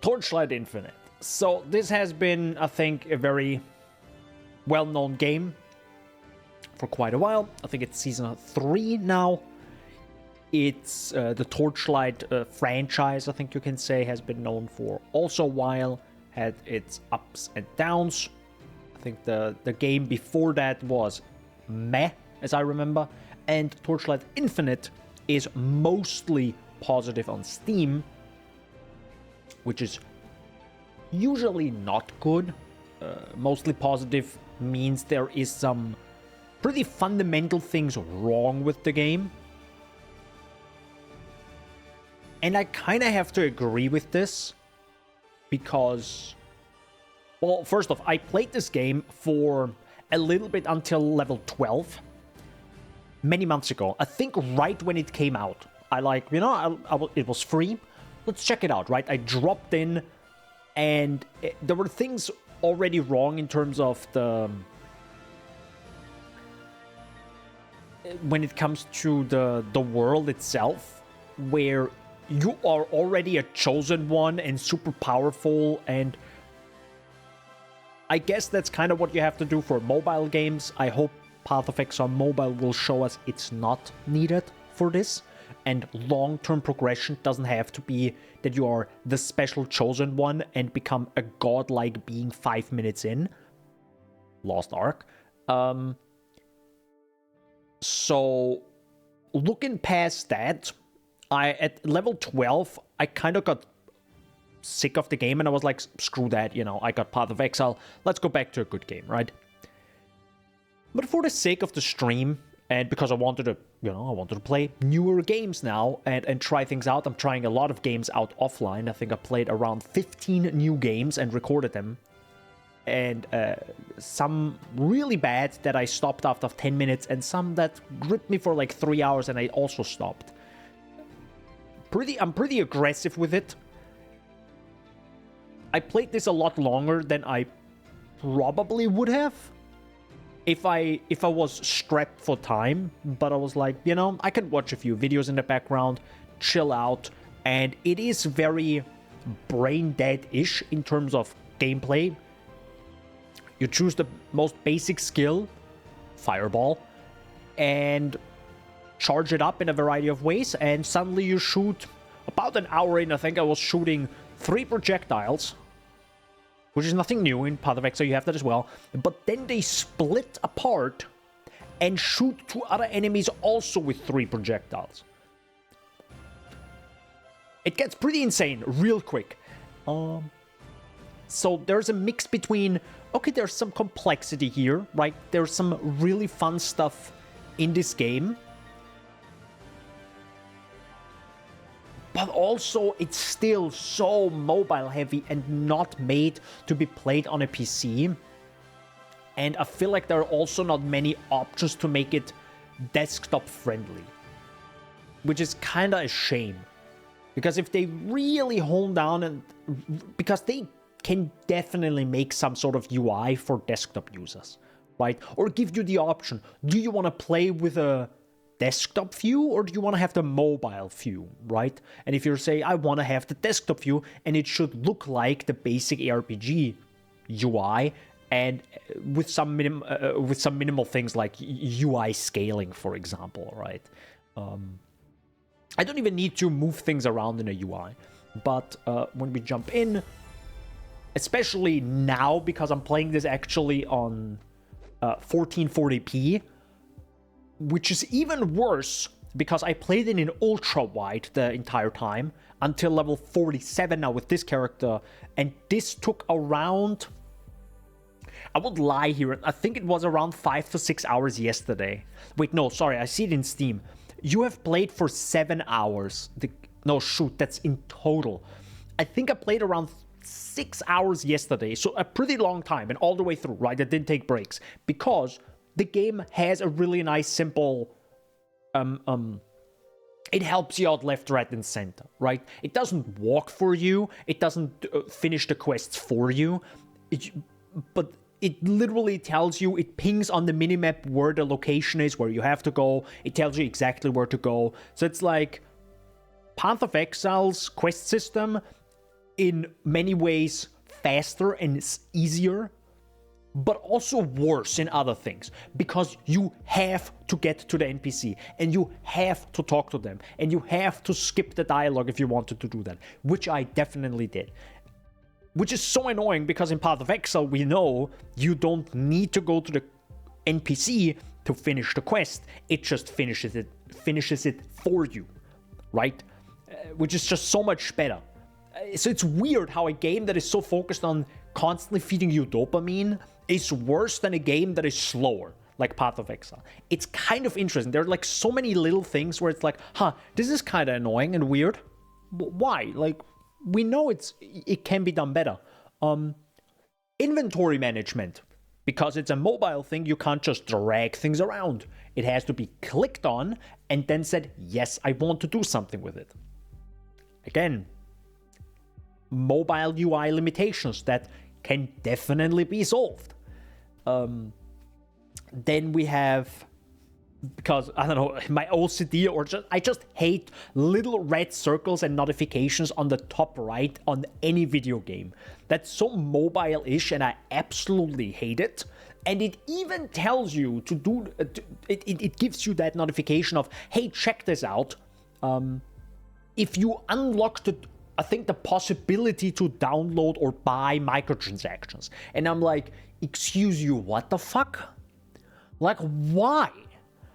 Torchlight Infinite. So this has been, I think, a very well-known game for quite a while. I think it's season 3 now. It's the Torchlight franchise, I think you can say, has been known for also a while, had its ups and downs. I think the game before that was meh, as I remember, and Torchlight Infinite is mostly positive on Steam, which is usually not good. Mostly positive means there is some pretty fundamental things wrong with the game. And I kind of have to agree with this because, well, first off, I played this game for a little bit until level 12 many months ago. I think right when it came out. I like, you know, it was free. Let's check it out, right? I dropped in and there were things already wrong in terms of the... when it comes to the world itself, where you are already a chosen one and super powerful, and I guess that's kind of what you have to do for mobile games. I hope Path of Exile Mobile will show us it's not needed for this, and long-term progression doesn't have to be that you are the special chosen one and become a godlike being 5 minutes in. Lost Ark. So, looking past that, at level 12, I kind of got sick of the game, and I was like, screw that, you know, I got Path of Exile, let's go back to a good game, right? But for the sake of the stream, and because I wanted to, you know, I wanted to play newer games now, and try things out. I'm trying a lot of games out offline. I think I played around 15 new games and recorded them. And some really bad that I stopped after 10 minutes, and some that gripped me for like 3 hours and I also stopped. I'm pretty aggressive with it. I played this a lot longer than I probably would have if I was strapped for time, but I was like, you know, I can watch a few videos in the background, chill out, and it is very brain dead-ish in terms of gameplay. You choose the most basic skill, Fireball, and charge it up in a variety of ways, and suddenly you shoot. About an hour in, I think I was shooting 3 projectiles, which is nothing new in Path of Exile, you have that as well. But then they split apart and shoot 2 other enemies also with 3 projectiles. It gets pretty insane real quick. So there's a mix between, okay, there's some complexity here, right? There's some really fun stuff in this game. But also, it's still so mobile heavy and not made to be played on a PC. And I feel like there are also not many options to make it desktop friendly. Which is kind of a shame. Because if they really hone down and... because they can definitely make some sort of UI for desktop users, right? Or give you the option. Do you want to play with a desktop view, or do you want to have the mobile view, right? And if you say, I want to have the desktop view, and it should look like the basic ARPG UI, and with some minimal things like UI scaling, for example, right? I don't even need to move things around in a UI, but when we jump in, especially now, because I'm playing this actually on 1440p, which is even worse because I played it in ultra wide the entire time until level 47 now with this character, and this took around, I would lie here, I think it was around 5 to 6 hours yesterday. Wait, no, sorry, I see it in Steam. You have played for 7 hours. No, shoot, that's in total. I think I played around 6 hours yesterday, so a pretty long time, and all the way through, right? I didn't take breaks because the game has a really nice, simple, it helps you out left, right, and center, right? It doesn't walk for you. It doesn't finish the quests for you. But it literally tells you, it pings on the minimap where the location is, where you have to go. It tells you exactly where to go. So it's like Path of Exile's quest system in many ways faster and easier, but also worse in other things, because you have to get to the NPC and you have to talk to them and you have to skip the dialogue if you wanted to do that, which I definitely did. Which is so annoying, because in Path of Exile we know you don't need to go to the NPC to finish the quest. It just finishes it for you, right? Which is just so much better. So it's weird how a game that is so focused on constantly feeding you dopamine is worse than a game that is slower, like Path of Exile. It's kind of interesting. There are like so many little things where it's like, this is kind of annoying and weird. Why? Like, we know it can be done better. Inventory management. Because it's a mobile thing, you can't just drag things around. It has to be clicked on and then said, yes, I want to do something with it. Again, mobile UI limitations that can definitely be solved. Then we have, because I don't know, my OCD, or I just hate little red circles and notifications on the top right on any video game. That's so mobile-ish, and I absolutely hate it. And it even tells you to do, it gives you that notification of, hey, check this out. If you unlock the possibility to download or buy microtransactions. And I'm like, excuse you, what the fuck? Like, why?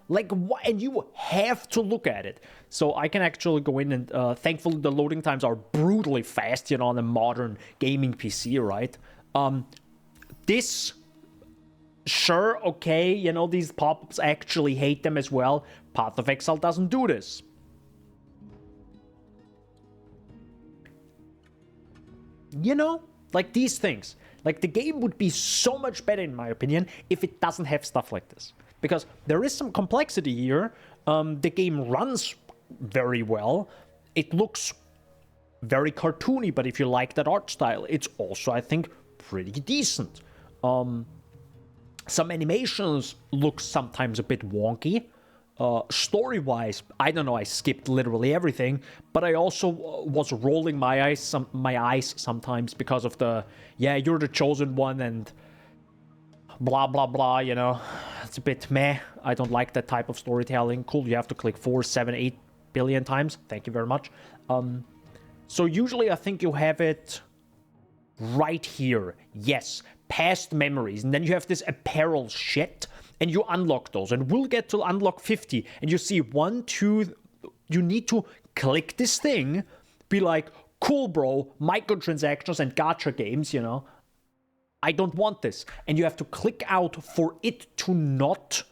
Like, why? And you have to look at it. So I can actually go in and, thankfully the loading times are brutally fast, on a modern gaming PC, right? This, sure, okay, these pop-ups, actually hate them as well. Path of Exile doesn't do this. Like these things. Like, the game would be so much better, in my opinion, if it doesn't have stuff like this. Because there is some complexity here. The game runs very well. It looks very cartoony, but if you like that art style, it's also, I think, pretty decent. Some animations look sometimes a bit wonky. Story-wise, I don't know, I skipped literally everything, but I also was rolling my eyes sometimes because of the, you're the chosen one and blah, blah, blah, It's a bit meh. I don't like that type of storytelling. Cool, you have to click 4, 7, 8 billion times. Thank you very much. So usually I think you have it right here. Yes, past memories. And then you have this apparel shit. And you unlock those, and we'll get to unlock 50, and you see 1, 2, you need to click this thing, be like, cool bro, microtransactions and gacha games, I don't want this. And you have to click out for it to not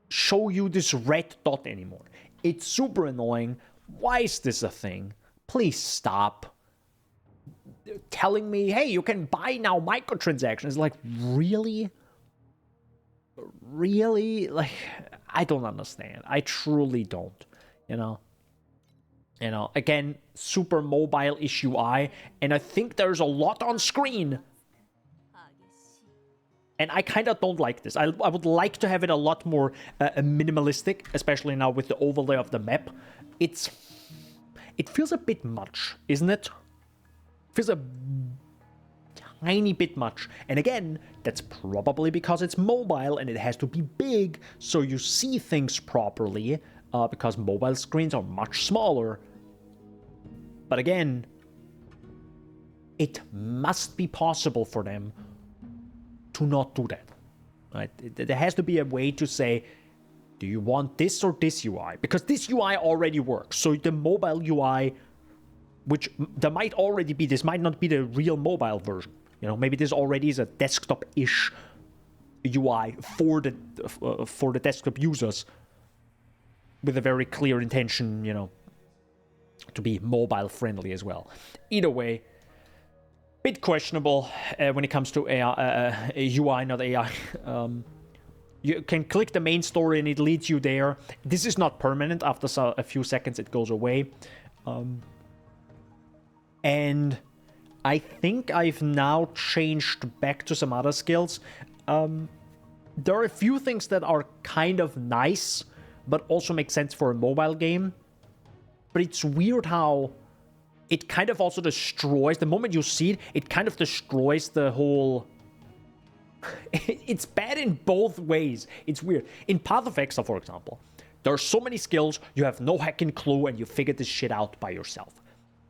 show you this red dot anymore. It's super annoying. Why is this a thing? Please stop telling me, hey, you can buy now microtransactions. Like, really? Really? Like, I don't understand. I truly don't. Again, super mobile-ish UI, and I think there's a lot on screen. And I kind of don't like this. I would like to have it a lot more minimalistic, especially now with the overlay of the map. It feels a bit much, isn't it? It feels a tiny bit much. And again, that's probably because it's mobile and it has to be big so you see things properly, because mobile screens are much smaller. But again, it must be possible for them to not do that. Right? There has to be a way to say, do you want this or this UI? Because this UI already works. So the mobile UI, which there might already be, this might not be the real mobile version. Maybe this already is a desktop-ish UI for the desktop users with a very clear intention, to be mobile-friendly as well. Either way, bit questionable when it comes to AI, UI, not AI. You can click the main story and it leads you there. This is not permanent. After a few seconds, it goes away. And I think I've now changed back to some other skills. There are a few things that are kind of nice, but also make sense for a mobile game. But it's weird how it kind of also destroys, the moment you see it, it kind of destroys the whole... It's bad in both ways. It's weird. In Path of Exile, for example, there are so many skills, you have no heckin' clue, and you figure this shit out by yourself.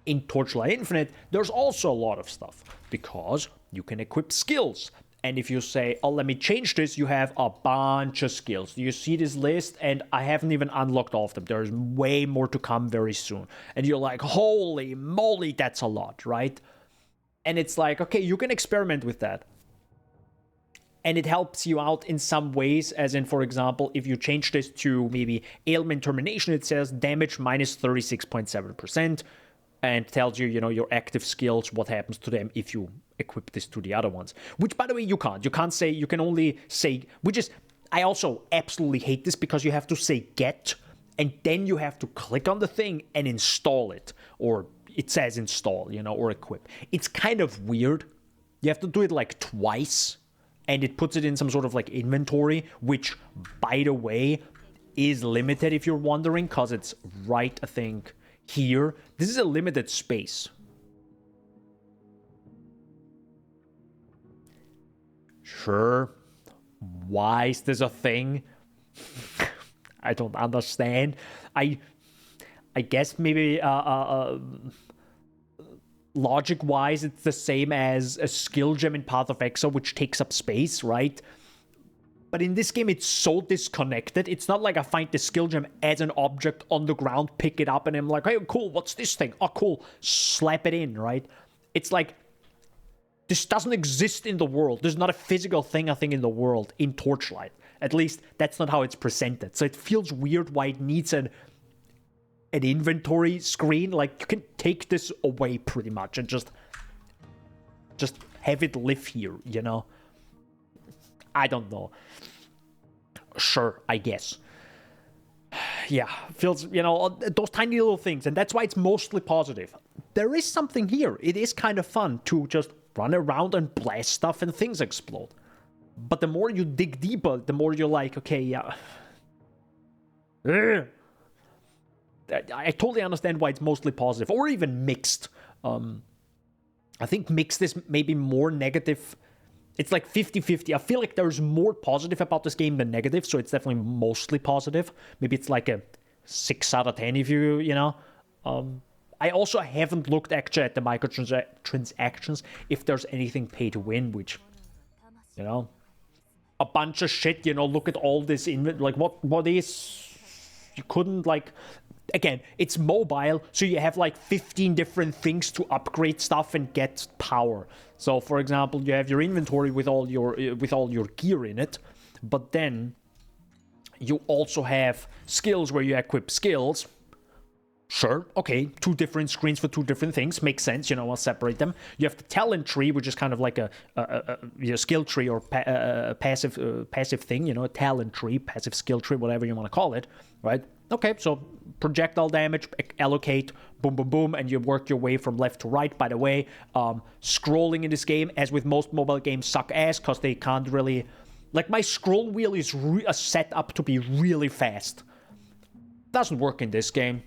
In Torchlight Infinite, there's also a lot of stuff, because you can equip skills. And if you say, oh, let me change this, you have a bunch of skills. You see this list, and I haven't even unlocked all of them. There's way more to come very soon. And you're like, holy moly, that's a lot, right? And it's like, okay, you can experiment with that. And it helps you out in some ways, as in, for example, if you change this to maybe ailment termination, it says damage minus 36.7%, and tells you, you know, your active skills, what happens to them if you equip this to the other ones. Which, by the way, you can't. You can't say, you can only say, which is, I also absolutely hate this, because you have to say get, and then you have to click on the thing and install it. Or it says install, you know, or equip. It's kind of weird. You have to do it like twice. And it puts it in some sort of like inventory, which, by the way, is limited if you're wondering, because it's right, I think, here. This is a limited space. Sure. Why is this a thing? I don't understand. I guess maybe logic-wise, it's the same as a skill gem in Path of Exile, which takes up space, right? But in this game, it's so disconnected. It's not like I find the skill gem as an object on the ground, pick it up, and I'm like, hey, cool, what's this thing? Oh, cool, slap it in, right? It's like, this doesn't exist in the world. There's not a physical thing, I think, in the world, in Torchlight. At least, that's not how it's presented. So it feels weird why it needs an inventory screen. Like, you can take this away pretty much and just have it live here, you know? I don't know. Sure, I guess. Yeah, feels, you know, those tiny little things, and that's why it's mostly positive. There is something here. It is kind of fun to just run around and blast stuff and things explode. But the more you dig deeper, the more you're like, okay, yeah. I totally understand why it's mostly positive, or even mixed. I think mixed is maybe more negative. It's like 50-50. I feel like there's more positive about this game than negative, so it's definitely mostly positive. Maybe it's like a 6 out of 10 if you know. I also haven't looked actually at the microtransactions, if there's anything pay to win, which, you know, a bunch of shit, you know, look at all this, like, what is, you couldn't, like, again, it's mobile, so you have like 15 different things to upgrade stuff and get power. So, for example, you have your inventory with all your gear in it, but then you also have skills where you equip skills. Sure, okay, 2 different screens for 2 different things, makes sense, you know, I'll separate them. You have the talent tree, which is kind of like a skill tree or passive thing, you know, a talent tree, passive skill tree, whatever you want to call it, right? Okay, so projectile damage, allocate, boom, boom, boom, and you work your way from left to right. By the way, scrolling in this game, as with most mobile games, suck ass, because they can't really... Like, my scroll wheel is set up to be really fast. Doesn't work in this game.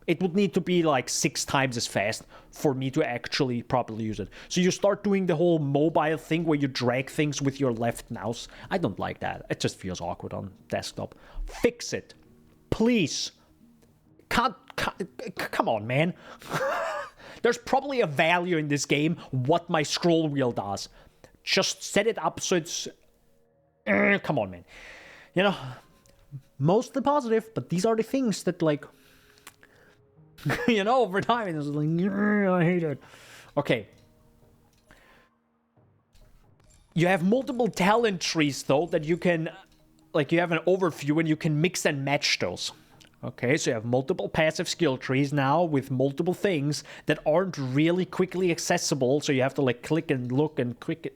It would need to be like 6 times as fast for me to actually properly use it. So you start doing the whole mobile thing where you drag things with your left mouse. I don't like that. It just feels awkward on desktop. Fix it. Please. Come on, man. There's probably a value in this game what my scroll wheel does. Just set it up so it's... come on, man. You know, mostly positive, but these are the things that, like... you know, over time, it's like, I hate it. Okay. You have multiple talent trees, though, that you can, like, you have an overview and you can mix and match those. Okay, so you have multiple passive skill trees now with multiple things that aren't really quickly accessible, so you have to, like, click and look and quick...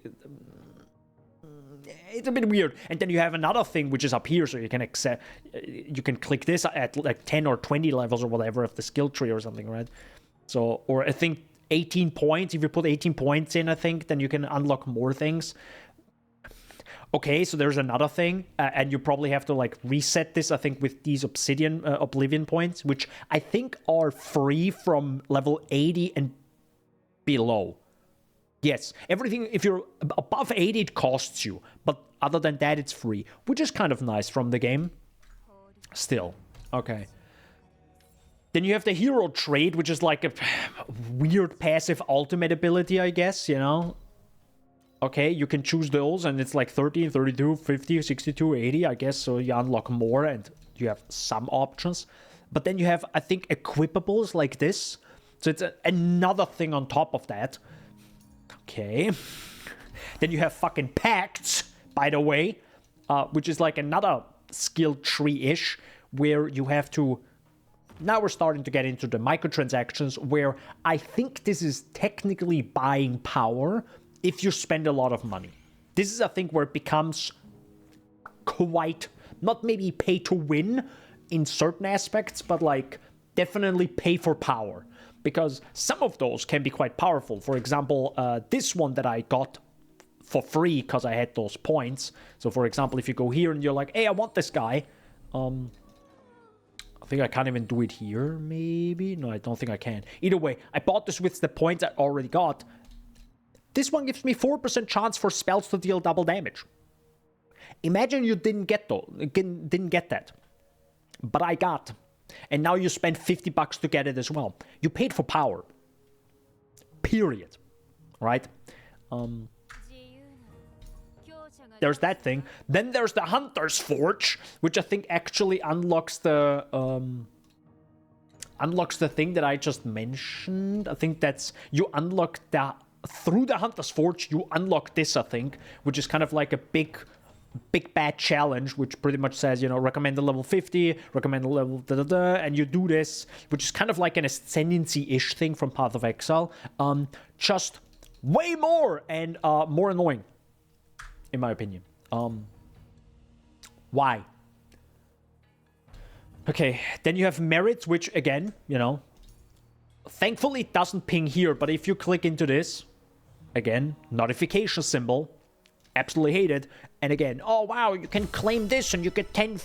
It's a bit weird. And then you have another thing which is up here, so you can click this at like 10 or 20 levels or whatever of the skill tree or something, right? So, or I think 18 points. If you put 18 points in, I think, then you can unlock more things. Okay, so there's another thing, and you probably have to like reset this, I think, with these Oblivion points, which I think are free from level 80 and below. Yes, everything, if you're above 80, it costs you, but other than that, it's free, which is kind of nice from the game. Still, okay. Then you have the hero trait, which is like a weird passive ultimate ability, I guess, you know? Okay, you can choose those, and it's like 13, 32, 50, 62, 80, I guess, so you unlock more, and you have some options. But then you have, I think, equipables like this. So it's another thing on top of that. Okay. Then you have fucking pacts, by the way, which is like another skill tree-ish, where you have to... Now we're starting to get into the microtransactions, where I think this is technically buying power if you spend a lot of money. This is, I think, where it becomes quite, not maybe pay to win in certain aspects, but like definitely pay for power. Because some of those can be quite powerful. For example, this one that I got for free because I had those points. So for example, if you go here and you're like, hey, I want this guy. I think I can't even do it here, maybe? No, I don't think I can. Either way, I bought this with the points I already got. This one gives me 4% chance for spells to deal double damage. Imagine you didn't get that. But I got. And now you spend $50 to get it as well. You paid for power. Period. Right? There's that thing. Then there's the Hunter's Forge, which I think actually unlocks the thing that I just mentioned. I think that's... You unlock the... Through the Hunter's Forge, you unlock this, I think, which is kind of like a big bad challenge, which pretty much says, you know, recommend a level 50, recommend a level da-da-da, and you do this, which is kind of like an ascendancy-ish thing from Path of Exile. Just way more and more annoying, in my opinion. Why? Okay, then you have merits, which again, you know, thankfully it doesn't ping here, but if you click into this, again, notification symbol, absolutely hate it. And again, oh wow, you can claim this and you get 10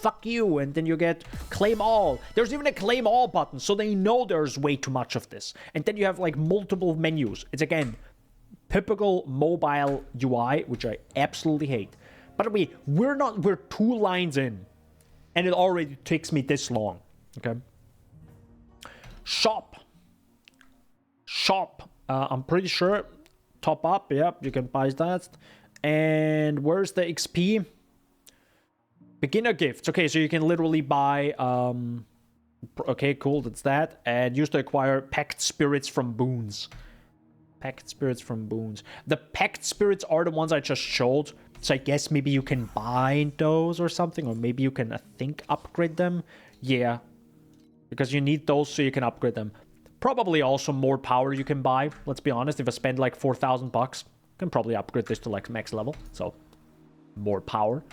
fuck you, and then you get claim all. There's even a claim all button, so they know there's way too much of this. And then you have like multiple menus. It's again, typical mobile UI, which I absolutely hate. By the way, we're 2 lines in, and it already takes me this long, okay? Shop. I'm pretty sure top up, yep, you can buy that. And where's the XP? Beginner gifts. Okay, so you can literally buy, okay, cool, that's that. And use to acquire packed spirits from boons. Packed spirits from boons. The packed spirits are the ones I just showed. So I guess maybe you can buy those or something. Or maybe you can, I think, upgrade them. Yeah. Because you need those so you can upgrade them. Probably also more power you can buy. Let's be honest, if I spend like 4,000 bucks, I can probably upgrade this to like max level. So, more power.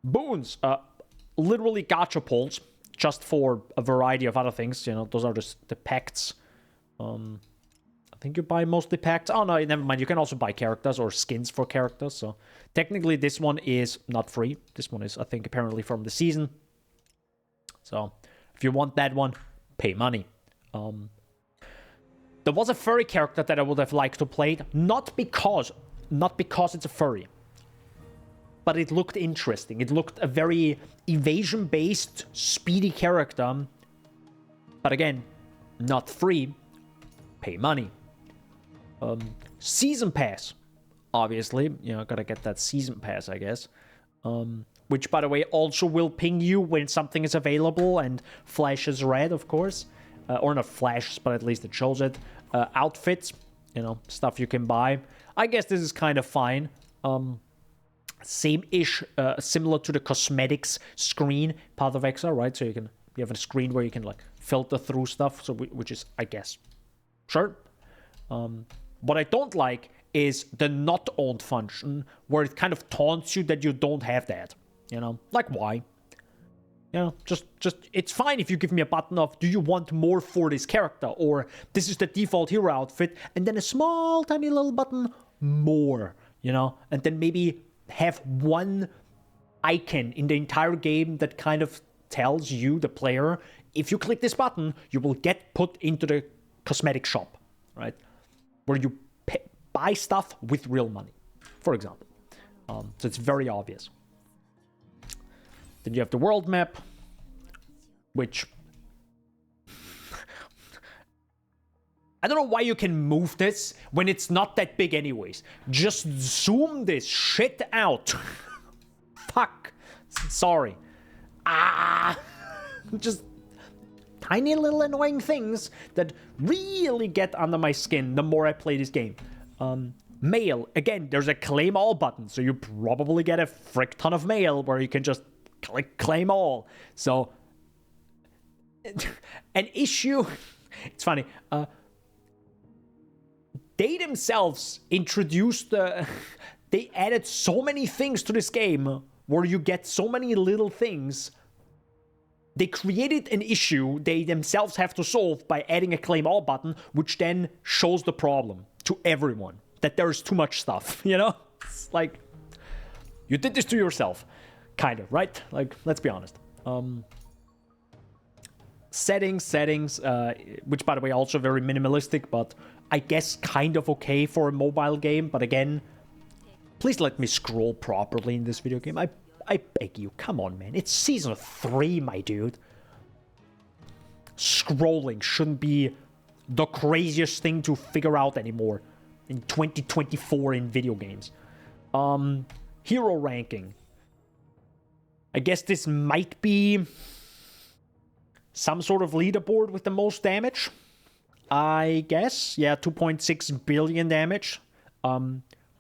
Boons. Literally gacha pulls. Just for a variety of other things. You know, those are just the pacts. I think you buy mostly pacts. Oh no, never mind. You can also buy characters or skins for characters. So, technically this one is not free. This one is, I think, apparently from the season. So, if you want that one, pay money. There was a furry character that I would have liked to play, not because it's a furry, but it looked interesting. It looked a very evasion-based, speedy character, but again, not free. Pay money. Season pass, obviously. You know, gotta get that season pass, I guess. Which, by the way, also will ping you when something is available and flashes red, of course. Or not flashes, but at least it shows it. Outfits, you know, stuff you can buy. I guess this is kind of fine. Same-ish, similar to the cosmetics screen, Path of Exile, right? So you have a screen where you can, like, filter through stuff, so which is, I guess, sure. What I don't like is the not owned function, where it kind of taunts you that you don't have that. You know, like why? You know, just it's fine if you give me a button of, do you want more for this character? Or this is the default hero outfit, and then a small, tiny little button, more. you know, and then maybe have one icon in the entire game that kind of tells you, the player, if you click this button, you will get put into the cosmetic shop, right? Where you buy stuff with real money, for example. So it's very obvious. Then you have the world map, which I don't know why you can move this when it's not that big anyways. Just zoom this shit out. Fuck. Sorry. Just tiny little annoying things that really get under my skin the more I play this game. Mail. Again, there's a claim all button, so you probably get a frick ton of mail where you can just click claim all. So, an issue... It's funny. They themselves introduced... they added so many things to this game where you get so many little things. They created an issue they themselves have to solve by adding a claim all button, which then shows the problem to everyone. That there's too much stuff, you know? It's like, you did this to yourself. Kind of, right? Like, let's be honest. Settings, which by the way, also very minimalistic, but I guess kind of okay for a mobile game. But again, please let me scroll properly in this video game. I beg you, come on, man. It's season 3, my dude. Scrolling shouldn't be the craziest thing to figure out anymore in 2024 in video games. Hero ranking. I guess this might be some sort of leaderboard with the most damage. I guess. Yeah, 2.6 billion damage.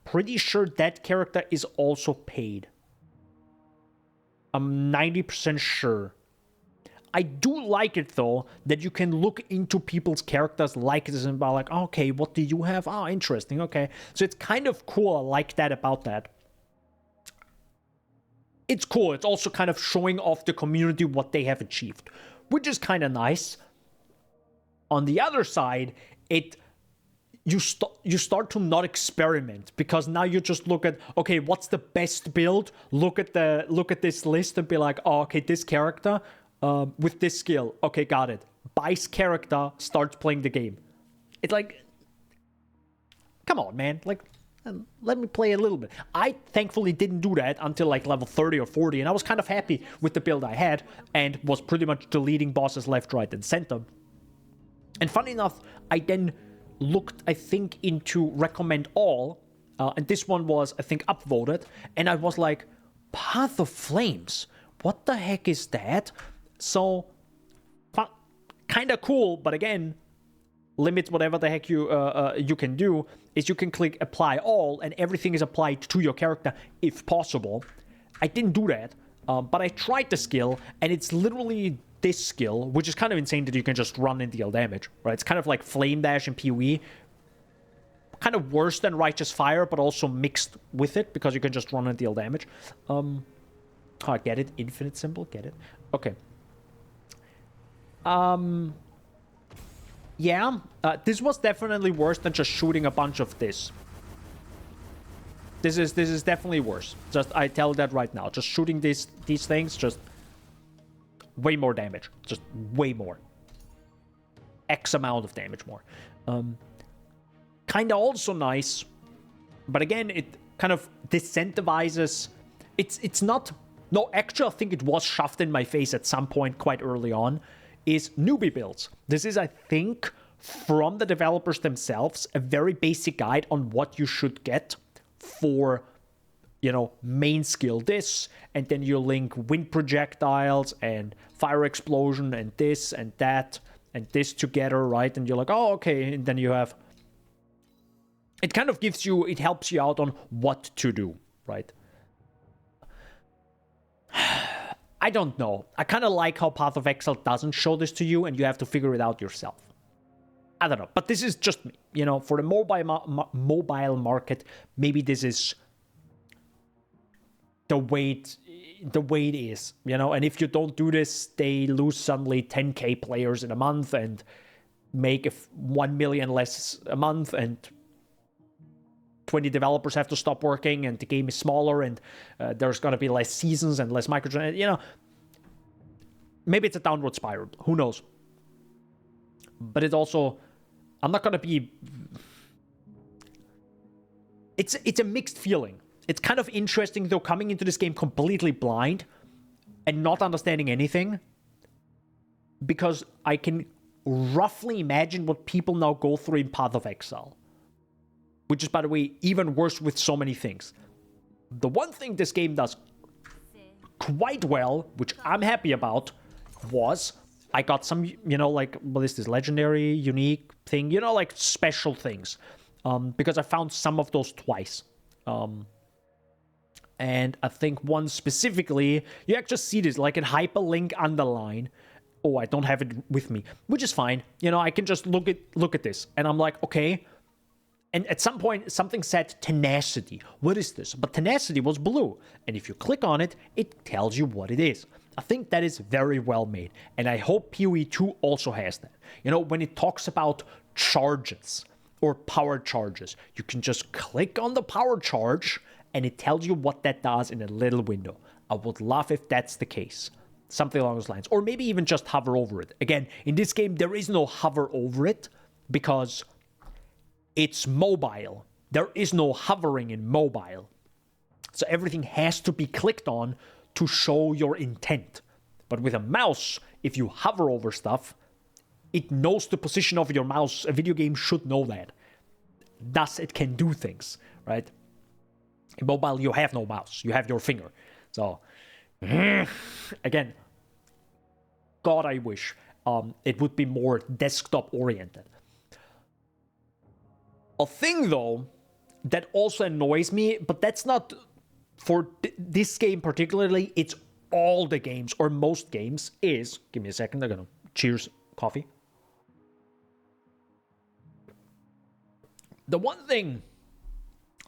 Pretty sure that character is also paid. I'm 90% sure. I do like it, though, that you can look into people's characters like this and be like, oh, okay, what do you have? Oh, interesting, okay. So it's kind of cool. I like that about that. It's cool. It's also kind of showing off the community what they have achieved, which is kind of nice. On the other side, you start to not experiment, because now you just look at, okay, what's the best build? Look at this list and be like, oh, okay, this character with this skill. Okay, got it. Buys character, starts playing the game. It's like, come on, man. Like, let me play a little bit. I thankfully didn't do that until like level 30 or 40, and I was kind of happy with the build I had and was pretty much deleting bosses left, right, and center. And funny enough, I then looked, I think, into recommend all, and this one was, I think, upvoted, and I was like, Path of Flames, what the heck is that? So, kind of cool, but again, limits whatever the heck you can do, is you can click apply all, and everything is applied to your character, if possible. I didn't do that, but I tried the skill, and it's literally this skill, which is kind of insane that you can just run and deal damage, right? It's kind of like Flame Dash in PoE. Kind of worse than Righteous Fire, but also mixed with it, because you can just run and deal damage. I get it. Infinite symbol. Get it. Okay. Yeah. This was definitely worse than just shooting a bunch of this. This is definitely worse. Just, I tell that right now. Just shooting these things, just way more damage. Just way more. X amount of damage more. Kind of also nice, but again, it kind of disincentivizes. It's not. No, actually, I think it was shoved in my face at some point quite early on. Is newbie builds. This is, I think, from the developers themselves, a very basic guide on what you should get for, you know, main skill this, and then you link wind projectiles and fire explosion and this and that and this together, right? And you're like, oh, okay, and then you have. It kind of gives you, it helps you out on what to do, right? I don't know. I kind of like how Path of Exile doesn't show this to you, and you have to figure it out yourself. I don't know, but this is just me. You know, for the mobile market, maybe this is the way it is. You know, and if you don't do this, they lose suddenly 10k players in a month and make 1 million less a month, and 20 developers have to stop working, and the game is smaller, and there's gonna be less seasons and less microtransactions. You know, maybe it's a downward spiral. Who knows? But it also, I'm not gonna be. It's a mixed feeling. It's kind of interesting though, coming into this game completely blind and not understanding anything, because I can roughly imagine what people now go through in Path of Exile, which is, by the way, even worse with so many things. The one thing this game does quite well, which I'm happy about, was I got some, you know, like, what is this, legendary, unique thing, you know, like special things, because I found some of those twice. And I think one specifically, you actually see this, like in hyperlink underline. Oh, I don't have it with me, which is fine. You know, I can just look at this, and I'm like, okay. And at some point, something said tenacity. What is this? But tenacity was blue, and if you click on it, it tells you what it is. I think that is very well made, and I hope PoE 2 also has that. You know, when it talks about charges or power charges, you can just click on the power charge, and it tells you what that does in a little window. I would love if that's the case. Something along those lines. Or maybe even just hover over it. Again, in this game, there is no hover over it because it's mobile. There is no hovering in mobile. So everything has to be clicked on to show your intent. But with a mouse, if you hover over stuff, it knows the position of your mouse. A video game should know that. Thus, it can do things, right? In mobile, you have no mouse. You have your finger. So, again, God, I wish it would be more desktop-oriented. A thing, though, that also annoys me, but that's not for this game particularly, it's all the games, or most games, is... Give me a second, I'm gonna... Cheers, coffee. The one thing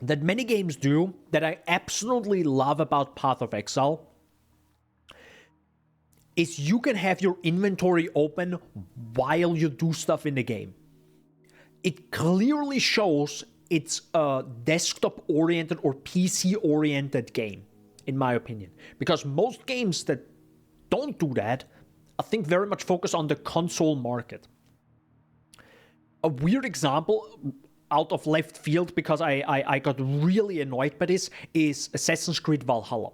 that many games do that I absolutely love about Path of Exile is you can have your inventory open while you do stuff in the game. It clearly shows it's a desktop-oriented or PC-oriented game, in my opinion. Because most games that don't do that, I think very much focus on the console market. A weird example out of left field, because I got really annoyed by this, is Assassin's Creed Valhalla.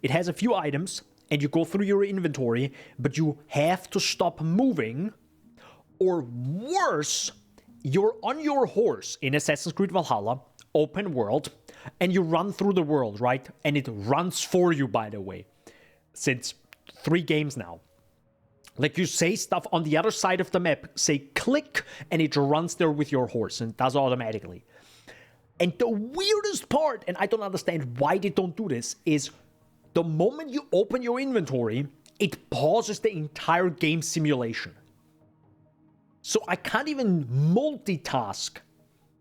It has a few items, and you go through your inventory, but you have to stop moving, or worse, you're on your horse in Assassin's Creed Valhalla, open world, and you run through the world, right? And it runs for you, by the way, since 3 games now. Like, you say stuff on the other side of the map, say click, and it runs there with your horse, and does automatically. And the weirdest part, and I don't understand why they don't do this, is the moment you open your inventory, it pauses the entire game simulation. So I can't even multitask,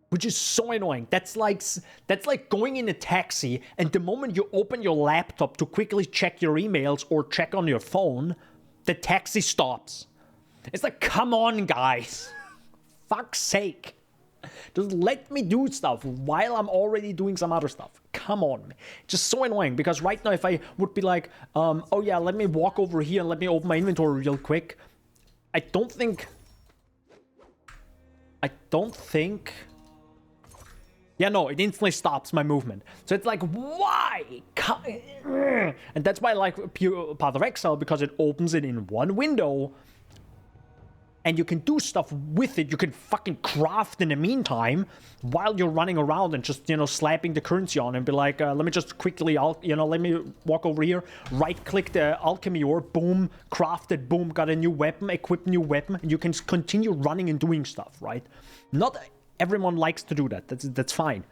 which is so annoying. That's like going in a taxi, and the moment you open your laptop to quickly check your emails or check on your phone, the taxi stops. It's like, come on, guys. Fuck's sake. Just let me do stuff while I'm already doing some other stuff. Come on. Just so annoying, because right now if I would be like, oh yeah, let me walk over here and let me open my inventory real quick. I don't think... Yeah, no, it instantly stops my movement. So it's like, why? And that's why I like Path of Exile, because it opens it in one window, and you can do stuff with it. You can fucking craft in the meantime while you're running around and just, you know, slapping the currency on and be like, let me just quickly, let me walk over here, right-click the alchemy ore, boom, crafted, boom, got a new weapon, equip new weapon, and you can continue running and doing stuff, right? Not everyone likes to do that. That's fine.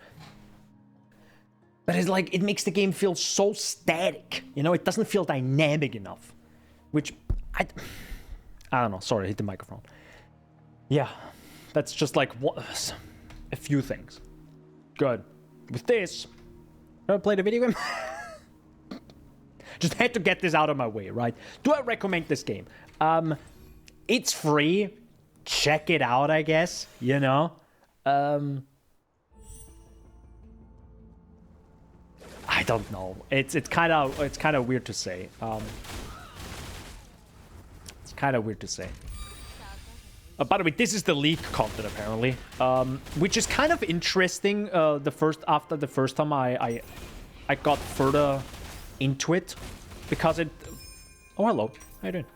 But it's like, it makes the game feel so static. You know, it doesn't feel dynamic enough. Which, I don't know. Sorry, I hit the microphone. Yeah, that's just like a few things. Good. With this, have I played a video game? Just had to get this out of my way, right? Do I recommend this game? It's free. Check it out, I guess. You know? don't know. It's kind of weird to say. It's kind of weird to say. By the way, this is the leak content apparently, which is kind of interesting. After the first time I got further into it, because it. Oh, hello. How you doing?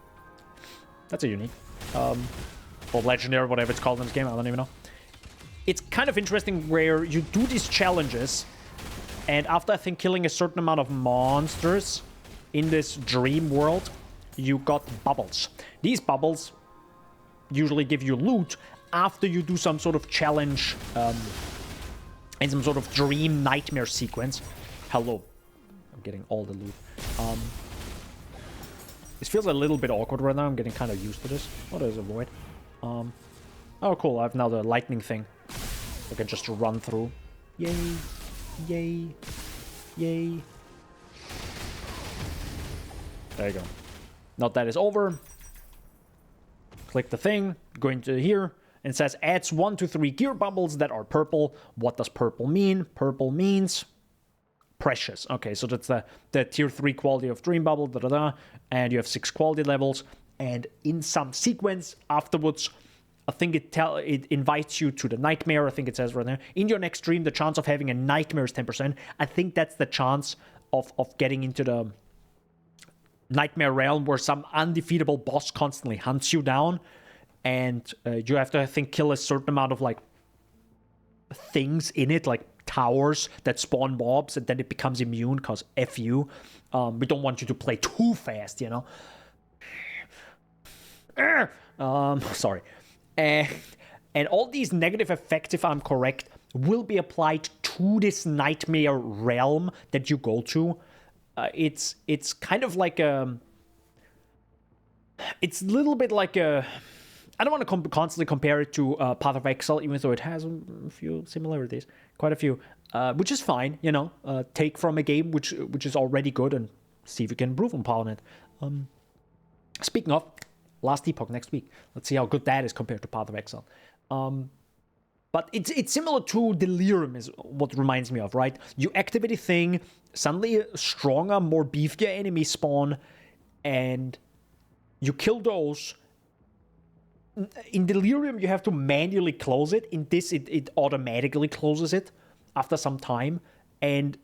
That's a unique, or legendary, whatever it's called in this game. I don't even know. It's kind of interesting where you do these challenges, and after I think killing a certain amount of monsters in this dream world, you got bubbles. These bubbles usually give you loot after you do some sort of challenge in some sort of dream nightmare sequence. Hello. I'm getting all the loot. This feels a little bit awkward right now. I'm getting kind of used to this. What is a void? Oh, cool. I have now the lightning thing. I can just run through. Yay. Yay. Yay. There you go. Now that is over. Click the thing. Go into here. And it says adds 1 to 3 gear bubbles that are purple. What does purple mean? Purple means precious. Okay, so that's the tier 3 quality of dream bubble. And you have 6 quality levels. And in some sequence afterwards, I think it invites you to the nightmare. I think it says right there. In your next dream, the chance of having a nightmare is 10%. I think that's the chance of getting into the nightmare realm where some undefeatable boss constantly hunts you down. And you have to, I think, kill a certain amount of, like, things in it, like towers that spawn mobs, and then it becomes immune, because F you. We don't want you to play too fast, you know? Sorry. And all these negative effects, if I'm correct, will be applied to this nightmare realm that you go to. It's kind of like a... It's a little bit like a... I don't want to constantly compare it to Path of Exile, even though it has a few similarities. Quite a few. Which is fine, you know. Take from a game which is already good and see if you can improve upon it. Speaking of... Last Epoch next week. Let's see how good that is compared to Path of Exile. But it's similar to Delirium is what reminds me of, right? You activate a thing, suddenly stronger, more beefier enemies spawn, and you kill those. In Delirium, you have to manually close it. In this, it automatically closes it after some time. And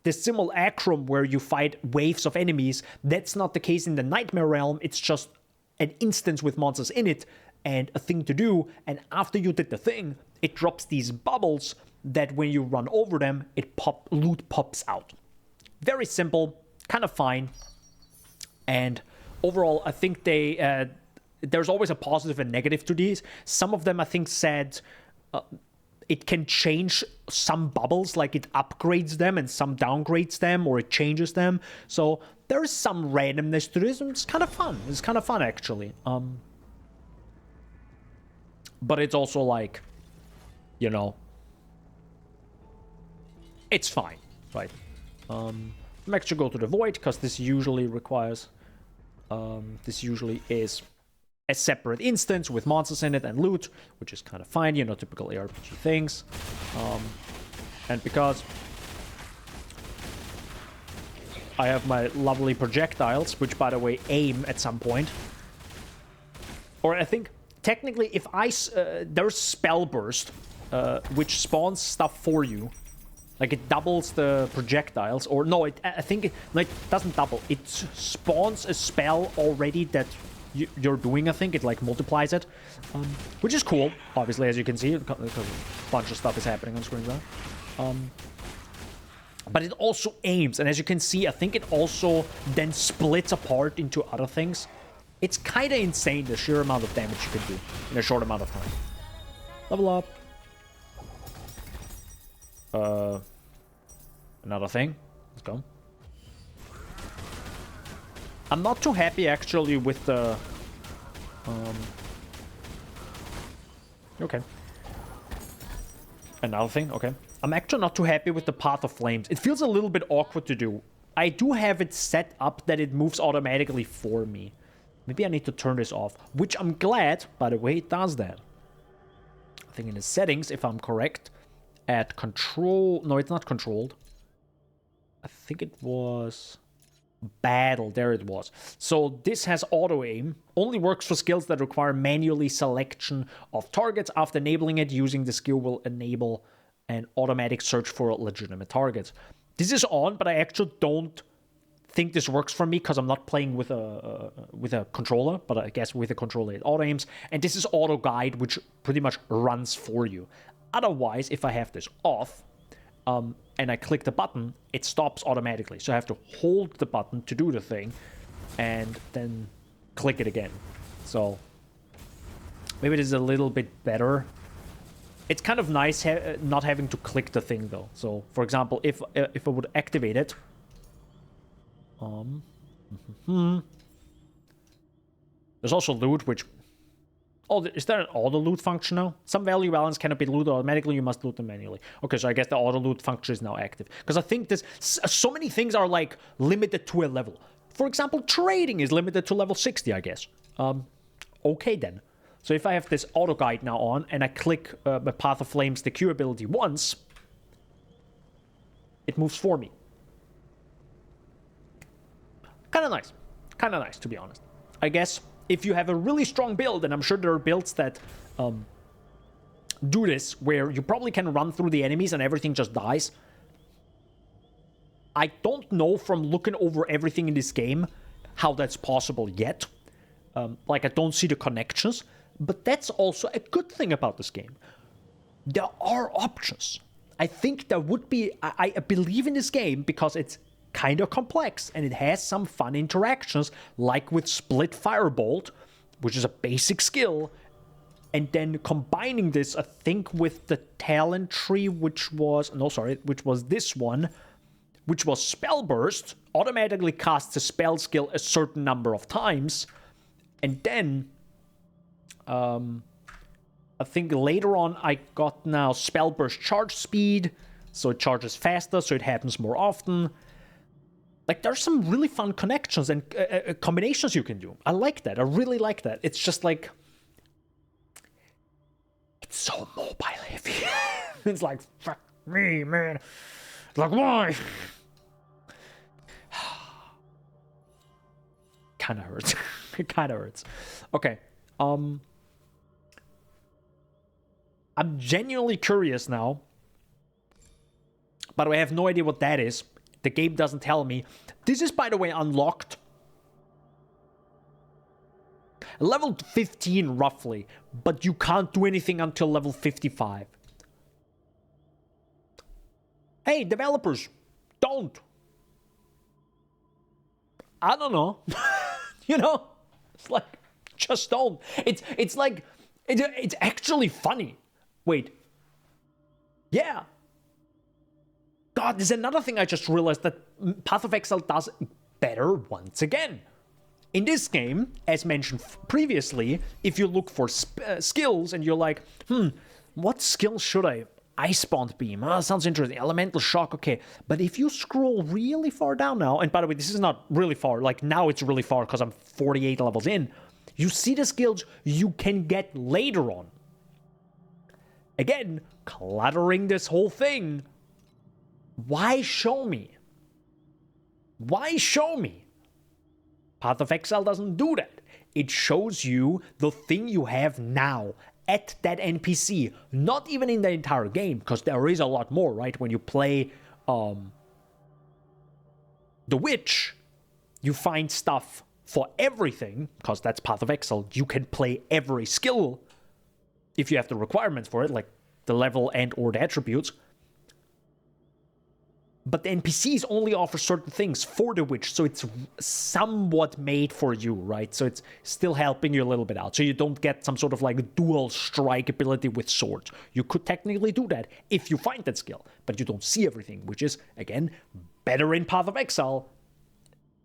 the simulacrum where you fight waves of enemies, that's not the case in the Nightmare Realm. It's just an instance with monsters in it and a thing to do, and after you did the thing, it drops these bubbles that when you run over them, loot pops out. Very simple, kind of fine, and overall, I think there's always a positive and negative to these. Some of them, I think, said it can change some bubbles, like it upgrades them, and some downgrades them, or it changes them, so there is some randomness to this, and it's kind of fun. It's kind of fun, actually. But it's also like, you know, it's fine, right? I'm actually go to the Void, because this usually requires, this usually is a separate instance with monsters in it and loot, which is kind of fine, you know, typical ARPG things. And because I have my lovely projectiles, which, by the way, aim at some point. Or I think, technically, if there's Spell Burst, which spawns stuff for you. Like, it doubles the projectiles. Or, no, I think it doesn't double. It spawns a spell already that you're doing, I think. It, like, multiplies it. Which is cool, obviously, as you can see. Because a bunch of stuff is happening on screen now. But it also aims, and as you can see, I think it also then splits apart into other things. It's kind of insane, the sheer amount of damage you can do in a short amount of time. Level up. Another thing. Let's go. I'm not too happy, actually, with the... Okay. Another thing, okay. I'm actually not too happy with the Path of Flames. It feels a little bit awkward to do. I do have it set up that it moves automatically for me. Maybe I need to turn this off, which I'm glad, by the way, it does that. I think in the settings, if I'm correct, at control... No, it's not controlled. I think it was battle. There it was. So this has auto aim. Only works for skills that require manually selection of targets. After enabling it, using the skill will enable an automatic search for legitimate targets. This is on, but I actually don't think this works for me because I'm not playing with a controller, but I guess with a controller it auto aims. And this is auto guide, which pretty much runs for you. Otherwise, if I have this off, and I click the button, it stops automatically. So I have to hold the button to do the thing, and then click it again. So maybe this is a little bit better. It's kind of nice not having to click the thing though. So for example, if I would activate it, there's also loot, which is there an auto loot function now? Some value balance cannot be looted automatically. You must loot them manually. Okay, so I guess the auto loot function is now active because I think this so many things are like limited to a level. For example, trading is limited to level 60, I guess. Okay then. So if I have this auto guide now on and I click the Path of Flames, the Q ability once, it moves for me. Kind of nice, to be honest. I guess if you have a really strong build, and I'm sure there are builds that do this, where you probably can run through the enemies and everything just dies. I don't know from looking over everything in this game how that's possible yet. Like, I don't see the connections, but that's also a good thing about this game. There are options. I think there would be... I believe in this game because it's kind of complex and it has some fun interactions, like with Split Firebolt, which is a basic skill, and then combining this, I think, with the talent tree, which was this one, which was Spell Burst, automatically casts a spell skill a certain number of times, and then I think later on I got now Spell Burst charge speed, so it charges faster, so it happens more often. Like, there's some really fun connections and combinations you can do. I like that. I really like that. It's just like... It's so mobile heavy. It's like, fuck me, man. It's like, why? Kinda hurts. It kinda hurts. Okay. I'm genuinely curious now. But I have no idea what that is. The game doesn't tell me. This is, by the way, unlocked. Level 15, roughly. But you can't do anything until level 55. Hey, developers, don't. I don't know. You know? It's like, just don't. It's like, it's actually funny. Wait. Yeah. God, there's another thing I just realized that Path of Exile does better once again. In this game, as mentioned previously, if you look for skills and you're like, what skill should I? Icebound Beam, sounds interesting. Elemental Shock, okay. But if you scroll really far down now, and by the way, this is not really far, like now it's really far because I'm 48 levels in, you see the skills you can get later on. Again, cluttering this whole thing. Why show me? Why show me? Path of Exile doesn't do that. It shows you the thing you have now at that NPC. Not even in the entire game, because there is a lot more, right? When you play The Witch, you find stuff for everything, because that's Path of Exile. You can play every skill if you have the requirements for it, like the level and or the attributes. But the NPCs only offer certain things for the Witch, so it's somewhat made for you, right? So it's still helping you a little bit out. So you don't get some sort of like dual strike ability with swords. You could technically do that if you find that skill, but you don't see everything, which is, again, better in Path of Exile.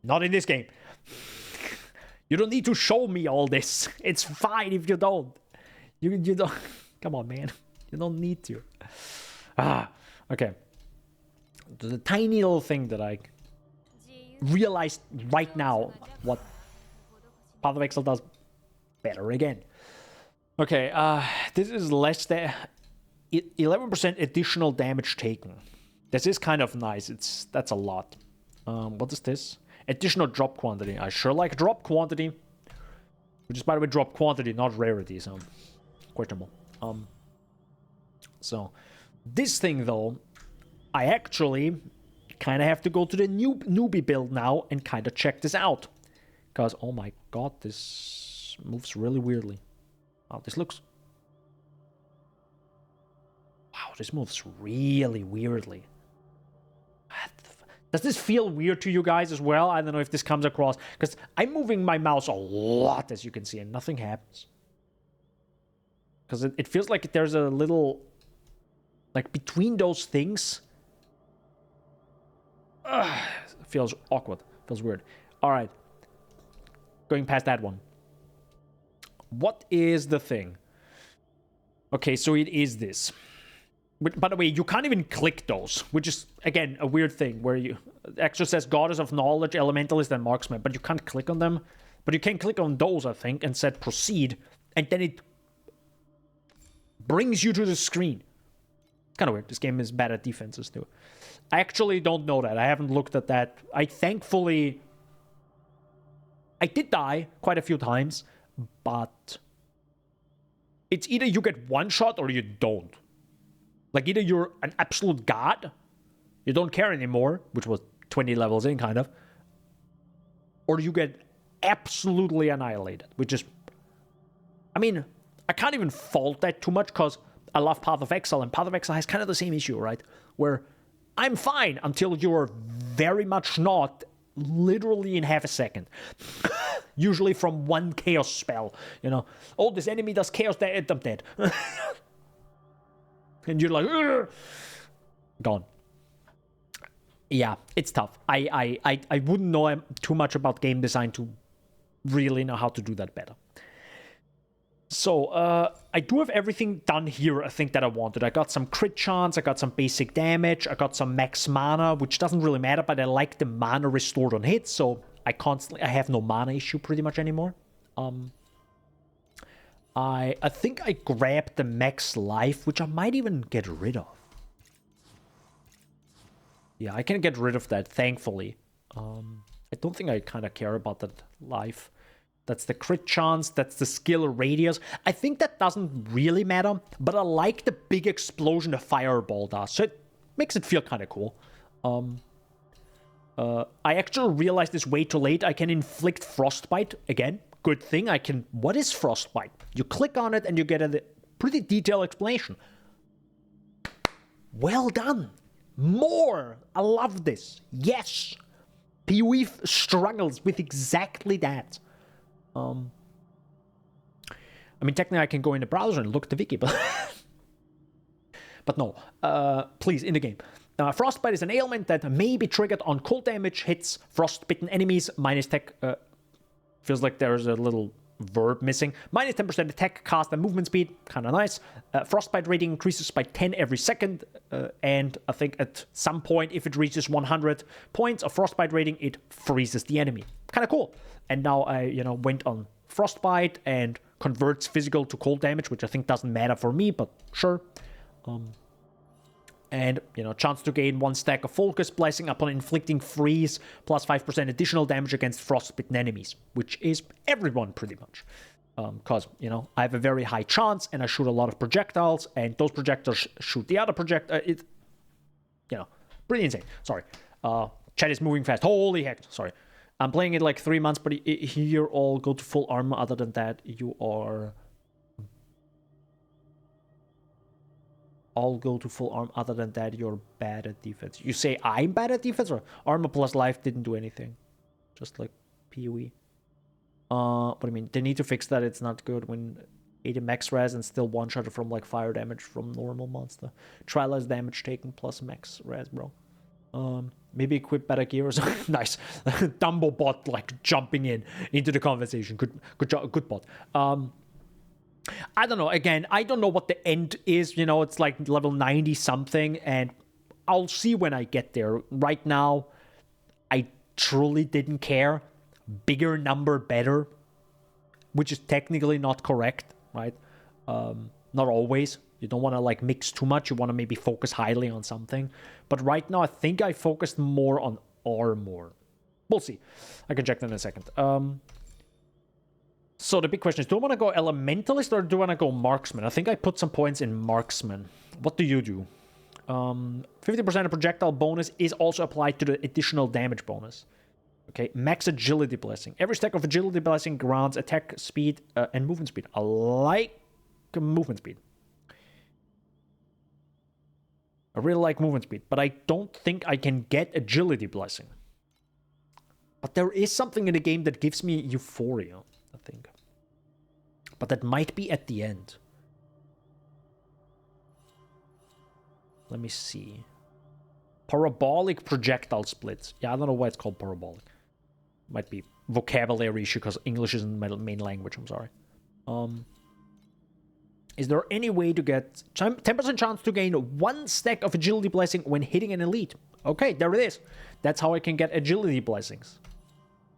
Not in this game. You don't need to show me all this. It's fine if you don't. You don't... Come on, man. You don't need to. Okay. The tiny little thing that I realized right now what Path of Exile does better again. Okay, this is less than 11% additional damage taken. This is kind of nice. That's a lot. What is this? Additional drop quantity. I sure like drop quantity. Which is, by the way, drop quantity, not rarity, so questionable. So this thing, though, I actually kind of have to go to the newbie build now and kind of check this out. Because, oh my god, this moves really weirdly. Wow, this looks... Wow, this moves really weirdly. Does this feel weird to you guys as well? I don't know if this comes across. Because I'm moving my mouse a lot, as you can see, and nothing happens. Because it feels like there's a little... Like, between those things... It feels awkward. Feels weird. Alright. Going past that one. What is the thing? Okay, so it is this. But, by the way, you can't even click those, which is, again, a weird thing, where you... It actually says Goddess of Knowledge, Elementalist, and Marksman, but you can't click on them. But you can click on those, I think, and set Proceed, and then it brings you to the screen. It's kind of weird. This game is bad at defenses, too. I actually don't know that. I haven't looked at that. I thankfully... I did die quite a few times, but... It's either you get one shot or you don't. Like, either you're an absolute god, you don't care anymore, which was 20 levels in, kind of, or you get absolutely annihilated, which is... I mean, I can't even fault that too much, because I love Path of Exile, and Path of Exile has kind of the same issue, right? Where I'm fine until you're very much not, literally in half a second. Usually from one chaos spell, you know. Oh, this enemy does chaos, I'm dead. And you're like, ugh! Gone. Yeah, it's tough. I wouldn't know too much about game design to really know how to do that better. So, I do have everything done here, I think, that I wanted. I got some crit chance, I got some basic damage, I got some max mana, which doesn't really matter, but I like the mana restored on hits, so I have no mana issue pretty much anymore. I think I grabbed the max life, which I might even get rid of. Yeah, I can get rid of that, thankfully. I don't think I kind of care about that life. That's the crit chance, that's the skill radius. I think that doesn't really matter, but I like the big explosion the fireball does, so it makes it feel kind of cool. I actually realized this way too late. I can inflict frostbite again. Good thing I can... What is frostbite? You click on it and you get a pretty detailed explanation. Well done. More. I love this. Yes. PoE struggles with exactly that. I mean, technically I can go in the browser and look at the wiki, but... but no. Please, in the game. Frostbite is an ailment that may be triggered on cold damage hits frostbitten enemies. Minus tech... feels like there's a little verb missing. Minus 10% attack, cast, and movement speed. Kind of nice. Frostbite rating increases by 10 every second. And I think at some point, if it reaches 100 points of Frostbite rating, it freezes the enemy. Kind of cool. And now I, went on Frostbite and converts physical to cold damage, which I think doesn't matter for me, but sure. And, chance to gain 1 stack of Focus Blessing upon inflicting freeze, plus 5% additional damage against frostbitten enemies, which is everyone pretty much. Because, I have a very high chance, and I shoot a lot of projectiles, and those projectiles shoot the other projectile. Pretty insane. Sorry. Chat is moving fast. Holy heck. Sorry. I'm playing it like 3 months, but here all go to full armor. Other than that, you are... All go to full arm. Other than that, you're bad at defense. You say I'm bad at defense, or armor plus life didn't do anything? Just like PoE. What do you mean? They need to fix that. It's not good when 80 max res and still one-shot from like fire damage from normal monster. Try less damage taken plus max res, bro. Maybe equip better gear or something. Nice. Dumbo bot like jumping into the conversation. Good job. Good bot. I don't know. Again, I don't know what the end is. It's like level 90 something, and I'll see when I get there. Right now, I truly didn't care. Bigger number, better, which is technically not correct, right? Not always. You don't want to like mix too much. You want to maybe focus highly on something. But right now, I think I focused more on armor. We'll see. I can check that in a second. So the big question is, do I want to go elementalist or do I want to go marksman? I think I put some points in marksman. What do you do? 50% of projectile bonus is also applied to the additional damage bonus. Okay, max agility blessing. Every stack of agility blessing grants attack speed and movement speed. I like movement speed. I really like movement speed, but I don't think I can get agility blessing. But there is something in the game that gives me euphoria, I think. But that might be at the end. Let me see. Parabolic projectile splits. Yeah, I don't know why it's called parabolic. Might be vocabulary issue because English isn't my main language, I'm sorry. Is there any way to get 10% chance to gain 1 stack of agility blessing when hitting an elite? Okay, there it is. That's how I can get agility blessings.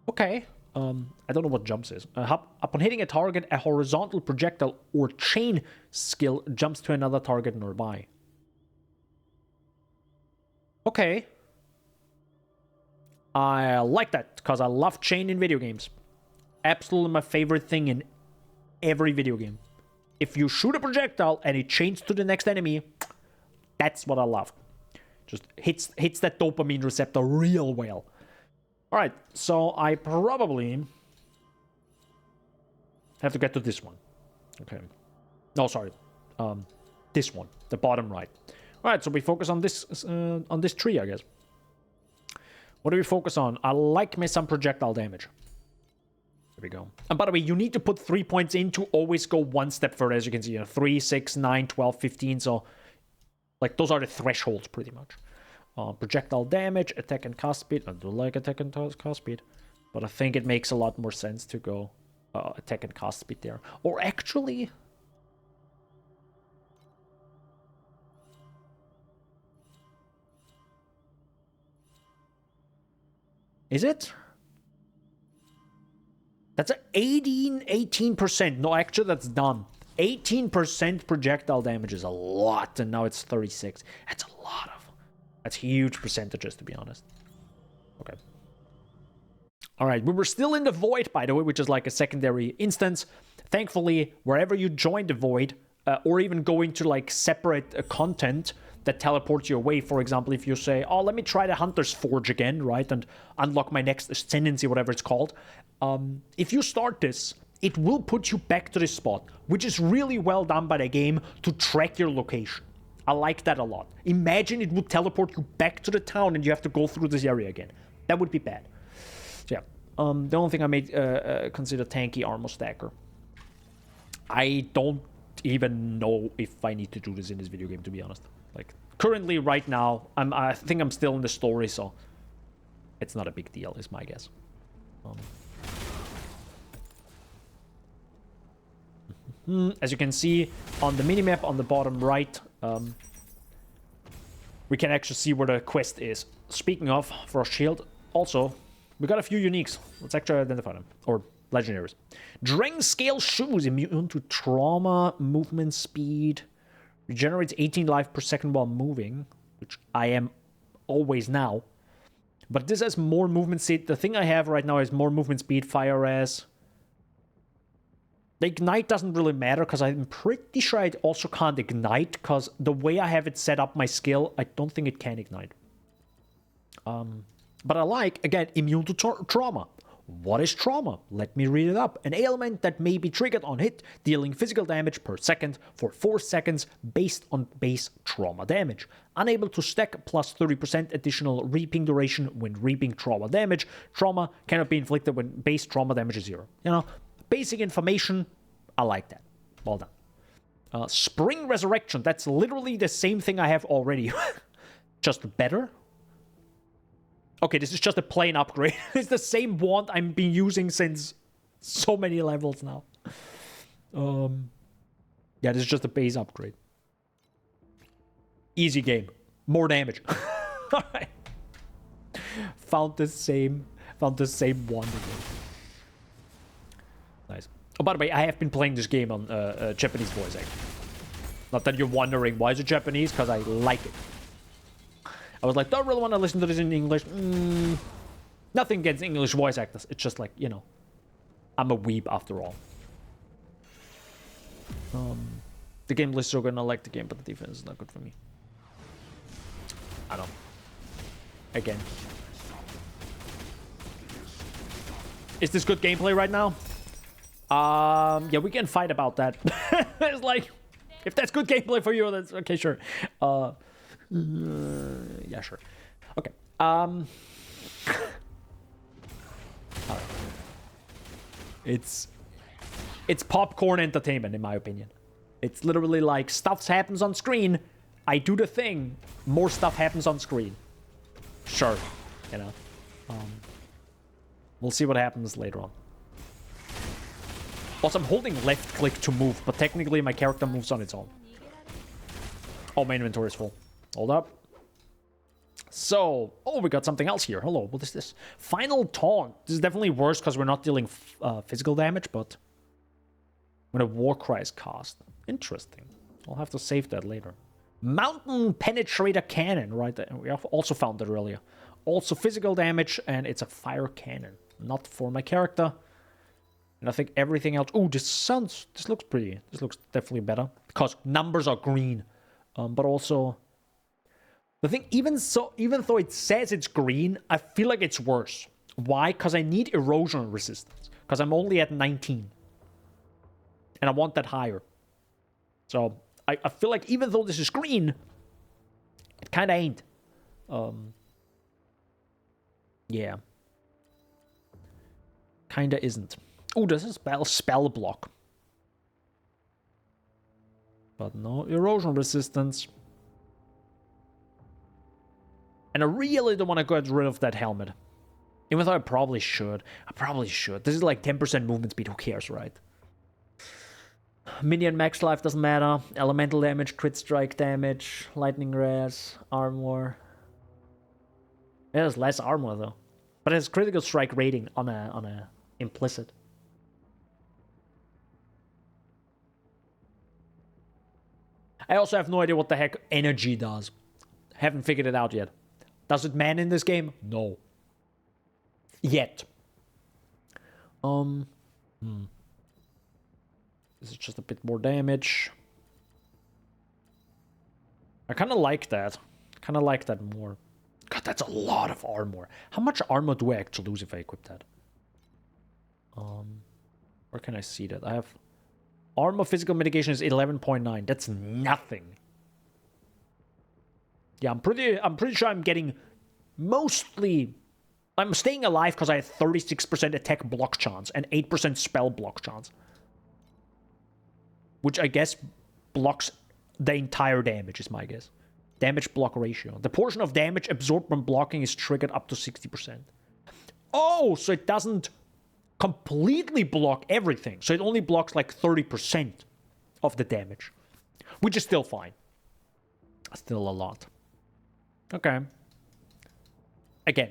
Okay. I don't know what jumps is. Upon hitting a target, a horizontal projectile or chain skill jumps to another target nearby. Okay. I like that, because I love chain in video games. Absolutely my favorite thing in every video game. If you shoot a projectile and it chains to the next enemy, that's what I love. Just hits that dopamine receptor real well. Alright, so I probably have to get to this one. Okay. No, sorry. This one, the bottom right. Alright, so we focus on this tree, I guess. What do we focus on? I like me some projectile damage. There we go. And by the way, you need to put 3 points in to always go one step further, as you can see. 3, 6, 9, 12, 15. So, like, those are the thresholds, pretty much. Projectile damage, attack and cast speed. I do like attack and cast speed. But I think it makes a lot more sense to go attack and cast speed there. Or actually... Is it? That's 18%. No, actually, that's done. 18% projectile damage is a lot, and now it's 36. That's a lot of... That's huge percentages, to be honest. Okay. Alright, we were still in the Void, by the way, which is like a secondary instance. Thankfully, wherever you join the Void, or even go into like separate content that teleports you away, for example, if you say, oh, let me try the Hunter's Forge again, right, and unlock my next ascendancy, whatever it's called. If you start this, it will put you back to this spot, which is really well done by the game to track your location. I like that a lot. Imagine it would teleport you back to the town and you have to go through this area again. That would be bad. So yeah, the only thing I made consider tanky armor stacker. I don't even know if I need to do this in this video game, to be honest. Like, currently, right now, I think I'm still in the story, so it's not a big deal, is my guess. As you can see on the minimap on the bottom right, we can actually see where the quest is. Speaking of Frost Shield, also, we got a few uniques. Let's actually identify them. Or legendaries. Drang Scale Shoes, immune to trauma, movement speed, regenerates 18 life per second while moving, which I am always now. But this has more movement speed. The thing I have right now is more movement speed, fire as. The ignite doesn't really matter because I'm pretty sure I also can't ignite because the way I have it set up my skill, I don't think it can ignite. But I like, again, immune to trauma. What is trauma? Let me read it up. An ailment that may be triggered on hit, dealing physical damage per second for 4 seconds based on base trauma damage. Unable to stack plus 30% additional reaping duration when reaping trauma damage. Trauma cannot be inflicted when base trauma damage is 0. You know, basic information, I like that. Well done. Spring Resurrection, that's literally the same thing I have already. Just better. Okay, this is just a plain upgrade. It's the same wand I've been using since so many levels now. Yeah, this is just a base upgrade. Easy game. More damage. Alright. Found the same wand again. Nice. Oh, by the way, I have been playing this game on Japanese voice acting. Not that you're wondering why is it Japanese, because I like it. I was like, don't really want to listen to this in English. Nothing against English voice actors. It's just like, you know, I'm a weeb after all. The game list is so good and I like the game, but the defense is not good for me. I don't know. Again. Is this good gameplay right now? Yeah, we can fight about that. It's like, if that's good gameplay for you, that's okay, sure. Yeah, sure. Okay. Alright. It's popcorn entertainment, in my opinion. It's literally like stuff happens on screen. I do the thing. More stuff happens on screen. Sure, you know. We'll see what happens later on. Also, I'm holding left click to move, but technically my character moves on its own. Oh, my inventory is full. Hold up. So, oh, we got something else here. Hello, what is this? Final Taunt. This is definitely worse because we're not dealing physical damage, but when a war cry is cast. Interesting. I'll have to save that later. Mountain Penetrator Cannon, right there. We have also found that earlier. Also physical damage, and it's a fire cannon. Not for my character. And I think everything else... Oh, this looks pretty. This looks definitely better. Because numbers are green. But also... The thing, even though it says it's green, I feel like it's worse. Why? Because I need erosion resistance. Because I'm only at 19. And I want that higher. So, I feel like even though this is green, it kind of ain't. Yeah. Kind of isn't. Oh, this is spell block. But no erosion resistance. And I really don't want to get rid of that helmet. Even though I probably should. This is like 10% movement speed. Who cares, right? Minion max life doesn't matter. Elemental damage, crit strike damage, lightning rares, armor. It has less armor though. But it has critical strike rating on a implicit. I also have no idea what the heck energy does. Haven't figured it out yet. Does it man in this game? No. Yet. This is just a bit more damage. I kind of like that. More. God, that's a lot of armor. How much armor do I actually lose if I equip that? Where can I see that? I have... Armor physical mitigation is 11.9. That's nothing. Yeah, I'm pretty sure I'm getting mostly... I'm staying alive because I have 36% attack block chance and 8% spell block chance. Which I guess blocks the entire damage, is my guess. Damage block ratio. The portion of damage absorbed from blocking is triggered up to 60%. Oh, so it doesn't completely block everything. So it only blocks like 30% of the damage. Which is still fine. Still a lot. Okay. Again.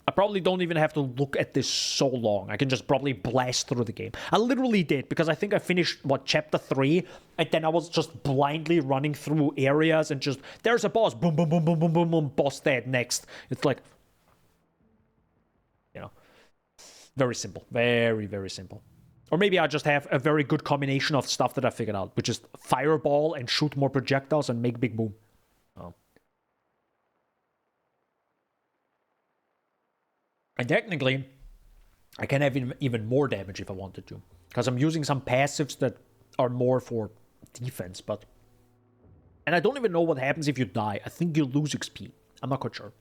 I probably don't even have to look at this so long. I can just probably blast through the game. I literally did, because I think I finished, chapter 3, and then I was just blindly running through areas and just, there's a boss, boom, boom, boom, boom, boom, boom, boom, boss dead, next. It's like, you know, very simple. Very, very simple. Or maybe I just have a very good combination of stuff that I figured out, which is fireball and shoot more projectiles and make big boom. Oh. And technically, I can have even more damage if I wanted to. Because I'm using some passives that are more for defense, but... And I don't even know what happens if you die. I think you lose XP. I'm not quite sure.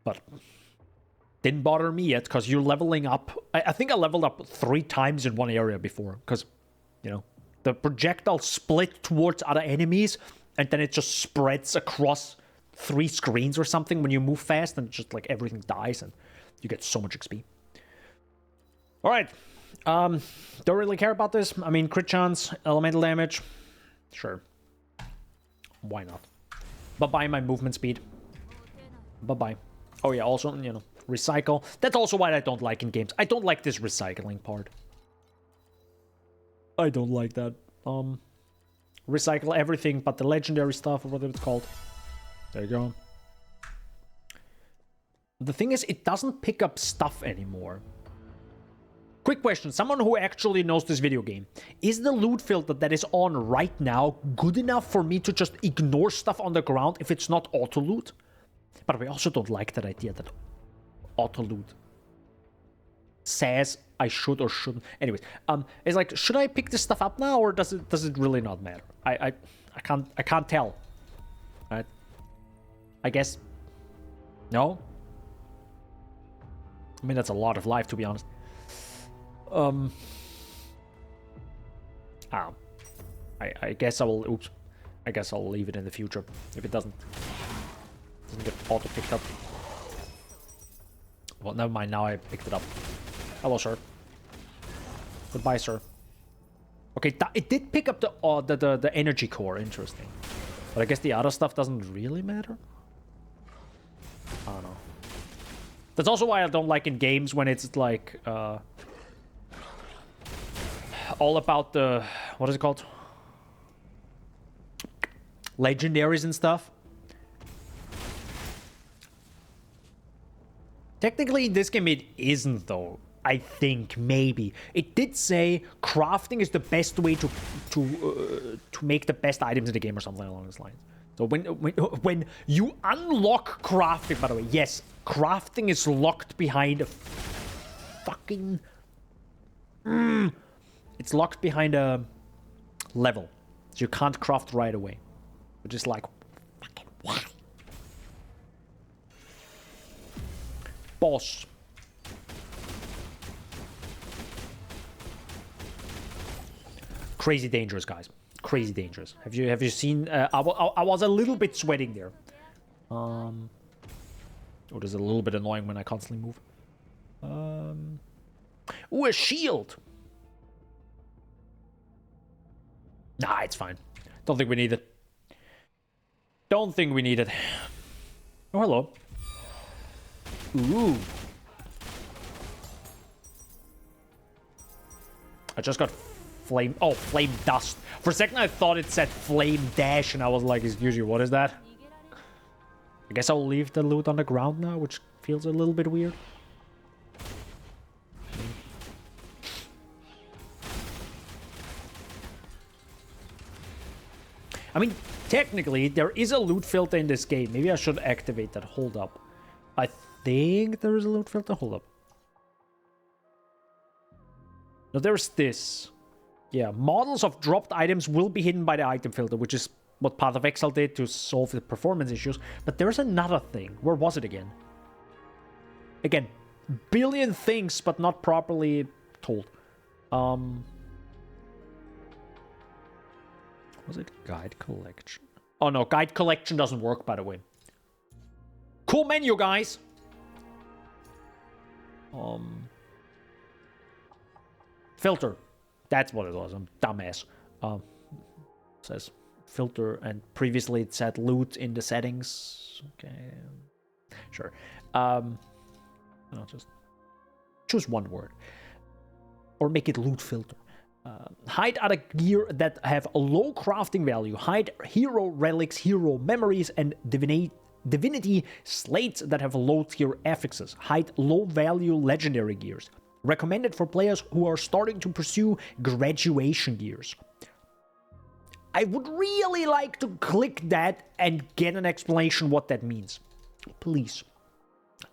But... Didn't bother me yet, because you're leveling up... I think I leveled up 3 times in one area before. Because, you know, the projectile split towards other enemies, and then it just spreads across 3 screens or something when you move fast, and just like everything dies and you get so much XP. Alright. Don't really care about this. I mean, crit chance, elemental damage. Sure. Why not? Bye-bye my movement speed. Bye-bye. Oh yeah, also, you know, recycle. That's also what I don't like in games. I don't like this recycling part. I don't like that. Recycle everything but the legendary stuff, or whatever it's called. There you go. The thing is, it doesn't pick up stuff anymore. Quick question, someone who actually knows this video game. Is the loot filter that is on right now good enough for me to just ignore stuff on the ground if it's not auto loot? But I also don't like that idea that auto loot says I should or shouldn't. Anyways, it's like, should I pick this stuff up now, or does it really not matter? I can't tell. Right? I guess no. I mean, that's a lot of life, to be honest. I guess I will. Oops. I guess I'll leave it in the future if it doesn't get auto picked up. Well, never mind. Now I picked it up. Hello, sir. Goodbye, sir. Okay, it did pick up the energy core. Interesting. But I guess the other stuff doesn't really matter. I don't know. That's also why I don't like in games when it's like all about the, what is it called? Legendaries and stuff. Technically in this game it isn't though. I think maybe it did say crafting is the best way to make the best items in the game or something along those lines. So when you unlock crafting, by the way, yes, crafting is locked behind a fucking it's locked behind a level, so you can't craft right away, which is like fucking why? Boss. Crazy dangerous, guys. Crazy dangerous. Have you seen? I was a little bit sweating there. Oh, it is a little bit annoying when I constantly move. Ooh, a shield. Nah, it's fine. Don't think we need it. Don't think we need it. Oh, hello. Ooh. I just got flame. Oh, flame dust. For a second, I thought it said flame dash, and I was like, excuse you, what is that? I guess I'll leave the loot on the ground now, which feels a little bit weird. I mean, technically, there is a loot filter in this game. Maybe I should activate that. Hold up. I think there is a loot filter. Hold up. No, there's this. Yeah, models of dropped items will be hidden by the item filter, which is what Path of Exile did to solve the performance issues. But there's another thing. Where was it again? Again, billion things, but not properly told. Was it guide collection? Oh no, guide collection doesn't work, by the way. Cool menu, guys. Filter. That's what it was. I'm dumbass. Says filter, and previously it said loot in the settings. Okay, sure. I'll just choose one word, or make it loot filter. Hide other gear that have a low crafting value. Hide hero relics, hero memories, and divinity slates that have low tier affixes. Hide low value legendary gears. Recommended for players who are starting to pursue graduation gears. I would really like to click that and get an explanation what that means. Please.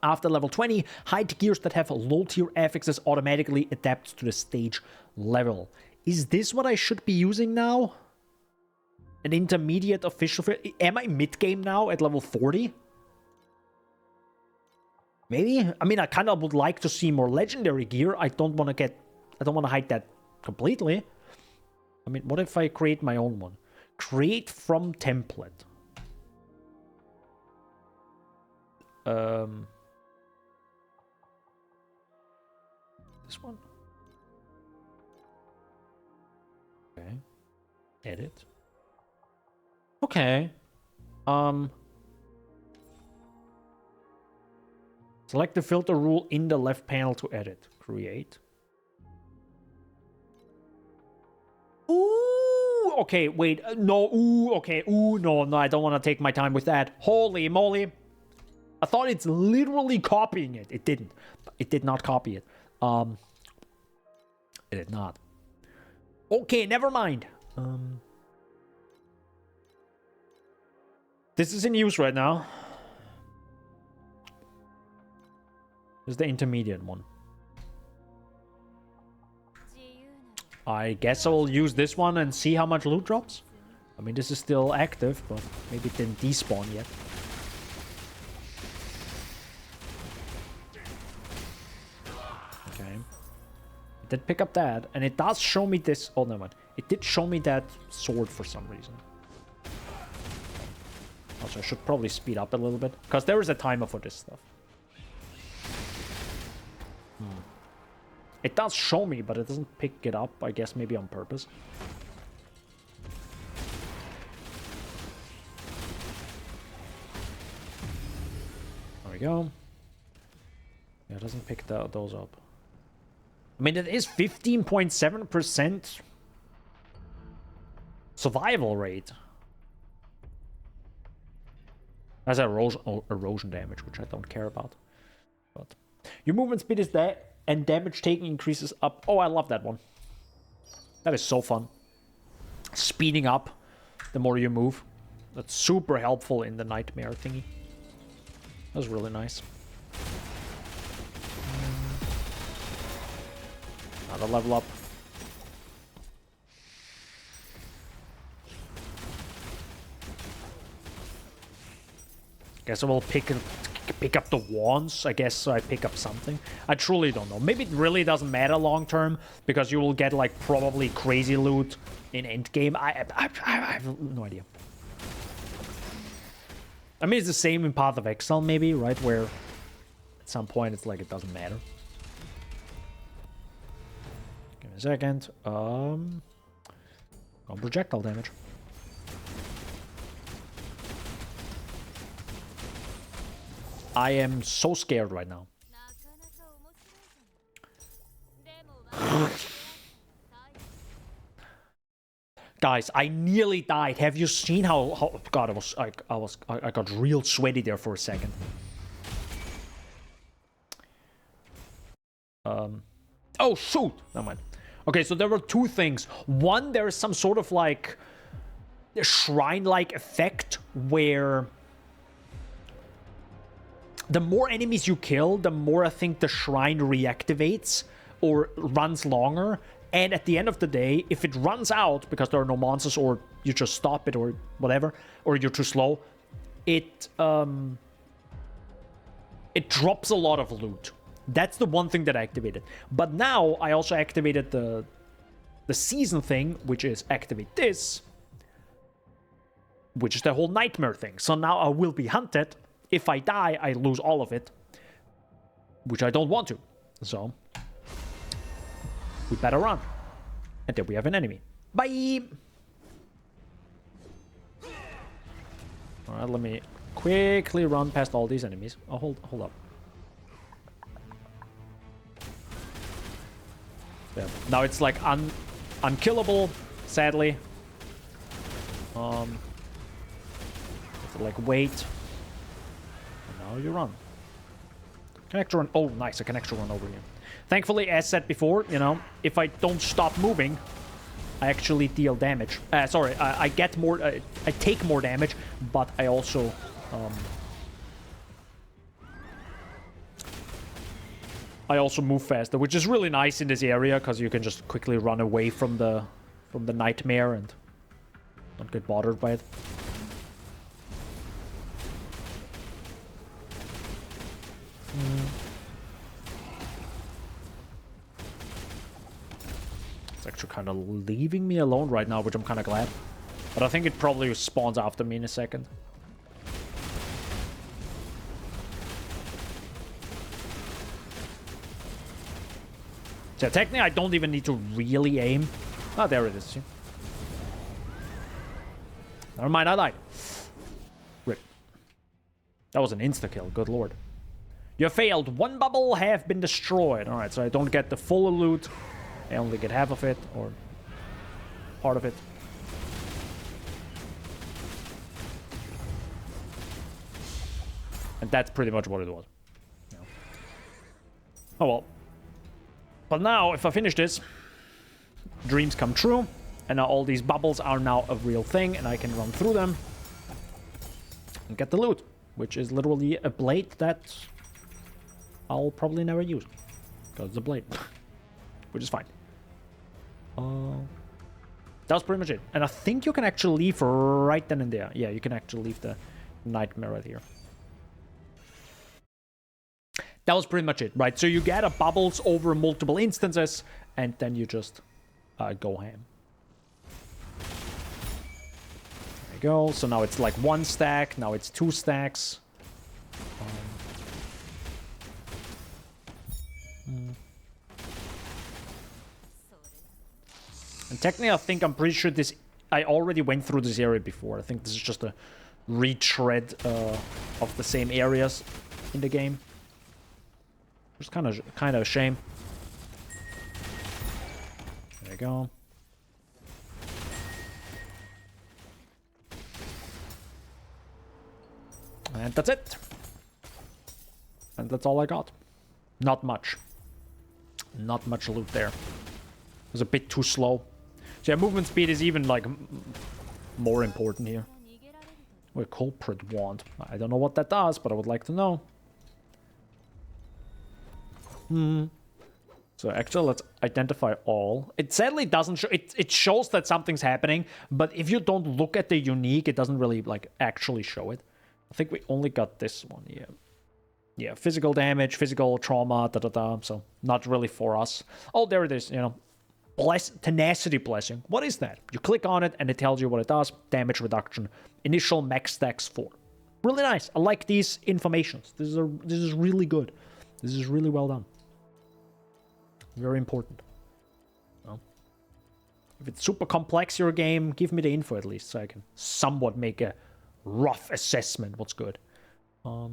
After level 20, hide gears that have low tier affixes automatically adapt to the stage level. Is this what I should be using now? An intermediate official... Am I mid-game now at level 40? Maybe? I mean, I kind of would like to see more legendary gear. I don't want to hide that completely. I mean, what if I create my own one? Create from template. This one? Okay. Edit. Okay. Select the filter rule in the left panel to edit. Create. Ooh, okay, wait, no, ooh, okay, ooh, no, I don't want to take my time with that. Holy moly. I thought it's literally copying it. It didn't. It did not copy it. It did not. Okay, never mind. This is in use right now. This is the intermediate one. I guess I will use this one and see how much loot drops. I mean, this is still active, but maybe it didn't despawn yet. Okay. It did pick up that, and it does show me this. Oh, never mind. It did show me that sword for some reason. Also, I should probably speed up a little bit, because there is a timer for this stuff. It does show me, but it doesn't pick it up, I guess maybe on purpose. There we go. Yeah, it doesn't pick those up. I mean, it is 15.7% survival rate. That's erosion damage, which I don't care about. But your movement speed is there, and damage taken increases up. Oh, I love that one. That is so fun. Speeding up the more you move. That's super helpful in the nightmare thingy. That was really nice. Another level up. Guess I will pick up the wands. I guess I pick up something. I truly don't know. Maybe it really doesn't matter long term, because you will get like probably crazy loot in Endgame. I have no idea. I mean, it's the same in Path of Exile, maybe, right? Where at some point it's like it doesn't matter. Give me a second. On projectile damage. I am so scared right now. Guys, I nearly died. Have you seen how God, I got real sweaty there for a second. Oh shoot! Never mind. Okay, so there were two things. One, there is some sort of like shrine-like effect where the more enemies you kill, the more I think the shrine reactivates or runs longer. And at the end of the day, if it runs out because there are no monsters, or you just stop it or whatever, or you're too slow, it drops a lot of loot. That's the one thing that I activated. But now I also activated the season thing, which is activate this, which is the whole nightmare thing. So now I will be hunted. If I die, I lose all of it, which I don't want to. So we better run. And then we have an enemy. Bye! Alright, let me quickly run past all these enemies. Oh, hold up. Yeah. Now it's like unkillable, sadly. Have to like wait. And now you run. Can actually run. Oh, nice! I can actually run over here. Thankfully, as said before, you know, if I don't stop moving, I actually deal damage. I get more. I take more damage, but I also move faster, which is really nice in this area because you can just quickly run away from the nightmare and don't get bothered by it. It's actually kind of leaving me alone right now, which I'm kind of glad. But I think it probably spawns after me in a second. So technically, I don't even need to really aim. Oh, there it is. See? Never mind, I died. Rip. That was an insta-kill, good lord. You failed. One bubble have been destroyed. Alright, so I don't get the full loot. I only get half of it, or part of it. And that's pretty much what it was. Yeah. Oh well. But now, if I finish this, dreams come true. And now all these bubbles are now a real thing, and I can run through them and get the loot, which is literally a blade that I'll probably never use, because it's a blade, which is fine. That was pretty much it. And I think you can actually leave right then and there. Yeah, you can actually leave the nightmare right here. That was pretty much it, right? So you gather bubbles over multiple instances, and then you just go ham. There you go. So now it's like 1 stack. Now it's 2 stacks. And technically, I think I'm pretty sure this... I already went through this area before. I think this is just a retread of the same areas in the game. It's kind of a shame. There you go. And that's it. And that's all I got. Not much. Not much loot there. It was a bit too slow. So yeah, movement speed is even like more important here. Oh, a culprit wand. I don't know what that does, but I would like to know. So actually, let's identify all. It sadly doesn't show. It shows that something's happening, but if you don't look at the unique, it doesn't really like actually show it. I think we only got this one. Yeah, physical damage, physical trauma, so not really for us. Oh, there it is. You know, tenacity blessing. What is that? You click on it and it tells you what it does. Damage reduction. Initial max stacks 4. Really nice. I like these informations. This is really good. This is really well done. Very important. Well, if it's super complex, your game, give me the info at least, so I can somewhat make a rough assessment what's good. Oh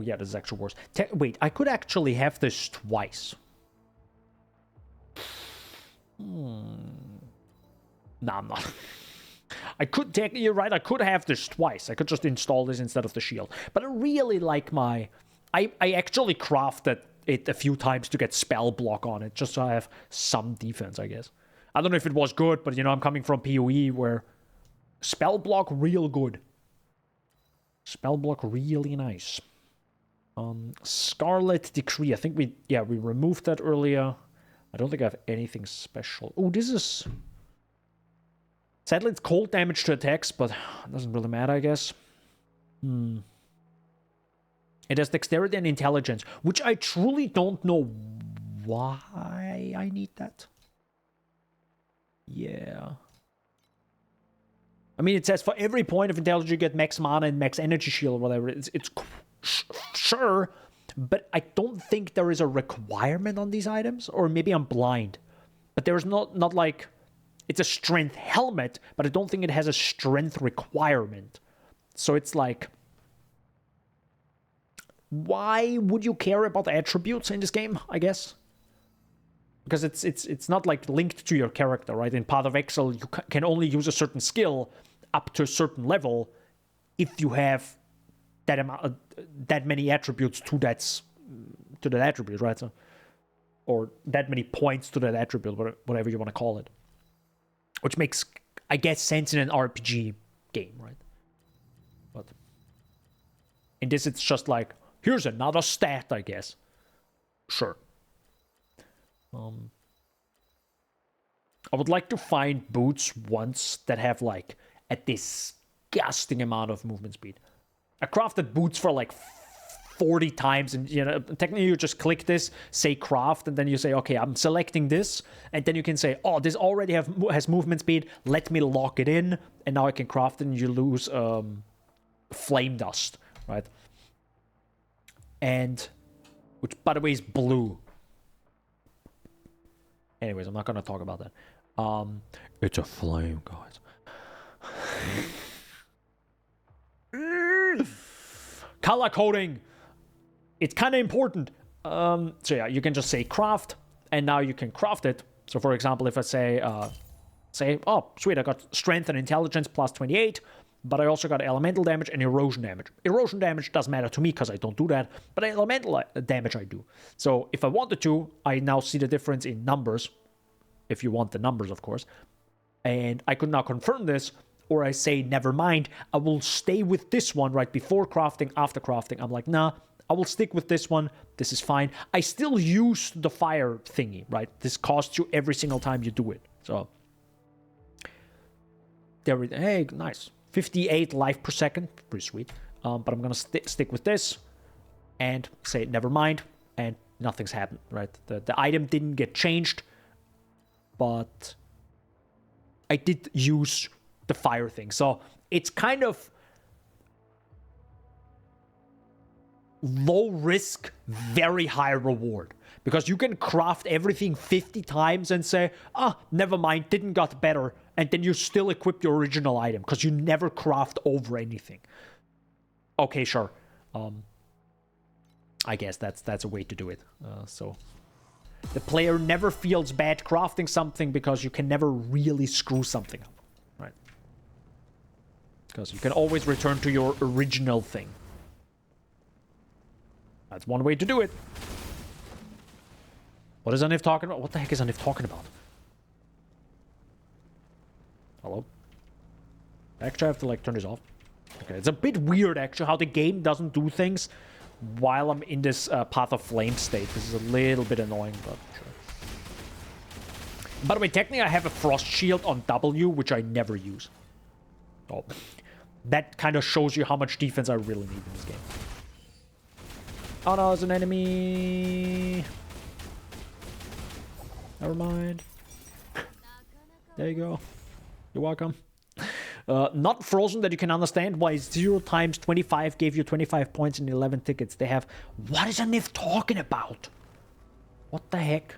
yeah, this is actually worse. Wait, I could actually have this twice. Nah, I'm not. I could take... You're right, I could have this twice. I could just install this instead of the shield. But I really like my... I actually crafted it a few times to get spell block on it, just so I have some defense, I guess. I don't know if it was good, but, you know, I'm coming from PoE where spell block real good. Spell block really nice. Scarlet Decree. I think we removed that earlier. I don't think I have anything special. Oh, this is... Sadly, it's cold damage to attacks, but it doesn't really matter, I guess. It has dexterity and intelligence, which I truly don't know why I need that. Yeah. I mean, it says for every point of intelligence you get max mana and max energy shield or whatever. It's sure, but I don't think there is a requirement on these items, or maybe I'm blind. But there's not like... It's a strength helmet, but I don't think it has a strength requirement. So it's like... Why would you care about attributes in this game, I guess? Because it's not like linked to your character, right? In Path of Exile, you can only use a certain skill up to a certain level if you have that amount, that many attributes to that attribute, right? So, or that many points to that attribute, whatever you want to call it. Which makes, I guess, sense in an RPG game, right? But in this, it's just like, here's another stat, I guess. Sure. I would like to find boots once that have, like, a disgusting amount of movement speed. I crafted boots for, like, 40 times, and, you know, technically you just click this, say craft, and then you say, okay, I'm selecting this, and then you can say, oh, this already has movement speed, let me lock it in, and now I can craft it, and you lose flame dust, right? And, which, by the way, is blue. Anyways, I'm not gonna talk about that. It's a flame, guys. Color coding. It's kind of important. So yeah, you can just say craft, And now you can craft it. So for example, if I say, oh, sweet, I got strength and intelligence plus 28, but I also got elemental damage and erosion damage. Erosion damage doesn't matter to me because I don't do that, but elemental damage I do. So if I wanted to, I now see the difference in numbers, if you want the numbers, of course. And I could now confirm this, or I say, never mind, I will stay with this one right before crafting, after crafting. I'm like, nah, I will stick with this one. This is fine. I still use the fire thingy, right? This costs you every single time you do it. So, there it is. Hey, nice. 58 life per second. Pretty sweet. But I'm going to stick with this and say, never mind. And nothing's happened, right? The item didn't get changed, but I did use the fire thing. So it's kind of low risk, very high reward. Because you can craft everything 50 times and say, never mind, didn't got better. And then you still equip your original item because you never craft over anything. Okay, sure. I guess that's a way to do it. So the player never feels bad crafting something because you can never really screw something up, right? Because you can always return to your original thing. That's one way to do it. What is Anif talking about? What the heck is Anif talking about? Hello? Actually, I have to like turn this off. Okay, it's a bit weird actually how the game doesn't do things while I'm in this Path of Flame state. This is a little bit annoying, but sure. By the way, technically I have a Frost Shield on W, which I never use. Oh, that kind of shows you how much defense I really need in this game. Oh no, there's an enemy. Never mind. There you go. You're welcome. Not frozen that you can understand why 0 times 25 gave you 25 points and 11 tickets. They have... What is Anif talking about? What the heck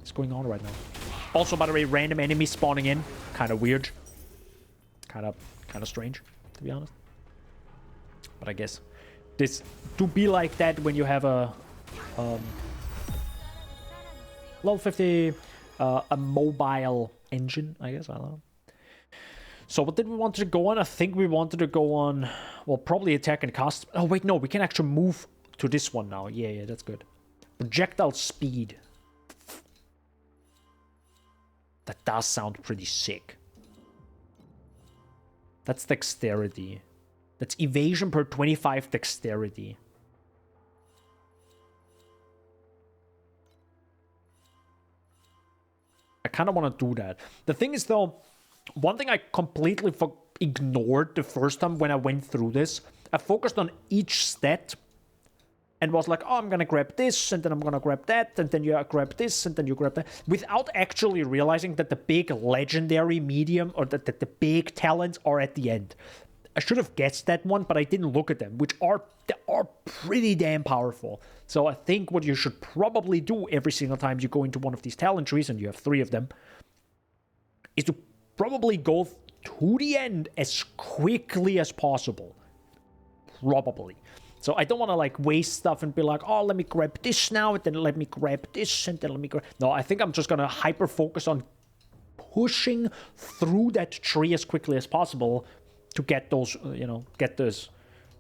is going on right now? Also, by the way, random enemies spawning in. Kind of weird. Kind of strange, to be honest. But I guess this to be like that when you have a... level 50... a mobile engine, I guess. I don't know. So what did we want to go on? I think we wanted to go on, well, probably attack and cast. Oh, wait, no, we can actually move to this one now. Yeah, that's good. Projectile speed. That does sound pretty sick. That's dexterity. That's evasion per 25 dexterity. I kind of want to do that. The thing is, though, one thing I completely ignored the first time when I went through this, I focused on each stat and was like, oh, I'm going to grab this, and then I'm going to grab that, and then you grab this, and then you grab that, without actually realizing that the big legendary medium, or that the big talents are at the end. I should have guessed that one, but I didn't look at them, they are pretty damn powerful. So I think what you should probably do every single time you go into one of these talent trees, and you have 3 of them, is to probably go to the end as quickly as possible. Probably. So I don't want to like waste stuff and be like, oh, let me grab this now, and then let me grab this, and then let me grab... No, I think I'm just going to hyper focus on pushing through that tree as quickly as possible to get those, get those,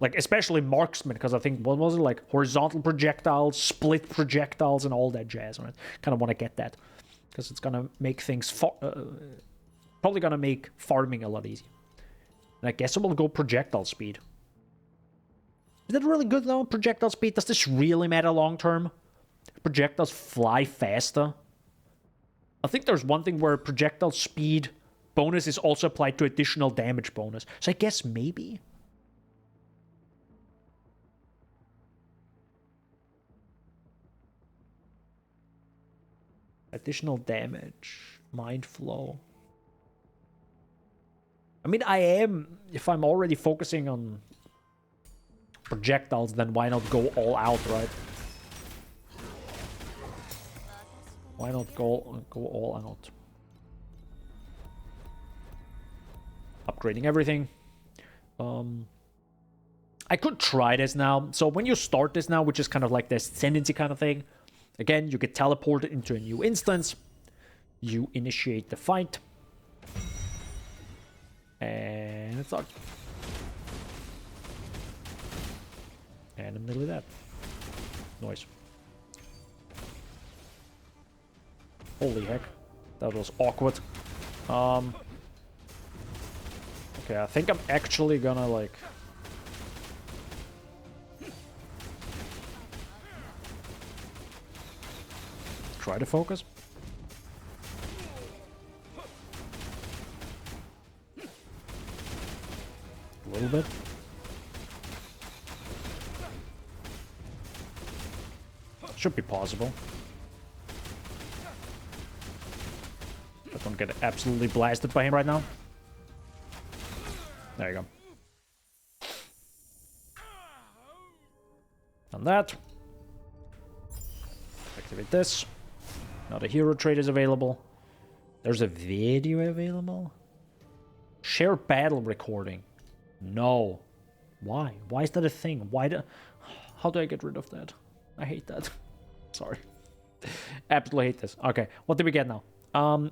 like, especially marksman, because I think, what was it, like, horizontal projectiles, split projectiles, and all that jazz, right? Kind of want to get that, because it's going to make things, probably going to make farming a lot easier. And I guess I will go projectile speed. Is that really good, though, projectile speed? Does this really matter long term? Projectiles fly faster? I think there's one thing where projectile speed bonus is also applied to additional damage bonus. So I guess maybe. Additional damage. Mind flow. I mean, I am... If I'm already focusing on projectiles, then why not go all out, right? Why not go all out? Upgrading everything. I could try this now. So when you start this now, which is kind of like the ascendancy kind of thing, Again, you get teleported into a new instance. You initiate the fight. And it's on. And I'm nearly dead. Noise. Holy heck. That was awkward. Okay, I think I'm actually gonna, like... try to focus. A little bit. Should be possible. I don't get absolutely blasted by him right now. There you go. Done that. Activate this. Now the hero trait is available. There's a video available. Share battle recording. No. Why? Why is that a thing? How do I get rid of that? I hate that. Sorry. Absolutely hate this. Okay, what do we get now?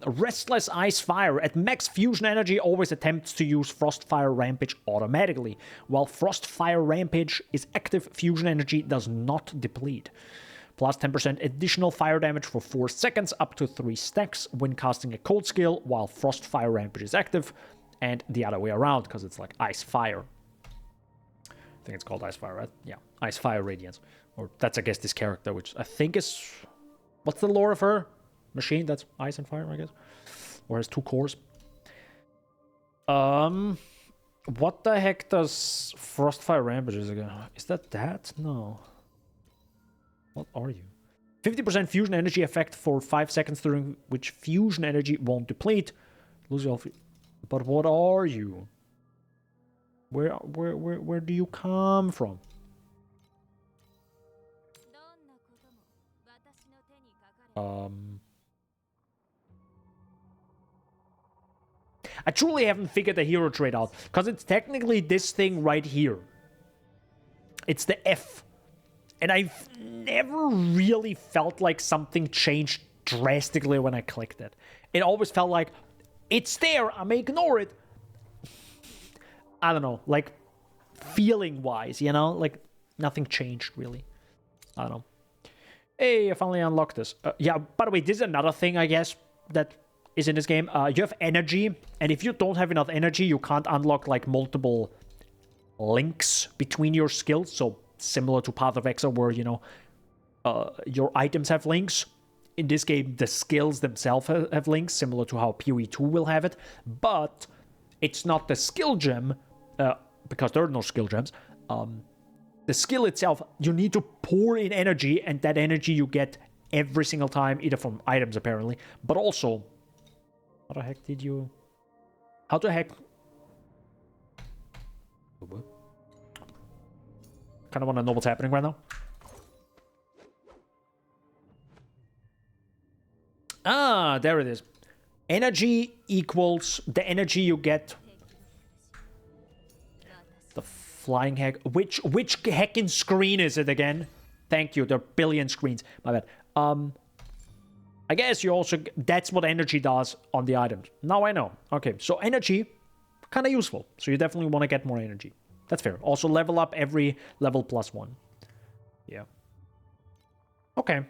Restless Ice Fire. At max fusion energy, always attempts to use Frostfire Rampage automatically. While Frostfire Rampage is active, fusion energy does not deplete. Plus 10% additional fire damage for 4 seconds, up to 3 stacks when casting a cold skill, while Frostfire Rampage is active, and the other way around, because it's like Ice Fire. I think it's called Ice Fire, right? Yeah, Ice Fire Radiance. Or that's, I guess, this character, which I think is... what's the lore of her? Machine that's ice and fire, I guess. Or has 2 cores. What the heck does Frostfire Rampage is again? Is that? No. What are you? 50% fusion energy effect for 5 seconds, during which fusion energy won't deplete. Lose your... But what are you? Where do you come from? I truly haven't figured the hero trait out, because it's technically this thing right here. It's the F. And I've never really felt like something changed drastically when I clicked it. It always felt like, it's there, I may ignore it. I don't know, like, feeling-wise, you know? Like, nothing changed, really. I don't know. Hey, I finally unlocked this. Yeah, by the way, this is another thing, I guess, that is in this game. You have energy, and if you don't have enough energy, you can't unlock, like, multiple links between your skills. So, similar to Path of Exile, where, you know, your items have links. In this game, the skills themselves have links, similar to how PoE 2 will have it. But it's not the skill gem, because there are no skill gems. The skill itself, you need to pour in energy, and that energy you get every single time, either from items, apparently, but also... How the heck did you... How the heck... Kind of want to know what's happening right now. Ah, there it is. Energy equals the energy you get. The flying heck. Which heckin' screen is it again? Thank you. There are billion screens. My bad. I guess you also... That's what energy does on the items. Now I know. Okay, so energy, kind of useful. So you definitely want to get more energy. That's fair. Also level up every level +1. Yeah. Okay.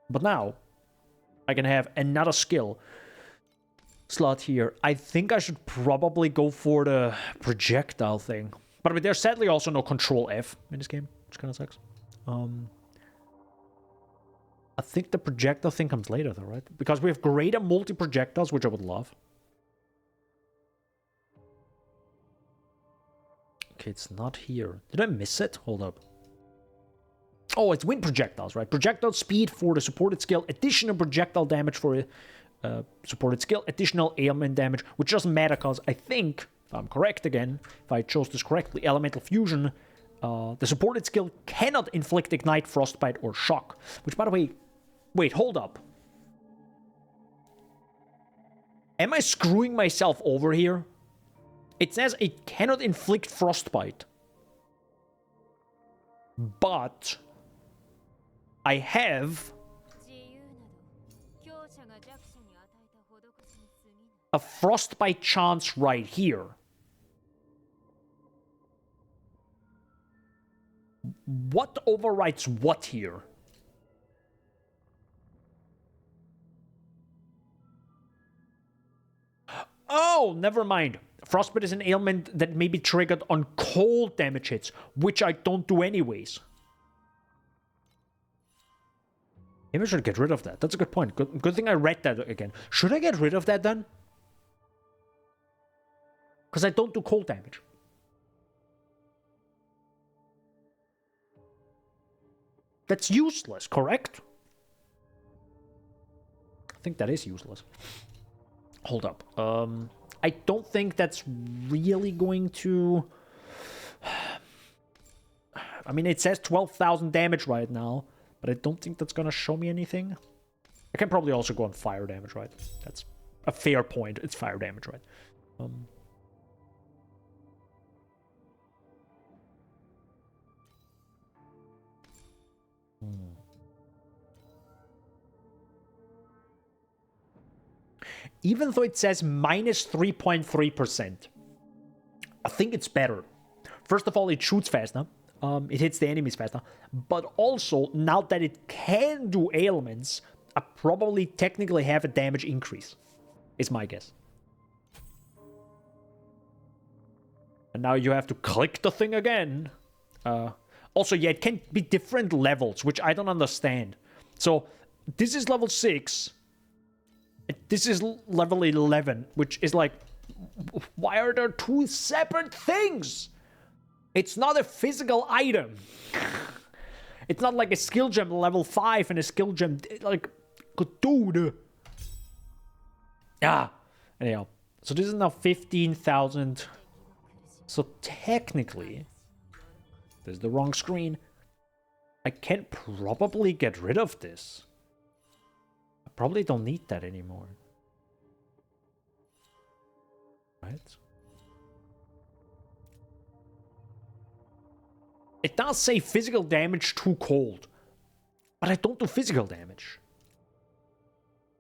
But now, I can have another skill slot here. I think I should probably go for the projectile thing. But there's sadly also no Control F in this game, which kind of sucks. I think the projectile thing comes later though, right? Because we have greater multi-projectiles, which I would love. Okay, it's not here. Did I miss it? Hold up. Oh, it's wind projectiles, right? Projectile speed for the supported skill, additional projectile damage for a supported skill, additional ailment damage, which doesn't matter because I think, if I'm correct again, if I chose this correctly, elemental fusion, the supported skill cannot inflict ignite, frostbite, or shock. Which, by the way, wait, hold up. Am I screwing myself over here? It says it cannot inflict frostbite. But I have a frostbite chance right here. What overrides what here? Oh, never mind. Frostbite is an ailment that may be triggered on cold damage hits, which I don't do anyways. Maybe I should get rid of that. That's a good point. Good thing I read that again. Should I get rid of that then? Because I don't do cold damage. That's useless, correct? I think that is useless. Hold up. I don't think that's really going to... I mean, it says 12,000 damage right now, but I don't think that's gonna show me anything. I can probably also go on fire damage, right? That's a fair point. It's fire damage, right? Even though it says minus 3.3%, I think it's better. First of all, it shoots faster. It hits the enemies faster. But also, now that it can do ailments, I probably technically have a damage increase. Is my guess. And now you have to click the thing again. Also, yeah, it can be different levels, which I don't understand. So, this is level 6. This is level 11, which is like, why are there two separate things? It's not a physical item. It's not like a skill gem level 5 and a skill gem, like, dude. Yeah. Anyhow, so this is now 15,000. So technically, this is the wrong screen. I can probably get rid of this. I probably don't need that anymore. Right? It does say physical damage to cold, but I don't do physical damage.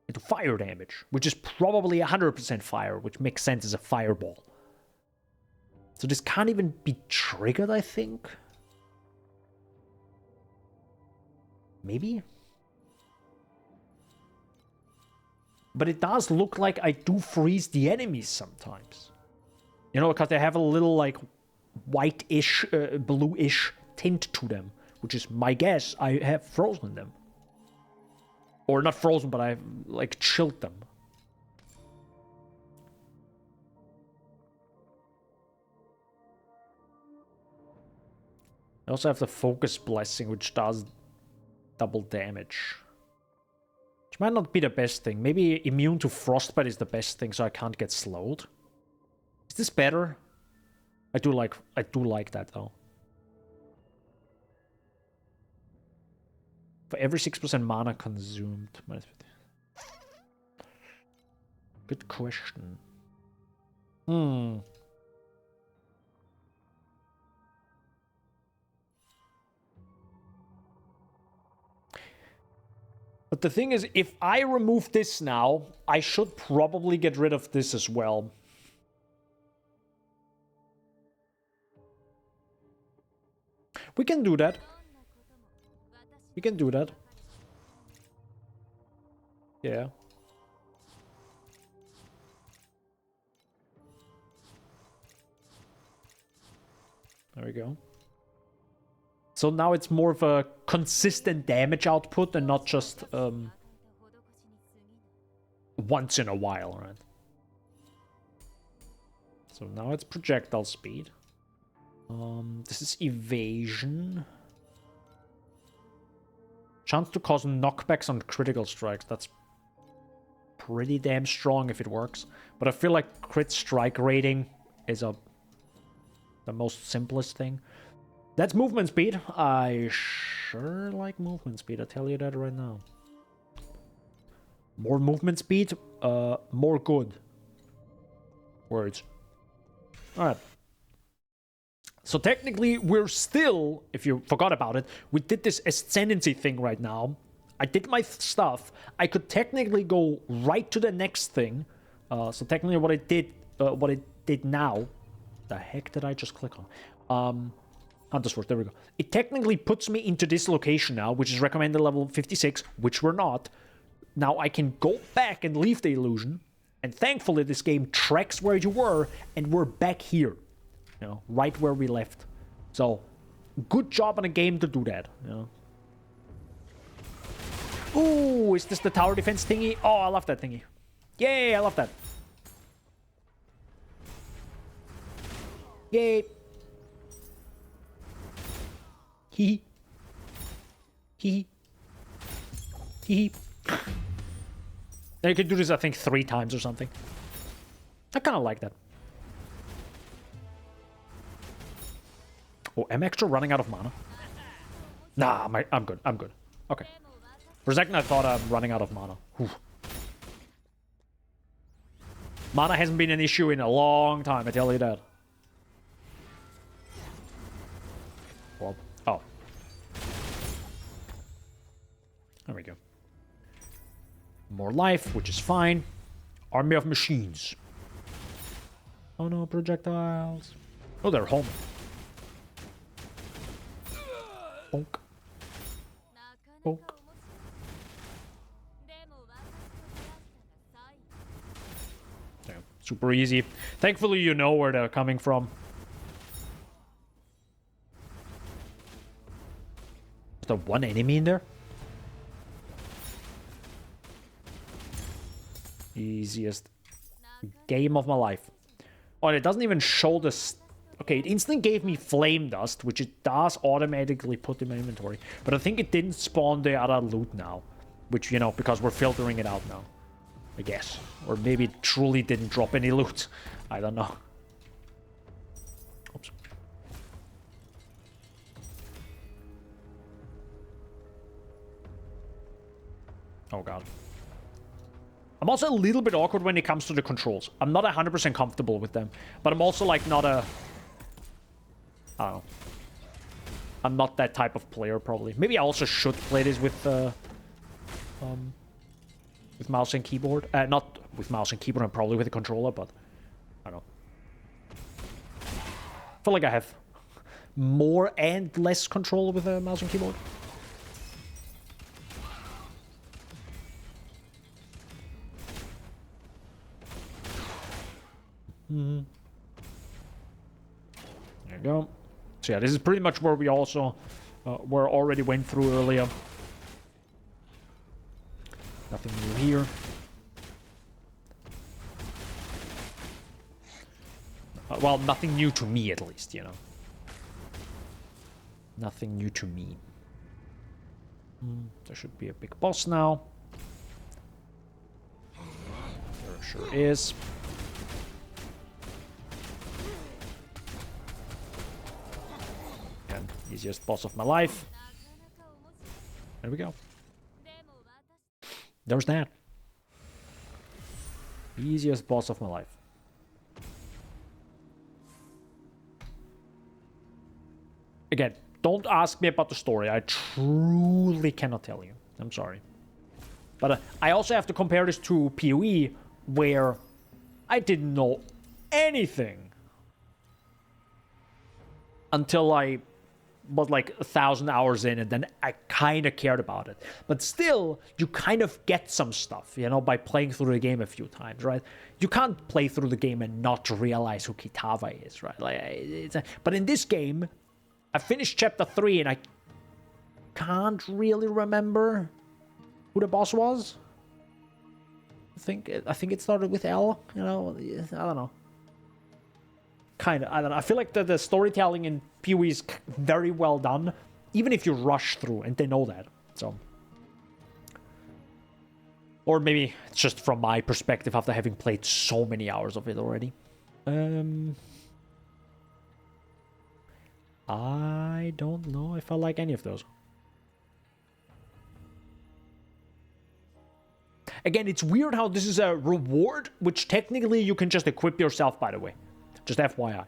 I do fire damage, which is probably 100% fire, which makes sense as a fireball. So this can't even be triggered, I think. Maybe? But it does look like I do freeze the enemies sometimes. You know, because they have a little, like, white-ish, blue-ish tint to them. Which is my guess. I have frozen them. Or not frozen, but I've, like, chilled them. I also have the Focus Blessing, which does double damage. Which might not be the best thing. Maybe immune to Frostbite is the best thing, so I can't get slowed. Is this better? I do like that, though. For every 6% mana consumed. Good question. But the thing is, if I remove this now, I should probably get rid of this as well. We can do that. We can do that. Yeah. There we go. So now it's more of a consistent damage output and not just once in a while, right? So now it's projectile speed. This is evasion. Chance to cause knockbacks on critical strikes. That's pretty damn strong if it works. But I feel like crit strike rating is the most simplest thing. That's movement speed. I sure like movement speed. I tell you that right now. More movement speed, more good. Words. Alright. So technically, we're still, if you forgot about it, we did this ascendancy thing right now. I did my stuff. I could technically go right to the next thing. So technically what it did now... The heck did I just click on? Hunter's Force, there we go. It technically puts me into this location now, which is recommended level 56, which we're not. Now I can go back and leave the illusion. And thankfully this game tracks where you were, and we're back here. You know, right where we left. So, good job on a game to do that, you know. Ooh, is this the tower defense thingy? Oh, I love that thingy. Yay, I love that. Yay. Hee. Hee. Hee. Now you can do this, I think, 3 times or something. I kind of like that. Oh, am I actually running out of mana? Nah, I'm good. I'm good. Okay. For a second, I thought I'm running out of mana. Whew. Mana hasn't been an issue in a long time, I tell you that. Well, oh. There we go. More life, which is fine. Army of machines. Oh no, projectiles. Oh, they're home. Bonk. Bonk. Yeah, super easy. Thankfully, you know where they're coming from. Is there one enemy in there? Easiest game of my life. Oh, and it doesn't even show this. Okay, it instantly gave me flame dust, which it does automatically put in my inventory. But I think it didn't spawn the other loot now. Which, you know, because we're filtering it out now. I guess. Or maybe it truly didn't drop any loot. I don't know. Oops. Oh god. I'm also a little bit awkward when it comes to the controls. I'm not 100% comfortable with them. But I'm also like not a... I don't know. I'm not that type of player, probably. Maybe I also should play this with mouse and keyboard. Not with mouse and keyboard, and probably with a controller, but I don't know. I feel like I have more and less control with a mouse and keyboard. There you go. So yeah, this is pretty much where we also already went through earlier. Nothing new here. Well, nothing new to me, at least, you know. Nothing new to me. There should be a big boss now. There sure is. Again, easiest boss of my life. There we go. There's that. Easiest boss of my life. Again, don't ask me about the story. I truly cannot tell you. I'm sorry. But I also have to compare this to PoE, where I didn't know anything until I was like 1,000 hours in, and then I kind of cared about it. But still, you kind of get some stuff, you know, by playing through the game a few times, right? You can't play through the game and not realize who Kitava is, right? Like, but in this game, I finished chapter 3 and I can't really remember who the boss was. I think it started with L, you know, I don't know. Kind of, I don't know. I feel like the storytelling in PoE is very well done, even if you rush through, and they know that, so. Or maybe it's just from my perspective after having played so many hours of it already. I don't know if I like any of those. Again, it's weird how this is a reward, which technically you can just equip yourself, by the way. Just FYI.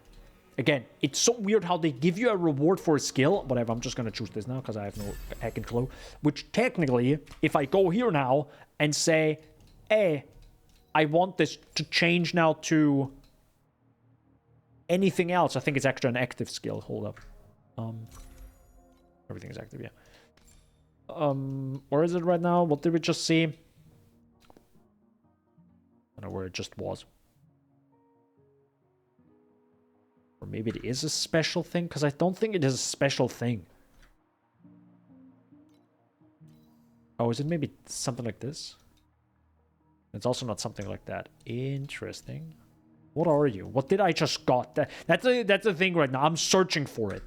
Again, it's so weird how they give you a reward for a skill. Whatever, I'm just gonna choose this now because I have no heckin' clue. Which technically, if I go here now and say, hey, I want this to change now to anything else, I think it's actually an active skill. Hold up. Everything is active, yeah. Where is it right now? What did we just see? I don't know where it just was. Or maybe it is a special thing, because I don't think it is a special thing. Oh, is it maybe something like this? It's also not something like that. Interesting. What are you? What did I just got? That's the thing right now. I'm searching for it.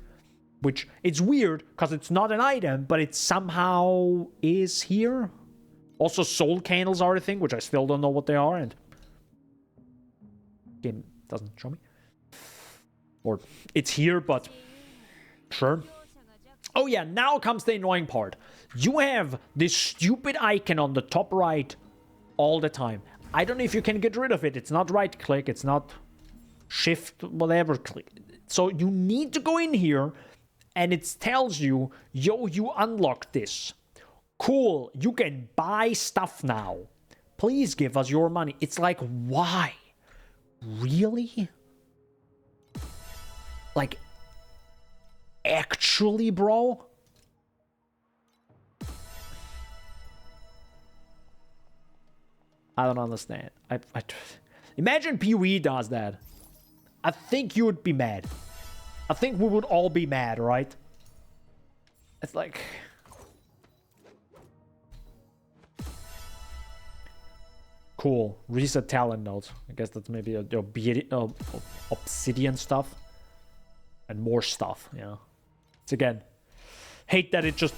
Which, it's weird, because it's not an item, but it somehow is here. Also, soul candles are a thing, which I still don't know what they are, and... game doesn't show me. Or, it's here, but... sure. Oh yeah, now comes the annoying part. You have this stupid icon on the top right all the time. I don't know if you can get rid of it. It's not right click, it's not shift, whatever click. So you need to go in here, and it tells you, yo, you unlocked this. Cool, you can buy stuff now. Please give us your money. It's like, why? Really? Like, actually, bro? I don't understand. Imagine PoE does that. I think you would be mad. I think we would all be mad, right? It's like... cool. Reset talent nodes. I guess that's maybe obsidian stuff. And more stuff, yeah. It's again... hate that it just...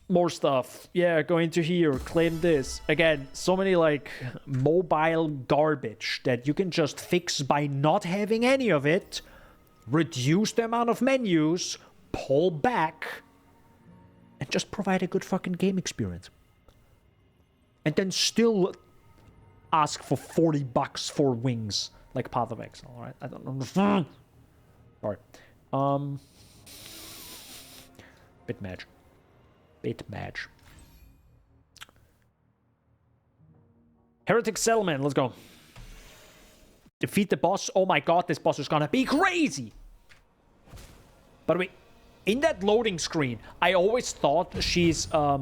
more stuff. Yeah, go into here, claim this. Again, so many like mobile garbage that you can just fix by not having any of it, reduce the amount of menus, pull back, and just provide a good fucking game experience. And then still ask for $40 for wings, like Path of Exile, alright? I don't understand. Sorry. Bit match. Heretic Settlement, let's go. Defeat the boss. Oh my god, this boss is gonna be crazy. By the way, in that loading screen, I always thought she's, I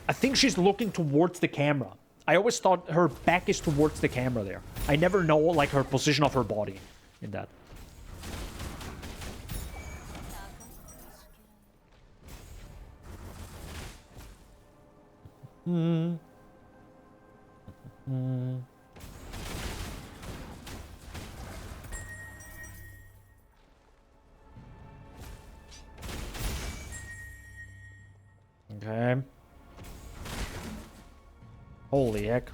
think she's looking towards the camera. I always thought her back is towards the camera there. I never know, like, her position of her body in that. Okay. Holy heck.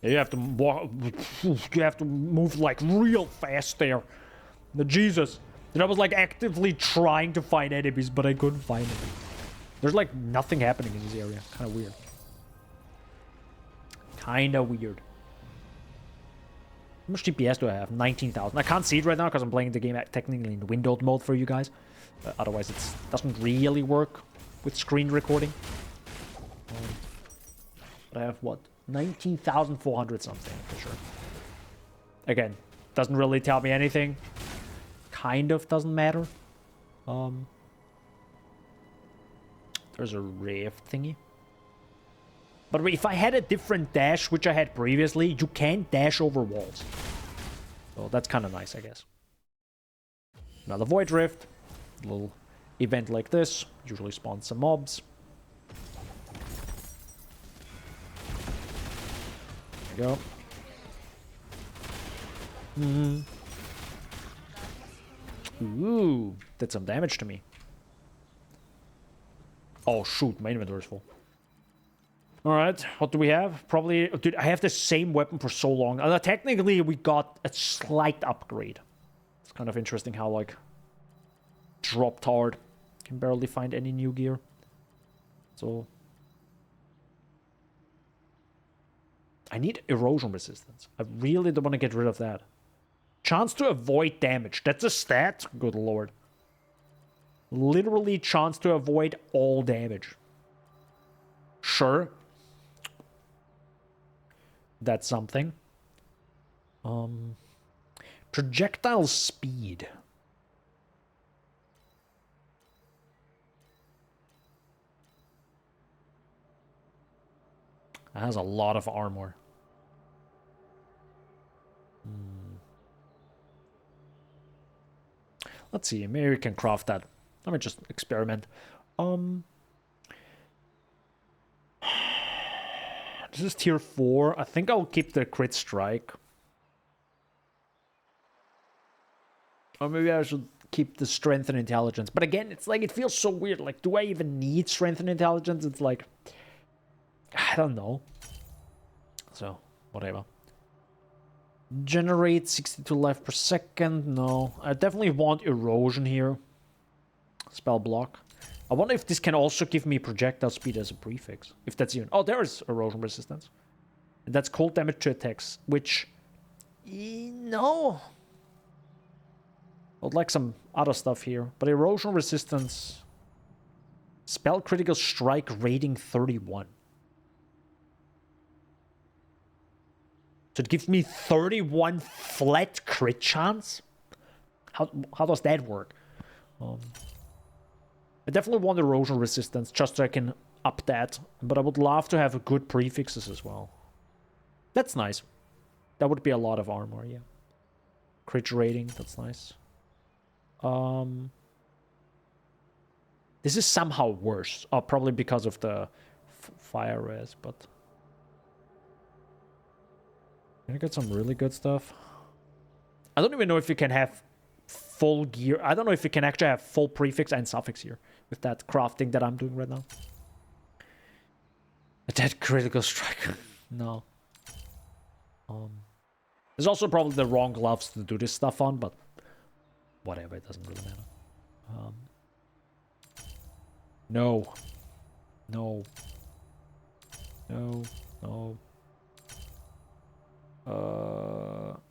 Yeah, you have to walk, you have to move like real fast there. Jesus. And I was like actively trying to find enemies, but I couldn't find them. There's like nothing happening in this area. Kind of weird. Kinda weird. How much DPS do I have? 19,000. I can't see it right now because I'm playing the game technically in windowed mode for you guys. Otherwise, it doesn't really work with screen recording. But I have what? 19,400 something for sure. Again, doesn't really tell me anything. Kind of doesn't matter. There's a rift thingy. But if I had a different dash, which I had previously, you can't dash over walls. So that's kind of nice, I guess. Another Void Rift. A little event like this. Usually spawns some mobs. There we go. Ooh, did some damage to me. Oh shoot, my inventory is full. Alright, what do we have? Probably... dude, I have the same weapon for so long. Technically, we got a slight upgrade. It's kind of interesting how, like... dropped hard. Can barely find any new gear. So... I need erosion resistance. I really don't want to get rid of that. Chance to avoid damage. That's a stat? Good lord. Literally chance to avoid all damage. Sure. That's something. Projectile speed. That has a lot of armor. Let's see, maybe we can craft that. Let me just experiment. This is tier 4. I think I'll keep the crit strike. Or maybe I should keep the strength and intelligence. But again, it's like, it feels so weird. Like, do I even need strength and intelligence? It's like, I don't know. So, whatever. Generate 62 life per second. No. I definitely want erosion here. Spell block. I wonder if this can also give me projectile speed as a prefix. If that's even... Oh, there is erosion resistance. And that's cold damage to attacks, which... No. I would like some other stuff here. But erosion resistance... Spell critical strike rating 31. So it gives me 31 flat crit chance? How does that work? I definitely want erosion resistance, just so I can up that. But I would love to have good prefixes as well. That's nice. That would be a lot of armor, yeah. Crit rating, that's nice. This is somehow worse. Oh, probably because of the fire res, but... Can I get some really good stuff? I don't even know if you can have full gear. I don't know if you can actually have full prefix and suffix here with that crafting that I'm doing right now. That critical strike. No. There's also probably the wrong gloves to do this stuff on, but whatever, it doesn't really matter. No. No. No. No.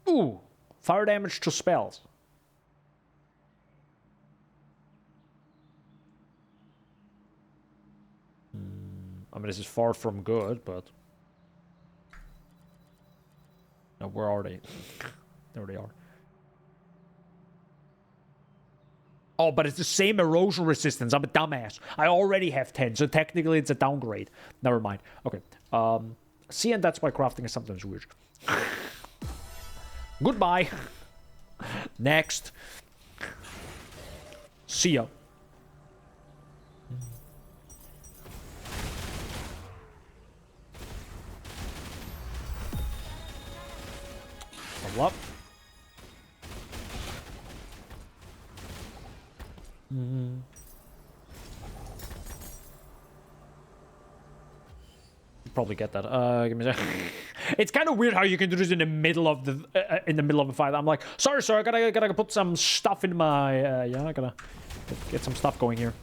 Ooh! Fire damage to spells. I mean, this is far from good, but... No, where are they? There they are. Oh, but it's the same erosion resistance. I'm a dumbass. I already have 10, so technically it's a downgrade. Never mind. Okay. See, and that's why crafting is sometimes weird. Goodbye. Next. See ya. Level up. Probably get that. Give me a second. It's kind of weird how you can do this in the middle of the fight. I'm like, sorry, sir, I gotta put some stuff in my. Yeah, I gotta get some stuff going here.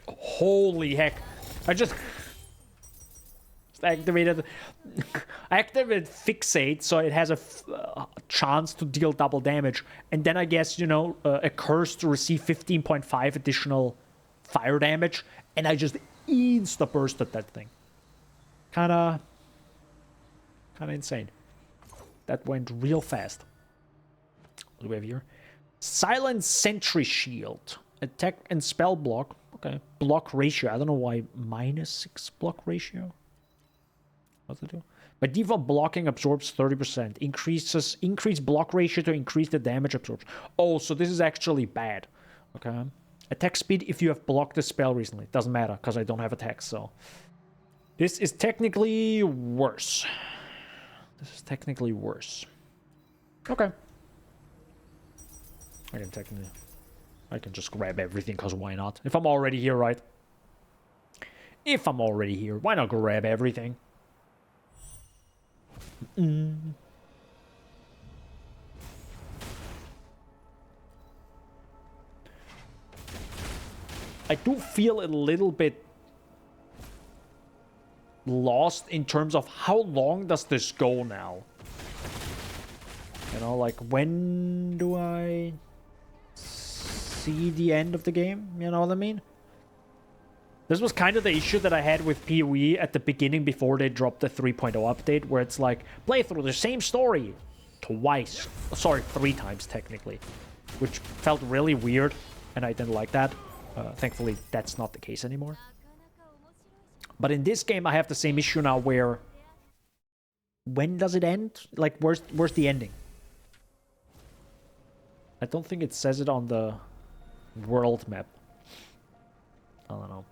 Holy heck! I just activated. I activated fixate, so it has a chance to deal double damage, and then I guess a curse to receive 15.5 additional fire damage, and I just insta-bursted that thing. Kinda insane. That went real fast. What do we have here? Silent Sentry Shield. Attack and spell block. Okay. Block ratio. I don't know why. -6 block ratio. What's it do? By default, blocking absorbs 30%. Increase block ratio to increase the damage absorption. Oh, so this is actually bad. Okay. Attack speed if you have blocked the spell recently. Doesn't matter, because I don't have attacks, so... This is technically worse. This is technically worse. Okay. I can just grab everything, because why not? If I'm already here, right? If I'm already here, why not grab everything? I do feel a little bit lost in terms of how long does this go now? You know, like, when do I see the end of the game? You know what I mean? This was kind of the issue that I had with PoE at the beginning before they dropped the 3.0 update, where it's like, play through the same story twice. Sorry, 3 times, technically. Which felt really weird, and I didn't like that. Thankfully, that's not the case anymore. But in this game, I have the same issue now where... when does it end? Like, where's the ending? I don't think it says it on the world map. I don't know.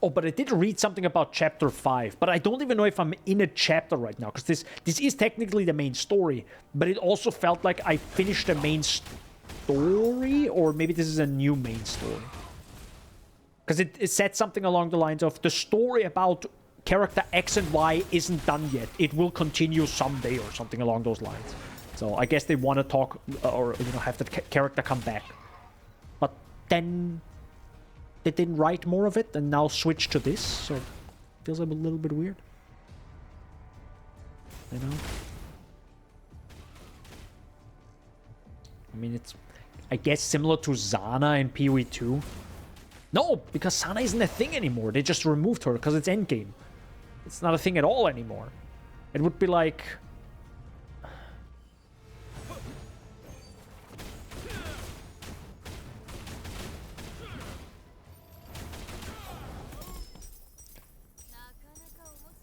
Oh, but I did read something about Chapter 5, but I don't even know if I'm in a chapter right now, because this is technically the main story, but it also felt like I finished the main story, or maybe this is a new main story. Because it said something along the lines of, the story about character X and Y isn't done yet. It will continue someday, or something along those lines. So I guess they want to talk, or, you know, have the character come back. But then... they didn't write more of it and now switch to this, so it feels a little bit weird. You know? I mean, it's, I guess, similar to Zana in PoE 2. No, because Zana isn't a thing anymore. They just removed her because it's Endgame. It's not a thing at all anymore. It would be like...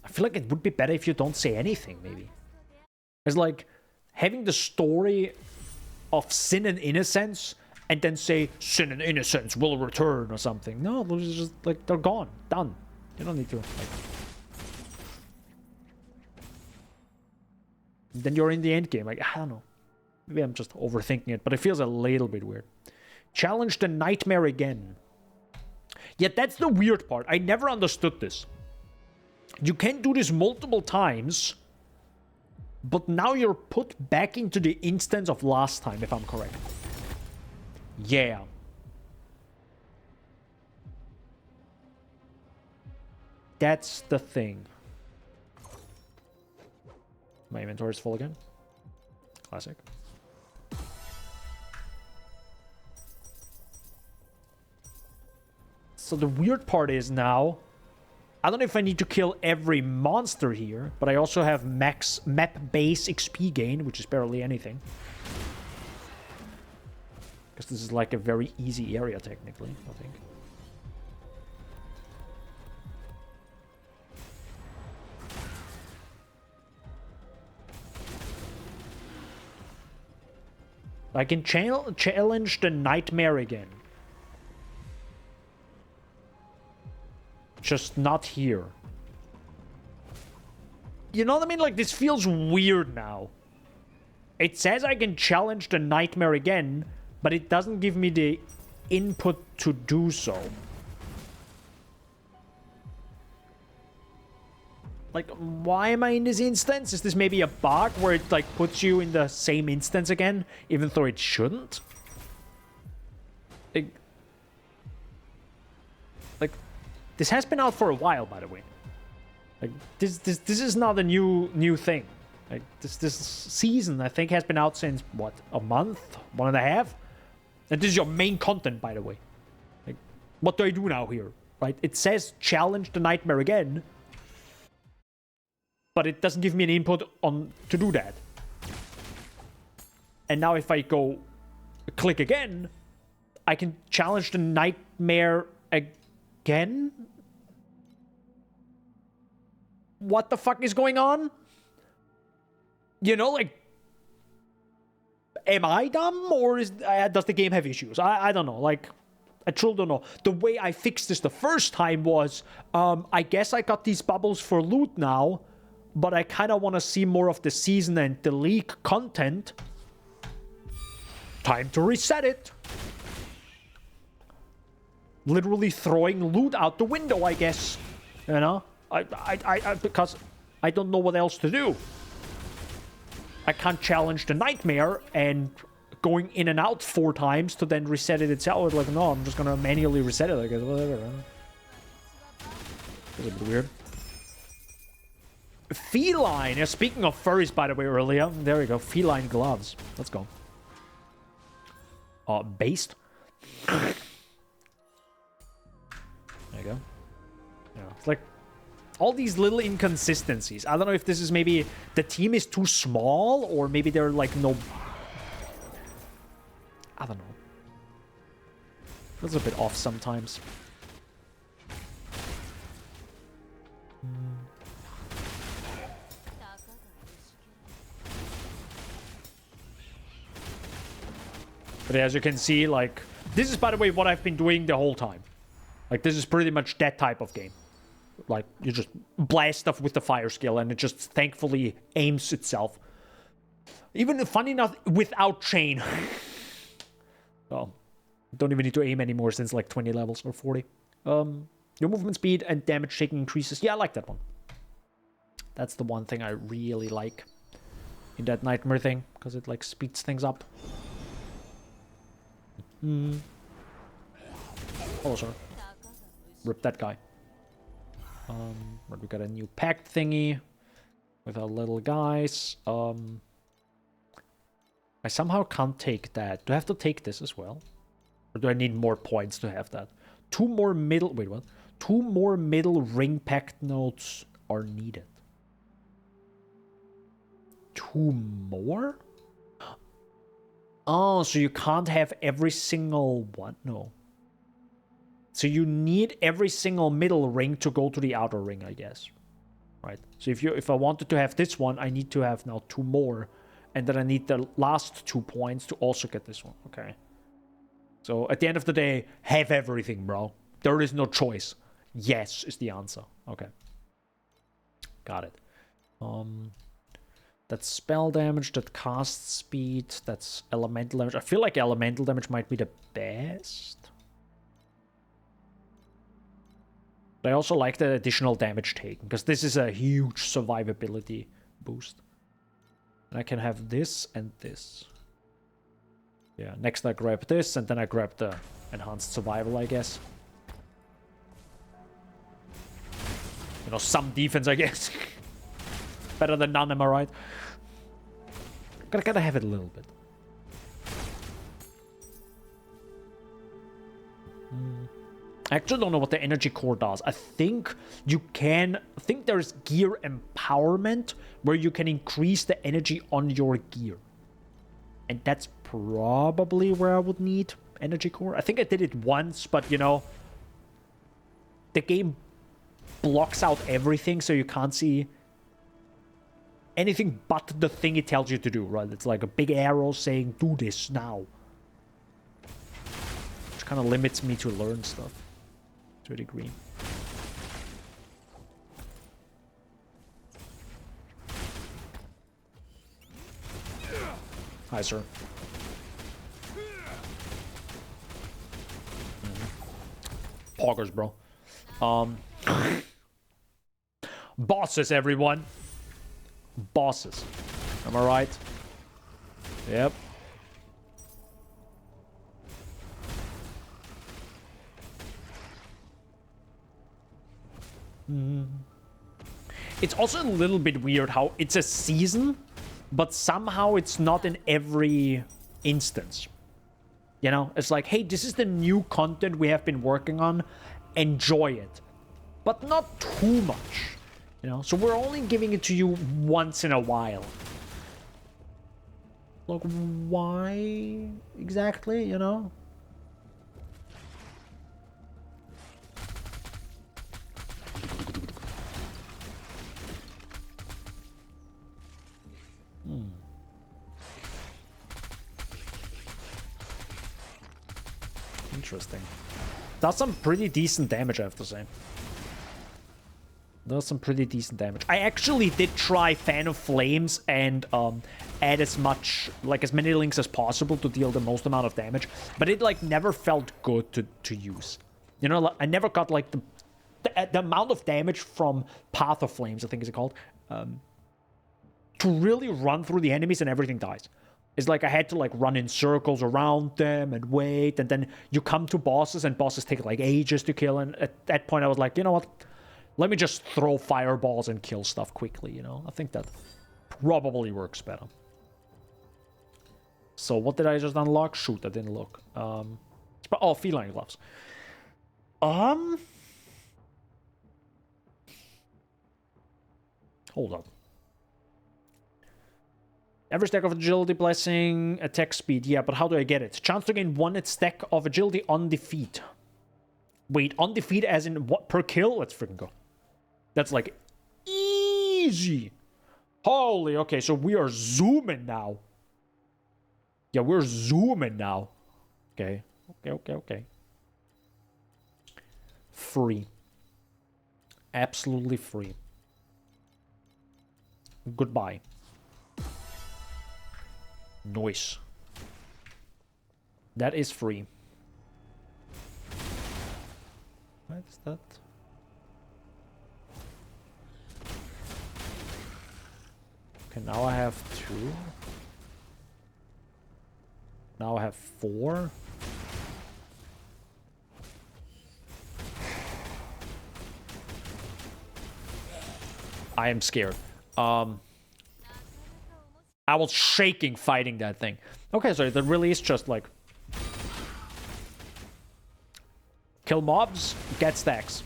I feel like it would be better if you don't say anything, maybe. It's like having the story of Sin and Innocence and then say, Sin and Innocence will return or something. No, they're just like, they're gone. Done. You don't need to, like... Then you're in the end game. Like, I don't know. Maybe I'm just overthinking it, but it feels a little bit weird. Challenge the nightmare again. Yeah, that's the weird part. I never understood this. You can do this multiple times, but now you're put back into the instance of last time, if I'm correct. Yeah. That's the thing. My inventory is full again. Classic. So the weird part is now... I don't know if I need to kill every monster here, but I also have max map base XP gain, which is barely anything. Because this is like a very easy area, technically, I think. I can challenge the nightmare again. Just not here. You know what I mean? Like, this feels weird now. It says I can challenge the nightmare again, but it doesn't give me the input to do so. Like, why am I in this instance? Is this maybe a bug where it, like, puts you in the same instance again, even though it shouldn't? Like, this has been out for a while, by the way. Like, this is not a new thing. Like, this season, I think, has been out since, what, a month? 1.5? And this is your main content, by the way. Like, what do I do now here? Right? It says challenge the nightmare again, but it doesn't give me an input on to do that. And now if I go click again, I can challenge the nightmare again? What the fuck is going on? You know, like, am I dumb, or does the game have issues? I don't know. Like, I truly don't know. The way I fixed this the first time was, I guess I got these bubbles for loot now, but I kind of want to see more of the season and the league content. Time to reset it. Literally throwing loot out the window, I guess. You know? Because I don't know what else to do. I can't challenge the nightmare and going in and out 4 times to then reset it itself. Like, no, I'm just gonna manually reset it, I guess. Whatever. A little bit weird. Feline. Yeah, speaking of furries, by the way, earlier. There we go. Feline gloves. Let's go. Based. There you go. Yeah, it's like all these little inconsistencies. I don't know if this is maybe the team is too small or maybe they're like no... I don't know. Feels a bit off sometimes. But as you can see, like, this is, by the way, what I've been doing the whole time. Like, this is pretty much that type of game. Like, you just blast stuff with the fire skill, and it just thankfully aims itself. Even, funny enough, without chain. Oh, don't even need to aim anymore since, like, 20 levels or 40. Your movement speed and damage taking increases. Yeah, I like that one. That's the one thing I really like in that nightmare thing, because it, like, speeds things up. Oh, sorry. Rip that guy. But we got a new pact thingy with our little guys. I somehow can't take that. Do I have to take this as well? Or do I need more points to have that? Two more middle... Wait, what? Two more middle ring pact notes are needed. Two more? Oh, so you can't have every single one? No. So you need every single middle ring to go to the outer ring, I guess. Right. So if I wanted to have this one, I need to have now two more. And then I need the last 2 points to also get this one. Okay. So at the end of the day, have everything, bro. There is no choice. Yes is the answer. Okay. Got it. That's spell damage, that cast speed, that's elemental damage. I feel like elemental damage might be the best. But I also like the additional damage taken, because this is a huge survivability boost. And I can have this and this. Yeah, next I grab this, and then I grab the enhanced survival, I guess. You know, some defense, I guess. Better than none, am I right? Gotta have it a little bit. I actually don't know what the energy core does. I think you can... I think there's gear empowerment where you can increase the energy on your gear. And that's probably where I would need energy core. I think I did it once, but you know... The game blocks out everything so you can't see... anything but the thing it tells you to do, right? It's like a big arrow saying, do this now. Which kind of limits me to learn stuff. To a degree. Hi, sir. Poggers, bro. Bosses, everyone. Bosses. Am I right? Yep. It's also a little bit weird how it's a season, but somehow it's not in every instance. You know, it's like, hey, this is the new content we have been working on. Enjoy it. But not too much. You know, so we're only giving it to you once in a while. Like, why exactly, you know? Interesting. That's some pretty decent damage, I have to say. That's some pretty decent damage. I actually did try Fan of Flames and add as much, like as many links as possible to deal the most amount of damage, but it like never felt good to use. You know, like, I never got like the amount of damage from Path of Flames, I think is it called, to really run through the enemies and everything dies. It's like I had to like run in circles around them and wait, and then you come to bosses and bosses take like ages to kill, and at that point I was like, you know what? Let me just throw fireballs and kill stuff quickly, you know? I think that probably works better. So what did I just unlock? Shoot, I didn't look. Oh, feline gloves. Hold up. Every stack of agility blessing, attack speed. Yeah, but how do I get it? Chance to gain 1 stack of agility on defeat. Wait, on defeat as in what? Per kill? Let's freaking go. That's like easy. Holy, okay, so we are zooming now. Yeah, we're zooming now. Okay, okay. Free. Absolutely free. Goodbye. Noise. That is free. What is that? Okay, now I have 2. Now I have 4. I am scared. I was shaking fighting that thing. Okay, so that really is just like... kill mobs, get stacks.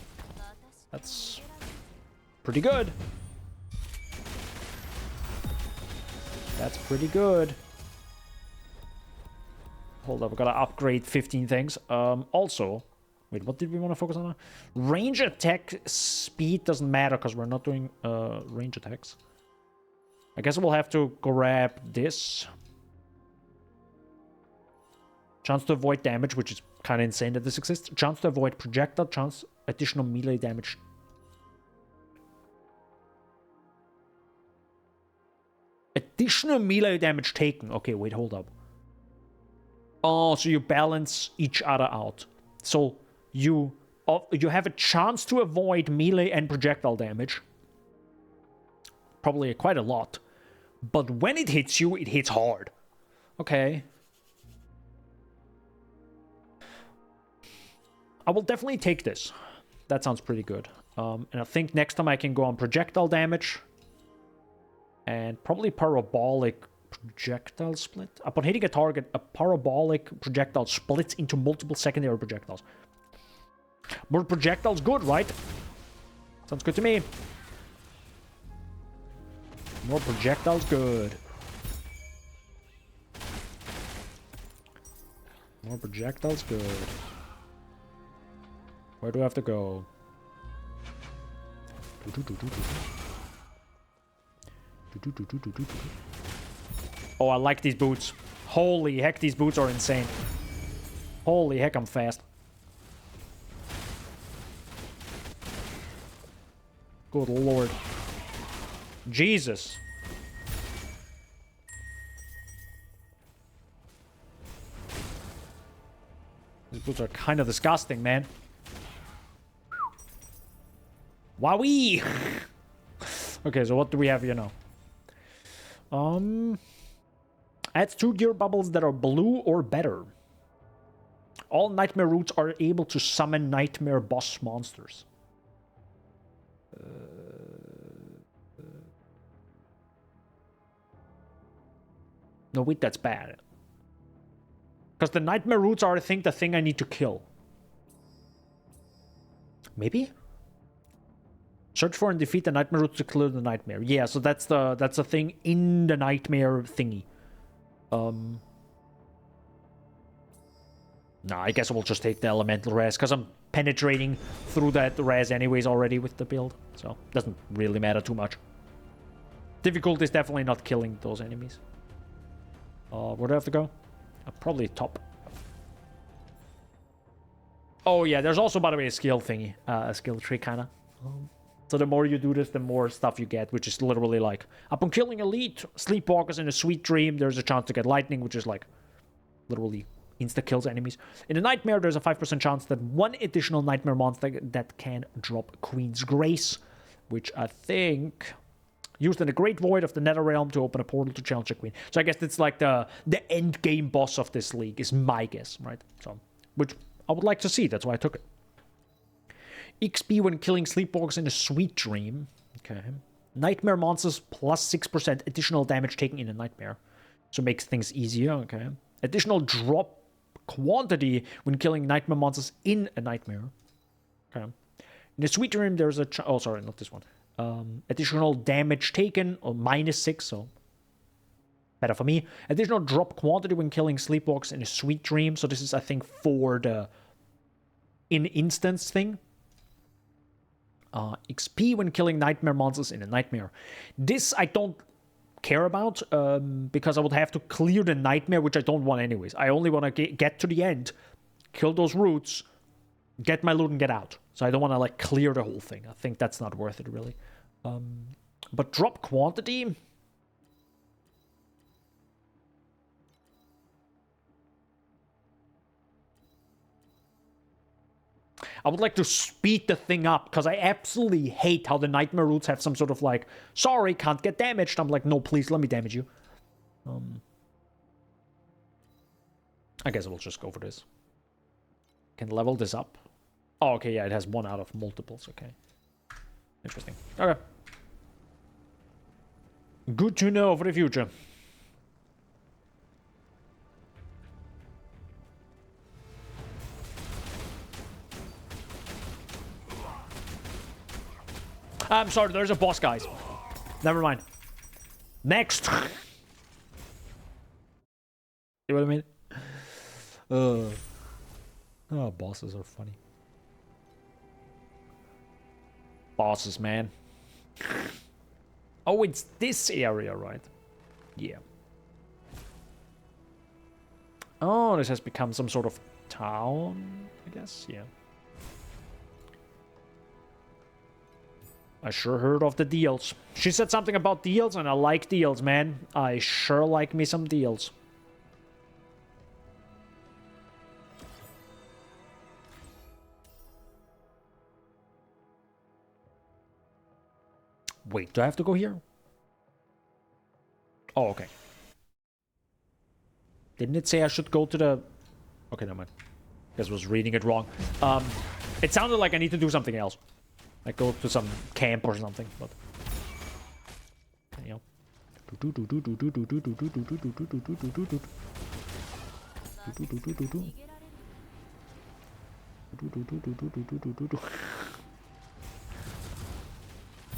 That's pretty good. That's pretty good. Hold up, we gotta upgrade 15 things. Also, wait, what did we want to focus on? Range attack speed doesn't matter because we're not doing range attacks. I guess we'll have to grab this. Chance to avoid damage, which is kind of insane that this exists. Chance to avoid projectile, chance additional melee damage. Additional melee damage taken. Okay, wait, hold up. Oh, so you balance each other out. So you have a chance to avoid melee and projectile damage. Probably quite a lot. But when it hits you, it hits hard. Okay. I will definitely take this. That sounds pretty good. And I think next time I can go on projectile damage. And probably parabolic projectile split. Upon hitting a target, a parabolic projectile splits into multiple secondary projectiles. More projectiles good, right? Sounds good to me. More projectiles good. More projectiles good. Where do I have to go? Oh, I like these boots. Holy heck, these boots are insane. Holy heck, I'm fast. Good lord. Jesus. These boots are kind of disgusting, man. Wowee! Okay, so what do we have here now? Adds 2 gear bubbles that are blue or better. All nightmare roots are able to summon nightmare boss monsters. No, wait, that's bad. Because the nightmare roots are, I think, the thing I need to kill. Maybe? Search for and defeat the nightmare roots to clear the nightmare. Yeah, so that's the thing in the nightmare thingy. Nah, I guess we'll just take the elemental res, because I'm penetrating through that res anyways already with the build. So, doesn't really matter too much. Difficult is definitely not killing those enemies. Where do I have to go? Probably top. Oh yeah, there's also, by the way, a skill thingy. A skill tree, kind of. So the more you do this, the more stuff you get, which is literally like, upon killing elite sleepwalkers in a sweet dream, there's a chance to get lightning, which is like, literally insta-kills enemies. In a nightmare, there's a 5% chance that 1 additional nightmare monster that can drop Queen's Grace, which I think... used in the Great Void of the Nether Realm to open a portal to challenge a queen. So I guess it's like the end game boss of this league, is my guess, right? So, which I would like to see, that's why I took it. XP when killing sleepwalkers in a sweet dream. Okay. Nightmare monsters plus 6% additional damage taken in a nightmare. So makes things easier, okay. Additional drop quantity when killing nightmare monsters in a nightmare. Okay. In a sweet dream, there's a... oh, sorry, not this one. Additional damage taken, or -6, so... better for me. Additional drop quantity when killing sleepwalkers in a sweet dream. So this is, I think, for the... in-instance thing. XP when killing nightmare monsters in a nightmare. This I don't care about, because I would have to clear the nightmare, which I don't want anyways. I only want to get to the end, kill those roots, get my loot and get out. So I don't want to like clear the whole thing. I think that's not worth it really. But drop quantity... I would like to speed the thing up, because I absolutely hate how the nightmare roots have some sort of like, sorry, can't get damaged. I'm like, no, please, let me damage you. I guess I will just go for this. Can level this up. Oh, okay, yeah, it has 1 out of multiples, okay. Interesting. Okay. Good to know for the future. I'm sorry, there's a boss, guys. Never mind. Next. See what I mean? Oh, bosses are funny. Bosses, man. Oh, it's this area, right? Yeah. Oh, this has become some sort of town, I guess. Yeah. I sure heard of the deals. She said something about deals, and I like deals, man. I sure like me some deals. Wait, do I have to go here? Oh, okay. Didn't it say I should go to the... okay, never mind. Guess I was reading it wrong. It sounded like I need to do something else. Like go to some camp or something, but... you know.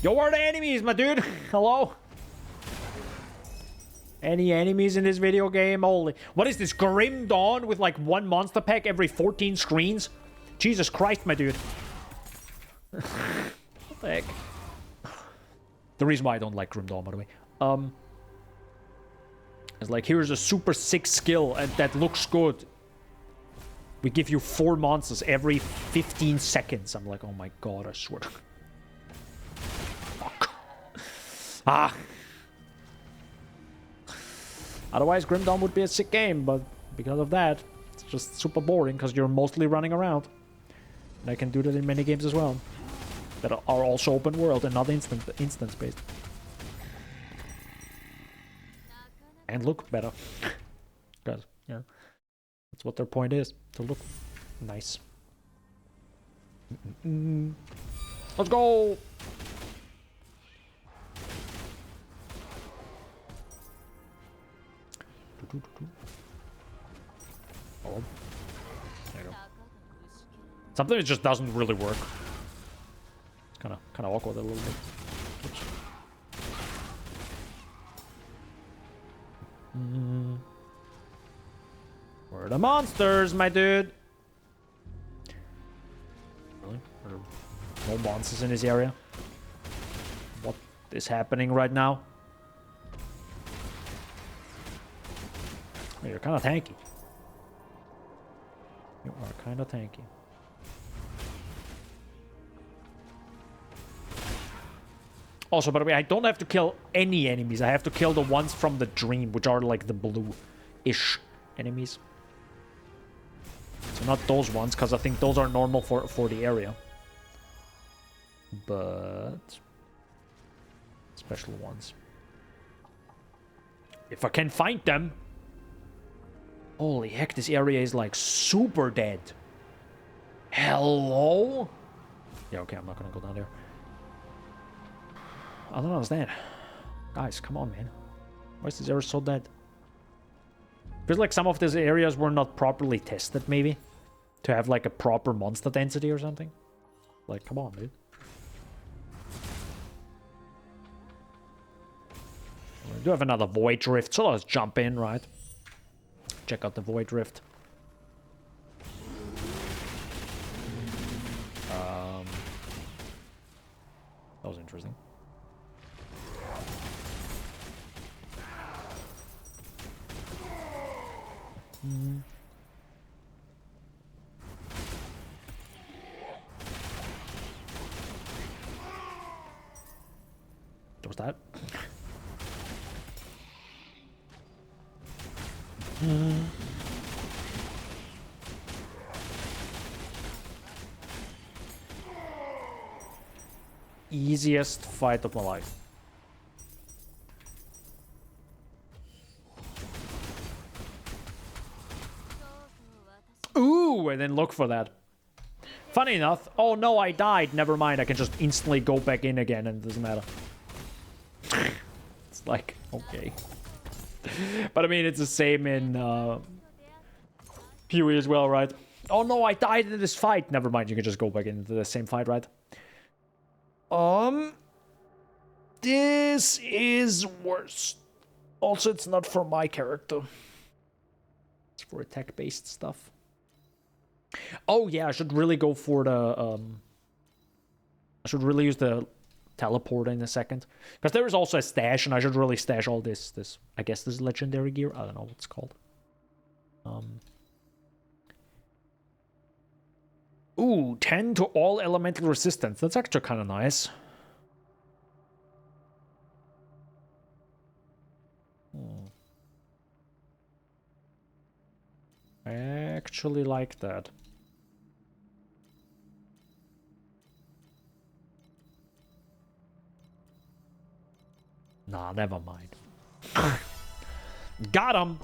Yo, where are the enemies, my dude? Hello? Any enemies in this video game? Holy... what is this? Grim Dawn with like 1 monster pack every 14 screens? Jesus Christ, my dude. What the heck? The reason why I don't like Grim Dawn, by the way. It's like, here's a super sick skill and that looks good. We give you 4 monsters every 15 seconds. I'm like, oh my god, I swear. Fuck. Ah. Otherwise, Grim Dawn would be a sick game, but because of that, it's just super boring because you're mostly running around. And I can do that in many games as well. That are also open world and not instance based. And look better. Because, yeah. That's what their point is. To look nice. Let's go! Oh. There you go. Something that just doesn't really work. Kind of awkward a little bit. Oops. Where are the monsters, my dude? Really? Are there no monsters in this area? What is happening right now? Oh, you're kind of tanky. You are kind of tanky. Also, by the way, I don't have to kill any enemies. I have to kill the ones from the dream, which are like the blue-ish enemies. So not those ones, because I think those are normal for the area. But... special ones. If I can find them... holy heck, this area is like super dead. Hello? Yeah, okay, I'm not gonna go down there. I don't understand. Guys, come on, man. Why is this area so dead? Feels like some of these areas were not properly tested, maybe. To have, like, a proper monster density or something. Like, come on, dude. We do have another Void Drift, so let's jump in, right? Check out the Void Drift. That was interesting. What was that? Easiest fight of my life. Ooh, I didn't look for that. Funny enough, oh no, I died. Never mind, I can just instantly go back in again and it doesn't matter. It's like, okay. But I mean, it's the same in PoE as well, right? Oh no, I died in this fight. Never mind, you can just go back into the same fight, right? This is worse. Also, it's not for my character. It's for attack-based stuff. Oh yeah, I should really go for the I should really use the teleport in a second, because there is also a stash, and I should really stash all this. I guess this is legendary gear. I don't know what it's called. Ooh, 10 to all elemental resistance. That's actually kind of nice. I actually like that. Nah, never mind. Got him!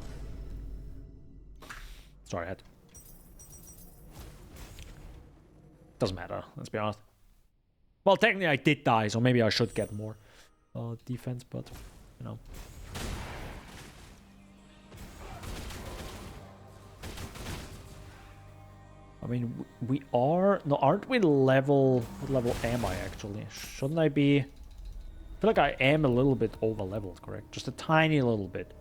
Sorry, I had... Doesn't matter, let's be honest. Well, technically I did die, so maybe I should get more defense, but, you know. I mean, we are... No, aren't we level... What level am I, actually? Shouldn't I be... I feel like I am a little bit over-leveled, correct? Just a tiny little bit.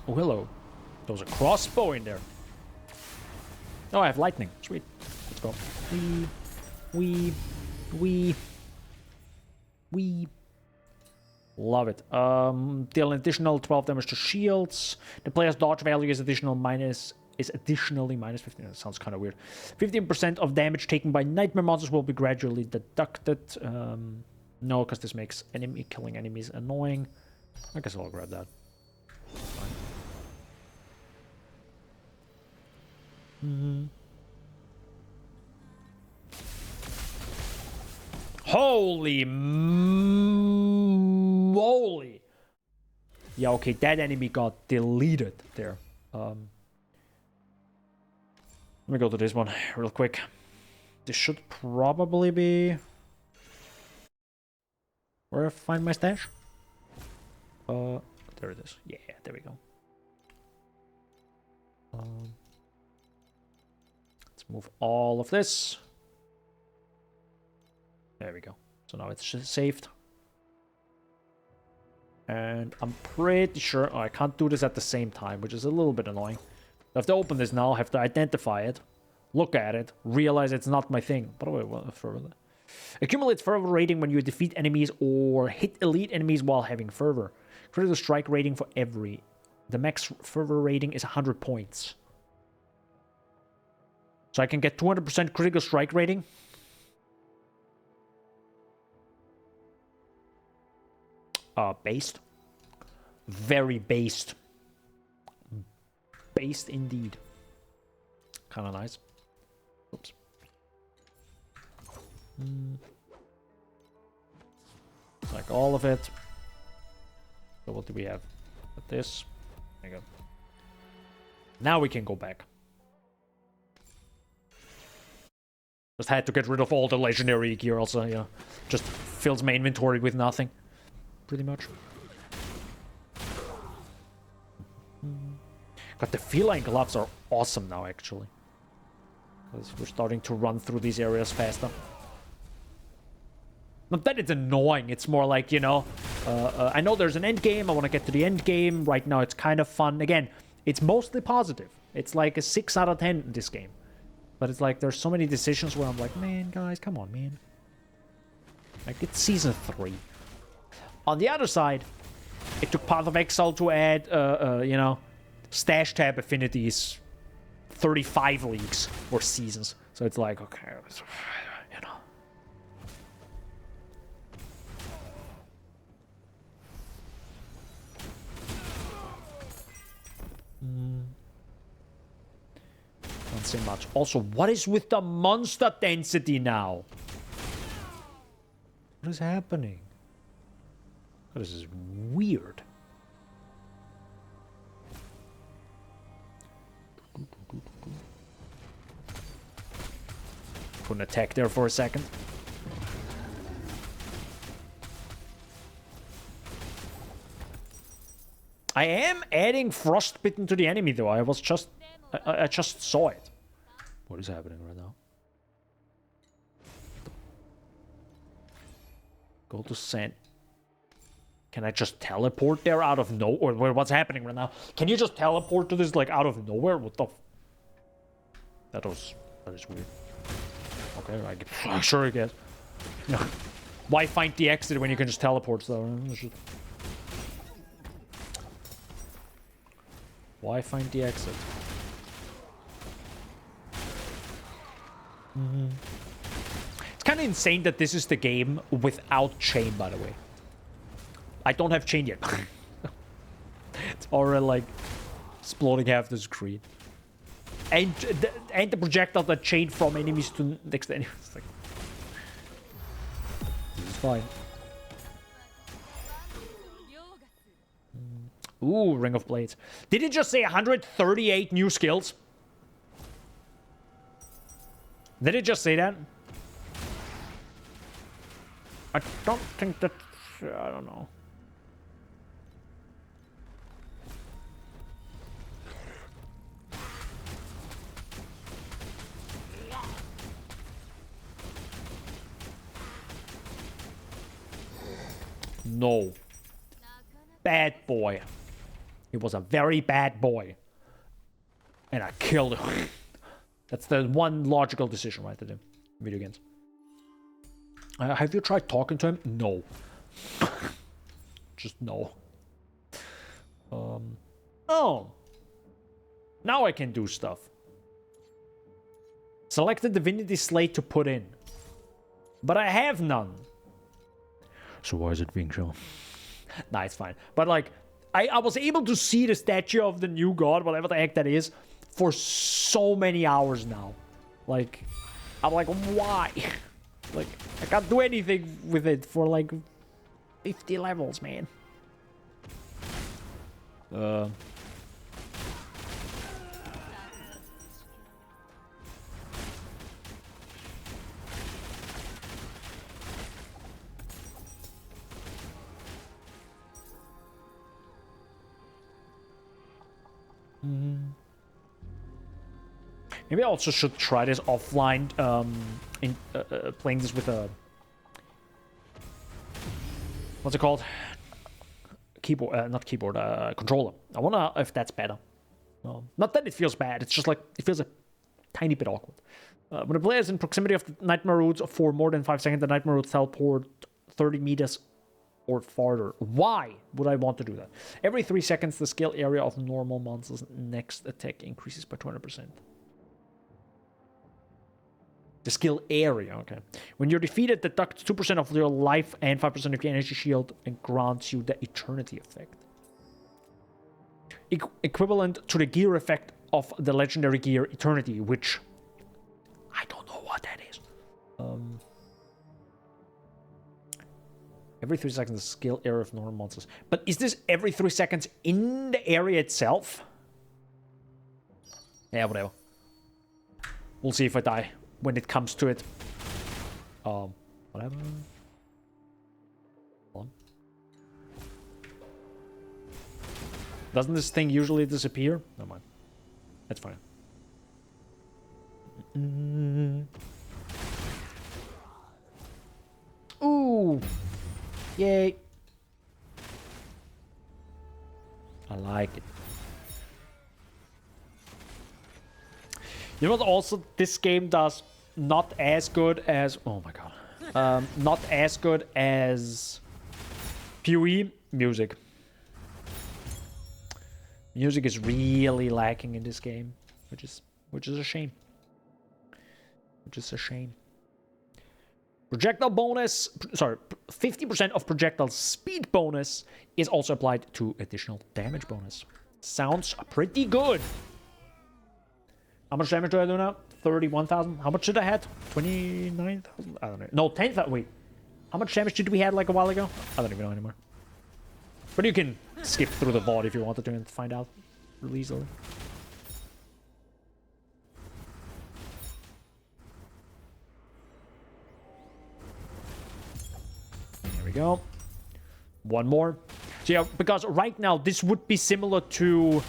Oh, hello. There was a crossbow in there. Oh, I have lightning. Sweet. Let's go. Wee. Love it. Deal an additional 12 damage to shields. The player's dodge value is additionally minus 15. That sounds kind of weird. 15% of damage taken by nightmare monsters will be gradually deducted. No, because this makes killing enemies annoying. I guess I'll grab that. Fine. Holy moly! Yeah, okay, that enemy got deleted there. Let me go to this one real quick. This should probably be where I find my stash. There it is. Yeah, there we go. Let's move all of this. There we go. So now it's just saved. And I'm pretty sure... Oh, I can't do this at the same time, which is a little bit annoying. I have to open this now, I have to identify it, look at it, realize it's not my thing. By the way, what fervor? Accumulate fervor rating when you defeat enemies or hit elite enemies while having fervor. Critical strike rating for every. The max fervor rating is 100 points. So I can get 200% critical strike rating. Based. Very based. Based indeed. Kind of nice. Oops. Like all of it. So what do we have? Got this. There you go. Now we can go back. Just had to get rid of all the legendary gear also, yeah. Just fills my inventory with nothing. Pretty much. But the feline gloves are awesome now, actually. Because we're starting to run through these areas faster. Not that it's annoying, it's more like, you know, I know there's an end game, I want to get to the end game. Right now it's kind of fun. Again, it's mostly positive. It's like a 6 out of 10 in this game. But it's like, there's so many decisions where I'm like, man, guys, come on, man. Like, it's Season 3. On the other side, it took Path of Exile to add, you know, stash tab affinities 35 leagues or seasons. So it's like, okay, you know. Don't say much. Also, what is with the monster density now? What is happening? This is weird. Put an attack there for a second. I am adding frostbitten to the enemy though. I just saw it. What is happening right now? Go to sand. Can I just teleport there out of nowhere? What's happening right now? Can you just teleport to this like out of nowhere? What the? That is weird. Okay, sure I guess. No. Why find the exit when you can just teleport though? Why find the exit? It's kind of insane that this is the game without chain, by the way. I don't have chain yet. It's already like exploding half the screen. And the projectile that chain from enemies to next enemies. Like, this is fine. Ooh, Ring of Blades. Did it just say 138 new skills? Did it just say that? I don't think that... I don't know. No. Bad boy. He was a very bad boy. And I killed him. That's the one logical decision, right, to do. Video games. Have you tried talking to him? No. Just no. Oh. Now I can do stuff. Select the divinity slate to put in. But I have none. So why is it being shown? Nah, it's fine. But like, I was able to see the statue of the new god, whatever the heck that is, for so many hours now. Like, I'm like, why? Like, I can't do anything with it for like 50 levels, man. Maybe I also should try this offline, playing this with a... What's it called? Keyboard, not keyboard, controller. I wonder if that's better. Not that it feels bad, it's just like, it feels a tiny bit awkward. When the player is in proximity of the nightmare roots for more than 5 seconds, the nightmare roots teleport 30 meters or farther. Why would I want to do that? Every 3 seconds, the skill area of normal monsters' next attack increases by 200%. The skill area, okay. When you're defeated, deduct 2% of your life and 5% of your energy shield and grants you the eternity effect. Equivalent to the gear effect of the legendary gear Eternity, which I don't know what that is. Every 3 seconds, the skill area of normal monsters. But is this every 3 seconds in the area itself? Yeah, whatever. We'll see if I die when it comes to it. Whatever. Hold on. Doesn't this thing usually disappear? Never mind. That's fine. Ooh! Yay! I like it. You know what also this game does not as good as... Oh my god. Not as good as PoE music. Music is really lacking in this game, which is a shame. Which is a shame. Projectile bonus, sorry, 50% of projectile speed bonus is also applied to additional damage bonus. Sounds pretty good. How much damage do I do now? 31,000. How much did I have? 29,000? I don't know. No, 10,000. Wait. How much damage did we have like a while ago? I don't even know anymore. But you can skip through the VOD if you wanted to and find out really easily. There we go. One more. So yeah, because right now this would be similar to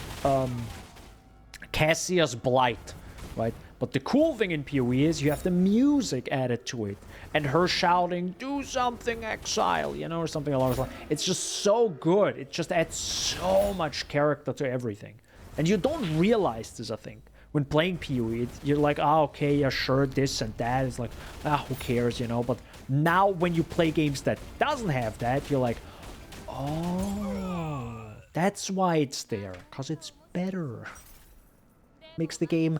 Cassia's Blight, right? But the cool thing in PoE is you have the music added to it. And her shouting, do something, exile, you know, or something along those lines. It's just so good. It just adds so much character to everything. And you don't realize this, I think. When playing PoE, you're like, oh, okay, yeah, sure, this and that. It's like, who cares, you know? But now when you play games that doesn't have that, you're like, oh, that's why it's there. Because it's better. Makes the game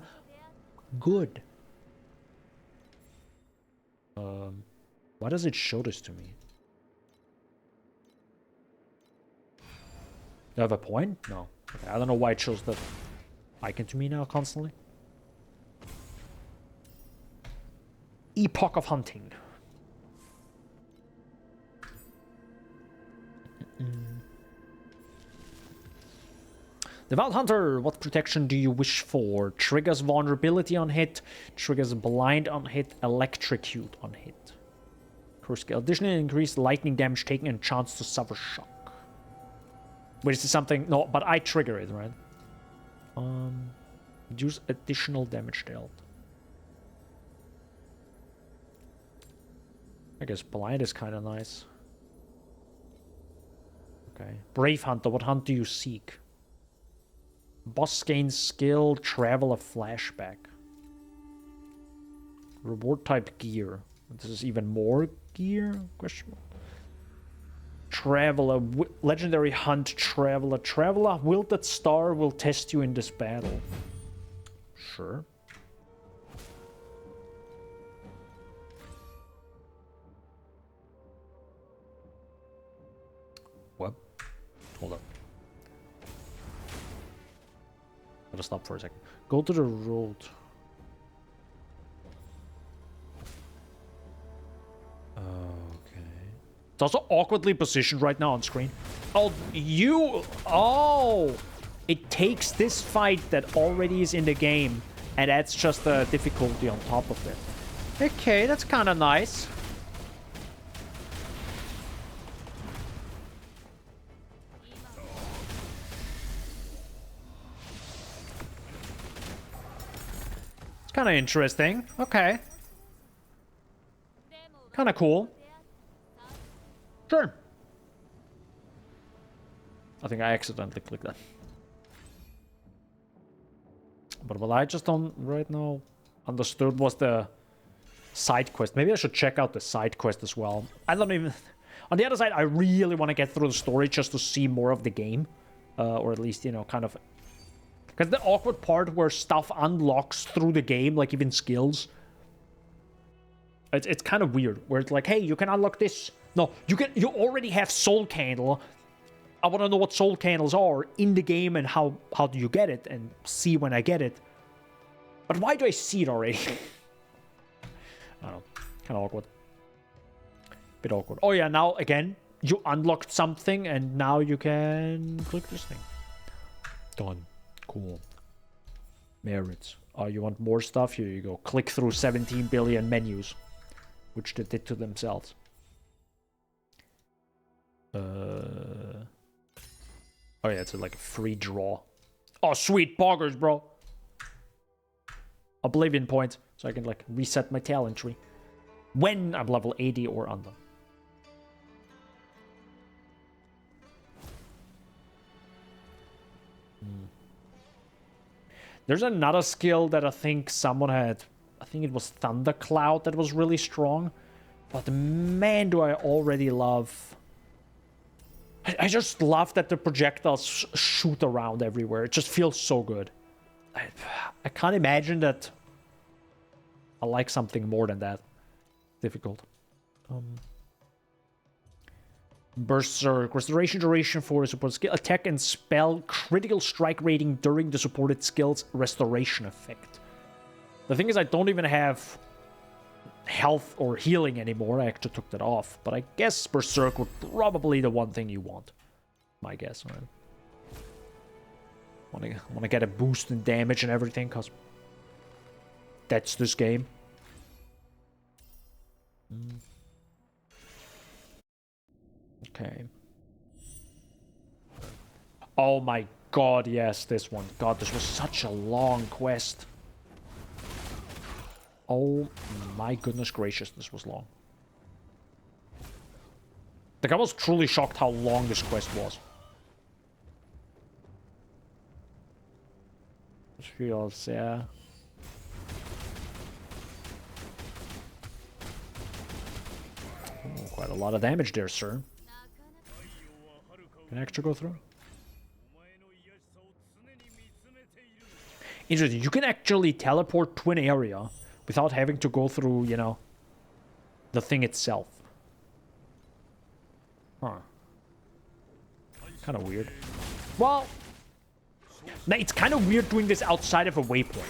good. Why does it show this to me? Do I have a point? No. Okay, I don't know why it shows that icon to me now constantly. Epoch of Hunting. Devout Hunter, what protection do you wish for? Triggers vulnerability on hit, triggers blind on hit, electrocute on hit. Curse skill. Additionally increase lightning damage taken and chance to suffer shock. Wait, is this something? No, but I trigger it, right? Use additional damage dealt. I guess blind is kind of nice. Okay. Brave Hunter, what hunt do you seek? Boss gains skill, travel a flashback. Reward type gear. This is even more gear? Question mark. Traveler, legendary hunt traveler. Traveler, wilted star will test you in this battle. Sure. What? Hold up. Gotta stop for a second. Go to the road. Okay. It's also awkwardly positioned right now on screen. Oh, you... Oh! It takes this fight that already is in the game and adds just the difficulty on top of it. Okay, that's kind of nice. Kind of interesting. Okay. Kind of cool. Sure. I think I accidentally clicked that. But what I just don't right now understood was the side quest. Maybe I should check out the side quest as well. I don't even... On the other side, I really want to get through the story just to see more of the game. Or at least, you know, kind of... Because the awkward part where stuff unlocks through the game, like even skills. It's kind of weird. Where it's like, hey, you can unlock this. No, you already have Soul Candle. I want to know what Soul Candles are in the game and how do you get it and see when I get it. But why do I see it already? I don't know. Kind of awkward. Bit awkward. Oh yeah, now again, you unlocked something and now you can click this thing. Done. Cool. Merits. Oh, you want more stuff? Here you go. Click through 17 billion menus, which they did to themselves. Oh yeah, it's like a free draw. Oh, sweet poggers, bro. Oblivion points, so I can like reset my talent tree when I'm level 80 or under. There's another skill that I think someone had. I think it was Thundercloud that was really strong. But man, do I already love... I just love that the projectiles shoot around everywhere. It just feels so good. I can't imagine that I like something more than that. Difficult. Berserk. Restoration duration for support skill. Attack and spell critical strike rating during the supported skill's restoration effect. The thing is, I don't even have health or healing anymore. I actually took that off. But I guess Berserk would probably the one thing you want. My guess, right? Want to get a boost in damage and everything, because that's this game. Okay. Oh my god, yes, this one. God, this was such a long quest. Oh my goodness gracious, this was long. Like, I was truly shocked how long this quest was. It feels, yeah. Oh, quite a lot of damage there, sir. Can I actually go through? Interesting. You can actually teleport to an area without having to go through, you know, the thing itself. Huh. Kind of weird. Well, it's kind of weird doing this outside of a waypoint.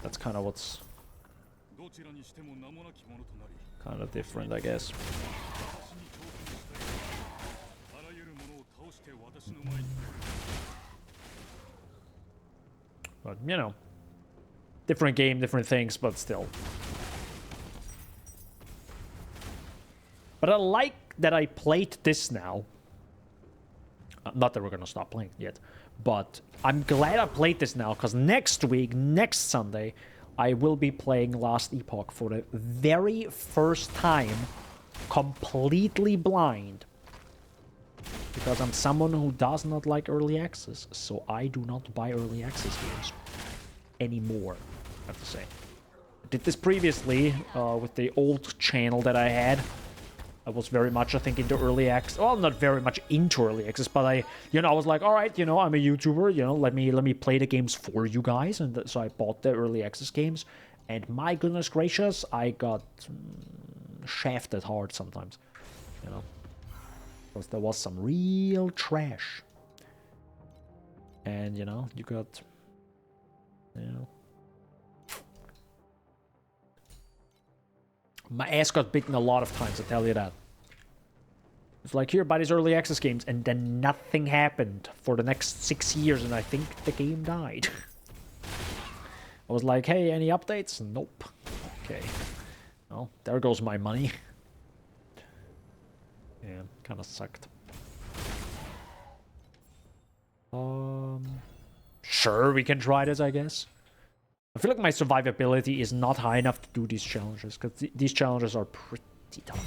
That's kind of what's kind of different, I guess. But, you know, different game, different things, but still. But I like that I played this now. Not that we're gonna stop playing yet, but I'm glad I played this now, because next week, next Sunday, I will be playing Last Epoch for the very first time, completely blind. Because I'm someone who does not like early access, so I do not buy early access games anymore, I have to say. I did this previously with the old channel that I had. I was very much, I think, into early access. Well, not very much into early access, but I was like, all right, I'm a YouTuber, let me play the games for you guys, and so I bought the early access games, and my goodness gracious, I got shafted hard sometimes, because there was some real trash, and you got, my ass got bitten a lot of times, I tell you that. It's like, here, buy these early access games, and then nothing happened for the next 6 years, and I think the game died. I was like, hey, any updates? Nope. Okay. Well, there goes my money. Yeah, kind of sucked. Sure, we can try this, I guess. I feel like my survivability is not high enough to do these challenges, because these challenges are pretty tough.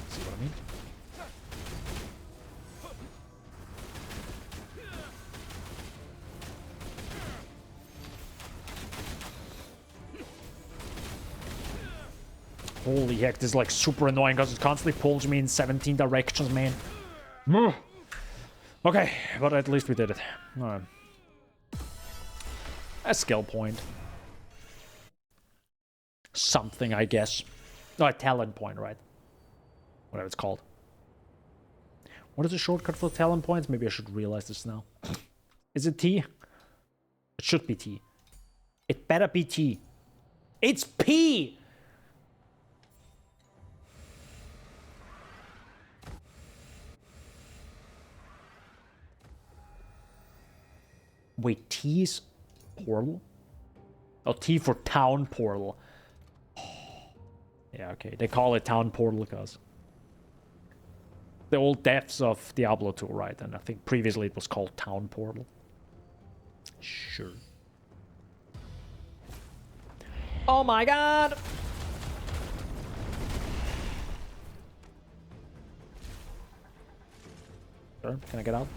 See what I mean? Holy heck, this is like super annoying because it constantly pulls me in 17 directions, man. Okay, but at least we did it. Alright. A skill point. Something, I guess. No, a talent point, right? Whatever it's called. What is the shortcut for talent points? Maybe I should realize this now. Is it T? It should be T. It better be T. It's P! Wait, T's portal? Oh, T for town portal. Yeah, okay. They call it town portal because the old depths of Diablo 2, right? And I think previously it was called town portal. Sure. Oh my god! Sure, can I get out?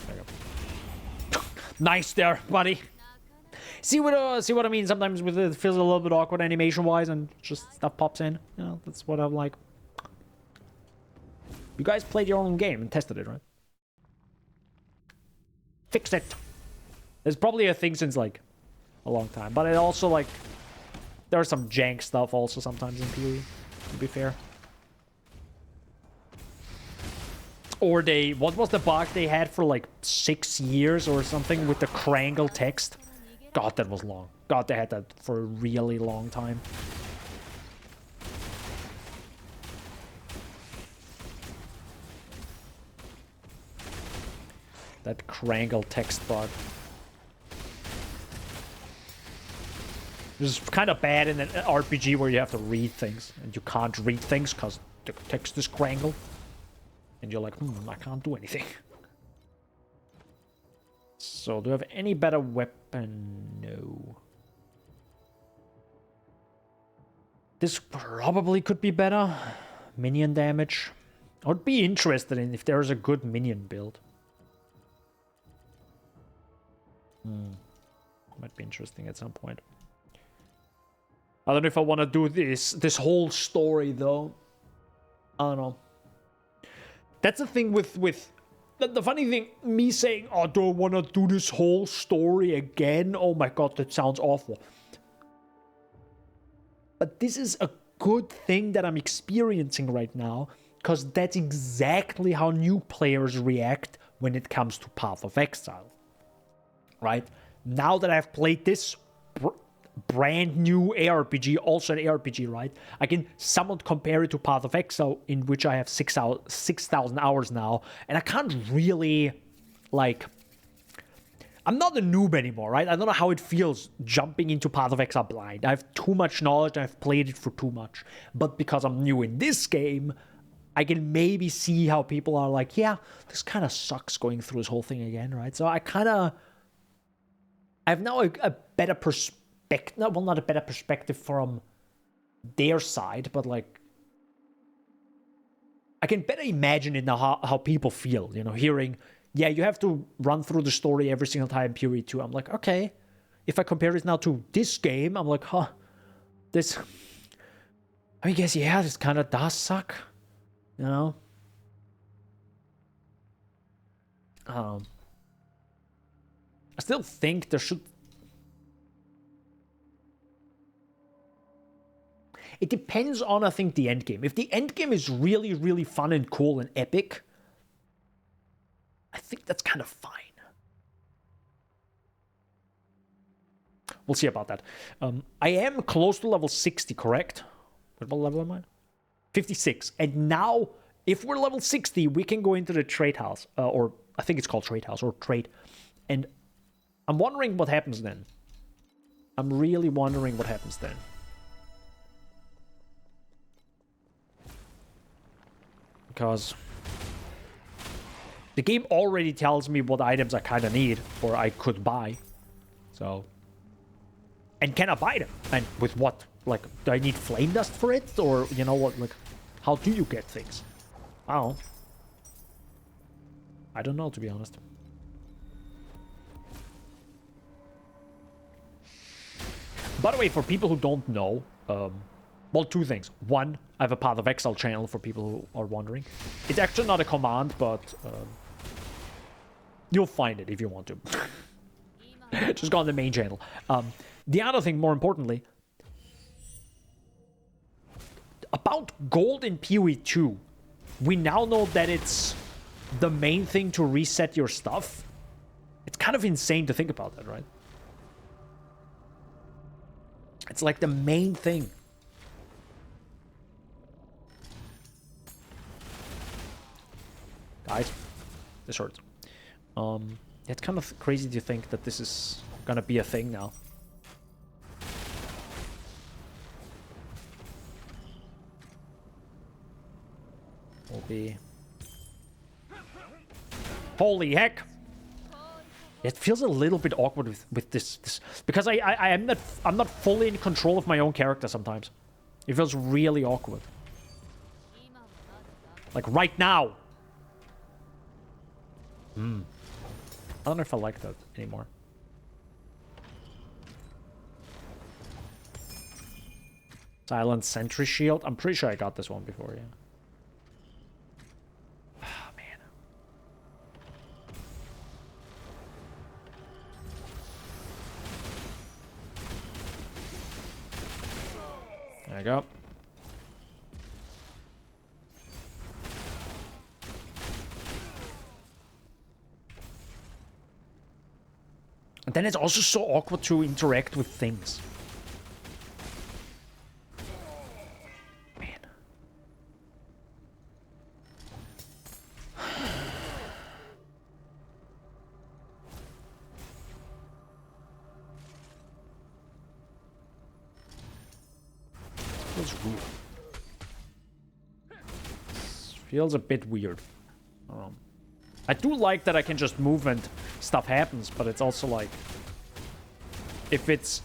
There you go. Nice there, buddy. See what I mean? Sometimes with it feels a little bit awkward animation-wise, and just stuff pops in. You know, that's what I'm like. You guys played your own game and tested it, right? Fix it. There's probably a thing since like a long time, but it also like there's some jank stuff also sometimes in PoE. To be fair. Or what was the bug they had for like 6 years or something with the Krangle text? God, that was long. God, they had that for a really long time. That Krangle text bug. This is kind of bad in an RPG where you have to read things. And you can't read things because the text is Krangle. And you're like, I can't do anything. So, do I have any better weapon? No. This probably could be better. Minion damage. I would be interested in if there's a good minion build. Might be interesting at some point. I don't know if I want to do this whole story, though. I don't know. That's the thing with the funny thing, me saying, oh, do I want to do this whole story again? Oh my god, that sounds awful. But this is a good thing that I'm experiencing right now, because that's exactly how new players react when it comes to Path of Exile. Right? Now that I've played this brand new ARPG, also an ARPG, right? I can somewhat compare it to Path of Exile, in which I have 6,000 hours now, and I can't really, like, I'm not a noob anymore, right? I don't know how it feels jumping into Path of Exile blind. I have too much knowledge, I've played it for too much. But because I'm new in this game, I can maybe see how people are like, yeah, this kind of sucks going through this whole thing again, right? So I have now a better perspective. Well, not a better perspective from their side, but like I can better imagine it now how people feel, you know, hearing, yeah, you have to run through the story every single time, PoE 2. I'm like, okay. If I compare it now to this game, I'm like, this, I guess, yeah, this kind of does suck, you know? I still think there should... It depends on, I think, the endgame. If the endgame is really, really fun and cool and epic, I think that's kind of fine. We'll see about that. I am close to level 60, correct? What level am I? 56. And now, if we're level 60, we can go into the trade house. Or, I think it's called trade house, or trade. And I'm wondering what happens then. I'm really wondering what happens then. Because the game already tells me what items I kind of need, or I could buy. So, and can I buy them? And with what? Like, do I need flame dust for it? Or, you know what, like, how do you get things? I don't know, to be honest. By the way, for people who don't know, well, two things. One, I have a Path of Exile channel for people who are wondering. It's actually not a command, but you'll find it if you want to. Just go on the main channel. The other thing, more importantly, about gold in PoE 2, we now know that it's the main thing to reset your stuff. It's kind of insane to think about that, right? It's like the main thing. Guys, this hurts. It's kind of crazy to think that this is gonna be a thing now. Will be... Holy heck! It feels a little bit awkward with this because I'm not fully in control of my own character sometimes. It feels really awkward. Like right now. I don't know if I like that anymore. Silent Sentry Shield. I'm pretty sure I got this one before, yeah. Oh, man. There you go. And then it's also so awkward to interact with things. Man. Feels weird. Feels a bit weird. I do like that I can just move and stuff happens, but it's also like if it's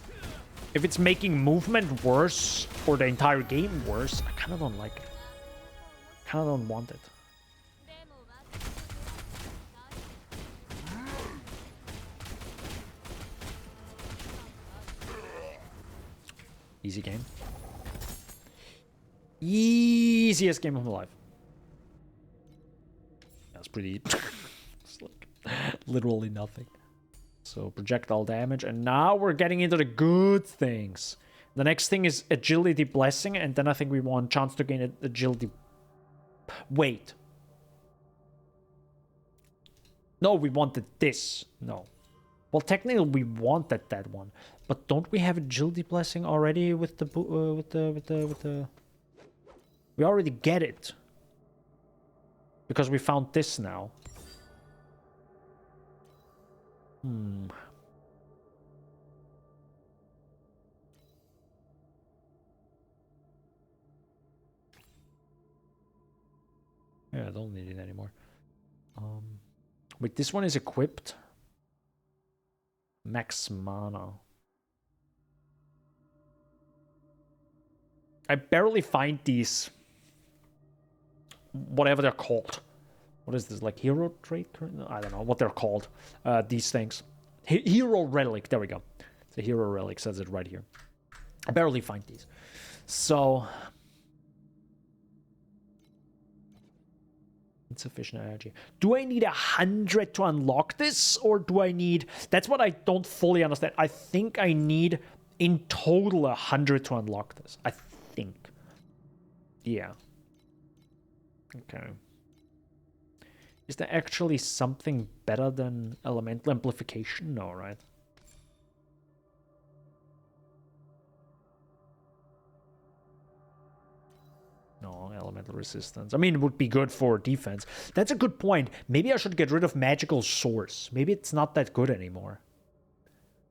making movement worse or the entire game worse, I kind of don't like it. Kind of don't want it. Easy game. Easiest game of my life. That's pretty. It's like literally nothing. So projectile damage, and now we're getting into the good things. The next thing is agility blessing, and then I think we want chance to gain agility. Wait. No, we wanted this. No. Well, technically we wanted that one, but don't we have agility blessing already with the We already get it. Because we found this now. Yeah, I don't need it anymore. Wait, this one is equipped. Max mana. I barely find these. Whatever they're called. What is this, like hero trait? I don't know what they're called. These things. Hero relic, there we go. The hero relic says it right here. I barely find these. So... insufficient energy. Do I need 100 to unlock this? Or do I need... That's what I don't fully understand. I think I need in total 100 to unlock this. I think. Yeah. Okay. Is there actually something better than elemental amplification? No, right? No, elemental resistance. I mean, it would be good for defense. That's a good point. Maybe I should get rid of magical source. Maybe it's not that good anymore.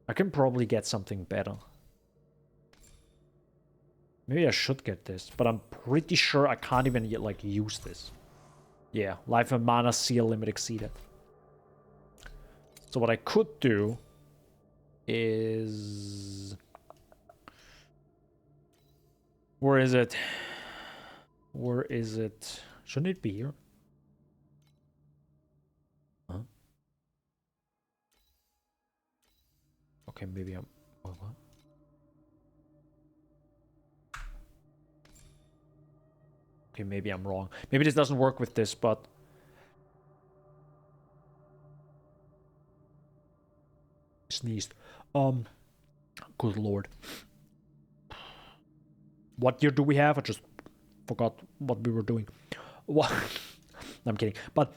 I can probably get something better. Maybe I should get this, but I'm pretty sure I can't even like use this. Yeah, life and mana seal limit exceeded. So what I could do is... Where is it? Where is it? Shouldn't it be here? Huh? Okay, maybe I'm... What? Okay, maybe I'm wrong. Maybe this doesn't work with this, but... Sneezed. Good lord. What year do we have? I just forgot what we were doing. What? I'm kidding. But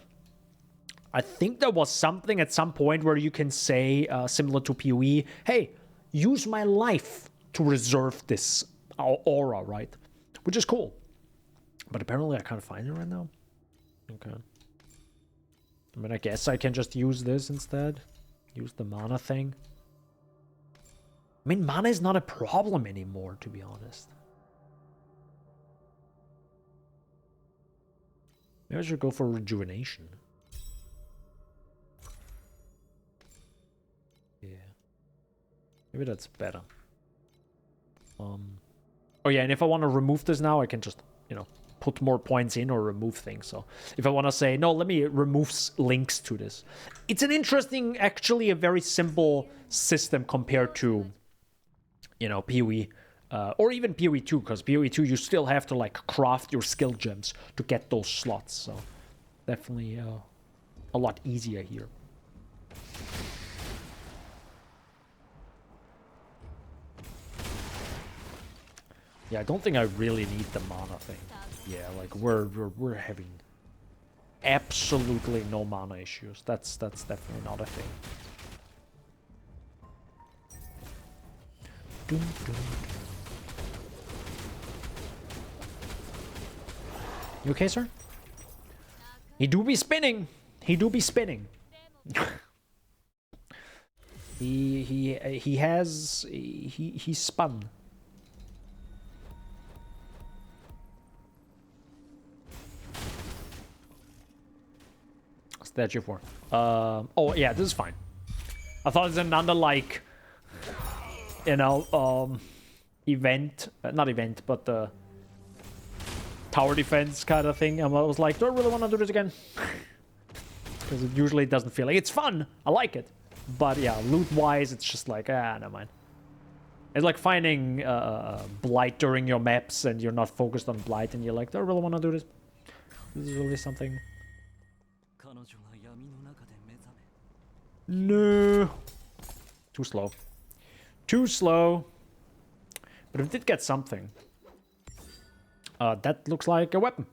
I think there was something at some point where you can say, similar to PoE, hey, use my life to reserve this aura, right? Which is cool. But apparently I can't find it right now. Okay. I mean, I guess I can just use this instead. Use the mana thing. I mean, mana is not a problem anymore, to be honest. Maybe I should go for rejuvenation. Yeah. Maybe that's better. Oh yeah, and if I want to remove this now, I can just, you know, put more points in or remove things. So if I want to say, no, let me remove links to this. It's an interesting, actually a very simple system compared to, you know, PoE. Or even PoE 2, because PoE 2 you still have to like craft your skill gems to get those slots. So definitely a lot easier here. Yeah, I don't think I really need the mana thing. Yeah, like we're having absolutely no mana issues. That's definitely not a thing. Dun, dun, dun. You okay, sir? He do be spinning. He do be spinning. he spun. Statue 4. Oh yeah, this is fine. I thought it's another like, you know, event, not event, but the tower defense kind of thing. And I was like, do I really want to do this again? Because it usually doesn't feel like it's fun. I like it, but yeah, loot wise, it's just like never mind. It's like finding blight during your maps, and you're not focused on blight, and you're like, do I really want to do this? This is really something. No. Too slow. Too slow. But it did get something. That looks like a weapon.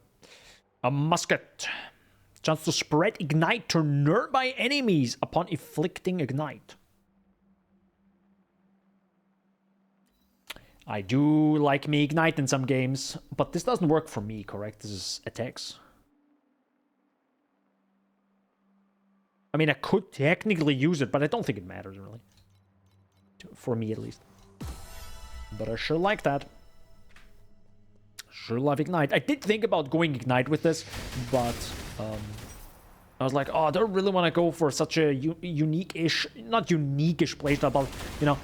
A musket. Chance to spread ignite to nearby enemies upon inflicting ignite. I do like me ignite in some games, but this doesn't work for me, correct? This is attacks. I mean, I could technically use it, but I don't think it matters, really. For me, at least. But I sure like that. Sure love Ignite. I did think about going Ignite with this, but I was like, oh, I don't really want to go for such a unique-ish, not unique-ish playstyle, but, you know,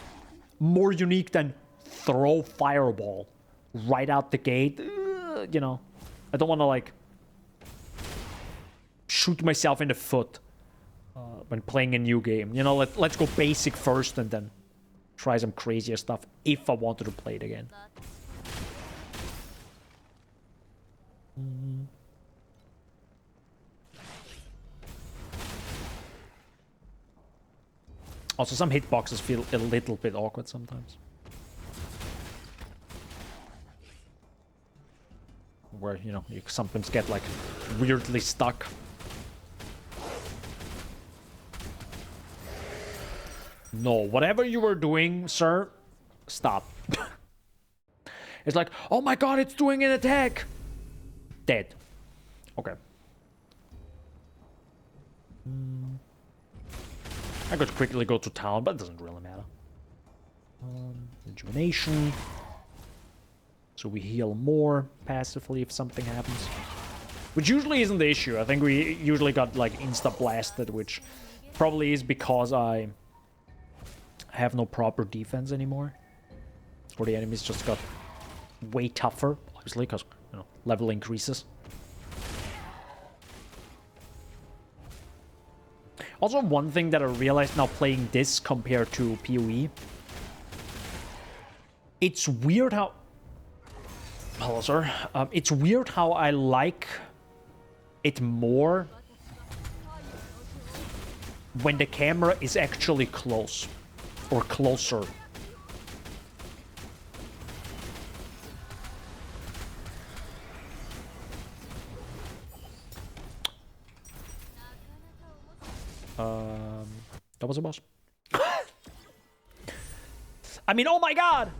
more unique than throw Fireball right out the gate. You know, I don't want to, like, shoot myself in the foot when playing a new game. You know, let's go basic first and then try some crazier stuff if I wanted to play it again. Also, some hitboxes feel a little bit awkward sometimes. Where, you know, you sometimes get, like, weirdly stuck. No, whatever you were doing, sir, stop. It's like, oh my god, it's doing an attack! Dead. Okay. I could quickly go to town, but it doesn't really matter. Rejuvenation. So we heal more passively if something happens. Which usually isn't the issue. I think we usually got, like, insta-blasted, which probably is because I have no proper defense anymore. Or the enemies just got way tougher, obviously, because, you know, level increases. Also, one thing that I realized now playing this compared to PoE, it's weird how... Hello, sir. It's weird how I like it more when the camera is actually close. Or closer. That was a boss. I mean, oh my god!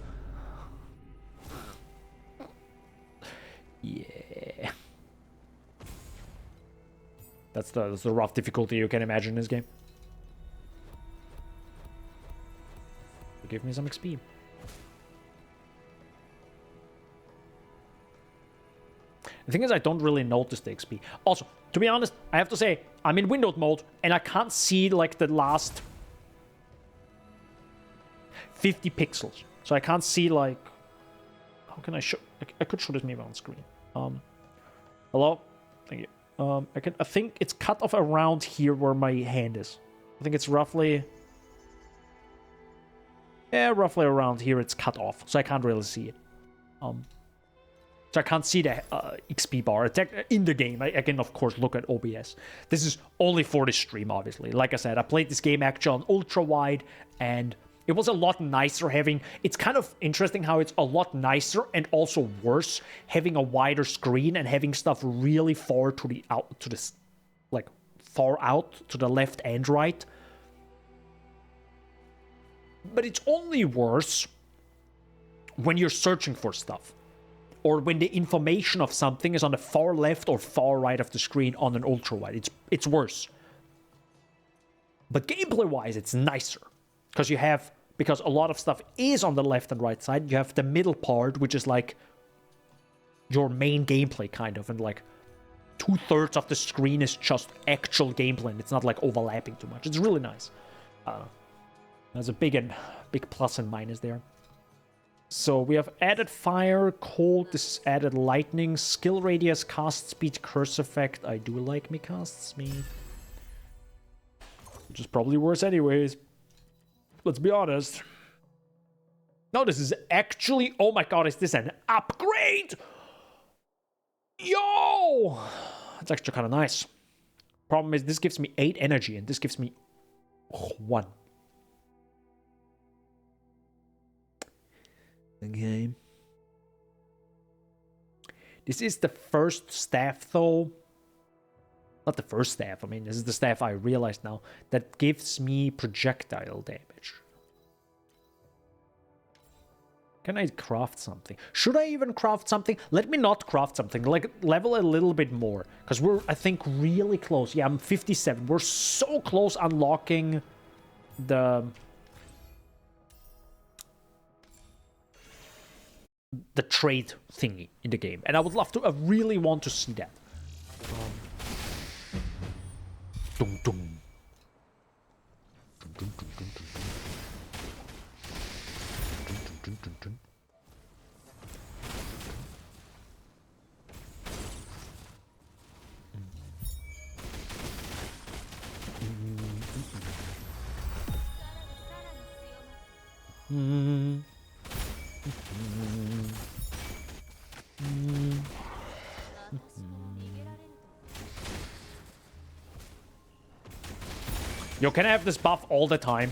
Yeah. That's the rough difficulty you can imagine in this game. Give me some XP. The thing is, I don't really notice the XP. Also, to be honest, I have to say, I'm in windowed mode, and I can't see, like, the last 50 pixels. So I can't see, like... How can I show... I could show this maybe on screen. Hello? Thank you. I think it's cut off around here where my hand is. I think it's roughly... Yeah, roughly around here it's cut off, so I can't really see it. So I can't see the XP bar. In the game, I can, of course, look at OBS. This is only for the stream, obviously. Like I said, I played this game actually on ultra-wide, and it was a lot nicer having... It's kind of interesting how it's a lot nicer and also worse having a wider screen and having stuff really far to the out to this, like, far out to the left and right. But it's only worse when you're searching for stuff, or when the information of something is on the far left or far right of the screen on an ultra-wide. It's worse. But gameplay-wise, it's nicer. Because a lot of stuff is on the left and right side. You have the middle part, which is like your main gameplay, kind of. And like 2/3 of the screen is just actual gameplay. And it's not like overlapping too much. It's really nice. There's a big plus and minus there. So we have added fire, cold, this is added lightning, skill radius, cast speed, curse effect. I do like me cast speed. Which is probably worse anyways. Let's be honest. No, this is actually... Oh my god, is this an upgrade? Yo! It's actually kind of nice. Problem is, this gives me 8 energy, and this gives me 1. Okay. This is the first staff, though. Not the first staff, I mean, this is the staff I realized now. That gives me projectile damage. Can I craft something? Should I even craft something? Let me not craft something. Like, level a little bit more. Because we're, I think, really close. Yeah, I'm 57. We're so close unlocking the trade thingy in the game. And I would love to, I really want to see that. Dum, dum. Dum, dum, dum, dum, dum. Dun, dun, dun. Yo, can I have this buff all the time?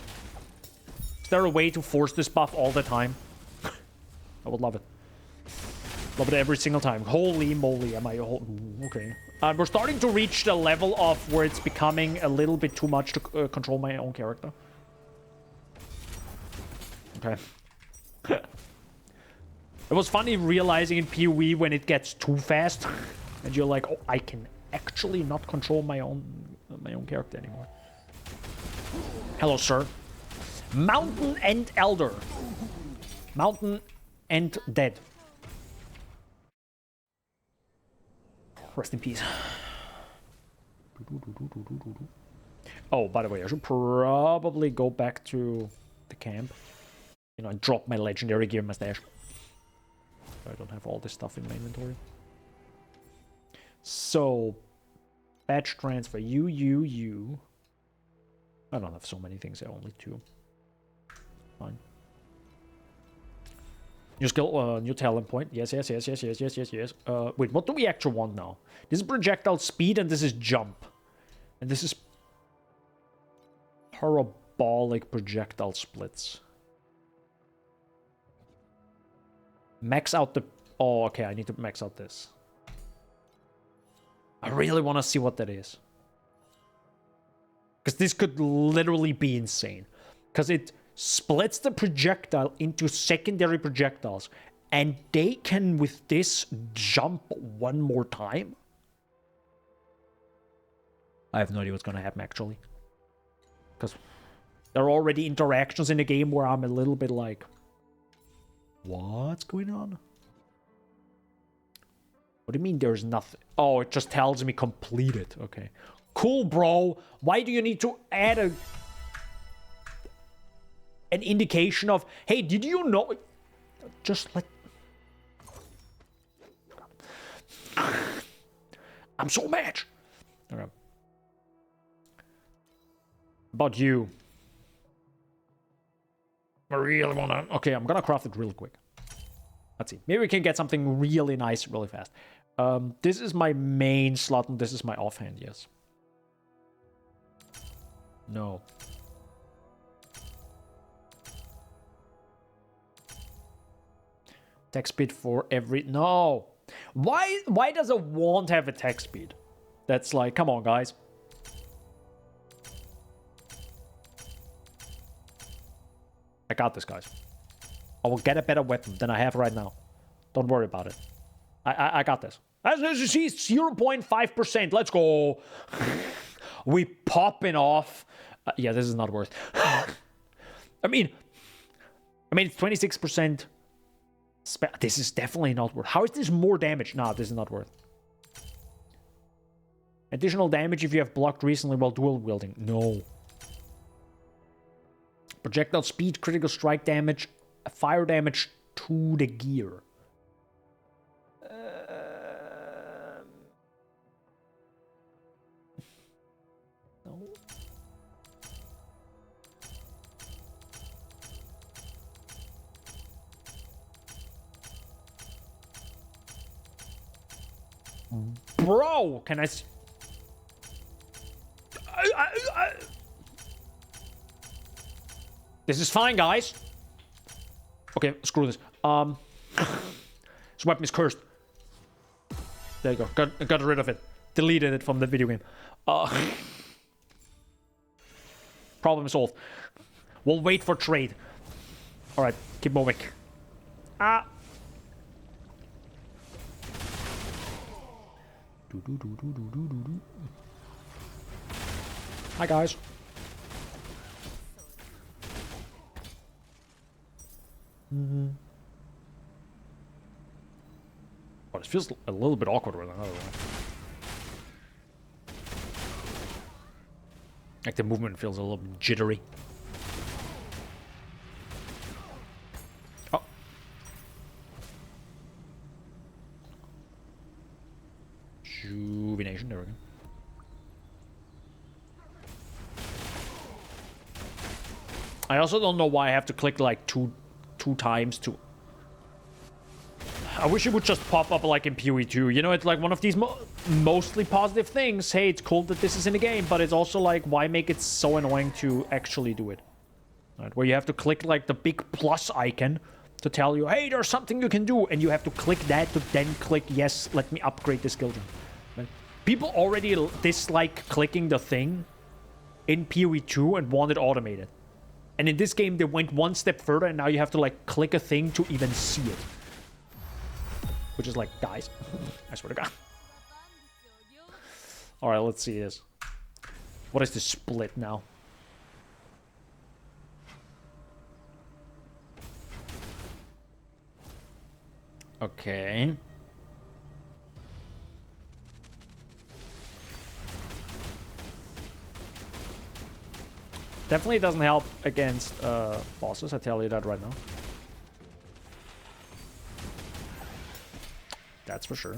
Is there a way to force this buff all the time? I would love it. Love it every single time. Holy moly, am I... Okay. We're starting to reach the level of where it's becoming a little bit too much to control my own character. Okay. It was funny realizing in PoE when it gets too fast. And you're like, oh, I can actually not control my own character anymore. Hello, sir. Mountain and Elder. Mountain and dead. Rest in peace. Oh, by the way, I should probably go back to the camp. You know, and drop my legendary gear in my stash. I don't have all this stuff in my inventory. So, batch transfer. You. I don't have so many things, only 2. Fine. New skill, new talent point. Yes. Wait, what do we actually want now? This is projectile speed and this is jump. And this is parabolic projectile splits. Max out the... Oh, okay, I need to max out this. I really want to see what that is. Because this could literally be insane. Because it splits the projectile into secondary projectiles. And they can, with this, jump one more time? I have no idea what's going to happen, actually. Because there are already interactions in the game where I'm a little bit like... What's going on? What do you mean there's nothing? Oh, it just tells me completed. Okay. Cool, bro. Why do you need to add an indication of, hey, did you know? Just like... I'm so mad. Okay. About you. I really wanna... Okay, I'm gonna craft it real quick. Let's see. Maybe we can get something really nice really fast. This is my main slot and this is my offhand, yes. No. Text speed for every... No! Why does a wand have a text speed? That's like, come on, guys. I got this, guys. I will get a better weapon than I have right now. Don't worry about it. I got this. As you see, 0.5%. Let's go. We popping off. Yeah, this is not worth. I mean, it's 26%. This is definitely not worth. How is this more damage? Nah, this is not worth. Additional damage if you have blocked recently while dual wielding. No. Projectile speed, critical strike damage, fire damage to the gear. No. Bro, can I... This is fine, guys. Okay, screw this. This weapon is cursed. There you go. Got rid of it. Deleted it from the video game. Problem solved. We'll wait for trade. Alright, keep moving. Hi, guys. Oh, this feels a little bit awkward right now. Like the movement feels a little jittery. Oh. Juvenation, there we go. I also don't know why I have to click like two times to... I wish it would just pop up like in PoE 2. You know, it's like one of these mostly positive things. Hey, it's cool that this is in the game, but it's also like, why make it so annoying to actually do it? Right, where you have to click like the big plus icon to tell you, hey, there's something you can do, and you have to click that to then click, yes, let me upgrade this skill. Right? People already dislike clicking the thing in PoE 2 and want it automated. And in this game, they went one step further, and now you have to, like, click a thing to even see it. Which is like, guys, I swear to God. Alright, let's see this. What is the split now? Okay. Definitely doesn't help against bosses, I tell you that right now. That's for sure.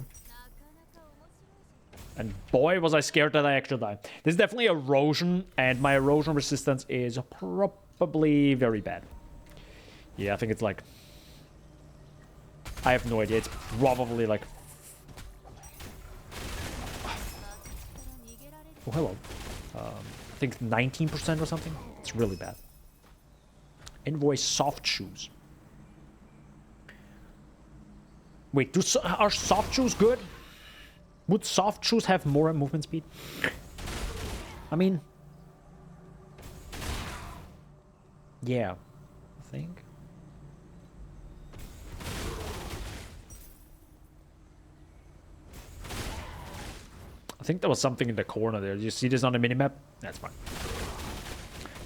And boy, was I scared that I actually died. This is definitely erosion, and my erosion resistance is probably very bad. Yeah, I think it's like... I have no idea. It's probably like... Oh, hello. I think 19% or something. It's really bad. Envoy soft shoes. Wait, are soft shoes good? Would soft shoes have more movement speed? I mean, Yeah, I think. I think there was something in the corner there. You see this on the minimap? That's fine.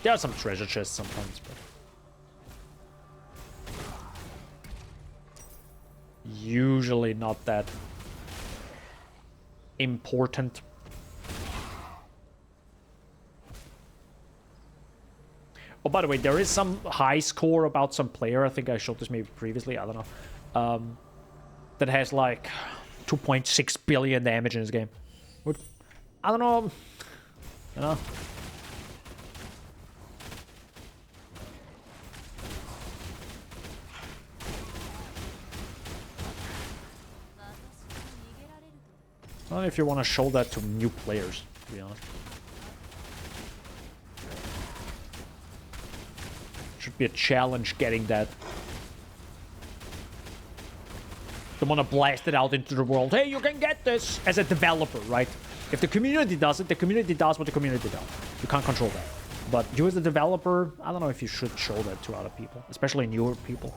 There are some treasure chests sometimes, but usually not that important. Oh, by the way, there is some high score about some player. I think I showed this maybe previously. I don't know. That has like 2.6 billion damage in this game. What? I don't know. You know. I don't know if you want to show that to new players, to be honest. Should be a challenge getting that. Don't want to blast it out into the world. Hey, you can get this as a developer, right? If the community does it, the community does what the community does. You can't control that. But you as a developer, I don't know if you should show that to other people, especially newer people.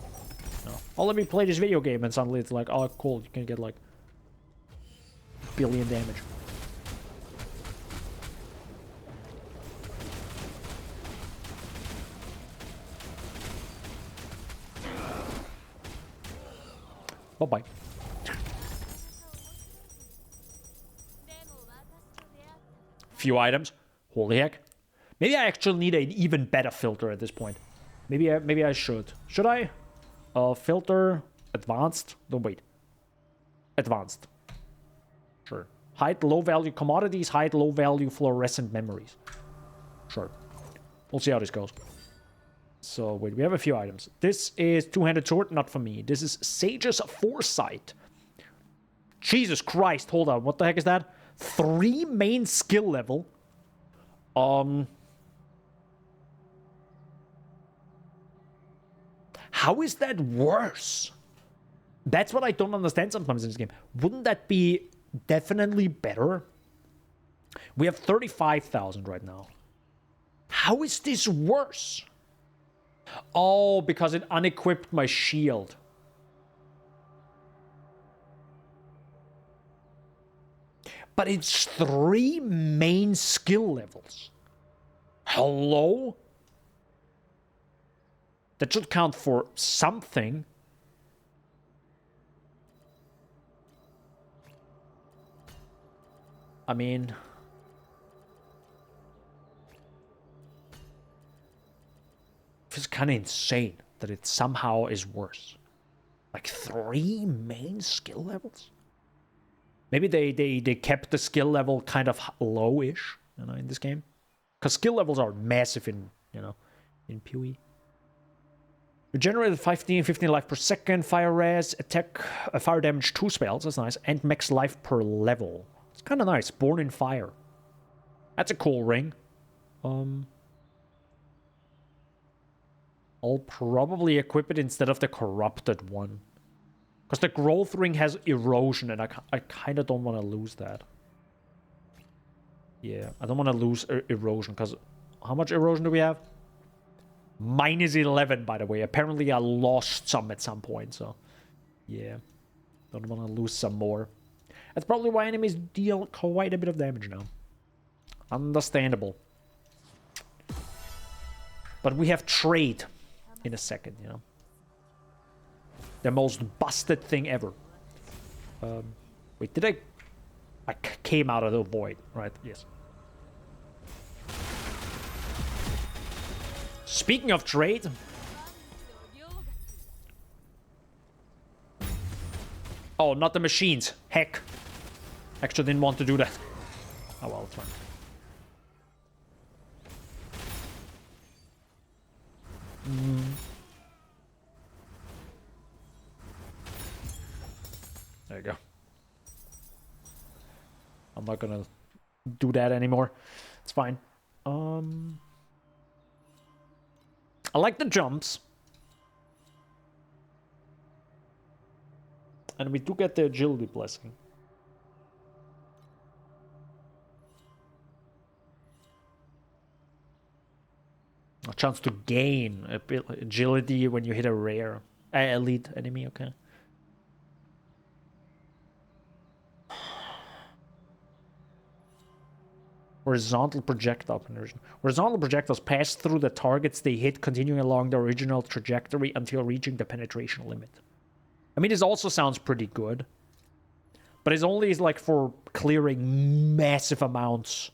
No. Oh, let me play this video game, and suddenly it's like, oh, cool, you can get like billion damage. Bye-bye. Few items. Holy heck. Maybe I actually need an even better filter at this point. Maybe I should. Should I? Filter. Advanced. No, wait. Advanced. Sure. Hide low-value commodities. Hide low-value fluorescent memories. Sure. We'll see how this goes. So, wait, we have a few items. This is two-handed sword, not for me. This is Sage's Foresight. Jesus Christ, hold on. What the heck is that? 3 main skill level. How is that worse? That's what I don't understand sometimes in this game. Wouldn't that be definitely better? We have 35,000 right now. How is this worse? Oh, because it unequipped my shield. But it's 3 main skill levels. Hello? That should count for something. I mean... it's kind of insane that it somehow is worse. Like 3 main skill levels? Maybe they kept the skill level kind of low-ish, you know, in this game. Because skill levels are massive in, you know, in PoE. Regenerated 15 life per second, fire res, attack, fire damage 2 spells, that's nice, and max life per level. It's kind of nice, born in fire. That's a cool ring. I'll probably equip it instead of the corrupted one. Because the growth ring has erosion, and I kind of don't want to lose that. Yeah, I don't want to lose erosion, because how much erosion do we have? Minus 11, by the way. Apparently I lost some at some point, so... yeah. Don't want to lose some more. That's probably why enemies deal quite a bit of damage now. Understandable. But we have trade in a second, you know. The most busted thing ever. Wait, did I came out of the void, right? Yes. Speaking of trade... oh, not the machines. Heck. Actually didn't want to do that. Oh well, it's fine. There you go. I'm not gonna do that anymore. It's fine. I like the jumps. And we do get the agility blessing. A chance to gain agility when you hit a rare elite enemy. Okay. Horizontal projectile conversion. Horizontal projectiles pass through the targets they hit, continuing along the original trajectory until reaching the penetration limit. I mean, this also sounds pretty good. But it's only like for clearing massive amounts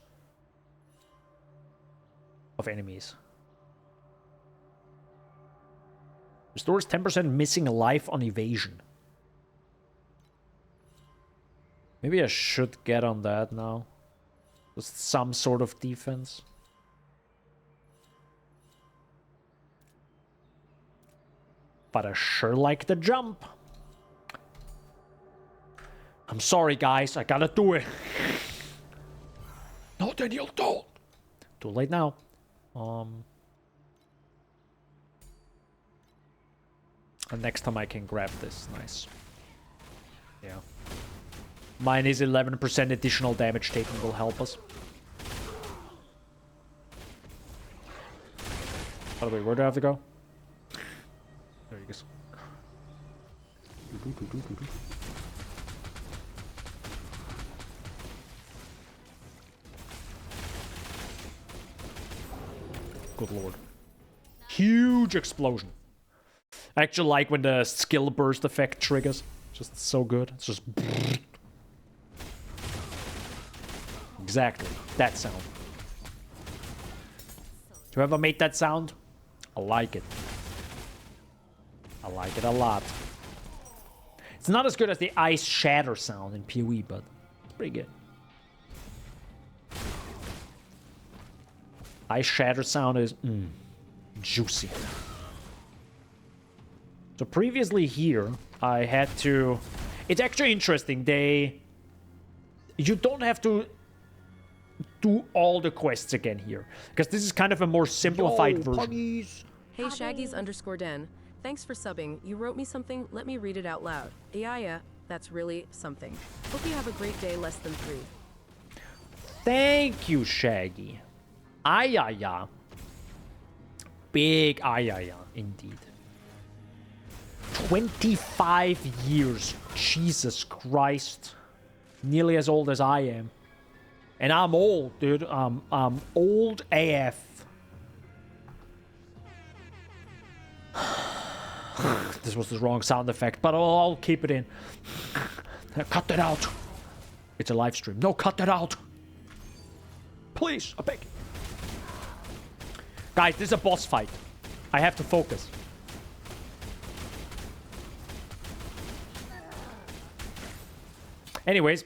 of enemies. Restores 10% missing life on evasion. Maybe I should get on that now. Just some sort of defense. But I sure like the jump. I'm sorry, guys. I gotta do it. No, Daniel, don't. Too late now. And next time I can grab this. Nice. Yeah. Mine is 11% additional damage taken will help us. By the way, where do I have to go? There you go. Good lord. Huge explosion. I actually like when the skill burst effect triggers. Just so good. It's just... Exactly. That sound. Whoever made that sound, I like it. I like it a lot. It's not as good as the ice shatter sound in PoE, but it's pretty good. Ice shatter sound is juicy. So previously here, I had to... It's actually interesting. You don't have to do all the quests again here, because this is kind of a more simplified version. Puggies. Hey, Shaggy's_den. Thanks for subbing. You wrote me something. Let me read it out loud. Yeah, that's really something. Hope you have a great day, less than 3. Thank you, Shaggy. Ayaya. Big ayaya, indeed. 25 years. Jesus Christ. Nearly as old as I am. And I'm old, dude. I'm old AF. This was the wrong sound effect, but I'll keep it in. Cut that out. It's a live stream. No, cut that out. Please, I beg you. Guys, this is a boss fight. I have to focus. Anyways.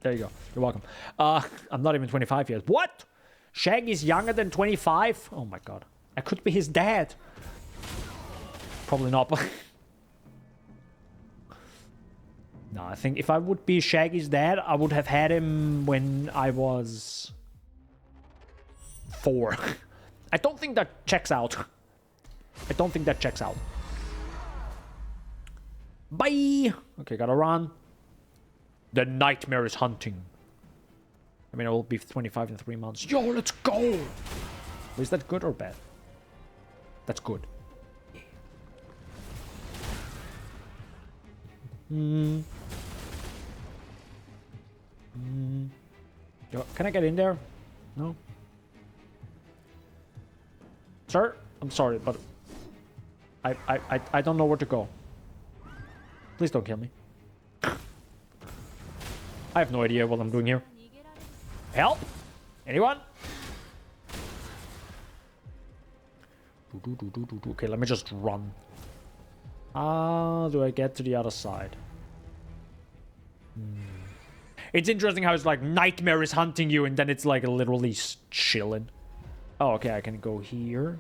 There you go. You're welcome. I'm not even 25 yet. What? Shaggy's younger than 25? Oh my god. I could be his dad. Probably not. No, I think if I would be Shaggy's dad, I would have had him when I was 4. I don't think that checks out. I don't think that checks out. Bye! Okay, gotta run. The nightmare is hunting. I mean, I will be 25 in 3 months. Yo, let's go! Is that good or bad? That's good. Yo, can I get in there? No? Sir? I'm sorry, but... I don't know where to go. Please don't kill me. I have no idea what I'm doing here. Help? Anyone? Okay, let me just run. How do I get to the other side? It's interesting how it's like nightmare is hunting you and then it's like literally chilling. Oh, okay, I can go here.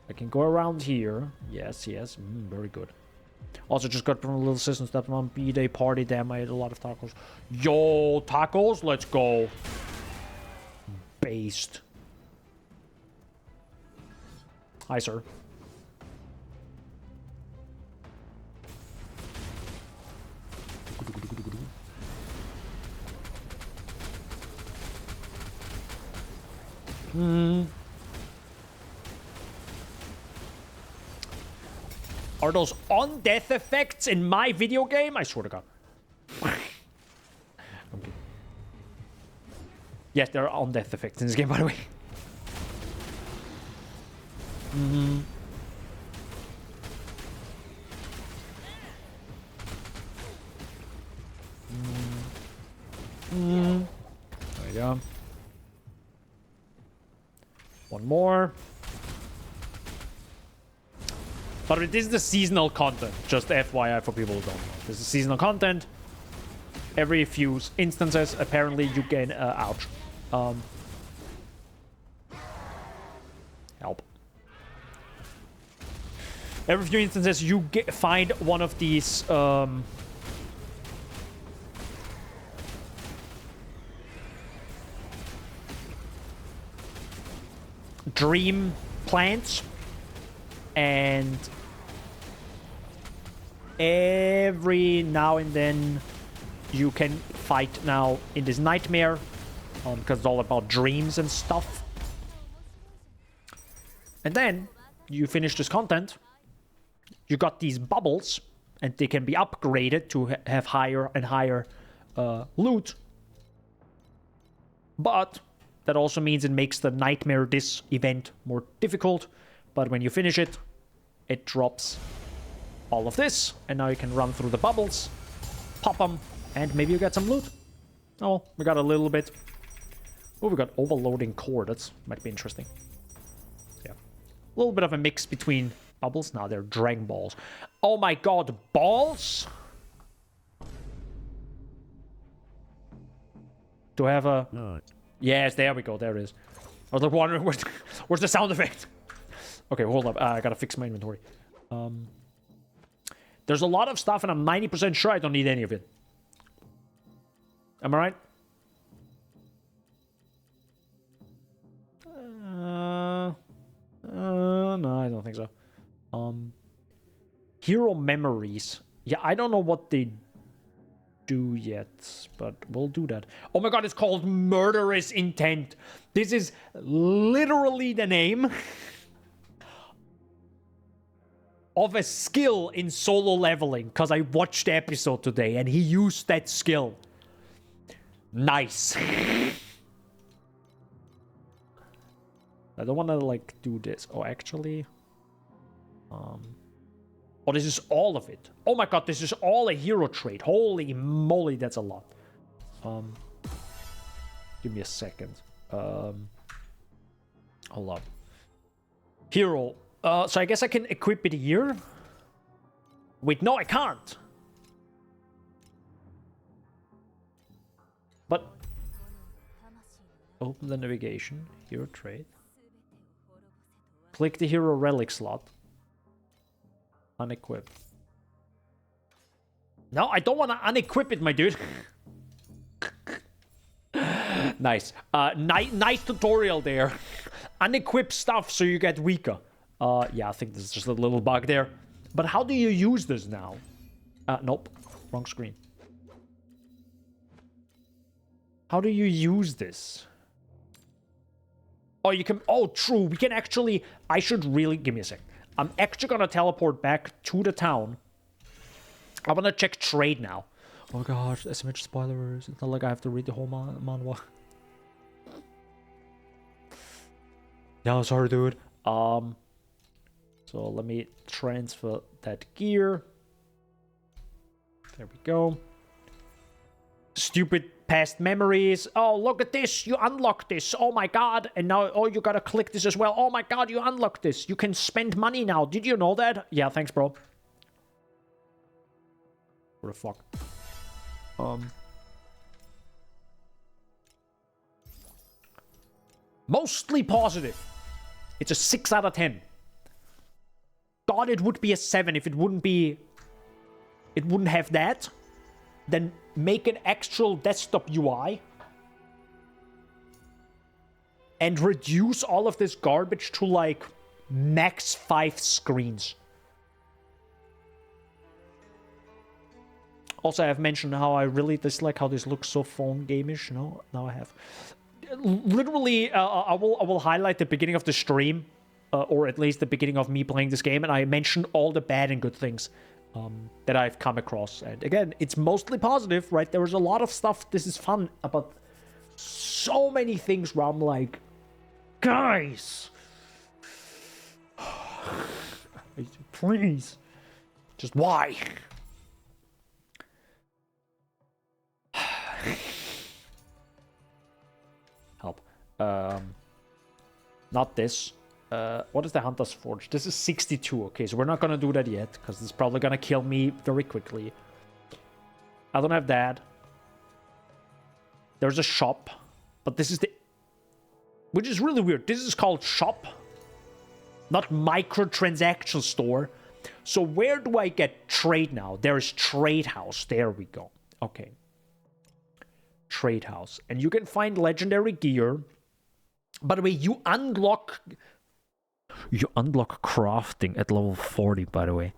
I can go around here. Yes, yes. Very good. Also, just got from a little assistance that on B-Day party. Damn, I ate a lot of tacos. Yo, tacos, let's go. Based. Hi, sir. Are those on-death effects in my video game? I swear to God. Okay. Yes, there are on-death effects in this game, by the way. There we go. One more. But this is the seasonal content, just FYI for people who don't know. This is seasonal content. Every few instances, apparently, you gain... ouch. Help. Every few instances, you find one of these... dream plants. And... every now and then... you can fight now in this nightmare. Because it's all about dreams and stuff. And then, you finish this content. You got these bubbles. And they can be upgraded to have higher and higher loot. But that also means it makes the nightmare, this event, more difficult. But when you finish it, it drops all of this. And now you can run through the bubbles. Pop them. And maybe you get some loot. Oh, we got a little bit. Oh, we got overloading core. That might be interesting. Yeah. A little bit of a mix between bubbles. Now they're Dragon Balls. Oh my god, balls? Do I have a... No. Yes, there we go. There it is. I was like wondering where's the sound effect? Okay, hold up. I gotta fix my inventory. There's a lot of stuff and I'm 90% sure I don't need any of it. Am I right? No, I don't think so. Hero memories. Yeah, I don't know what they do yet, but we'll do that. Oh my god, it's called Murderous Intent. This is literally the name of a skill in solo leveling, because I watched the episode today and he used that skill. Nice. I don't want to, like, do this. Oh, actually... Oh, this is all of it. Oh my god, this is all a hero trait. Holy moly, that's a lot. Give me a second. Hold up. Hero. So I guess I can equip it here. Wait, no, I can't. But... open the navigation. Hero trait. Click the hero relic slot. Unequip. No, I don't want to unequip it, my dude. Nice. Nice tutorial there. Unequip stuff so you get weaker. Yeah, I think this is just a little bug there. But how do you use this now? Nope. Wrong screen. How do you use this? Oh, you can... oh, true. We can actually... I should really... give me a sec. I'm actually gonna teleport back to the town. I'm gonna check trade now. Oh gosh, SMH spoilers. It's not like I have to read the whole manhwa. Yeah, sorry, dude. So let me transfer that gear. There we go. Stupid past memories. Oh, look at this. You unlock this. Oh my god. And now, oh, you gotta click this as well. Oh my god, you unlock this. You can spend money now. Did you know that? Yeah, thanks, bro. What the fuck? Mostly positive. It's a 6 out of 10. God, it would be a 7 if it wouldn't be... it wouldn't have that. Then make an actual desktop UI. And reduce all of this garbage to, like, max 5 screens. Also, I have mentioned how I really dislike how this looks so phone game-ish. No, now I have. literally, I will highlight the beginning of the stream, or at least the beginning of me playing this game, and I mentioned all the bad and good things that I've come across. And again, it's mostly positive, right? There was a lot of stuff. This is fun, but so many things where I'm like, guys, please, just why? Help. Not this. What is the Hunter's Forge? This is 62. Okay, so we're not gonna do that yet, because it's probably gonna kill me very quickly. I don't have that. There's a shop, but this is the... Which is really weird. This is called shop, not microtransaction store. So where do I get trade now? There's trade house. There we go. Okay. Trade house. And you can find legendary gear. By the way, you unlock crafting at level 40, by the way.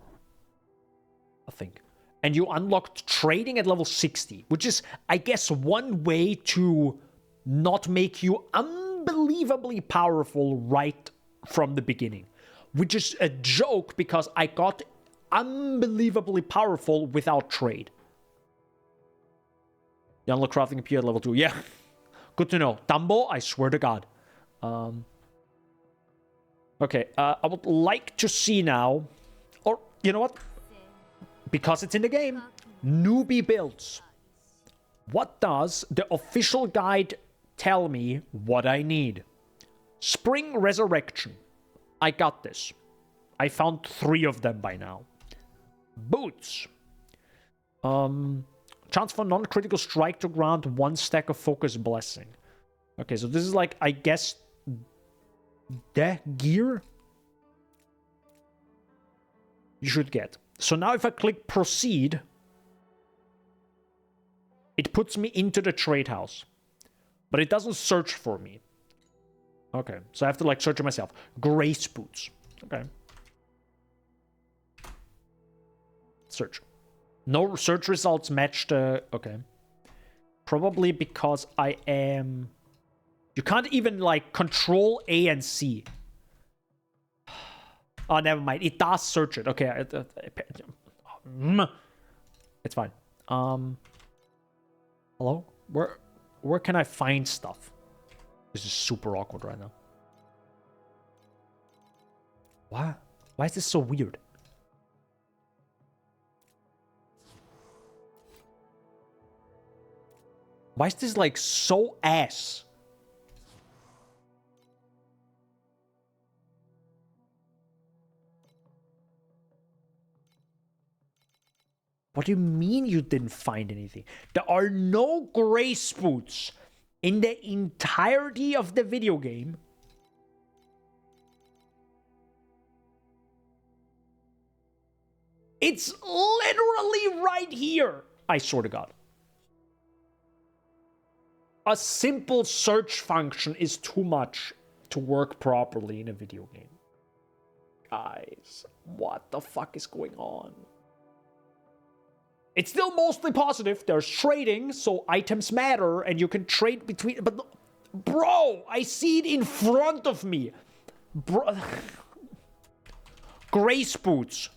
I think. And you unlocked trading at level 60, which is, I guess, one way to not make you unbelievably powerful right from the beginning. Which is a joke, because I got unbelievably powerful without trade. You unlock crafting appear at level 2. Yeah. Good to know. Dumbo, I swear to God. Okay, I would like to see now, or you know what? Because it's in the game, newbie builds. What does the official guide tell me what I need? Spring Resurrection. I got this. I found 3 of them by now. Boots. Chance for non-critical strike to grant 1 stack of Focus Blessing. Okay, so this is like, I guess, the gear you should get. So now if I click proceed, it puts me into the trade house. But it doesn't search for me. Okay, so I have to like search it myself. Grace boots. Okay. Search. No search results match the... Okay. Probably because I am... You can't even like control A and C. Oh, never mind. It does search it. Okay. It's fine. Hello? Where can I find stuff? This is super awkward right now. What? Why is this so weird? Why is this like so ass? What do you mean you didn't find anything? There are no grace boots in the entirety of the video game. It's literally right here. I swear to God. A simple search function is too much to work properly in a video game. Guys, what the fuck is going on? It's still mostly positive. There's trading, so items matter, and you can trade between... But, bro, I see it in front of me. Bro. Grace boots.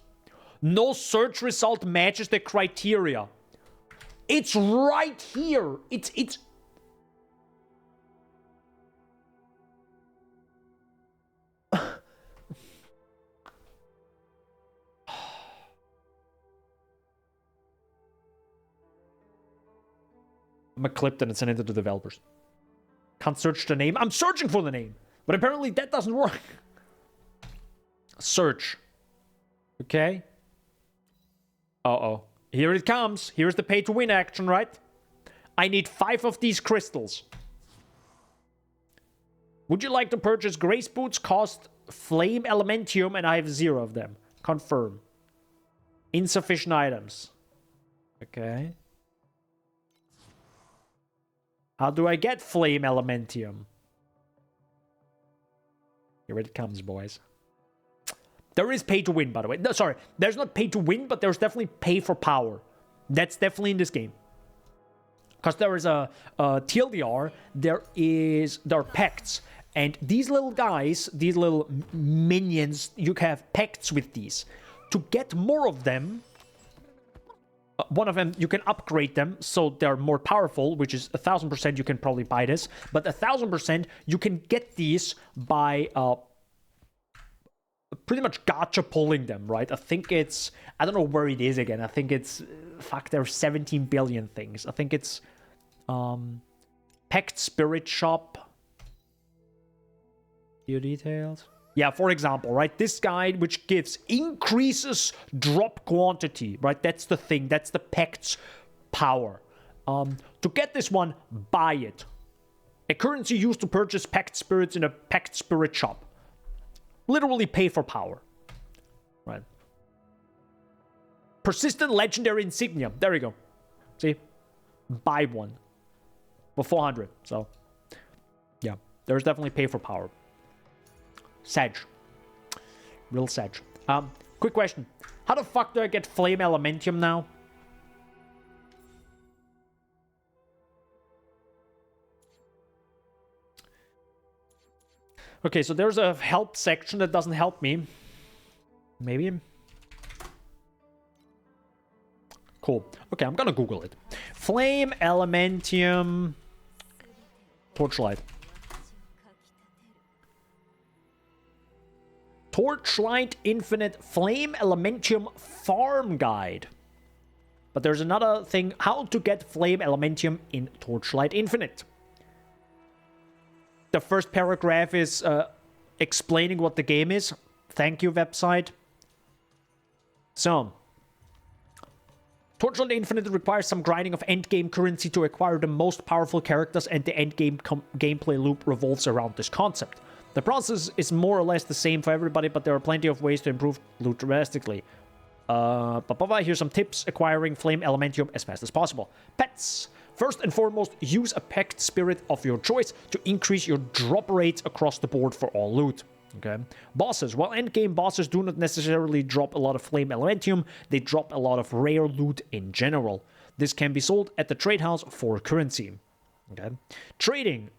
No search result matches the criteria. It's right here. It's... I'm gonna clip it and send it to the developers. Can't search the name. I'm searching for the name. But apparently that doesn't work. Search. Okay. Uh-oh. Here it comes. Here's the pay to win action, right? I need 5 of these crystals. Would you like to purchase Grace Boots? Cost Flame Elementium and I have 0 of them. Confirm. Insufficient items. Okay. How do I get Flame Elementium? Here it comes, boys. There is pay to win, by the way. No, sorry. There's not pay to win, but there's definitely pay for power. That's definitely in this game. Because there is a TLDR, there are pacts. And these little guys, these little minions, you can have pacts with these. To get more of them, one of them, you can upgrade them so they're more powerful, which is 1,000% you can probably buy this. But 1,000% you can get these by pretty much gacha pulling them, right? I think it's, I don't know where it is again. I think it's, fuck, there's 17 billion things. I think it's Pact Spirit Shop. Your details. Yeah, for example, right? This guide, which increases drop quantity, right? That's the thing. That's the Pact's power. To get this one, buy it. A currency used to purchase Pact Spirits in a Pact Spirit Shop. Literally pay for power. Right. Persistent Legendary Insignia. There you go. See? Buy one. For 400. So, yeah. There's definitely pay for power. Sag. Real Sag. Quick question. How the fuck do I get Flame Elementium now? Okay, so there's a help section that doesn't help me. Maybe. Cool. Okay, I'm gonna Google it. Flame Elementium Torchlight. Torchlight Infinite Flame Elementium Farm Guide. But there's another thing. How to get Flame Elementium in Torchlight Infinite. The first paragraph is explaining what the game is. Thank you, website. So, Torchlight Infinite requires some grinding of endgame currency to acquire the most powerful characters, and the endgame gameplay loop revolves around this concept. The process is more or less the same for everybody, but there are plenty of ways to improve loot drastically. Here's some tips acquiring Flame Elementium as fast as possible. Pets. First and foremost, use a Pact Spirit of your choice to increase your drop rates across the board for all loot. Okay. Bosses. While endgame bosses do not necessarily drop a lot of Flame Elementium, they drop a lot of rare loot in general. This can be sold at the trade house for currency. Okay. Trading.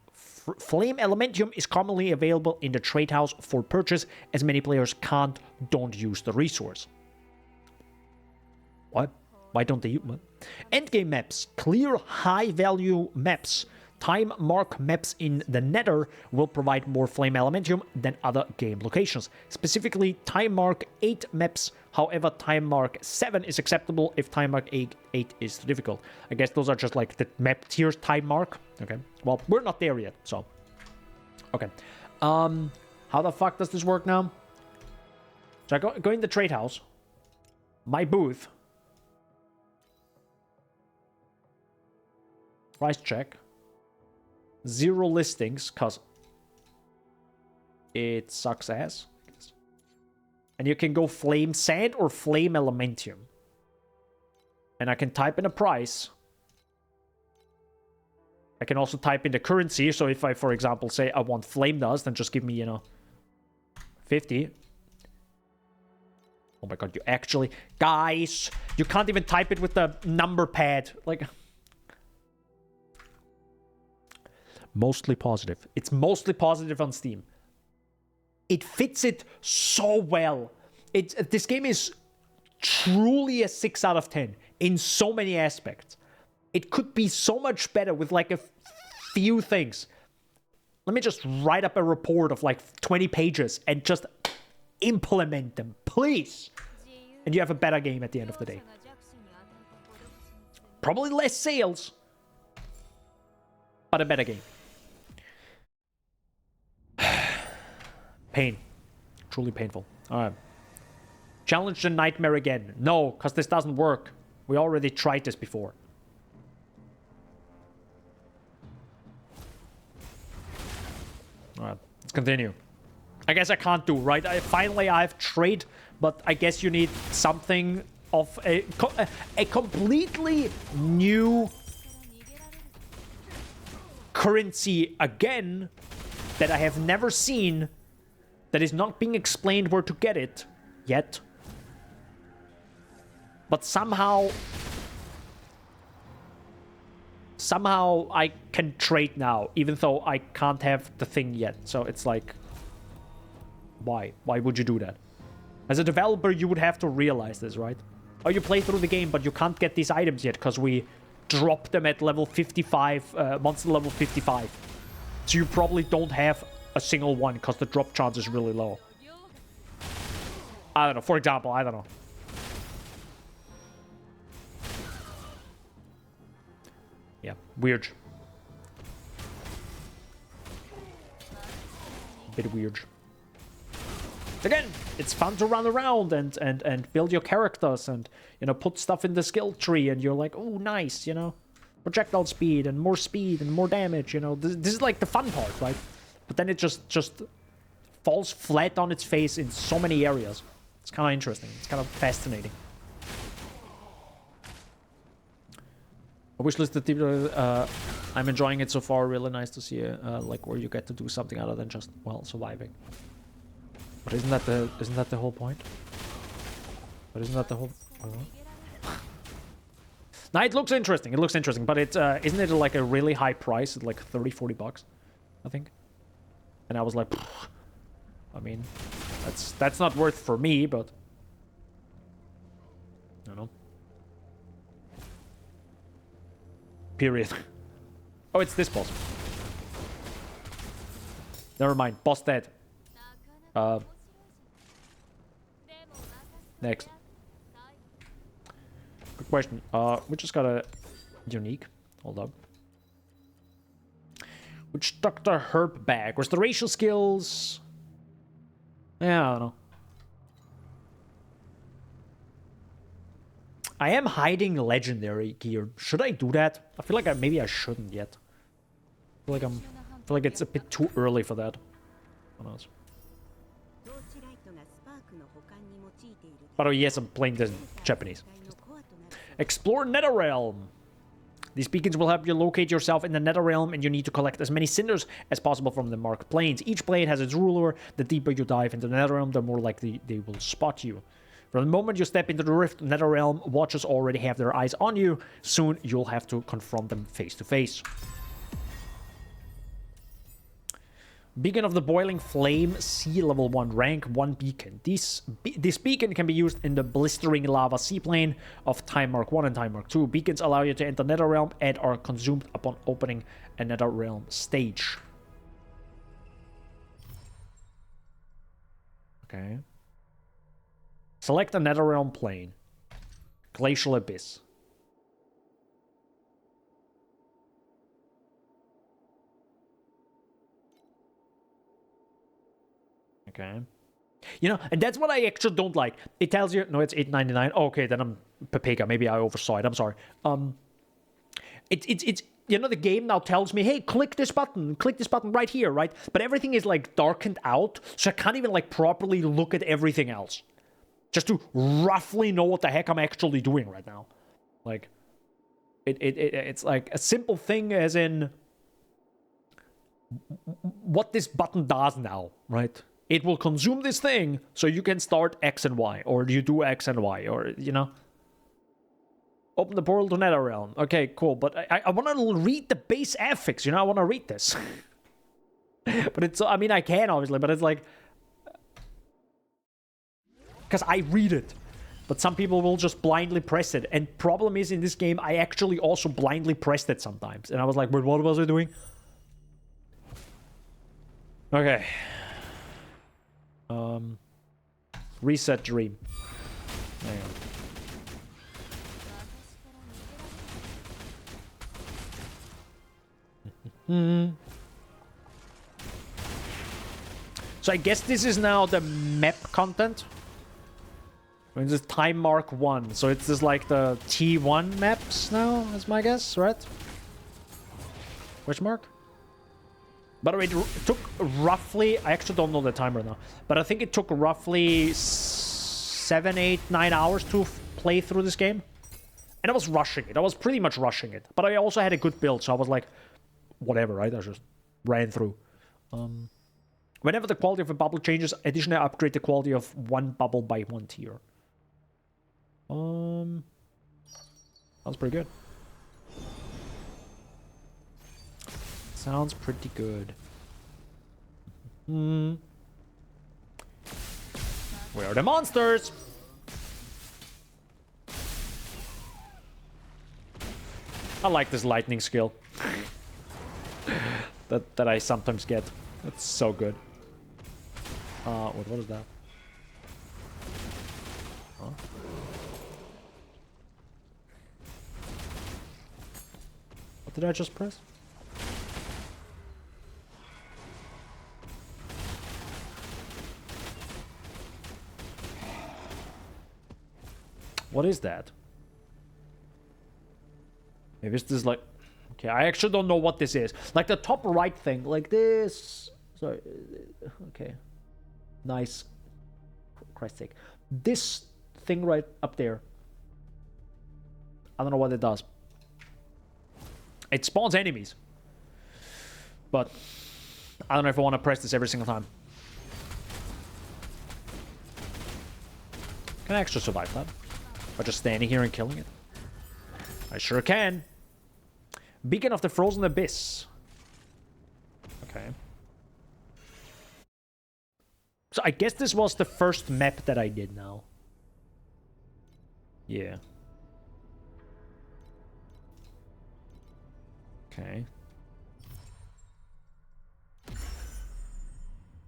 Flame Elementium is commonly available in the trade house for purchase, as many players don't use the resource. What? Why don't they use what? Endgame maps. Clear high-value maps. Time Mark maps in the Nether will provide more Flame Elementium than other game locations. Specifically, Time Mark 8 maps. However, Time Mark 7 is acceptable if Time Mark 8 is too difficult. I guess those are just like the map tiers Time Mark. Okay. Well, we're not there yet, so. Okay. How the fuck does this work now? So I go in the trade house. My booth. Price check. 0 listings, because it sucks ass. And you can go Flame Sand or Flame Elementium. And I can type in a price. I can also type in the currency. So if I, for example, say I want Flame Dust, then just give me, 50. Oh my god, you actually... Guys, you can't even type it with the number pad. Like... Mostly positive. It's mostly positive on Steam. It fits it so well. This game is truly a 6 out of 10 in so many aspects. It could be so much better with like a few things. Let me just write up a report of like 20 pages and just implement them, please. And you have a better game at the end of the day. Probably less sales, but a better game. Pain. Truly painful. Alright. Challenge the nightmare again. No, because this doesn't work. We already tried this before. Alright, let's continue. I guess I can't do, right? Finally, I have trade, but I guess you need something of a completely new currency again that I have never seen, that is not being explained where to get it yet. But somehow somehow I can trade now, even though I can't have the thing yet. So it's like, why? Why would you do that? As a developer, you would have to realize this, right? Oh, you play through the game, but you can't get these items yet because we dropped them at level 55, monster level 55. So you probably don't have a single one because the drop chance is really low. I don't know. For example, I don't know. Yeah, weird. Bit weird. Again, it's fun to run around and build your characters and, you know, put stuff in the skill tree and you're like, oh, nice, you know. Projectile speed and more damage, you know. This is like the fun part, right? But then it just falls flat on its face in so many areas. It's kind of interesting. It's kind of fascinating. I wish list the I'm enjoying it so far. Really nice to see like where you get to do something other than just, well, surviving. But isn't that the whole point? But isn't that the whole? Now it looks interesting. It looks interesting, but it isn't it like a really high price at like 30-40 bucks, I think. And I was like, pfft. I mean, that's not worth for me, but I don't know. Period. Oh, it's this boss. Never mind. Boss dead. Next. Good question. We just got a unique. Hold up. Which Dr. Herb bag? Restoration skills. Yeah, I don't know. I am hiding legendary gear. Should I do that? I feel like maybe I shouldn't yet. I feel like it's a bit too early for that. Who knows? But oh yes, I'm playing this in Japanese. Explore Netherrealm. These beacons will help you locate yourself in the Netherrealm, and you need to collect as many cinders as possible from the marked planes. Each blade has its ruler. The deeper you dive into the Netherrealm, the more likely they will spot you. From the moment you step into the Rift Netherrealm, watchers already have their eyes on you. Soon you'll have to confront them face to face. Beacon of the Boiling Flame, Sea Level 1, Rank 1 Beacon. This beacon can be used in the Blistering Lava Seaplane of Time Mark 1 and Time Mark 2. Beacons allow you to enter Netherrealm and are consumed upon opening a Netherrealm stage. Okay. Select a Netherrealm plane. Glacial Abyss. Okay. You know, and that's what I actually don't like. It tells you, no, it's $8.99. Oh, okay, then I'm Pepega. Maybe I oversaw it. I'm sorry. It's you know, the game now tells me, hey, click this button right here, right? But everything is like darkened out, so I can't even like properly look at everything else. Just to roughly know what the heck I'm actually doing right now. Like, it's like a simple thing as in what this button does now, right? It will consume this thing, so you can start X and Y, or you do X and Y, or, you know. Open the portal to Netherrealm. Okay, cool, but I want to read the base affix, you know, I want to read this. But it's, I mean, I can, obviously, but it's like, because I read it. But some people will just blindly press it, and problem is, in this game, I actually also blindly pressed it sometimes. And I was like, wait, what was I doing? Okay. Reset dream. Hang on. So I guess this is now the map content. I mean, this is Time Mark 1, so it's just like the T1 maps now, is my guess, right? Question mark? By the way, it took roughly, I actually don't know the timer now, but I think it took roughly 7, 8, 9 hours to play through this game. And I was rushing it. I was pretty much rushing it. But I also had a good build, so I was like, whatever, right? I just ran through. Whenever the quality of a bubble changes, additionally upgrade the quality of one bubble by 1 tier. Sounds pretty good. Sounds pretty good. Hmm. Where are the monsters? I like this lightning skill. that I sometimes get. That's so good. What is that? Huh? What did I just press? What is that? Maybe this is like... Okay, I actually don't know what this is. Like the top right thing, like this... Sorry. Okay. Nice. For Christ's sake. This thing right up there. I don't know what it does. It spawns enemies. But I don't know if I want to press this every single time. Can I actually survive that? By just standing here and killing it? I sure can. Beacon of the Frozen Abyss. Okay. So I guess this was the first map that I did now. Yeah. Okay.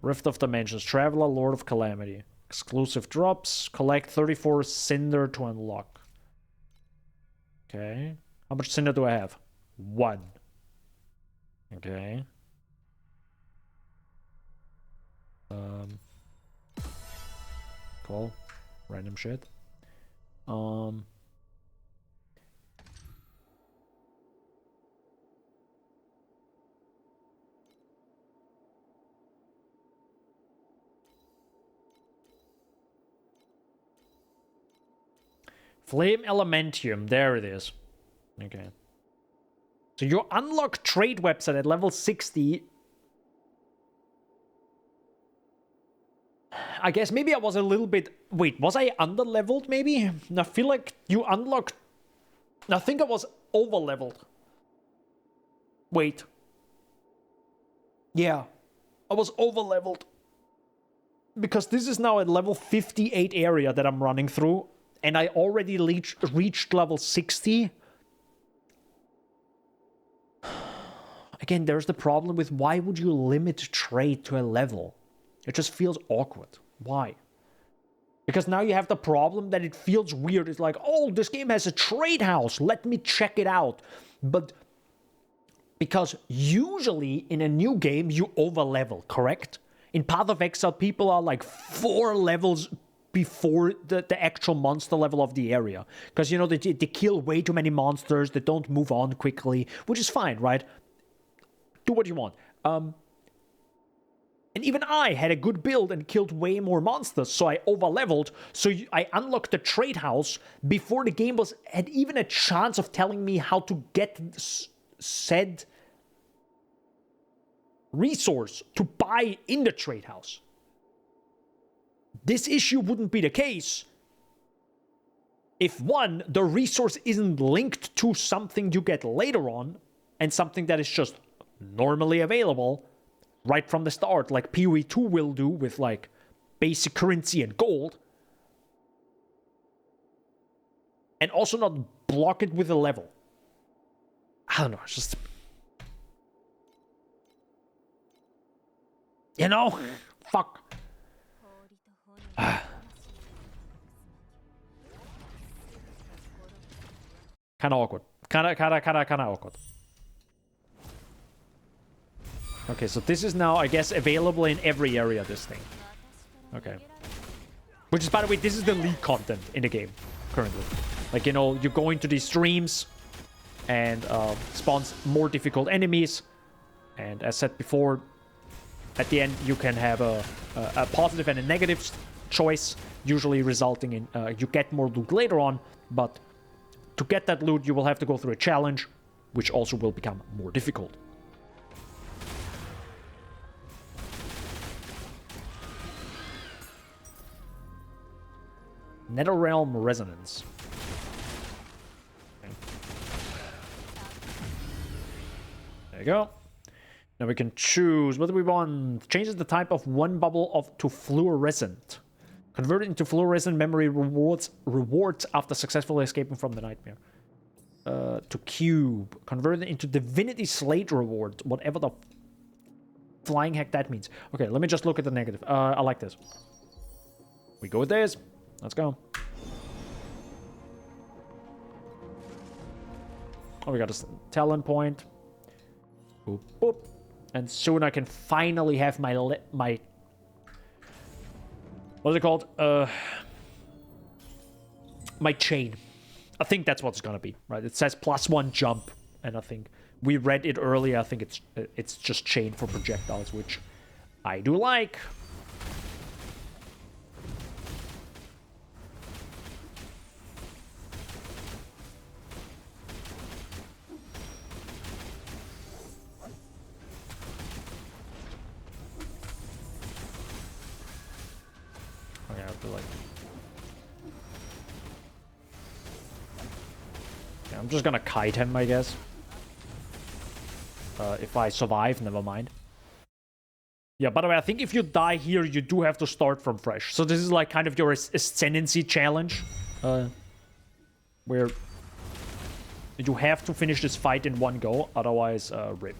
Rift of Dimensions. Traveler, Lord of Calamity. Exclusive drops. Collect 34 Cinder to unlock. Okay. How much Cinder do I have? 1. Okay. Cool. Random shit. Flame Elementium. There it is. Okay. So you unlock trade website at level 60. I guess maybe I was a little bit... Wait, was I under-leveled maybe? I feel like you unlocked... I think I was over-leveled. Wait. Yeah. I was over-leveled. Because this is now at level 58 area that I'm running through. And I already reached level 60. Again, there's the problem with why would you limit trade to a level? It just feels awkward. Why? Because now you have the problem that it feels weird. It's like, oh, this game has a trade house. Let me check it out. But because usually in a new game, you over-level, correct? In Path of Exile, people are like 4 levels before the actual monster level of the area. Because, you know, they kill way too many monsters. They don't move on quickly, which is fine, right? Do what you want. And even I had a good build and killed way more monsters, so I over-leveled. So I unlocked the trade house before the game had even a chance of telling me how to get said resource to buy in the trade house. This issue wouldn't be the case if, 1, the resource isn't linked to something you get later on, and something that is just normally available right from the start, like PoE 2 will do with, like, basic currency and gold. And also not block it with a level. I don't know, it's just... You know? Fuck. Kinda awkward. Kinda awkward. Okay, so this is now, I guess, available in every area, this thing. Okay. Which is, by the way, this is the league content in the game, currently. Like, you know, you go into these streams and spawns more difficult enemies. And as said before, at the end, you can have a positive and a negative choice, usually resulting in you get more loot later on, but to get that loot, you will have to go through a challenge, which also will become more difficult. Netherrealm Resonance. Okay. There you go. Now we can choose what do we want. Changes the type of one bubble to fluorescent. Convert it into fluorescent memory rewards after successfully escaping from the nightmare. To cube. Convert it into divinity slate reward. Whatever the flying heck that means. Okay, let me just look at the negative. I like this. We go with this. Let's go. Oh, we got a talent point. Boop, boop. And soon I can finally have my what is it called? My chain. I think that's what it's gonna be, right? It says +1 jump, and I think we read it earlier. I think it's just chain for projectiles, which I do like. Okay, I have to like. Yeah, I'm just gonna kite him, I guess. If I survive, never mind. Yeah, by the way, I think if you die here, you do have to start from fresh. So this is like kind of your ascendancy challenge. Where you have to finish this fight in one go, otherwise, rip.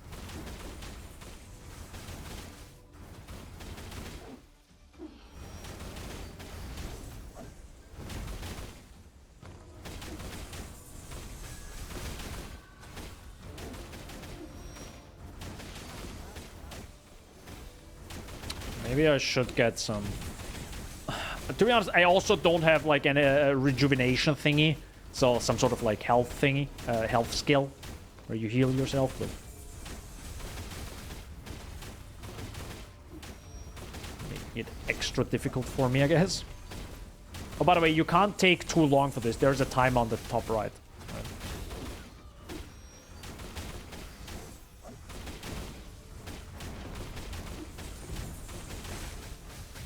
Maybe I should get some... To be honest, I also don't have like a rejuvenation thingy. So some sort of like health thingy, health skill, where you heal yourself. But making it extra difficult for me, I guess. Oh, by the way, you can't take too long for this. There's a time on the top right.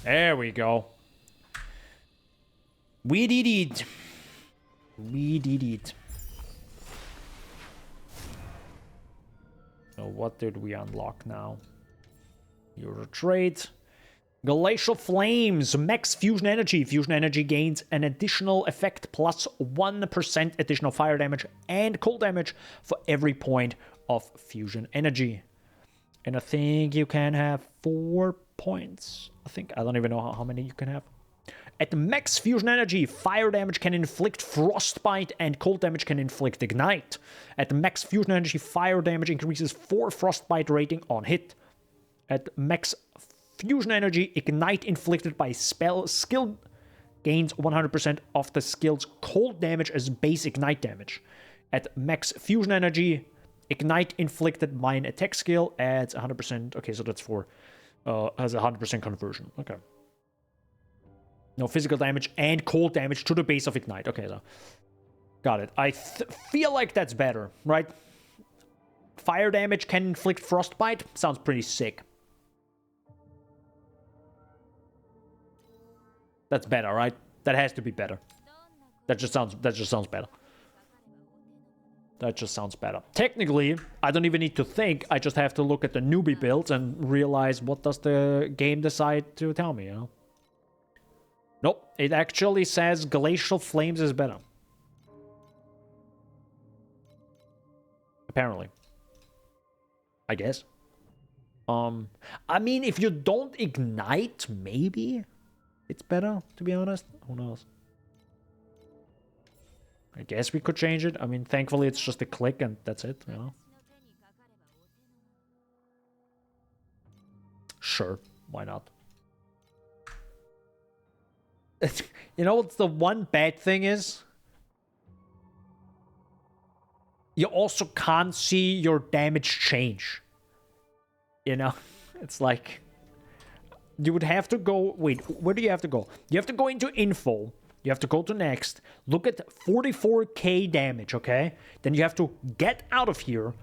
There we go. We did it. We did it. So what did we unlock now? Your trait. Glacial Flames. Max Fusion Energy. Fusion Energy gains an additional effect plus 1% additional fire damage and cold damage for every point of Fusion Energy. And I think you can have 4 points. I don't even know how many you can have. At max fusion energy, fire damage can inflict frostbite and cold damage can inflict ignite. At max fusion energy, fire damage increases 4 frostbite rating on hit. At max fusion energy, ignite inflicted by skill gains 100% of the skill's cold damage as base ignite damage. At max fusion energy, ignite inflicted by an attack skill adds 100%. Okay, so that's for has a 100% conversion. Okay. No physical damage and cold damage to the base of ignite. Okay, so got it. I feel like that's better, right? Fire damage can inflict frostbite. Sounds pretty sick. That's better, right? That has to be better. That just sounds better. That just sounds better. Technically, I don't even need to think. I just have to look at the newbie builds and realize what does the game decide to tell me, you know? Nope, it actually says Glacial Flames is better. Apparently. I guess. I mean, if you don't ignite, maybe it's better, to be honest. Who knows? I guess we could change it. I mean, thankfully it's just a click and that's it, you know? Sure, why not? You know what's the one bad thing is? You also can't see your damage change. You know? It's like... You would have to go... Wait, where do you have to go? You have to go into info. You have to go to next. Look at 44k damage, okay? Then you have to get out of here.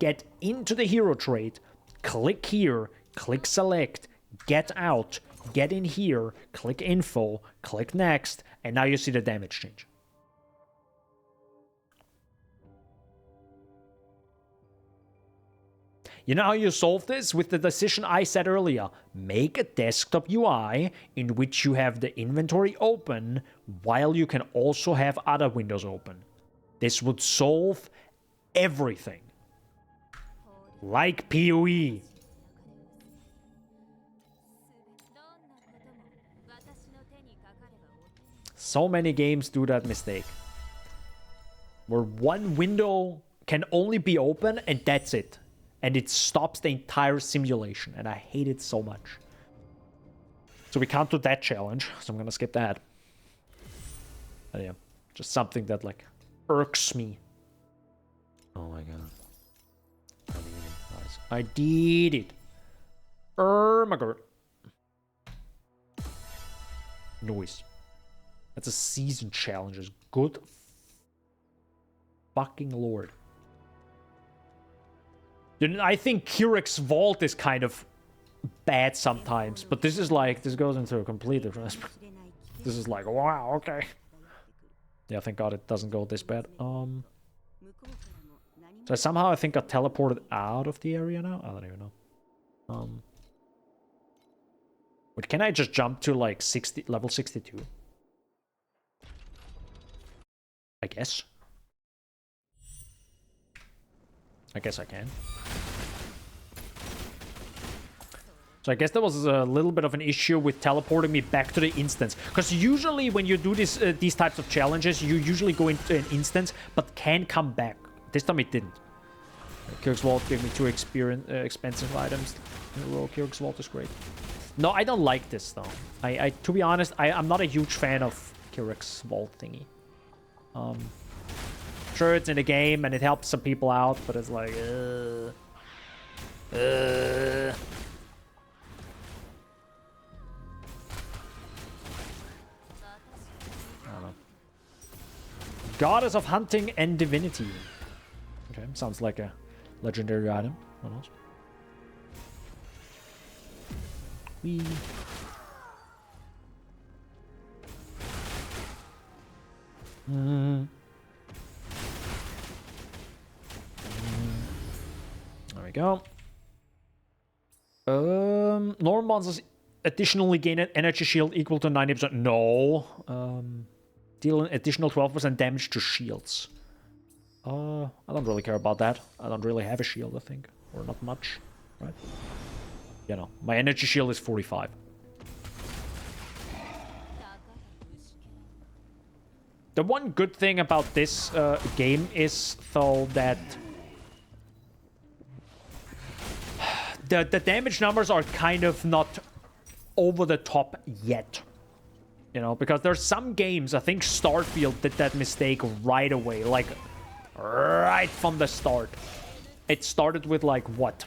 Get into the hero trait. Click here. Click select. Get out. Get in here. Click info. Click next. And now you see the damage change. You know how you solve this? With the decision I said earlier. Make a desktop UI in which you have the inventory open while you can also have other windows open. This would solve everything. Like PoE. So many games do that mistake. Where one window can only be open and that's it. And it stops the entire simulation. And I hate it so much. So we can't do that challenge. So I'm gonna skip that. But yeah, just something that like irks me. Oh my god. Nice. I did it. My god. Noise. That's a season challenge. Good fucking lord. I think Keurig Vault is kind of bad sometimes, but this is like, this goes into a complete different aspect. This is like, wow, okay. Yeah, thank god it doesn't go this bad. So I somehow, I think, got teleported out of the area now? I don't even know. But can I just jump to like level 62? I guess. I guess I can. So I guess there was a little bit of an issue with teleporting me back to the instance. Because usually when you do these types of challenges, you usually go into an instance, but can come back. This time it didn't. Kyrgyz Vault gave me 2 expensive items in a row. Kyrgyz Vault is great. No, I don't like this though. To be honest, I'm not a huge fan of Kyrgyz Vault thingy. Sure, it's in the game and it helps some people out, but it's like, I don't know. Goddess of Hunting and Divinity. Okay, sounds like a legendary item. What else? Whee. There we go. Normal monsters additionally gain an energy shield equal to 90%. No. Deal an additional 12% damage to shields. I don't really care about that. I don't really have a shield, I think. Or not much, right? You know, my energy shield is 45. The one good thing about this game is, though, that the damage numbers are kind of not over the top yet. You know, because there's some games, I think Starfield did that mistake right away, like right from the start. It started with like, what?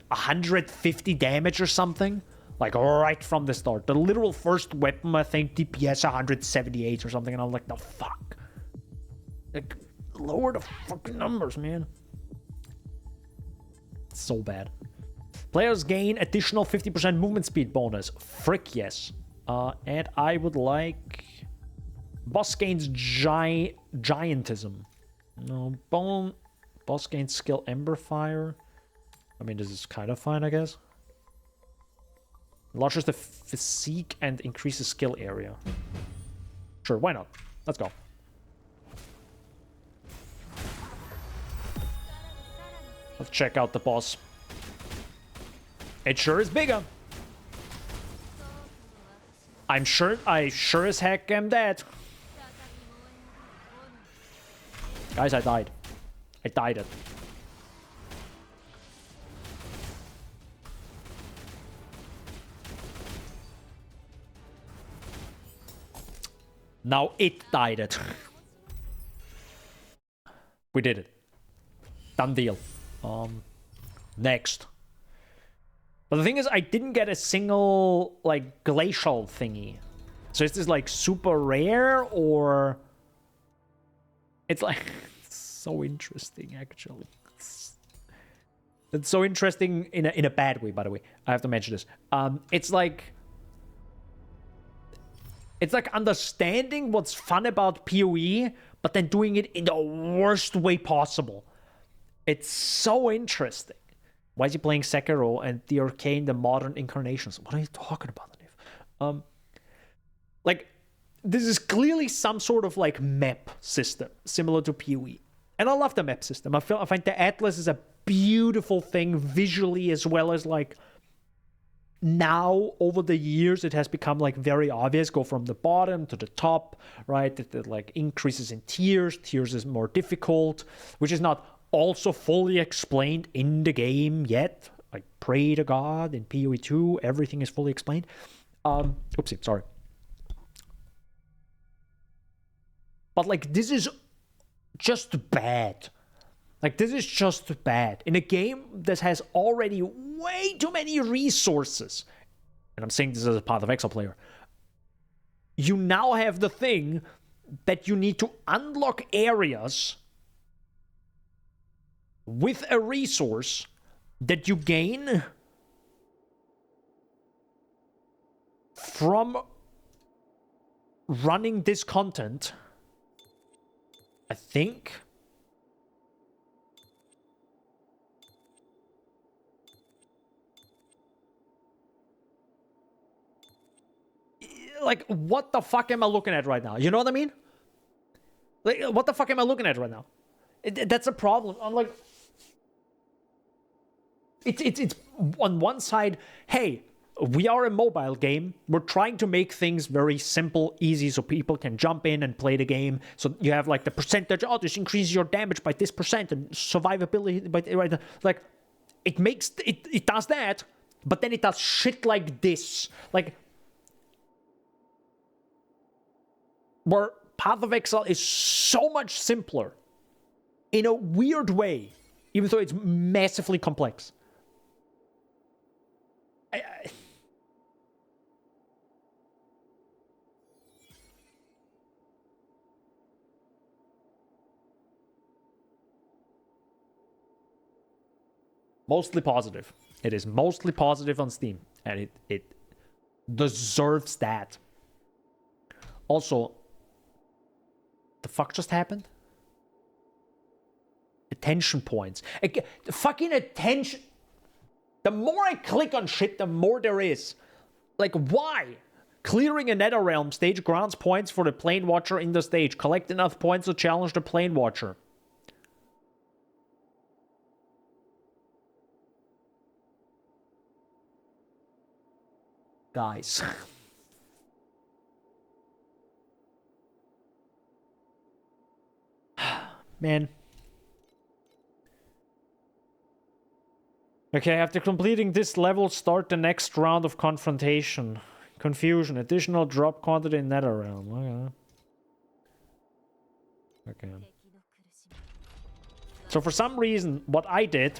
150 damage or something? Like, right from the start. The literal first weapon, I think, DPS 178 or something, and I'm like, the fuck? Like, lower the fucking numbers, man. It's so bad. Players gain additional 50% movement speed bonus. Frick yes. And I would like... Boss gains giantism. No, bone... Boss gains skill Ember Fire. I mean, this is kind of fine, I guess. Enlarges the physique and increases skill area. Sure, why not? Let's go. Let's check out the boss. It sure is bigger. I sure as heck am dead. Guys, I died. I died it. Now it died it. We did it. Done deal. Next. But the thing is, I didn't get a single, like, glacial thingy. So is this, like, super rare, or... It's, like, it's so interesting, actually. It's so interesting in a bad way, by the way. I have to mention this. It's like understanding what's fun about PoE, but then doing it in the worst way possible. It's so interesting. Why is he playing Sekiro and the Arcane, the modern incarnations? What are you talking about, Nif? Like, this is clearly some sort of like map system similar to PoE, and I love the map system. I find the Atlas is a beautiful thing visually, as well as like now over the years it has become like very obvious. Go from the bottom to the top, right? It like increases in tiers. Tiers is more difficult, which is not also fully explained in the game yet. Like, pray to God, in PoE 2 everything is fully explained. Oopsie, sorry. But like, this is just bad. Like, this is just bad. In a game that has already way too many resources, and I'm saying this as a Path of Exile player, you now have the thing that you need to unlock areas with a resource that you gain from running this content, I think. Like, what the fuck am I looking at right now? You know what I mean? Like, what the fuck am I looking at right now? That's a problem. I'm like, it's on one side, hey, we are a mobile game. We're trying to make things very simple, easy, so people can jump in and play the game. So you have like the percentage, oh, this increases your damage by this percent and survivability by right. Like, it does that, but then it does shit like this. Like, where Path of Exile is so much simpler in a weird way, even though it's massively complex. Mostly positive. It is mostly positive on Steam, and it deserves that. Also, the fuck just happened? Attention points. Fucking attention. The more I click on shit, the more there is. Like, why? Clearing a Netherrealm stage grants points for the Plane Watcher in the stage. Collect enough points to challenge the Plane Watcher. Guys. Man. Okay, after completing this level, start the next round of confrontation. Confusion. Additional drop quantity in Netherrealm. Okay. So for some reason, what I did,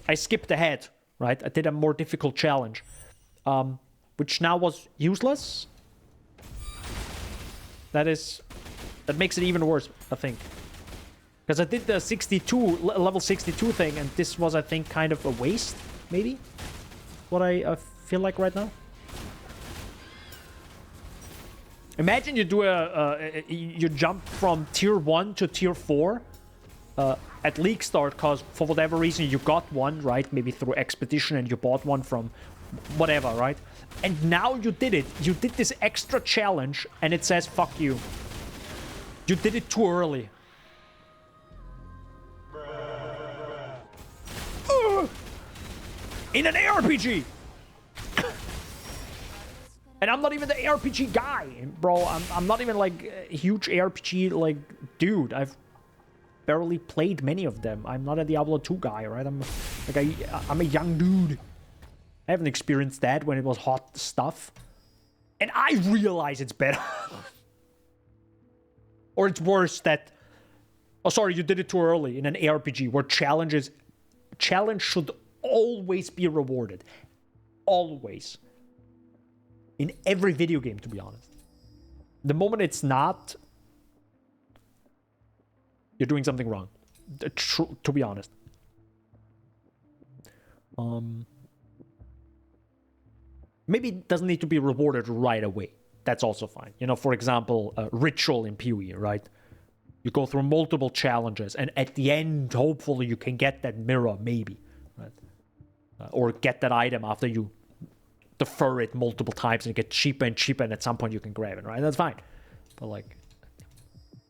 I skipped ahead, right? I did a more difficult challenge, which now was useless. That makes it even worse, I think. Because I did the 62, level 62 thing, and this was, I think, kind of a waste, maybe? What I feel like right now. Imagine you do you jump from tier 1 to tier 4 at League Start, because for whatever reason you got one, right? Maybe through Expedition and you bought one from whatever, right? And now you did it. You did this extra challenge, and it says, fuck you. You did it too early. In an ARPG! And I'm not even the ARPG guy, bro. I'm not even like a huge ARPG like dude. I've barely played many of them. I'm not a Diablo 2 guy, right? I'm a young dude. I haven't experienced that when it was hot stuff. And I realize it's better. Or it's worse that... Oh, sorry, you did it too early in an ARPG where challenge should always be rewarded. Always. In every video game, to be honest. The moment it's not, you're doing something wrong. To be honest. Maybe it doesn't need to be rewarded right away. That's also fine. You know, for example, ritual in PoE, right? You go through multiple challenges, and at the end, hopefully, you can get that mirror, maybe, right? Or get that item after you defer it multiple times and it gets cheaper and cheaper, and at some point you can grab it, right? That's fine. But like,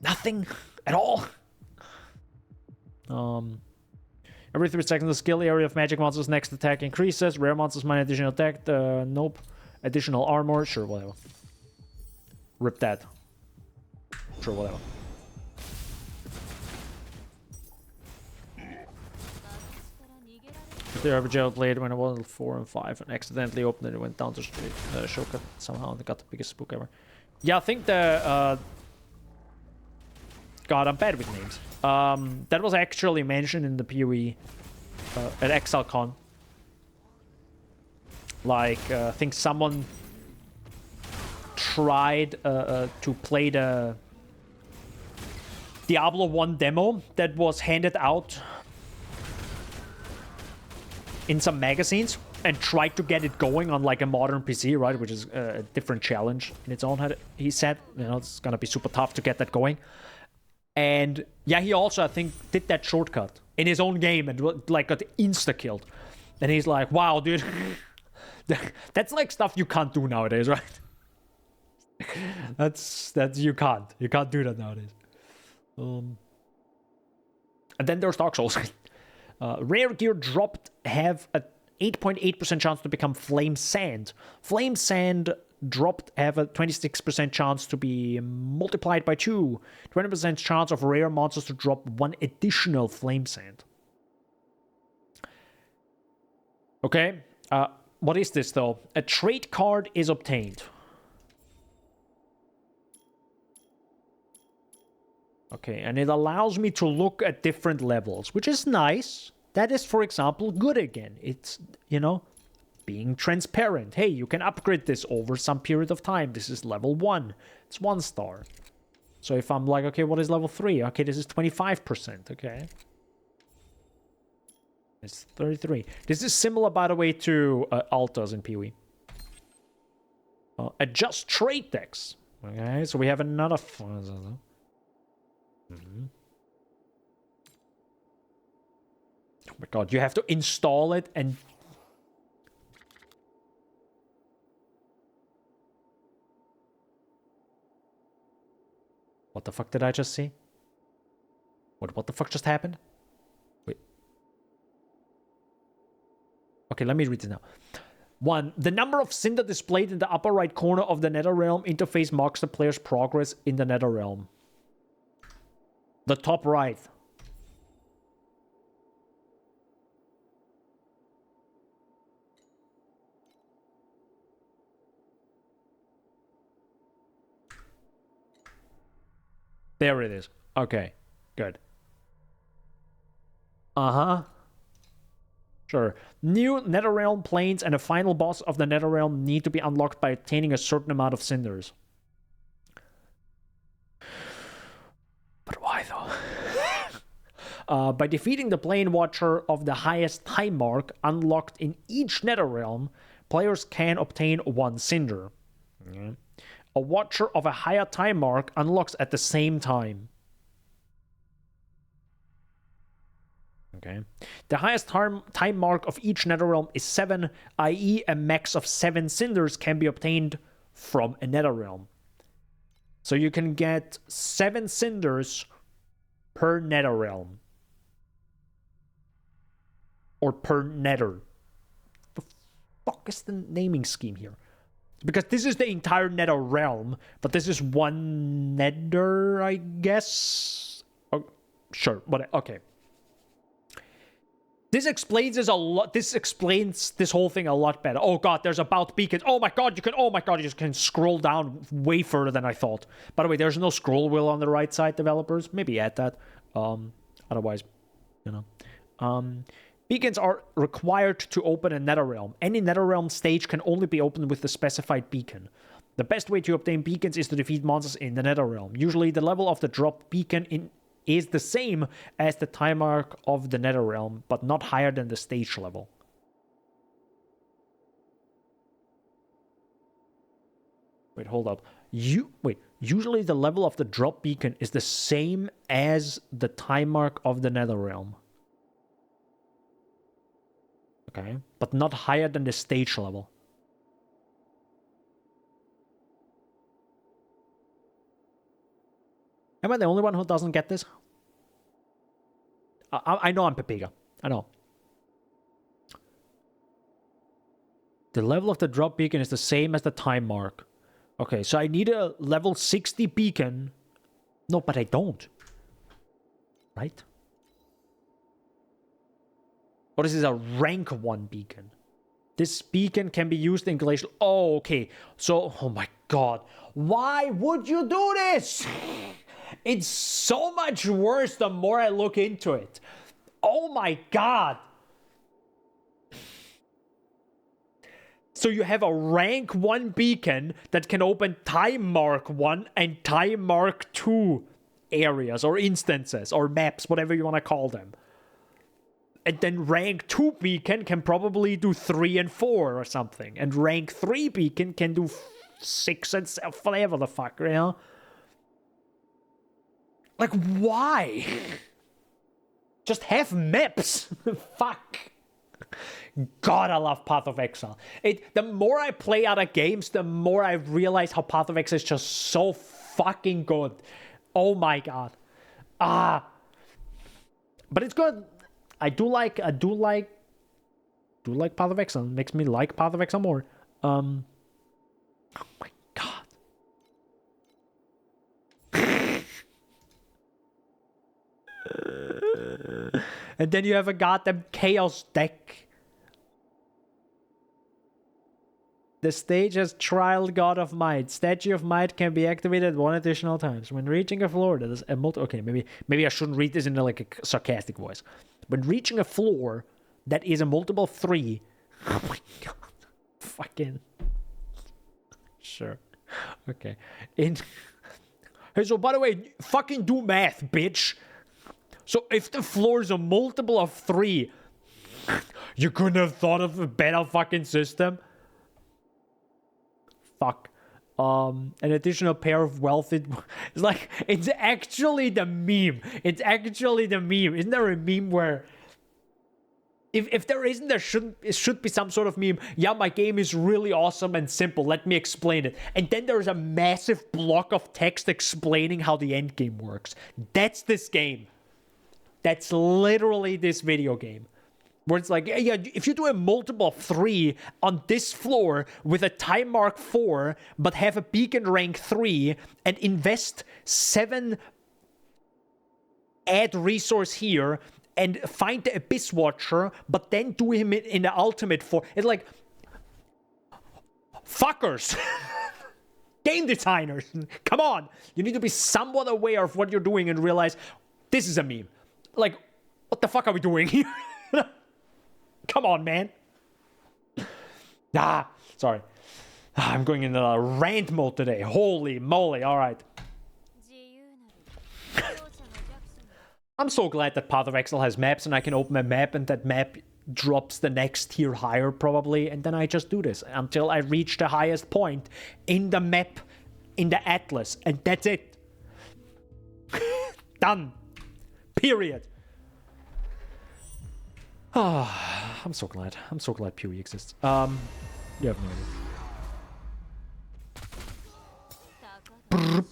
nothing at all. Every 3 seconds, the skill area of magic monsters' next attack increases. Rare monsters mine additional attack. Nope. Additional armor. Sure, whatever. Rip that. Sure, whatever. The average I played when I was level 4 and 5 and accidentally opened it and went down the street. Shortcut somehow and got the biggest spook ever. Yeah, I think the God, I'm bad with names. That was actually mentioned in the PoE at ExileCon. Like, I think someone tried to play the Diablo 1 demo that was handed out in some magazines and tried to get it going on like a modern PC, right? Which is a different challenge in its own. He said, you know, it's gonna be super tough to get that going. And yeah, he also, I think, did that shortcut in his own game and like got insta-killed. And he's like, wow, dude. That's like stuff you can't do nowadays, right? that's you can't do that nowadays. And then there's Dark Souls. Rare gear dropped have a 8.8% chance to become Flame Sand. Flame Sand dropped have a 26% chance to be multiplied by 2. 20% chance of rare monsters to drop 1 additional Flame Sand. Okay, what is this though? A trait card is obtained. Okay, and it allows me to look at different levels, which is nice. That is, for example, good again. It's, you know, being transparent. Hey, you can upgrade this over some period of time. This is level 1. It's 1 star. So if I'm like, okay, what is level 3? Okay, this is 25%, okay. It's 33. This is similar, by the way, to Altas in PoE. Adjust trait decks. Okay, so we have another... Oh my god, you have to install it and... What the fuck did I just see? What the fuck just happened? Wait. Okay, let me read this now. 1. The number of Cinder displayed in the upper right corner of the Netherrealm interface marks the player's progress in the Netherrealm. The top right. There it is. Okay, good. Uh-huh. Sure. New Netherrealm planes and a final boss of the Netherrealm need to be unlocked by attaining a certain amount of cinders. But why though? By defeating the Plane Watcher of the highest time mark unlocked in each Netherrealm, players can obtain 1 cinder. Okay. A Watcher of a higher time mark unlocks at the same time. Okay. The highest time mark of each Netherrealm is 7, i.e. a max of 7 cinders can be obtained from a Netherrealm. So you can get 7 cinders per Netherrealm. Or per Nether. The fuck is the naming scheme here? Because this is the entire Nether realm, but this is 1 Nether, I guess? Oh, sure, but okay. This explains this a lot. This explains this whole thing a lot better. Oh god, there's about beacons. Oh my god, you just can scroll down way further than I thought. By the way, there's no scroll wheel on the right side, developers. Maybe add that. Otherwise, you know. Beacons are required to open a Netherrealm. Any Netherrealm stage can only be opened with the specified beacon. The best way to obtain beacons is to defeat monsters in the Netherrealm. Usually the level of the dropped beacon is the same as the time mark of the Netherrealm, but not higher than the stage level. Wait, hold up. Usually the level of the drop beacon is the same as the time mark of the Nether Realm. Okay, but not higher than the stage level. Am I the only one who doesn't get this? I know I'm Pepega. I know. The level of the drop beacon is the same as the time mark. Okay, so I need a level 60 beacon. No, but I don't. Right? Or this is a rank 1 beacon. This beacon can be used in Glacial. Oh, okay. So, oh my god. Why would you do this? It's so much worse the more I look into it. Oh my god. So you have a rank 1 beacon that can open time mark 1 and time mark 2 areas or instances or maps, whatever you want to call them. And then rank 2 beacon can probably do 3 and 4 or something. And rank 3 beacon can do 6 and 7, whatever the fuck, you know? Like, why? Just have maps. Fuck. God, I love Path of Exile. The more I play other games, the more I realize how Path of Exile is just so fucking good. Oh my god. But it's good. I do like Path of Exile. It makes me like Path of Exile more. Oh my god. And then you have a goddamn Chaos deck. The stage has Trial God of Might. Statue of Might can be activated 1 additional times. When reaching a floor that is a okay, maybe I shouldn't read this in like a sarcastic voice. When reaching a floor that is a multiple of 3. Oh my god. Fucking. Sure. Okay. Hey, so by the way, fucking do math, bitch. So if the floor is a multiple of 3, you couldn't have thought of a better fucking system? Fuck. An additional pair of wealth. It's like, it's actually the meme. It's actually the meme. Isn't there a meme where if there isn't, there should be some sort of meme. Yeah, my game is really awesome and simple. Let me explain it. And then there's a massive block of text explaining how the end game works. That's this game. That's literally this video game. Where it's like, yeah, if you do a multiple of 3 on this floor with a time mark 4, but have a beacon rank 3 and invest 7 add resource here and find the Abyss Watcher, but then do him in the ultimate 4. It's like, fuckers. Game designers. Come on. You need to be somewhat aware of what you're doing and realize this is a meme. Like, what the fuck are we doing here? Come on, man. Sorry. I'm going into a rant mode today. Holy moly. All right. I'm so glad that Path of Exile has maps and I can open a map and that map drops the next tier higher probably. And then I just do this until I reach the highest point in the map, in the atlas. And that's it. Done. Period. I'm so glad. I'm so glad PoE exists. You have no idea.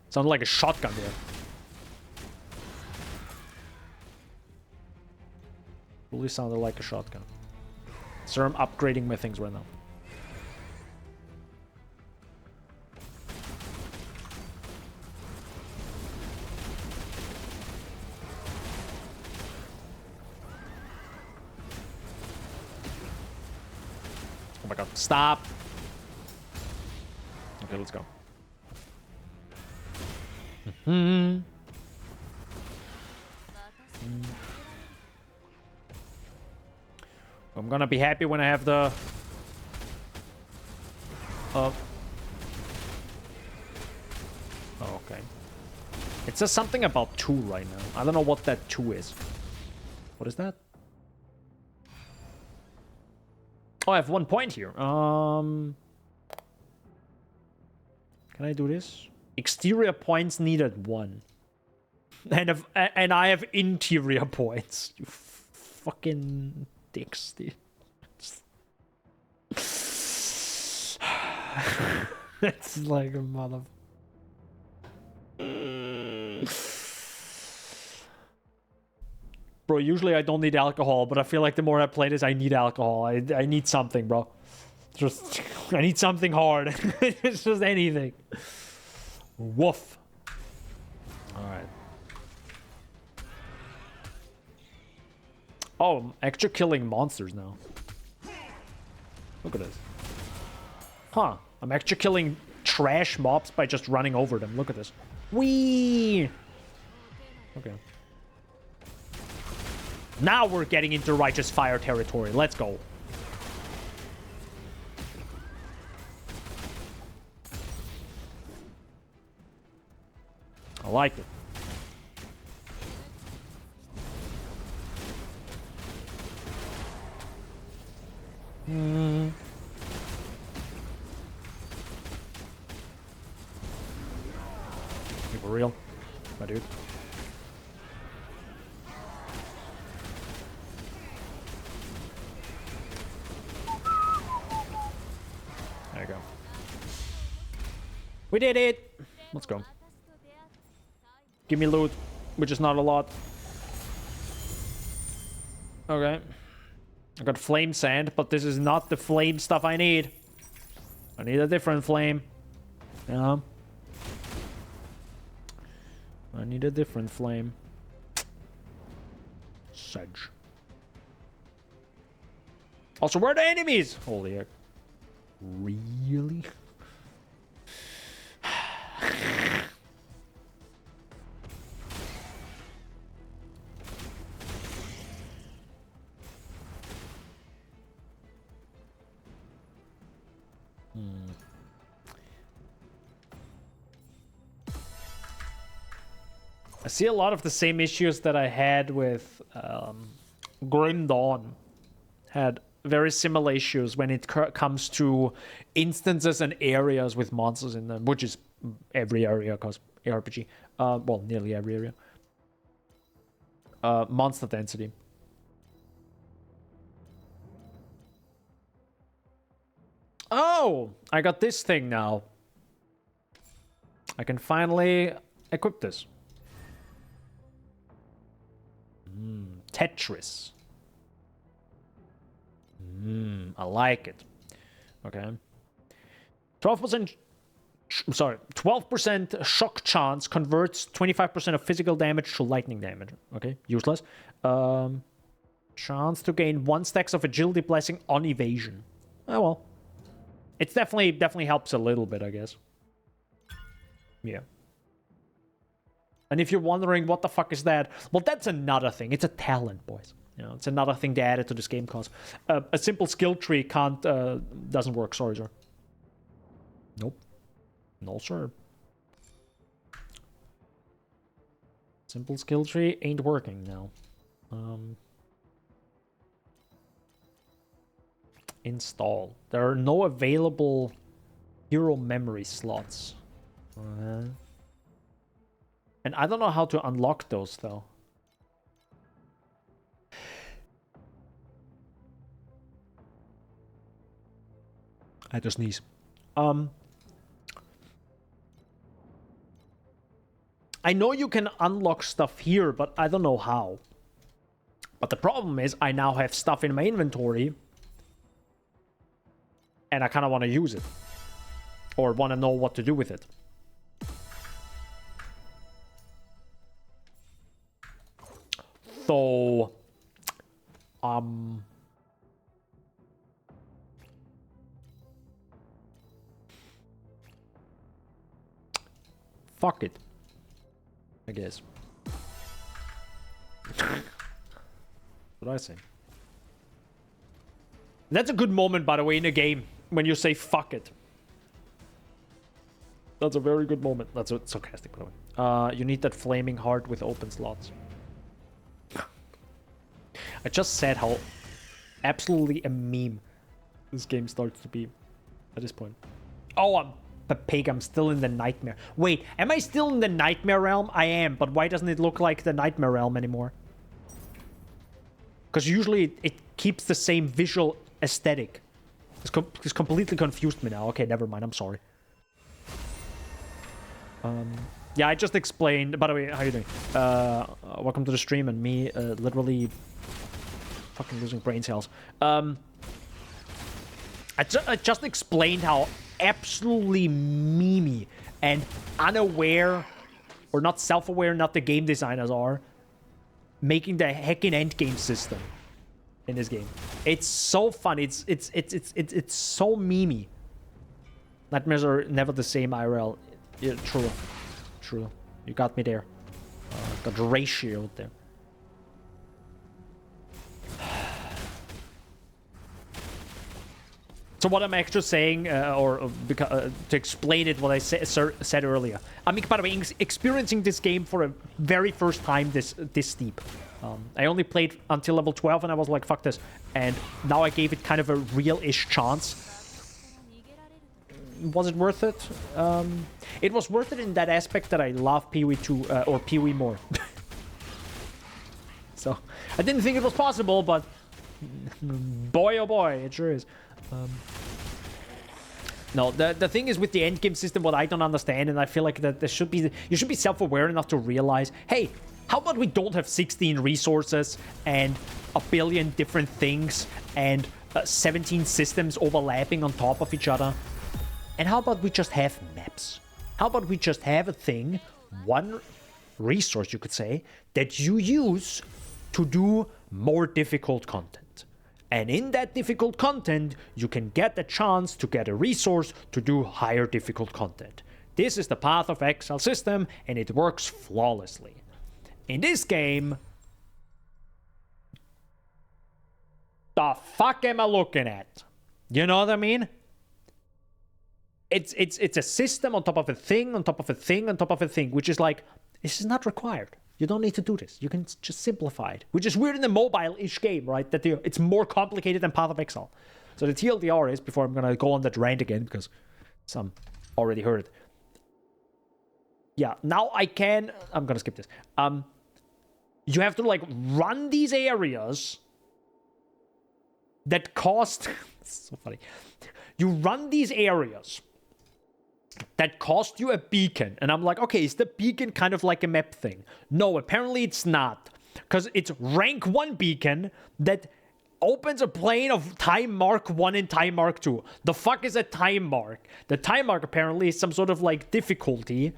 Sounded like a shotgun there. Really sounded like a shotgun. So I'm upgrading my things right now. Oh my god, stop! Okay, let's go. I'm gonna be happy when I have the... Oh, okay. It says something about 2 right now. I don't know what that 2 is. What is that? Oh, I have 1 point here. Can I do this? Exterior points needed 1. And I have interior points. You fucking dicks, dude. That's like a mother. Bro, usually I don't need alcohol, but I feel like the more I play this, I need alcohol. I need something, bro. Just, I need something hard. It's just anything. Woof. Alright. Oh, I'm actually killing monsters now. Look at this. Huh. I'm actually killing trash mobs by just running over them. Look at this. Whee! Okay. Now we're getting into righteous fire territory. Let's go. I like it. For real? My dude. There you go. We did it! Let's go. Give me loot, which is not a lot. Okay. I got flame sand, but this is not the flame stuff I need. I need a different flame. Yeah. I need a different flame. Sedge. Also, where are the enemies? Holy heck. Really? I see a lot of the same issues that I had with Grim Dawn. Had very similar issues when it comes to instances and areas with monsters in them, which is every area, because ARPG. Well, nearly every area. Monster density. Oh, I got this thing now. I can finally equip this. Tetris. I like it. Okay. 12%. Sorry, 12% shock chance converts 25% of physical damage to lightning damage. Okay, useless. Chance to gain 1 stacks of agility blessing on evasion. Oh well. It's definitely helps a little bit, I guess. Yeah. And if you're wondering what the fuck is that, well, that's another thing. It's a talent, boys. You know, it's another thing they added to this game, cause a simple skill tree doesn't work. Sorry, sir. Nope. No, sir. Simple skill tree ain't working now. Install. There are no available hero memory slots. And I don't know how to unlock those, though. I just sneeze. I know you can unlock stuff here, but I don't know how. But the problem is I now have stuff in my inventory. And I kind of want to use it. Or want to know what to do with it. So, fuck it, I guess. What I say? That's a good moment, by the way, in a game when you say fuck it. That's a very good moment. That's sarcastic, by the way. You need that flaming heart with open slots. I just said how absolutely a meme this game starts to be at this point. Oh, Pig, I'm still in the nightmare. Wait, am I still in the nightmare realm? I am, but why doesn't it look like the nightmare realm anymore? Because usually it keeps the same visual aesthetic. It's completely confused me now. Okay, never mind. I'm sorry. Yeah, I just explained. By the way, how you doing? Welcome to the stream, and me literally fucking losing brain cells. I just explained how absolutely memey and unaware, or not self-aware, not the game designers are, making the heckin' endgame system in this game. It's so fun. It's so memey. Nightmares are never the same IRL. Yeah, true. True. You got me there. Got ratioed there. So what I'm actually saying, to explain it, what I said earlier. I mean, by the way, experiencing this game for a very first time this steep. I only played until level 12 and I was like, fuck this. And now I gave it kind of a real-ish chance. Was it worth it? It was worth it in that aspect that I love Pee-wee 2, or Pee-wee more. So, I didn't think it was possible, but boy oh boy, it sure is. No, the thing is with the endgame system, what I don't understand, and I feel like that you should be self-aware enough to realize, hey, how about we don't have 16 resources and a billion different things and 17 systems overlapping on top of each other? And how about we just have maps? How about we just have a thing, one resource you could say, that you use to do more difficult content. And in that difficult content, you can get a chance to get a resource to do higher difficult content. This is the Path of Exile system, and it works flawlessly. In this game, the fuck am I looking at? You know what I mean? It's a system on top of a thing, on top of a thing, on top of a thing, which is like, this is not required. You don't need to do this. You can just simplify it. Which is weird in a mobile-ish game, right? That it's more complicated than Path of Exile. So the TLDR is, before I'm going to go on that rant again, because some already heard it. Yeah, now I'm going to skip this. You have to, like, run these areas that cost... It's so funny. You run these areas that cost you a beacon. And I'm like, okay, is the beacon kind of like a map thing? No, apparently it's not. Because it's rank 1 beacon that opens a plane of time mark 1 and time mark 2. The fuck is a time mark? The time mark apparently is some sort of like difficulty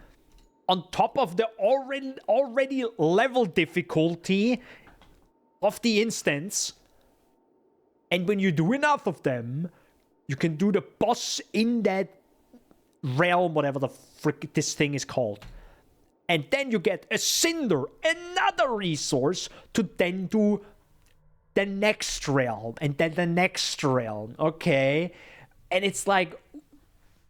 on top of the already level difficulty of the instance. And when you do enough of them, you can do the boss in that realm, whatever the frick this thing is called. And then you get a cinder, another resource, to then do the next realm, and then the next realm, okay? And it's like,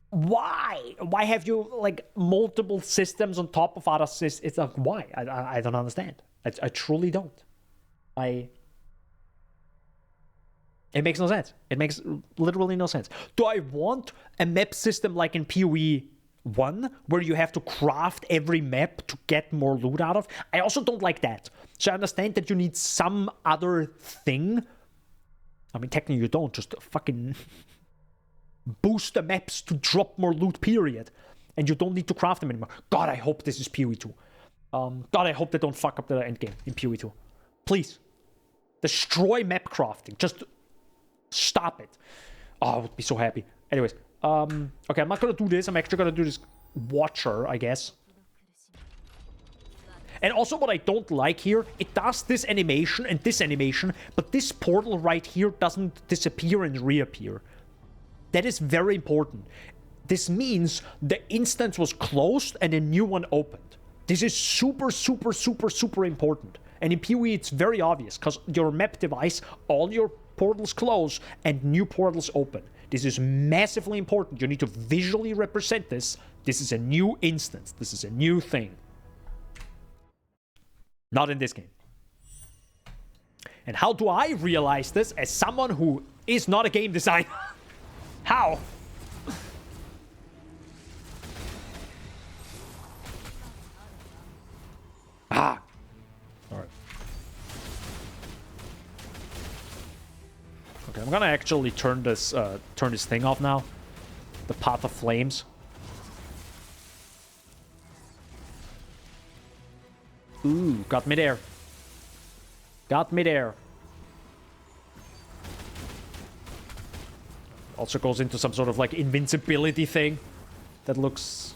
why? Why have you, like, multiple systems on top of other systems? It's like, why? I don't understand. I truly don't. It makes no sense. It makes literally no sense. Do I want a map system like in PoE 1, where you have to craft every map to get more loot out of? I also don't like that. So I understand that you need some other thing. I mean, technically you don't. Just fucking boost the maps to drop more loot, period. And you don't need to craft them anymore. God, I hope this is PoE 2. God, I hope they don't fuck up the endgame in PoE 2. Please. Destroy map crafting. Just... stop it. Oh, I would be so happy. Anyways, okay, I'm not gonna do this. I'm actually gonna do this Watcher, I guess. And also what I don't like here, it does this animation and this animation, but this portal right here doesn't disappear and reappear. That is very important. This means the instance was closed and a new one opened. This is super, super, super, super important. And in PoE, it's very obvious, because your map device, all your portals close and new portals open. This is massively important. You need to visually represent this. This is a new instance. This is a new thing. Not in this game. And how do I realize this as someone who is not a game designer? How? I'm gonna actually turn this thing off now. The Path of Flames. Ooh, got me there. Got me there. Also goes into some sort of like invincibility thing that looks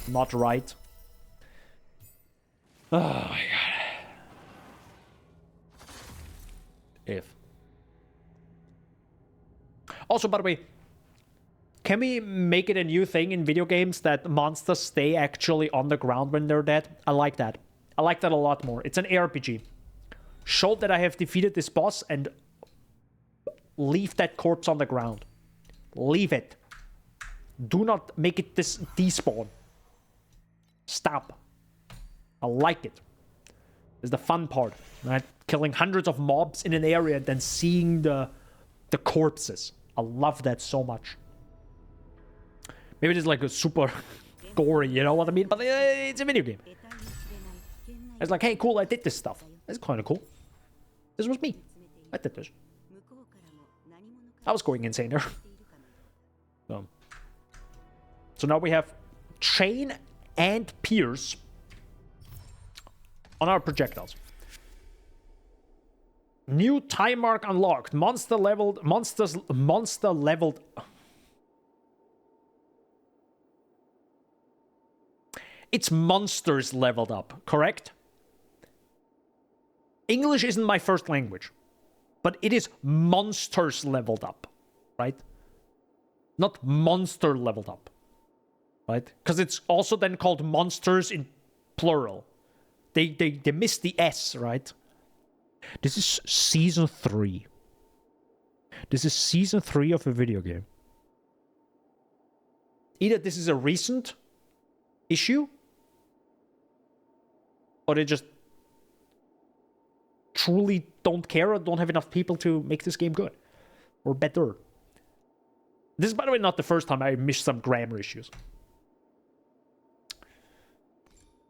not right. Oh my god. If. Also, by the way, can we make it a new thing in video games that monsters stay actually on the ground when they're dead? I like that. I like that a lot more. It's an ARPG. Show that I have defeated this boss and leave that corpse on the ground. Leave it. Do not make it despawn. Stop. I like it. It's the fun part, right? Killing hundreds of mobs in an area and then seeing the corpses. I love that so much. Maybe it's like a super gory, you know what I mean? But it's a video game. It's like, hey, cool, I did this stuff. It's kind of cool. This was me. I did this. I was going insane there. So now we have Chain and Pierce on our projectiles. New time mark unlocked. Monster leveled. It's monsters leveled up, correct? English isn't my first language, but it is monsters leveled up, right? Not monster leveled up, right? Because it's also then called monsters in plural. They missed the S, right? This is season 3. This is season 3 of a video game. Either this is a recent issue, or they just truly don't care or don't have enough people to make this game good. Or better. This is, by the way, not the first time I missed some grammar issues.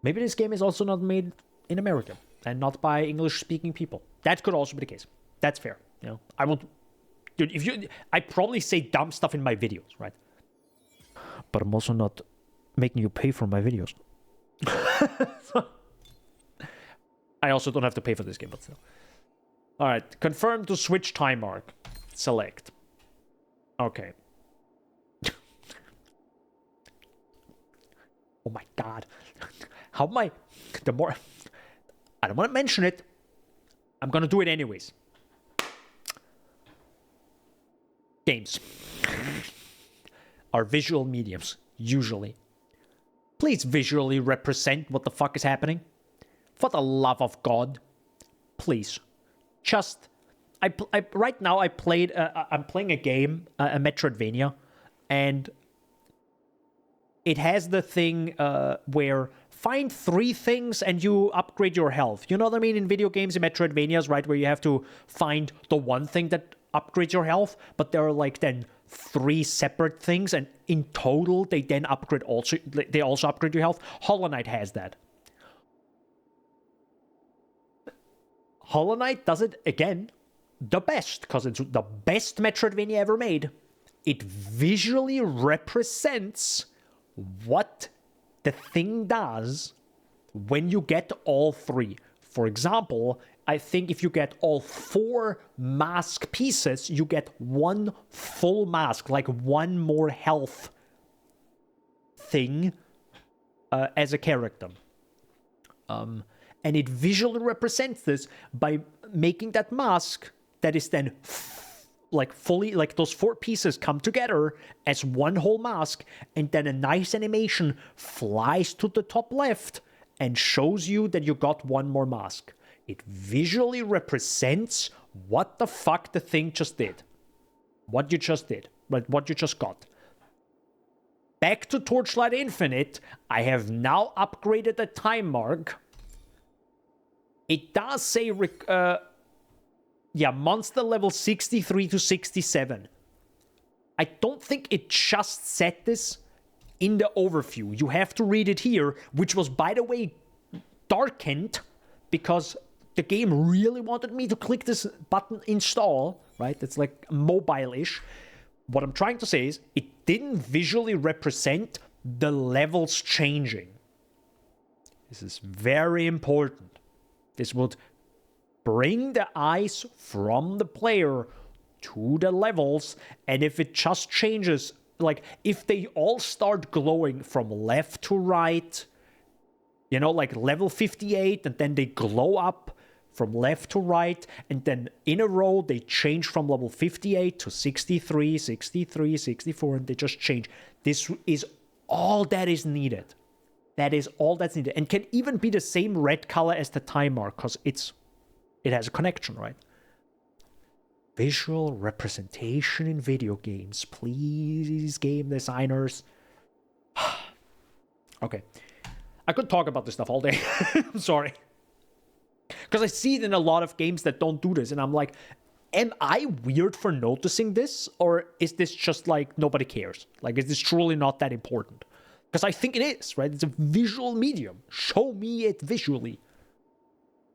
Maybe this game is also not made in America and not by English-speaking people. That could also be the case. That's fair. You know, I won't... Dude, I probably say dumb stuff in my videos, right? But I'm also not making you pay for my videos. I also don't have to pay for this game, but still. Alright, confirm to switch time mark. Select. Okay. Oh my god. How am I... The more... I don't want to mention it. I'm gonna do it anyways. Games. Are visual mediums, usually. Please visually represent what the fuck is happening. For the love of God. Please. Just... right now I'm playing a game, a Metroidvania, and it has the thing where find 3 things and you upgrade your health. You know what I mean? In video games, in Metroidvanias, right, where you have to find the one thing that upgrades your health, but there are like then 3 separate things, and in total they then upgrade also. They also upgrade your health. Hollow Knight has that. Hollow Knight does it again the best, because it's the best Metroidvania ever made. It visually represents what the thing does when you get all 3. For example, I think if you get all 4 mask pieces, you get 1 full mask, like 1 more health thing as a character. And it visually represents this by making that mask that is then like fully, like those 4 pieces come together as 1 whole mask, and then a nice animation flies to the top left and shows you that you got 1 more mask. It visually represents what the fuck the thing just did. What you just did. What you just got. Back to Torchlight Infinite, I have now upgraded the time mark. It does say... monster level 63 to 67. I don't think it just said this in the overview. You have to read it here, which was, by the way, darkened because the game really wanted me to click this button install, right? It's like mobile-ish. What I'm trying to say is it didn't visually represent the levels changing. This is very important. This would bring the eyes from the player to the levels, and if it just changes, like if they all start glowing from left to right, you know, like level 58, and then they glow up from left to right, and then in a row they change from level 58 to 63, 63, 64, and they just change. This is all that is needed. That is all that's needed, and can even be the same red color as the time mark, because it has a connection, right? Visual representation in video games, please, game designers. Okay, I could talk about this stuff all day. I'm sorry, because I see it in a lot of games that don't do this, and I'm like, am I weird for noticing this, or is this just like nobody cares? Like, is this truly not that important? Because I think it is, right? It's a visual medium. Show me it visually.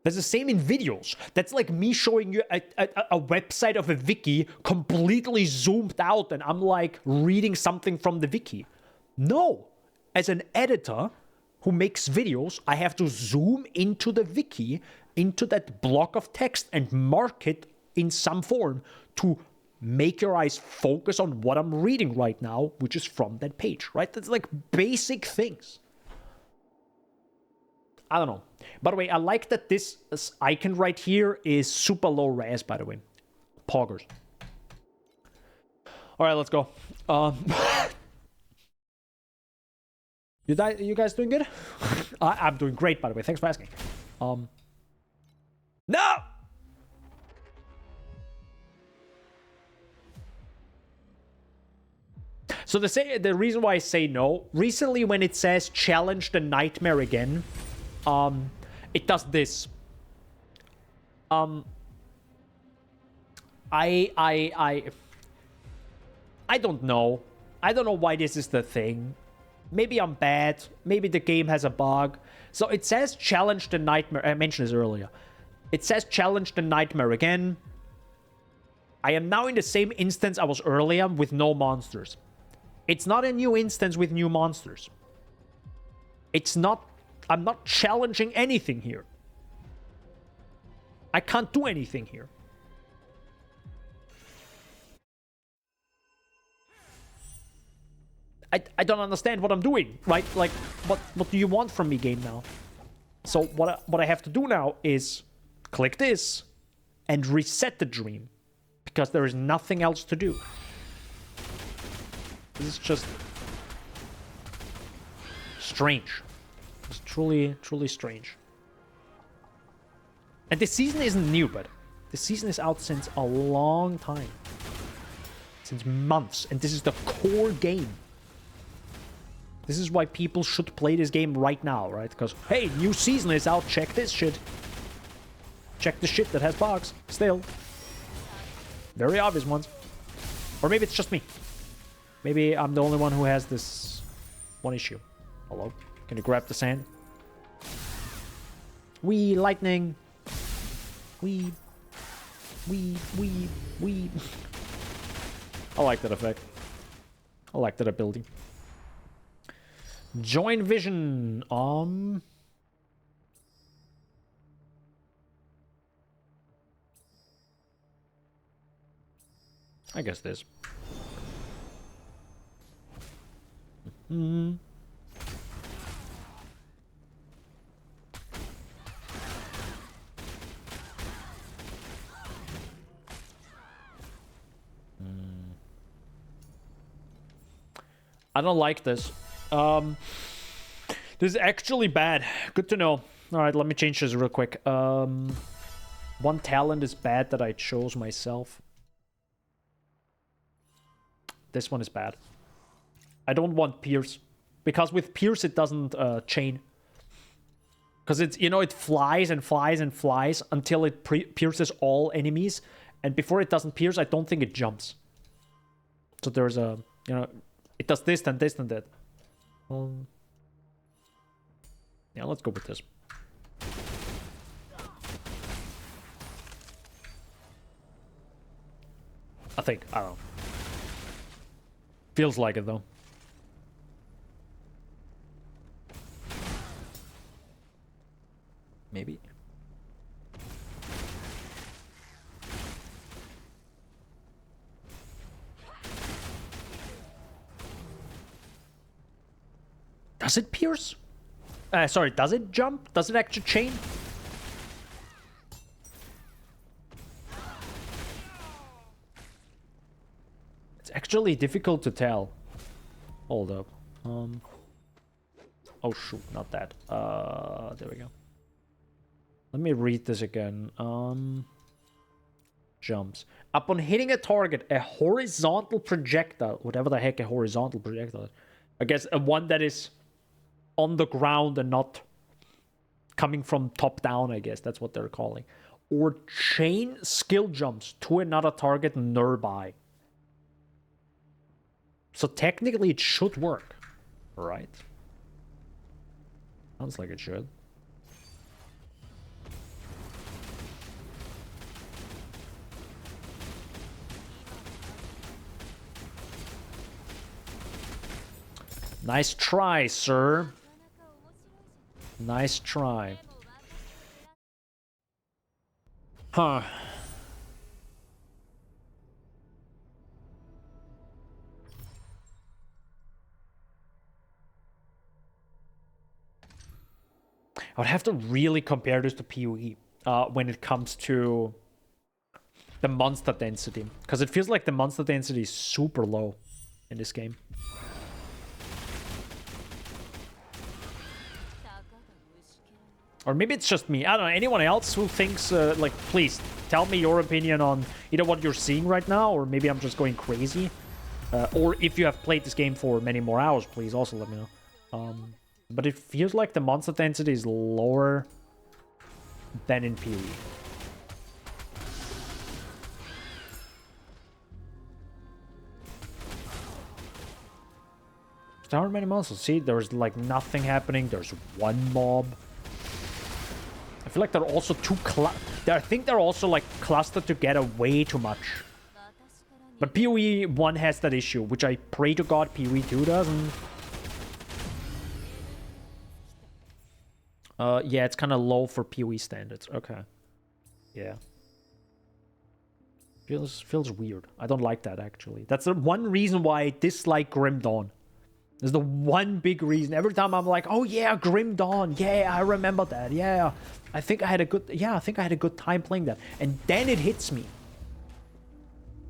That's the same in videos. That's like me showing you a website of a wiki completely zoomed out, and I'm like reading something from the wiki. No. As an editor who makes videos, I have to zoom into the wiki, into that block of text, and mark it in some form to make your eyes focus on what I'm reading right now, which is from that page, right? That's like basic things. I don't know. By the way, I like that this icon right here is super low res, by the way. Poggers. All right, let's go. You guys doing good? I'm doing great, by the way. Thanks for asking. No! So the reason why I say no, recently when it says challenge the nightmare again, it does this. I don't know. I don't know why this is the thing. Maybe I'm bad. Maybe the game has a bug. So it says challenge the nightmare. I mentioned this earlier. It says challenge the nightmare again. I am now in the same instance I was earlier with no monsters. It's not a new instance with new monsters. It's not... I'm not challenging anything here. I can't do anything here. I don't understand what I'm doing, right? Like, what do you want from me, game now? So what I have to do now is click this and reset the dream, because there is nothing else to do. This is just strange. It's truly, truly strange. And this season isn't new, but this season is out since a long time. Since months. And this is the core game. This is why people should play this game right now, right? Because, hey, new season is out. Check this shit. Check the shit that has bugs. Still. Very obvious ones. Or maybe it's just me. Maybe I'm the only one who has this one issue. Hello? Can you grab the sand? Wee, lightning. Wee. I like that effect. I like that ability. Join vision. I guess this. I don't like this. This is actually bad. Good to know. Alright, let me change this real quick. One talent is bad that I chose myself. This one is bad. I don't want Pierce. Because with Pierce it doesn't chain. Because it's, you know, it flies and flies and flies until it pierces all enemies. And before it doesn't pierce, I don't think it jumps. So there's a, you know, it does this, then this, then that. Yeah, let's go with this. I think. I don't know. Feels like it, though. Maybe. Does it pierce? Sorry, does it jump? Does it actually chain? It's actually difficult to tell. Hold up. Oh shoot, not that. There we go. Let me read this again. Jumps. Upon hitting a target, a horizontal projectile, whatever the heck a horizontal projectile is. I guess a one that is on the ground and not coming from top down, I guess that's what they're calling. Or chain skill jumps to another target nearby. So technically it should work, right? Sounds like it should. Nice try, sir. Nice try. Huh. I would have to really compare this to PoE when it comes to the monster density. Because it feels like the monster density is super low in this game. Or maybe it's just me. I don't know. Anyone else who thinks, like, please tell me your opinion on either what you're seeing right now, or maybe I'm just going crazy. Or if you have played this game for many more hours, please also let me know. But it feels like the monster density is lower than in PoE. There aren't many monsters. See, there's like nothing happening. There's one mob. I feel like they're also too I think they're also like clustered together way too much. But PoE 1 has that issue, which I pray to God PoE 2 doesn't. Yeah, it's kind of low for PoE standards. Okay. Yeah. Feels weird. I don't like that, actually. That's the one reason why I dislike Grim Dawn. There's the one big reason. Every time I'm like, oh yeah, Grim Dawn. Yeah, I remember that. Yeah. I think I had a good time playing that. And then it hits me.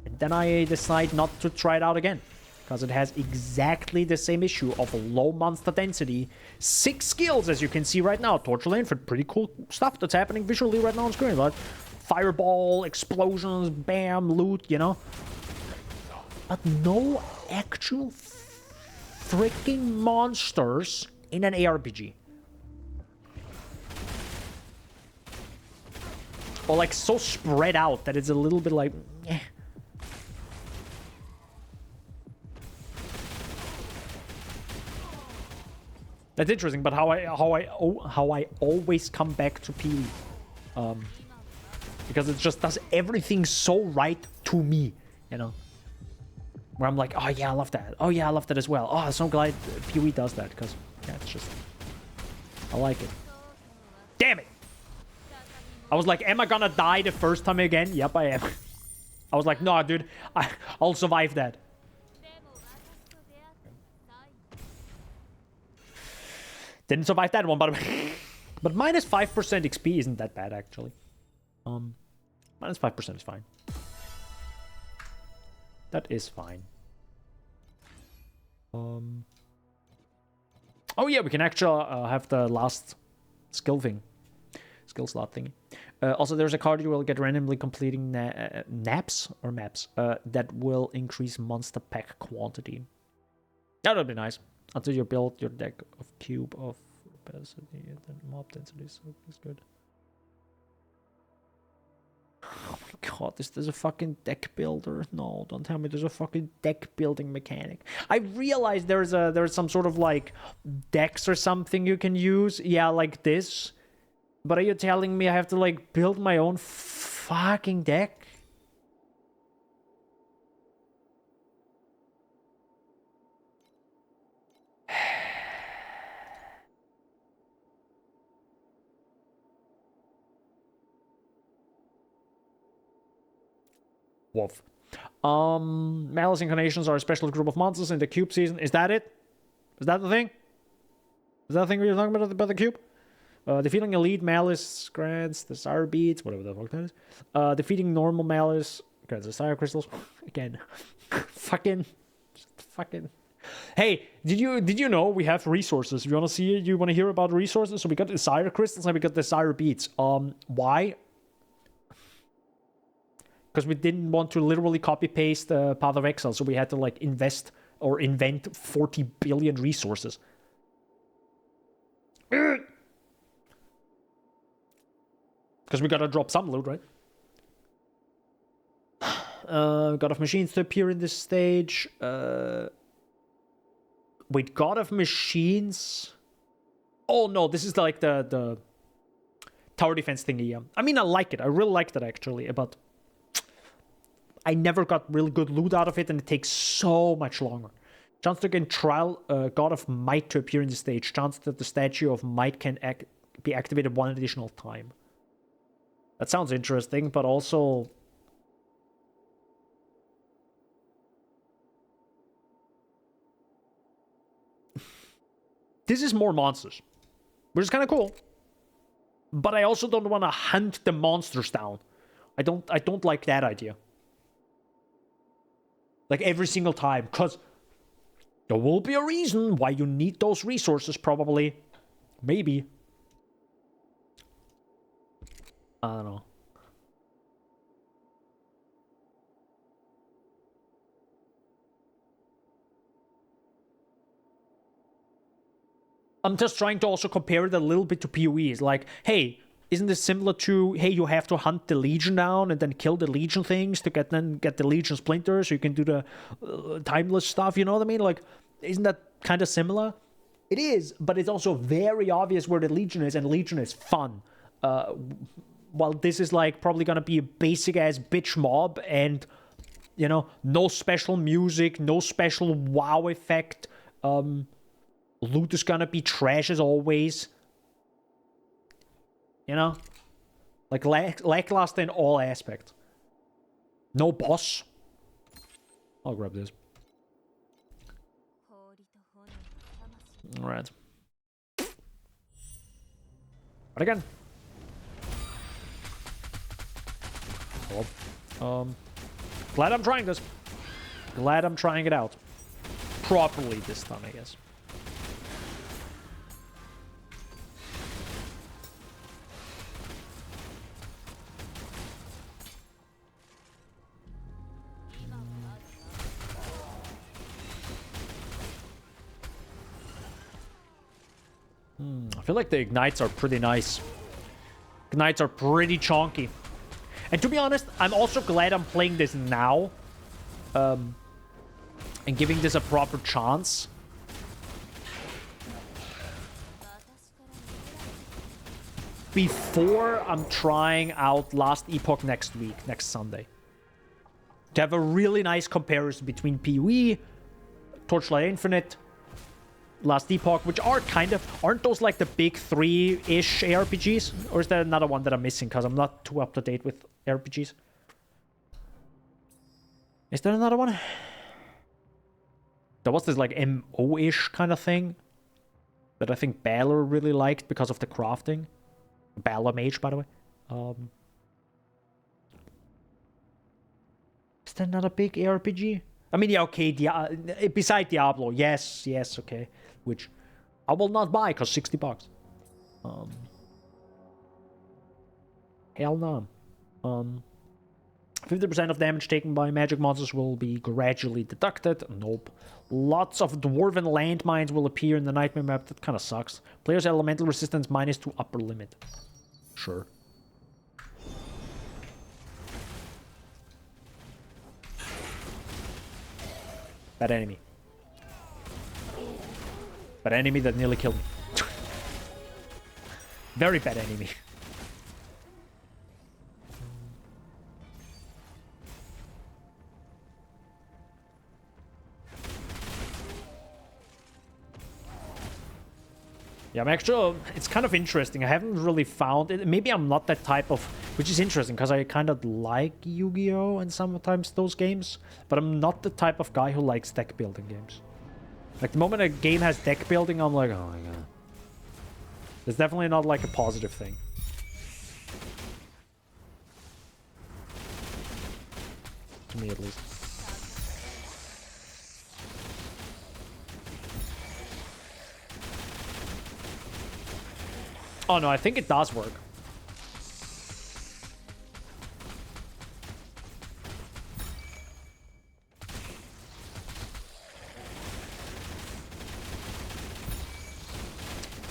And then I decide not to try it out again. Because it has exactly the same issue of low monster density. 6 skills, as you can see right now. Torchlight for pretty cool stuff that's happening visually right now on screen. Like fireball, explosions, bam, loot, you know. But no actual freaking monsters in an ARPG. Or like so spread out that it's a little bit like, eh. That's interesting, but how I always come back to PoE, because it just does everything so right to me, you know. Where I'm like, oh yeah, I love that. Oh yeah, I love that as well. Oh, I'm so glad PoE does that, because yeah, it's just, I like it. Damn it! I was like, am I gonna die the first time again? Yep, I am. I was like, no, dude, I'll survive that. Didn't survive that one, but minus 5% XP isn't that bad, actually. Minus 5% is fine. That is fine. Oh yeah, we can actually have the last skill slot thingy. Also, there's a card you will get randomly completing maps that will increase monster pack quantity. That'll be nice. Until you build your deck of cube of capacity, then mob density is good. Oh my god, there's a fucking deck builder. No, don't tell me there's a fucking deck building mechanic. I realized there's some sort of like decks or something you can use. Yeah, like this. But are you telling me I have to like build my own fucking deck? Wolf. Malice incarnations are a special group of monsters in the cube season. Is that it? Is that the thing? Is that the thing we were talking about the cube? Defeating elite Malice grants Desire Beads, whatever the fuck that is. Defeating normal Malice grants Desire Crystals. Again. Fucking. Hey, did you know we have resources? You wanna see it? You wanna hear about resources? So we got Desire Crystals and we got Desire Beads. Why? Because we didn't want to literally copy paste Path of Exile, so we had to like invest or invent 40 billion resources. Because we gotta drop some loot, right? God of Machines to appear in this stage. Wait, God of Machines? Oh no, this is like the tower defense thingy, yeah. I mean, I like it. I really liked it, actually, but I never got really good loot out of it, and it takes so much longer. Chance to gain trial God of Might to appear in the stage. Chance that the statue of Might can be activated one additional time. That sounds interesting, but also... This is more monsters, which is kind of cool. But I also don't want to hunt the monsters down. I don't like that idea. Like every single time, because there will be a reason why you need those resources, probably. Maybe. I don't know. I'm just trying to also compare it a little bit to PoEs. Like, hey, isn't this similar to, hey, you have to hunt the Legion down and then kill the Legion things to get the Legion splinters so you can do the timeless stuff, you know what I mean? Like, isn't that kind of similar? It is, but it's also very obvious where the Legion is, and Legion is fun. While this is like probably gonna be a basic-ass bitch mob and, you know, no special music, no special wow effect, loot is gonna be trash as always. You know? Like, lackluster in all aspects. No boss. I'll grab this. Alright. But again. Well, glad I'm trying this. Glad I'm trying it out. Properly this time, I guess. I feel like the ignites are pretty nice. Ignites are pretty chonky. And to be honest, I'm also glad I'm playing this now. And giving this a proper chance. Before I'm trying out Last Epoch next week, next Sunday. To have a really nice comparison between PoE, Torchlight Infinite, Last Epoch, which are kind of... Aren't those like the big three-ish ARPGs? Or is there another one that I'm missing? Because I'm not too up-to-date with RPGs. Is there another one? There was this like MO-ish kind of thing that I think Balor really liked because of the crafting. Balor Mage, by the way. Is there another big ARPG? I mean, yeah, okay, beside Diablo, yes, okay. Which I will not buy, because 60 bucks. Hell no. 50% of damage taken by magic monsters will be gradually deducted. Nope. Lots of dwarven landmines will appear in the nightmare map. That kind of sucks. Players' elemental resistance -2 upper limit. Sure. Bad enemy. Bad enemy that nearly killed me. Very bad enemy. Yeah, I'm actually... It's kind of interesting. I haven't really found it. Maybe I'm not that type of Which is interesting, because I kind of like Yu-Gi-Oh! And sometimes those games, but I'm not the type of guy who likes deck building games. Like, the moment a game has deck building, I'm like, oh my god. It's definitely not like a positive thing. To me, at least. Oh no, I think it does work.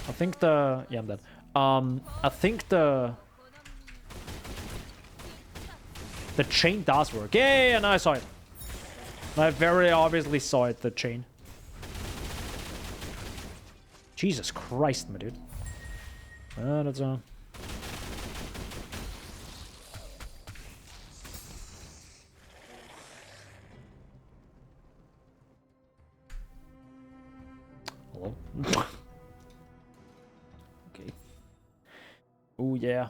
I think the... Yeah, I'm dead. I think the chain does work. Yeah, and I saw it. I very obviously saw it, the chain. Jesus Christ, my dude. That's Hello? Okay. Oh, yeah.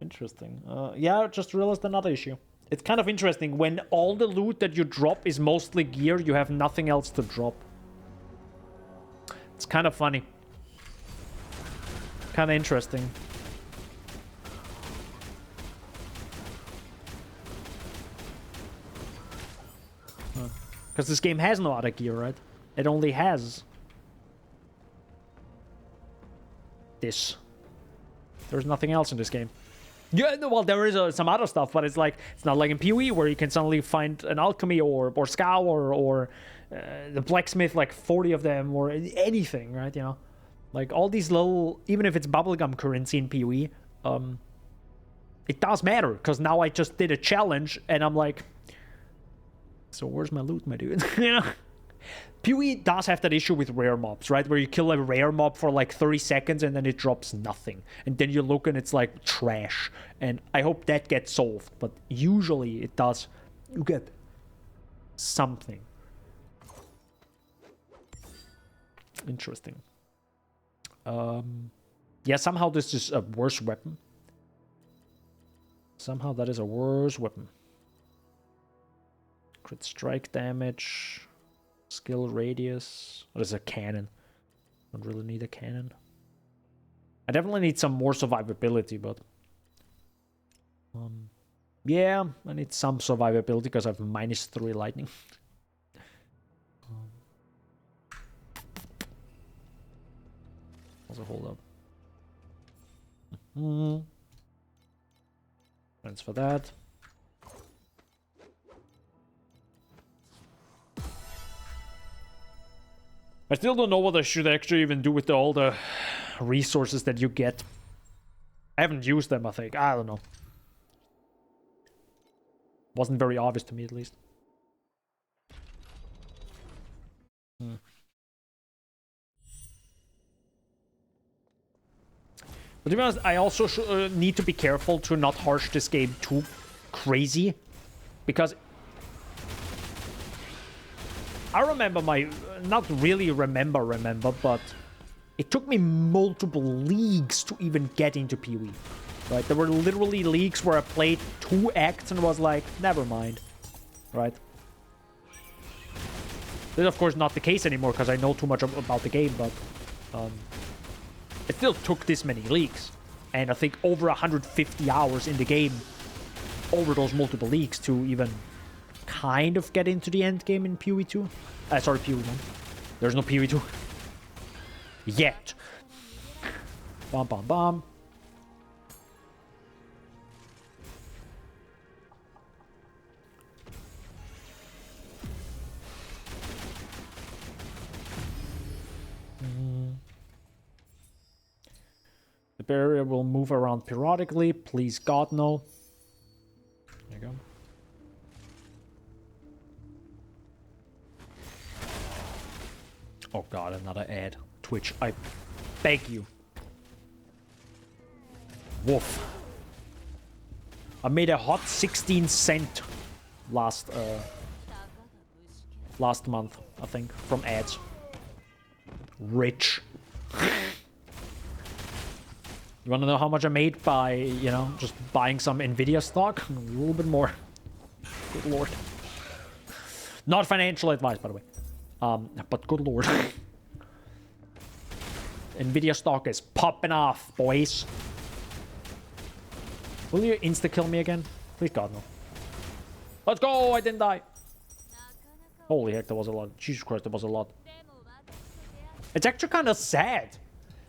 Interesting. Yeah, I just realized another issue. It's kind of interesting. When all the loot that you drop is mostly gear, you have nothing else to drop. It's kind of funny. Kind of interesting. Because this game has no other gear, right? It only has this. There's nothing else in this game. Yeah, well, there is some other stuff, but it's like, it's not like in PoE where you can suddenly find an alchemy or scour or the blacksmith, like 40 of them or anything, right? You know, like all these little, even if it's bubblegum currency in PoE, it does matter, because now I just did a challenge and I'm like, so where's my loot, my dude? You know? PoE does have that issue with rare mobs, right? Where you kill a rare mob for like 30 seconds and then it drops nothing. And then you look and it's like trash. And I hope that gets solved. But usually it does. You get something. Interesting. Yeah, somehow this is a worse weapon. Somehow that is a worse weapon. Crit strike damage. Skill radius. What is a cannon? Don't really need a cannon. I definitely need some more survivability, but yeah, I need some survivability because I have -3 lightning. Also, hold up. Thanks for that. I still don't know what I should actually even do with all the resources that you get. I haven't used them, I think. I don't know. Wasn't very obvious to me, at least. But to be honest, I also need to be careful to not harsh this game too crazy. Because I remember not really remember, but it took me multiple leagues to even get into PoE. Right? There were literally leagues where I played 2 acts and was like, never mind. Right? This is of course not the case anymore because I know too much about the game, but it still took this many leagues. And I think over 150 hours in the game over those multiple leagues to even kind of get into the end game in PoE 2. Sorry, PoE 1. There's no PoE 2. Yet. Bom, bom, bom. The barrier will move around periodically. Please, God, no. There you go. Oh god, another ad. Twitch, I beg you. Woof. I made a hot 16 cent last month, I think, from ads. Rich. You want to know how much I made by, you know, just buying some Nvidia stock? A little bit more. Good lord. Not financial advice, by the way. But good lord. Nvidia stock is popping off, boys. Will you insta-kill me again? Please God, no. Let's go! I didn't die. Holy heck, that was a lot. Jesus Christ, that was a lot. It's actually kind of sad.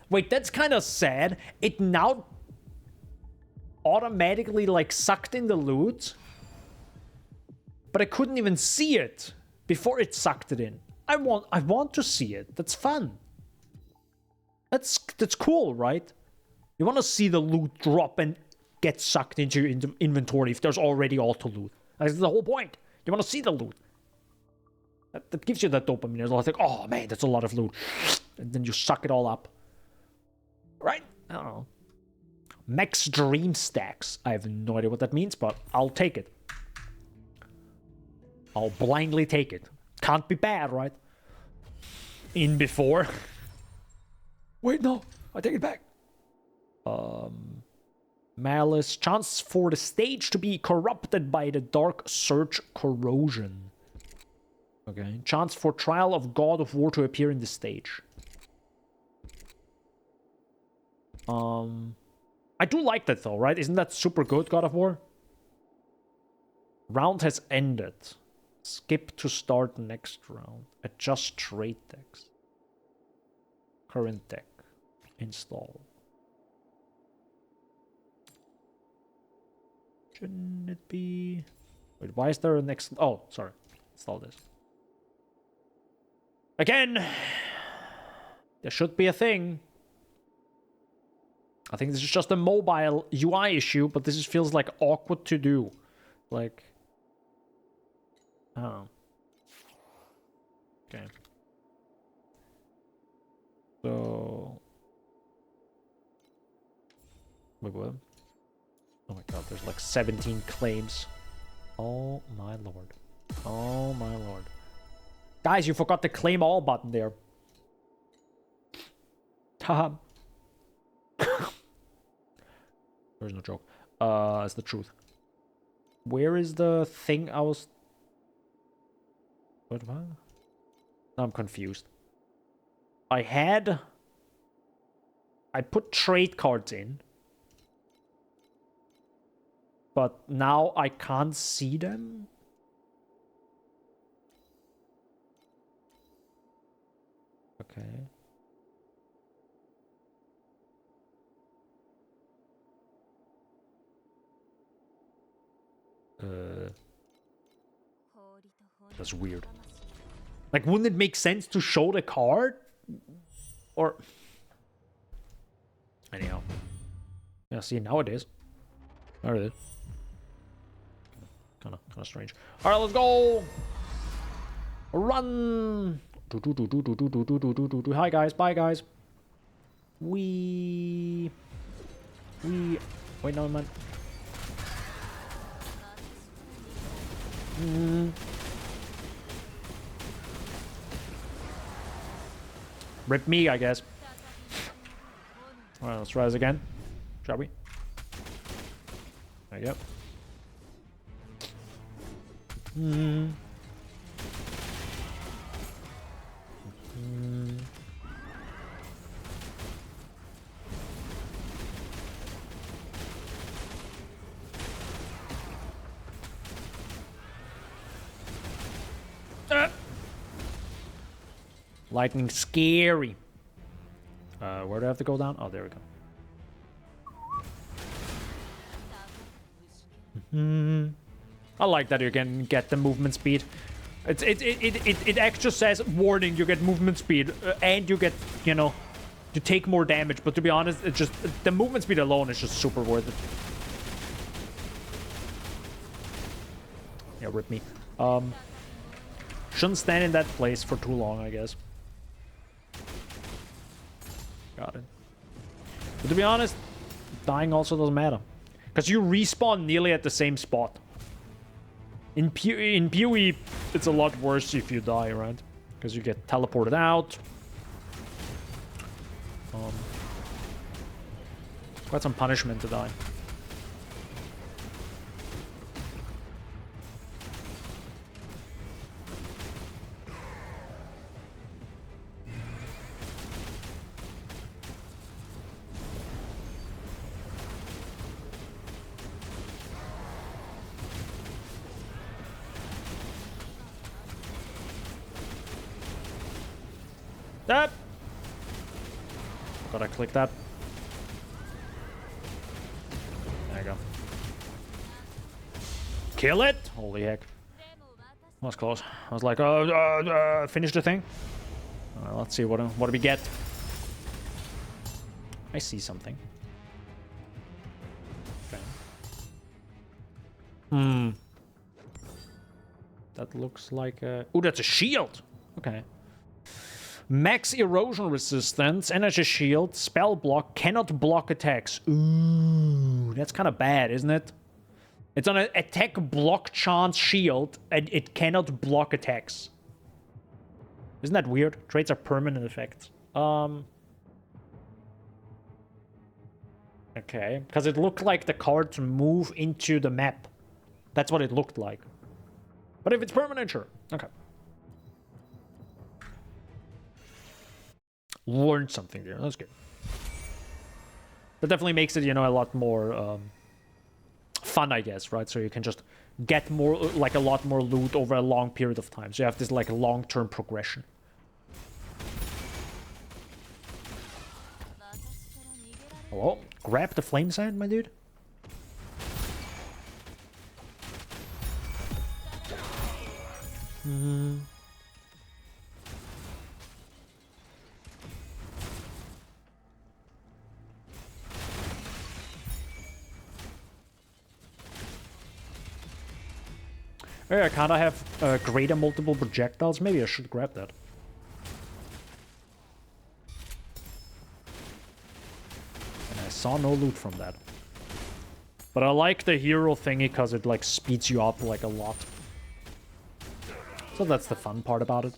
Wait, that's kind of sad. It now automatically, like, sucked in the loot. But I couldn't even see it before it sucked it in. I want to see it. That's fun. That's cool, right? You want to see the loot drop and get sucked into your inventory if there's already all to loot. That's the whole point. You want to see the loot. That gives you that dopamine. It's like, oh man, that's a lot of loot. And then you suck it all up. Right? I don't know. Max Dream Stacks. I have no idea what that means, but I'll take it. I'll blindly take it. Can't be bad, right? In before. Wait, no. I take it back. Malice. Chance for the stage to be corrupted by the Dark Surge corrosion. Okay. Chance for Trial of God of War to appear in the stage. I do like that though, right? Isn't that super good, God of War? Round has ended. Skip to start next round. Adjust trade decks. Current deck. Install. Shouldn't it be... Wait, why is there a next... Oh, sorry. Install this. Again! There should be a thing. I think this is just a mobile UI issue, but this feels like awkward to do. Like... Oh. Okay. So... Wait, what? Oh my god, there's like 17 claims. Oh my lord. Oh my lord. Guys, you forgot the claim all button there. Haha. There's no joke. It's the truth. Where is the thing I was... What? Now I'm confused. I put trade cards in. But now I can't see them? Okay. That's weird. Like, wouldn't it make sense to show the card? Or... Anyhow. Yeah, see, now it is. There it is. Kinda strange. Alright, let's go! Run! Hi, guys. Bye, guys. Wait, no, man. Rip me, I guess. Alright, let's try this again. Shall we? There you go. Lightning scary. Where do I have to go down? Oh, there we go. I like that you can get the movement speed. It actually says warning, you get movement speed and you get, you know, you take more damage. But to be honest, it's just the movement speed alone is just super worth it. Yeah, rip me. Shouldn't stand in that place for too long, I guess. Got it. But to be honest, dying also doesn't matter. Because you respawn nearly at the same spot. In PoE, it's a lot worse if you die, right? Because you get teleported out. Quite some punishment to die. That. Gotta click that. There you go. Kill it! Holy heck. That was close. I was like, finish the thing. Let's see, what do we get? I see something. Okay. That looks like a... Ooh, that's a shield! Okay. Max erosion resistance, energy shield, spell block, cannot block attacks. Ooh, that's kind of bad, isn't it? It's on an attack block chance shield, and it cannot block attacks. Isn't that weird? Traits are permanent effects. Okay, because it looked like the cards move into the map. That's what it looked like. But if it's permanent, sure. Okay. Learned something there. That's good. That definitely makes it, you know, a lot more fun, I guess, right? So you can just get more, like a lot more loot over a long period of time. So you have this like long-term progression. Hello? Grab the flame sand, my dude. I kind of have greater multiple projectiles. Maybe I should grab that. And I saw no loot from that. But I like the hero thingy because it like speeds you up like a lot. So that's the fun part about it.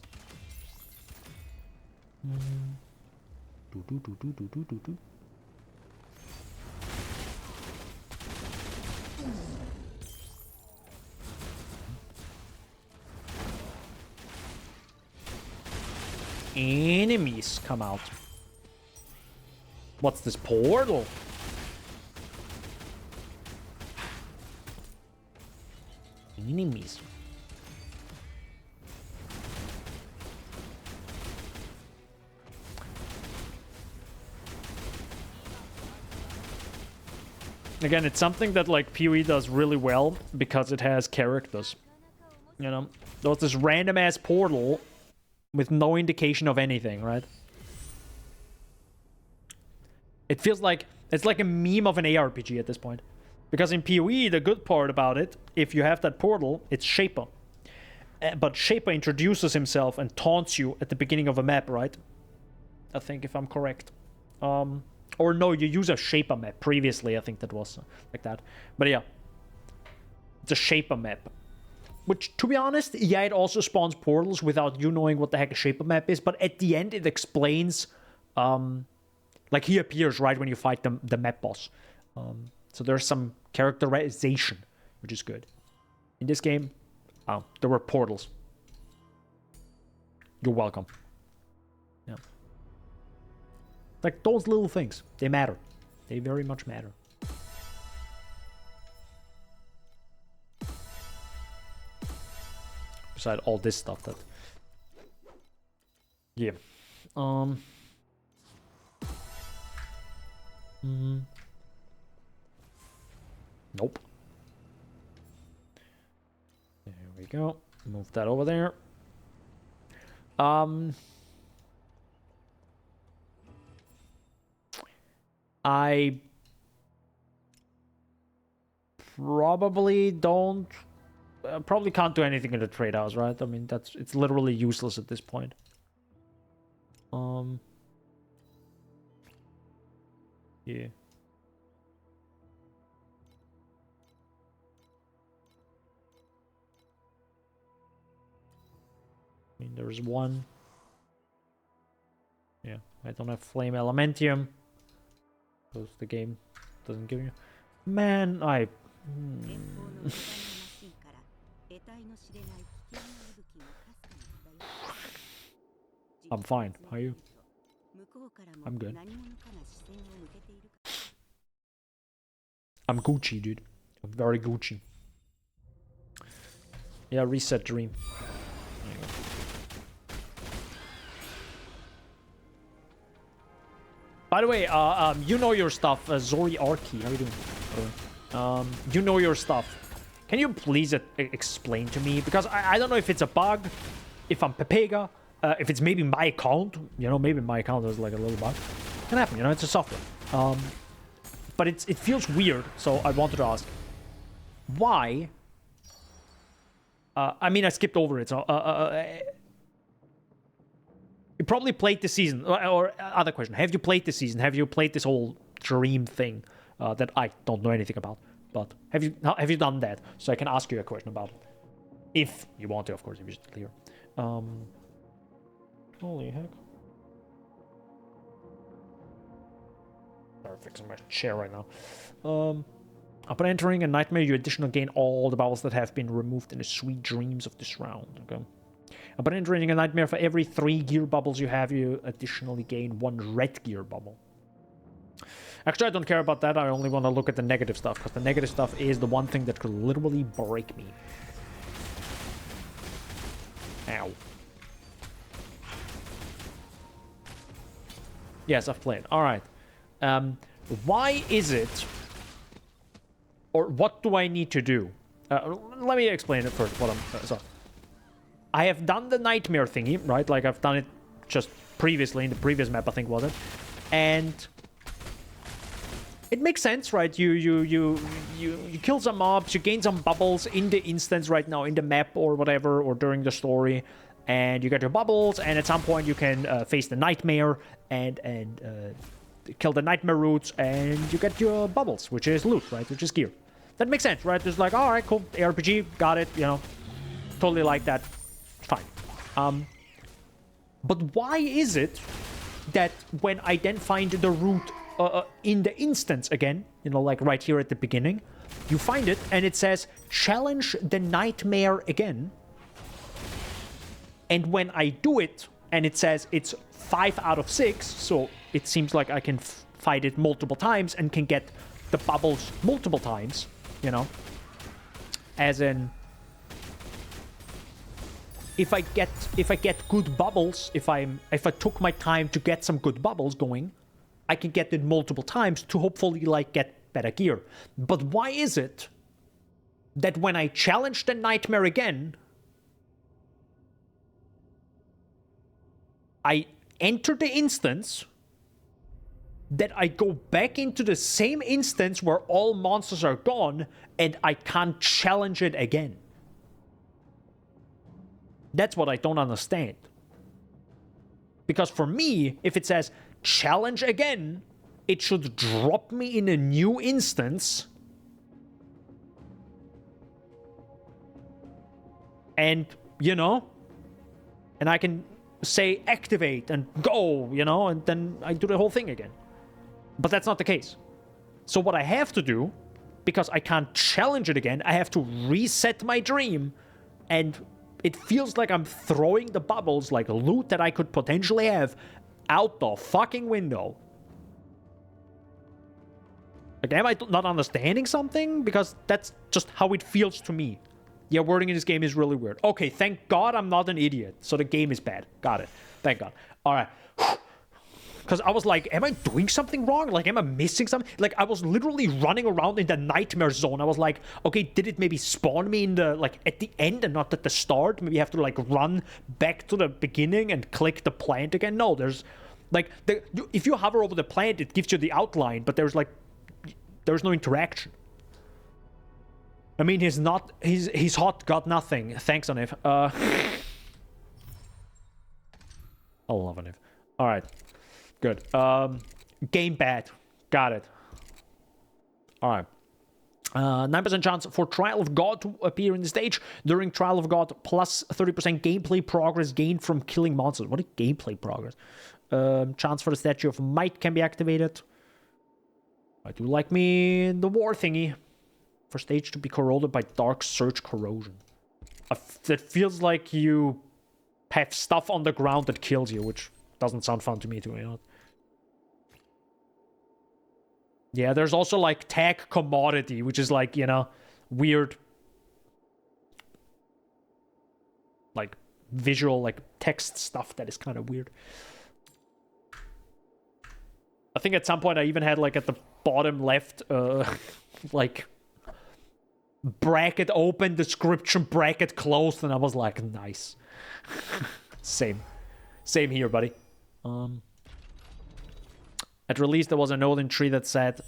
Enemies come out. What's this portal? Enemies. Again, it's something that like PoE does really well because it has characters. You know, there's this random ass portal with no indication of anything, right? It feels like it's like a meme of an ARPG at this point. Because in PoE, the good part about it, if you have that portal, it's Shaper. But Shaper introduces himself and taunts you at the beginning of a map, right? I think, if I'm correct. Or no, you use a Shaper map. Previously, I think that was like that. But yeah. It's a Shaper map. Which, to be honest, yeah, it also spawns portals without you knowing what the heck a Shaper map is. But at the end, it explains... like, he appears right when you fight the map boss. So there's some characterization, which is good. In this game, there were portals. You're welcome. Yeah. Like, those little things, they matter. They very much matter. Beside all this stuff that... Yeah. Nope. There we go. Move that over there. I probably don't... probably can't do anything in the trade house, right? I mean, it's literally useless at this point. Yeah. I mean, there's one. Yeah, I don't have Flame Elementium. Close the game. Doesn't give you... Man, I... I'm fine. How are you? I'm good. I'm Gucci, dude. I'm very Gucci. Yeah, reset dream. There you go. By the way, you know your stuff, Zori Arki. How are you doing? You know your stuff. Can you please explain to me? Because I don't know if it's a bug, if I'm Pepega, if it's maybe my account. You know, maybe my account is like a little bug. Can happen, you know, it's a software. But it feels weird, so I wanted to ask. Why? I mean, I skipped over it, so... you probably played the season. Or other question. Have you played the season? Have you played this whole dream thing that I don't know anything about? But have you done that? So I can ask you a question about it. If you want to, of course, if you're still here. Holy heck. Sorry, fixing my chair right now. Upon entering a nightmare, you additionally gain all the bubbles that have been removed in the sweet dreams of this round. Okay. Upon entering a nightmare, for every 3 gear bubbles you have, you additionally gain 1 red gear bubble. Actually, I don't care about that. I only want to look at the negative stuff, because the negative stuff is the one thing that could literally break me. Ow. Yes, I've played. Alright. Why is it... Or what do I need to do? Let me explain it first. What I'm... so, I have done the nightmare thingy, right? Like, I've done it just previously, in the previous map, I think, was it? And... it makes sense, right? You kill some mobs, you gain some bubbles in the instance right now, in the map or whatever, or during the story. And you get your bubbles, and at some point you can face the nightmare and kill the nightmare roots, and you get your bubbles, which is loot, right? Which is gear. That makes sense, right? It's like, alright, cool, ARPG, got it, you know. Totally like that. Fine. But why is it that when I then find the root in the instance again, you know, like right here at the beginning, you find it, and it says, challenge the nightmare again. And when I do it, and it says it's 5 out of 6, so it seems like I can fight it multiple times and can get the bubbles multiple times, you know. As in, if I get good bubbles, if I took my time to get some good bubbles going, I can get it multiple times to hopefully like get better gear. But why is it that when I challenge the nightmare again, I enter the instance, that I go back into the same instance where all monsters are gone, and I can't challenge it again? That's what I don't understand. Because for me, if it says challenge again, it should drop me in a new instance. And, you know, and I can say activate and go, you know, and then I do the whole thing again. But that's not the case. So what I have to do, because I can't challenge it again, I have to reset my dream, and it feels like I'm throwing the bubbles, like loot that I could potentially have, out the fucking window. Like, am I not understanding something? Because that's just how it feels to me. Yeah, wording in this game is really weird. Okay, thank God I'm not an idiot. So the game is bad. Got it. Thank God. All right. Because I was like, am I doing something wrong? Like, am I missing something? Like, I was literally running around in the nightmare zone. I was like, okay, did it maybe spawn me in the, like, at the end and not at the start? Maybe you have to, like, run back to the beginning and click the plant again? No, there's, like, if you hover over the plant, it gives you the outline, but there's no interaction. I mean, he's hot, got nothing. Thanks, Aniv. I love Aniv. Alright. Good. Game bad. Got it. Alright. 9% chance for Trial of God to appear in the stage. During Trial of God, plus 30% gameplay progress gained from killing monsters. What is gameplay progress? Chance for the Statue of Might can be activated. I do like me the war thingy. For stage to be corroded by dark surge corrosion. It feels like you have stuff on the ground that kills you, which doesn't sound fun to me, to be honest. Yeah, there's also like tag commodity, which is like, you know, weird, like visual, like text stuff that is kind of weird. I think at some point I even had like at the bottom left, like bracket open, description bracket closed, and I was like, nice. Same here, buddy. At release there was a note in 3 that said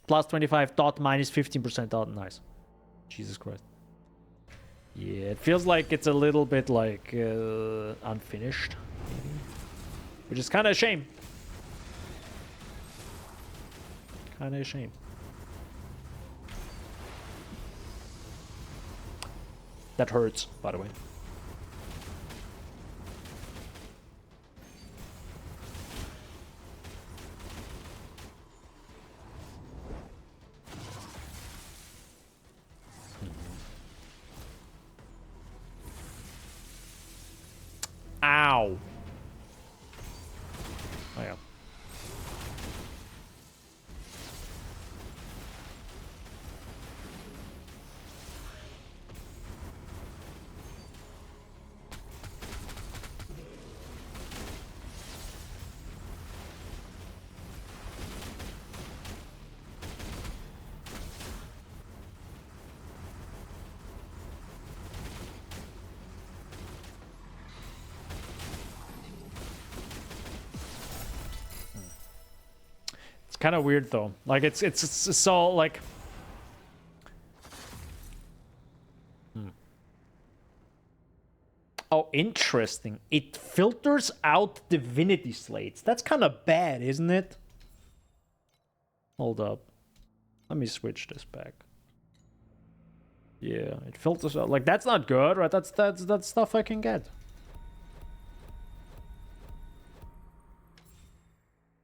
plus 25 dot minus 15% dot. Nice. Jesus Christ. Yeah, it feels like it's a little bit like unfinished, maybe. Which is kind of a shame. Kind of a shame. That hurts, by the way. Ow. Oh yeah. Kind of weird though. Like it's so like Oh, interesting. It filters out divinity slates. That's kind of bad, isn't it? Hold up. Let me switch this back. Yeah, it filters out. Like that's not good, right? That's stuff I can get.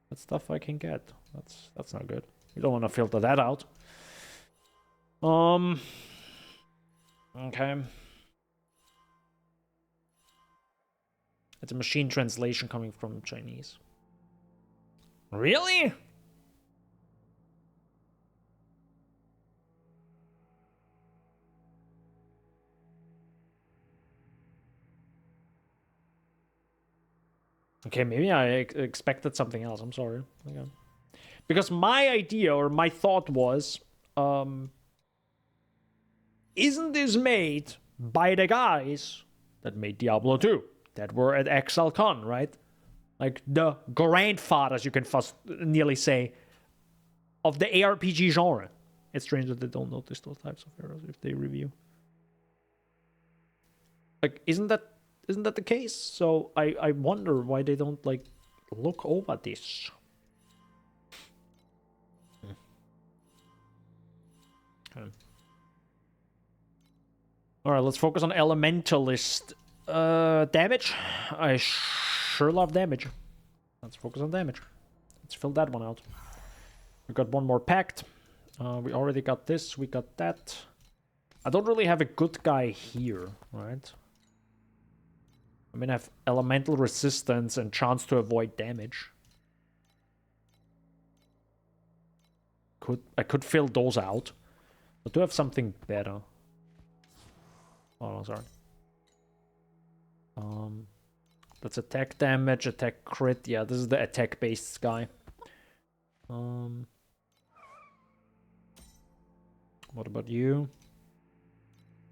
That's stuff I can get. That's not good. You don't want to filter that out. Okay. It's a machine translation coming from Chinese. Really? Okay, maybe I expected something else. I'm sorry. Okay. Because my idea or my thought was, isn't this made by the guys that made Diablo 2, that were at XLCon, right? Like the grandfathers, you can nearly say, of the ARPG genre. It's strange that they don't notice those types of errors if they review. Like, isn't that the case? So I wonder why they don't like look over this. Okay. All right, let's focus on elementalist damage. I sure love damage. Let's focus on damage. Let's fill that one out. We got one more pact. We already got this. We got that. I don't really have a good guy here, right? I mean, I have elemental resistance and chance to avoid damage. I could fill those out. But do I have something better? Oh, no, sorry. That's attack damage, attack crit. Yeah, this is the attack-based guy. What about you?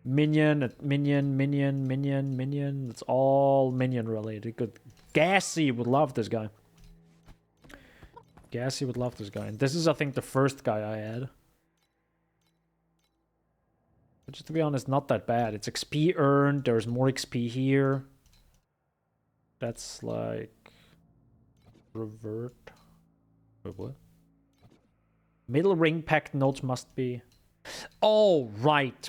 Minion. It's all minion related. Good. Gassy would love this guy. Gassy would love this guy. And this is, I think, the first guy I had. Which, to be honest, not that bad. It's XP earned. There's more XP here. That's like... Revert. Wait, what? Middle ring pact notes must be... Oh, right.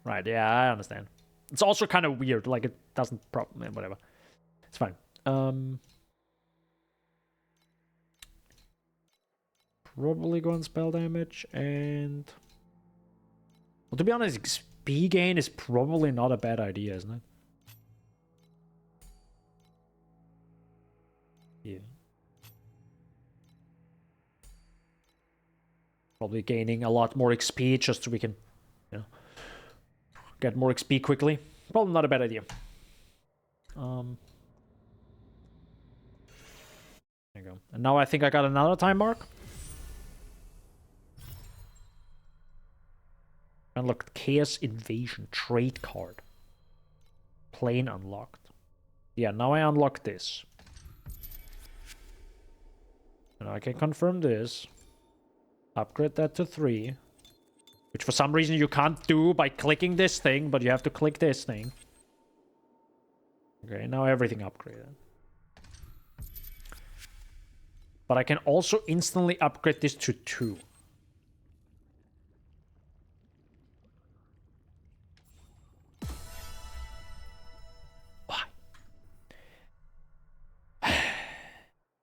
Right, yeah, I understand. It's also kind of weird. Like, it doesn't... whatever. It's fine. probably go on spell damage, and... Well, to be honest, XP gain is probably not a bad idea, isn't it? Yeah. Probably gaining a lot more XP just so we can, you know, get more XP quickly. Probably not a bad idea. There you go. And now I think I got another time mark. Unlocked Chaos Invasion trade card. Plane unlocked. Yeah, now I unlock this. And I can confirm this. Upgrade that to 3. Which for some reason you can't do by clicking this thing, but you have to click this thing. Okay, now everything upgraded. But I can also instantly upgrade this to 2. Why?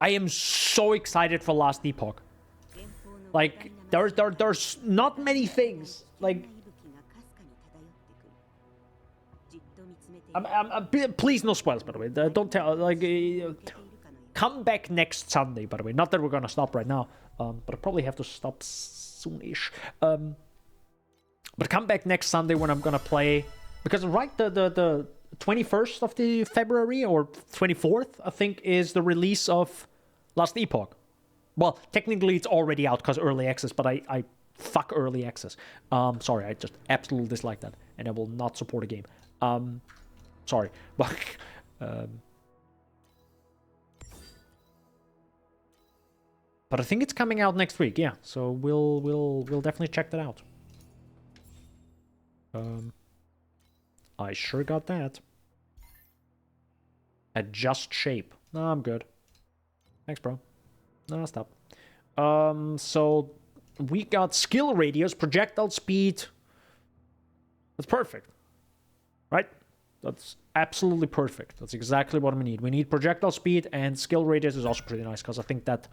I am so excited for Last Epoch. Like, there's not many things. Like, please no spoilers, by the way. Don't tell, like, come back next Sunday, by the way. Not that we're gonna stop right now, but I probably have to stop soonish. But come back next Sunday when I'm gonna play, because right, the 21st of the February or 24th, I think, is the release of Last Epoch. Well, technically it's already out because early access, but I fuck early access. Sorry, I just absolutely dislike that, and I will not support a game. Sorry, but but I think it's coming out next week. Yeah, so we'll definitely check that out. I sure got that. Adjust shape. No, I'm good. Thanks, bro. No, stop. So we got skill radius, projectile speed. That's perfect, right? That's absolutely perfect. That's exactly what we need. We need projectile speed, and skill radius is also pretty nice because I think that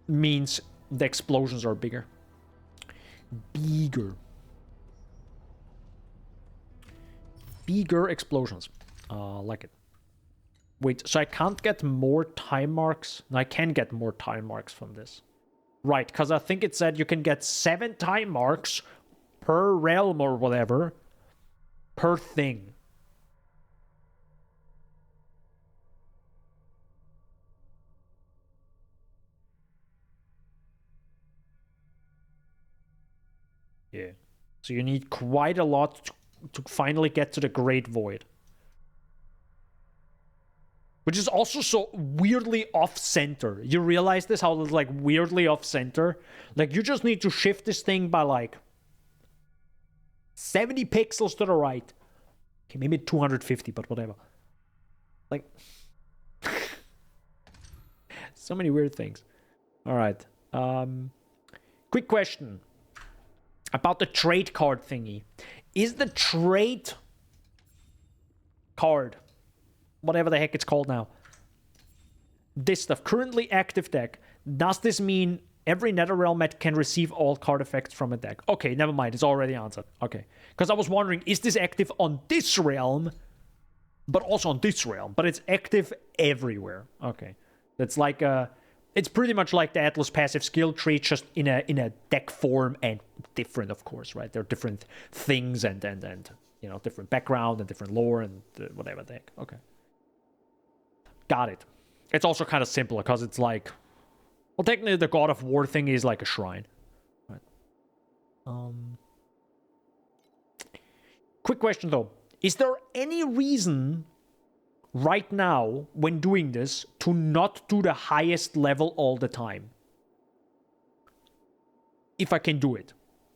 means the explosions are bigger. Bigger explosions. Like it. Wait, so I can't get more time marks? No, I can get more time marks from this. Right, because I think it said you can get 7 time marks per realm or whatever. Per thing. Yeah. So you need quite a lot to finally get to the Great Void. Which is also so weirdly off-center. You realize this? How it's like weirdly off-center? Like you just need to shift this thing by like 70 pixels to the right. Okay, maybe 250, but whatever. Like so many weird things. All right. Quick question about the trade card thingy. Is the trade card, whatever the heck it's called now, this stuff, currently active deck, does this mean every Netherrealm met can receive all card effects from a deck? Okay, never mind, it's already answered. Okay, because I was wondering, is this active on this realm, but also on this realm? But it's active everywhere. Okay, that's like it's pretty much like the Atlas passive skill tree, just in a deck form, and different, of course, right? There are different things and you know, different background and different lore and whatever the heck. Okay. Got it. It's also kind of simpler because it's like, well, technically the God of War thing is like a shrine. Right. Quick question though. Is there any reason right now when doing this to not do the highest level all the time? If I can do it,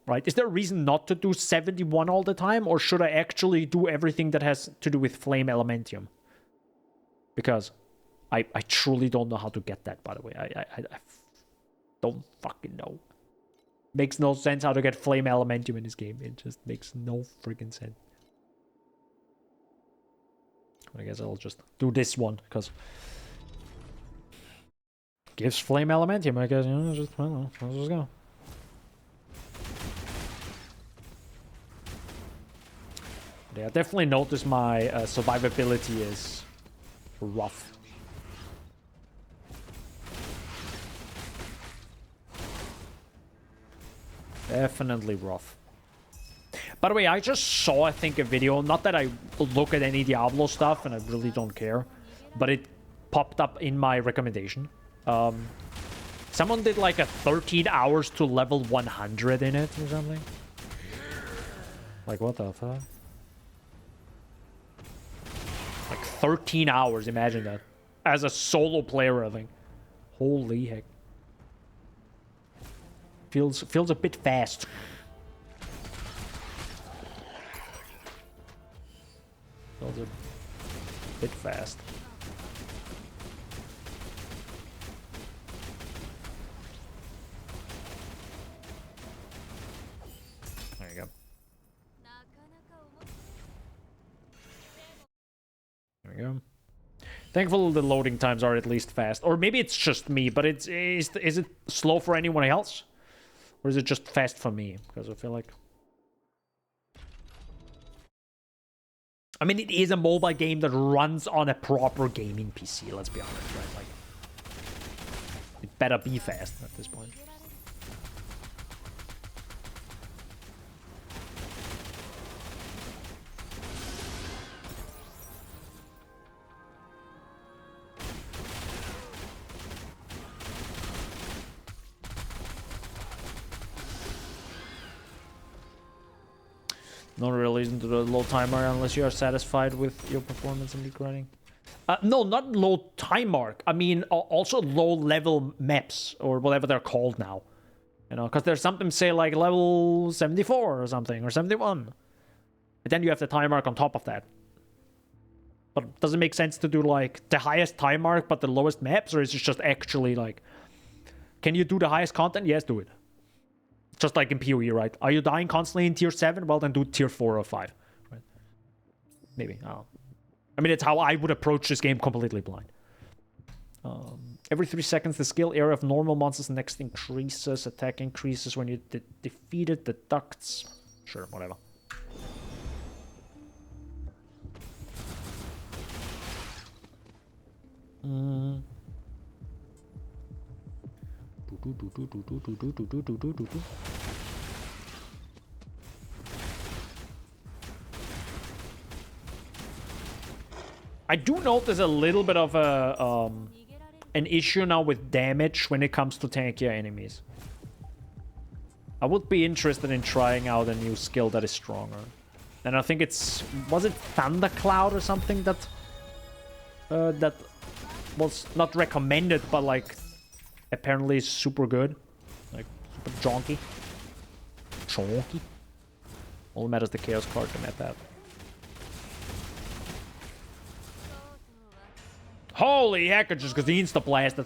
right? Is there a reason not to do 71 all the time, or should I actually do everything that has to do with Flame Elementium? Because I truly don't know how to get that, by the way. I don't fucking know. Makes no sense how to get Flame Elementium in this game. It just makes no freaking sense. I guess I'll just do this one, because gives flame element, you might guess, you know, just, well, let's just go. Yeah, I definitely noticed my survivability is rough. Definitely rough. By the way, I just saw, I think, a video. Not that I look at any Diablo stuff, and I really don't care. But it popped up in my recommendation. Someone did like a 13 hours to level 100 in it or something. Like, what the fuck? Like 13 hours, imagine that. As a solo player, I think. Holy heck. Feels a bit fast. Feels a bit fast. There you go. There we go. Thankfully, the loading times are at least fast. Or maybe it's just me, but is it slow for anyone else? Or is it just fast for me? Because I feel like... I mean, it is a mobile game that runs on a proper gaming PC, let's be honest, right? Like, it better be fast at this point. No real reason to do a low timer unless you are satisfied with your performance in league running. No, not low time mark. I mean, also low level maps or whatever they're called now. You know, because there's something say like level 74 or something or 71. And then you have the time mark on top of that. But does it make sense to do like the highest time mark but the lowest maps, or is it just actually like, can you do the highest content? Yes, do it. Just like in PoE, right? Are you dying constantly in tier 7? Well, then do tier 4 or 5. Right? Maybe. I mean, it's how I would approach this game completely blind. Every 3 seconds, the skill area of normal monsters next increases. Attack increases when you defeated the ducts. Sure, whatever. I do notice a little bit of a an issue now with damage when it comes to tankier enemies. I would be interested in trying out a new skill that is stronger. And I think it's... Was it Thundercloud or something that... that was not recommended, but like... apparently super good. Like, super jonky. Chonky. All that matters the Chaos card to met that. Holy heck, just because the insta-blasted.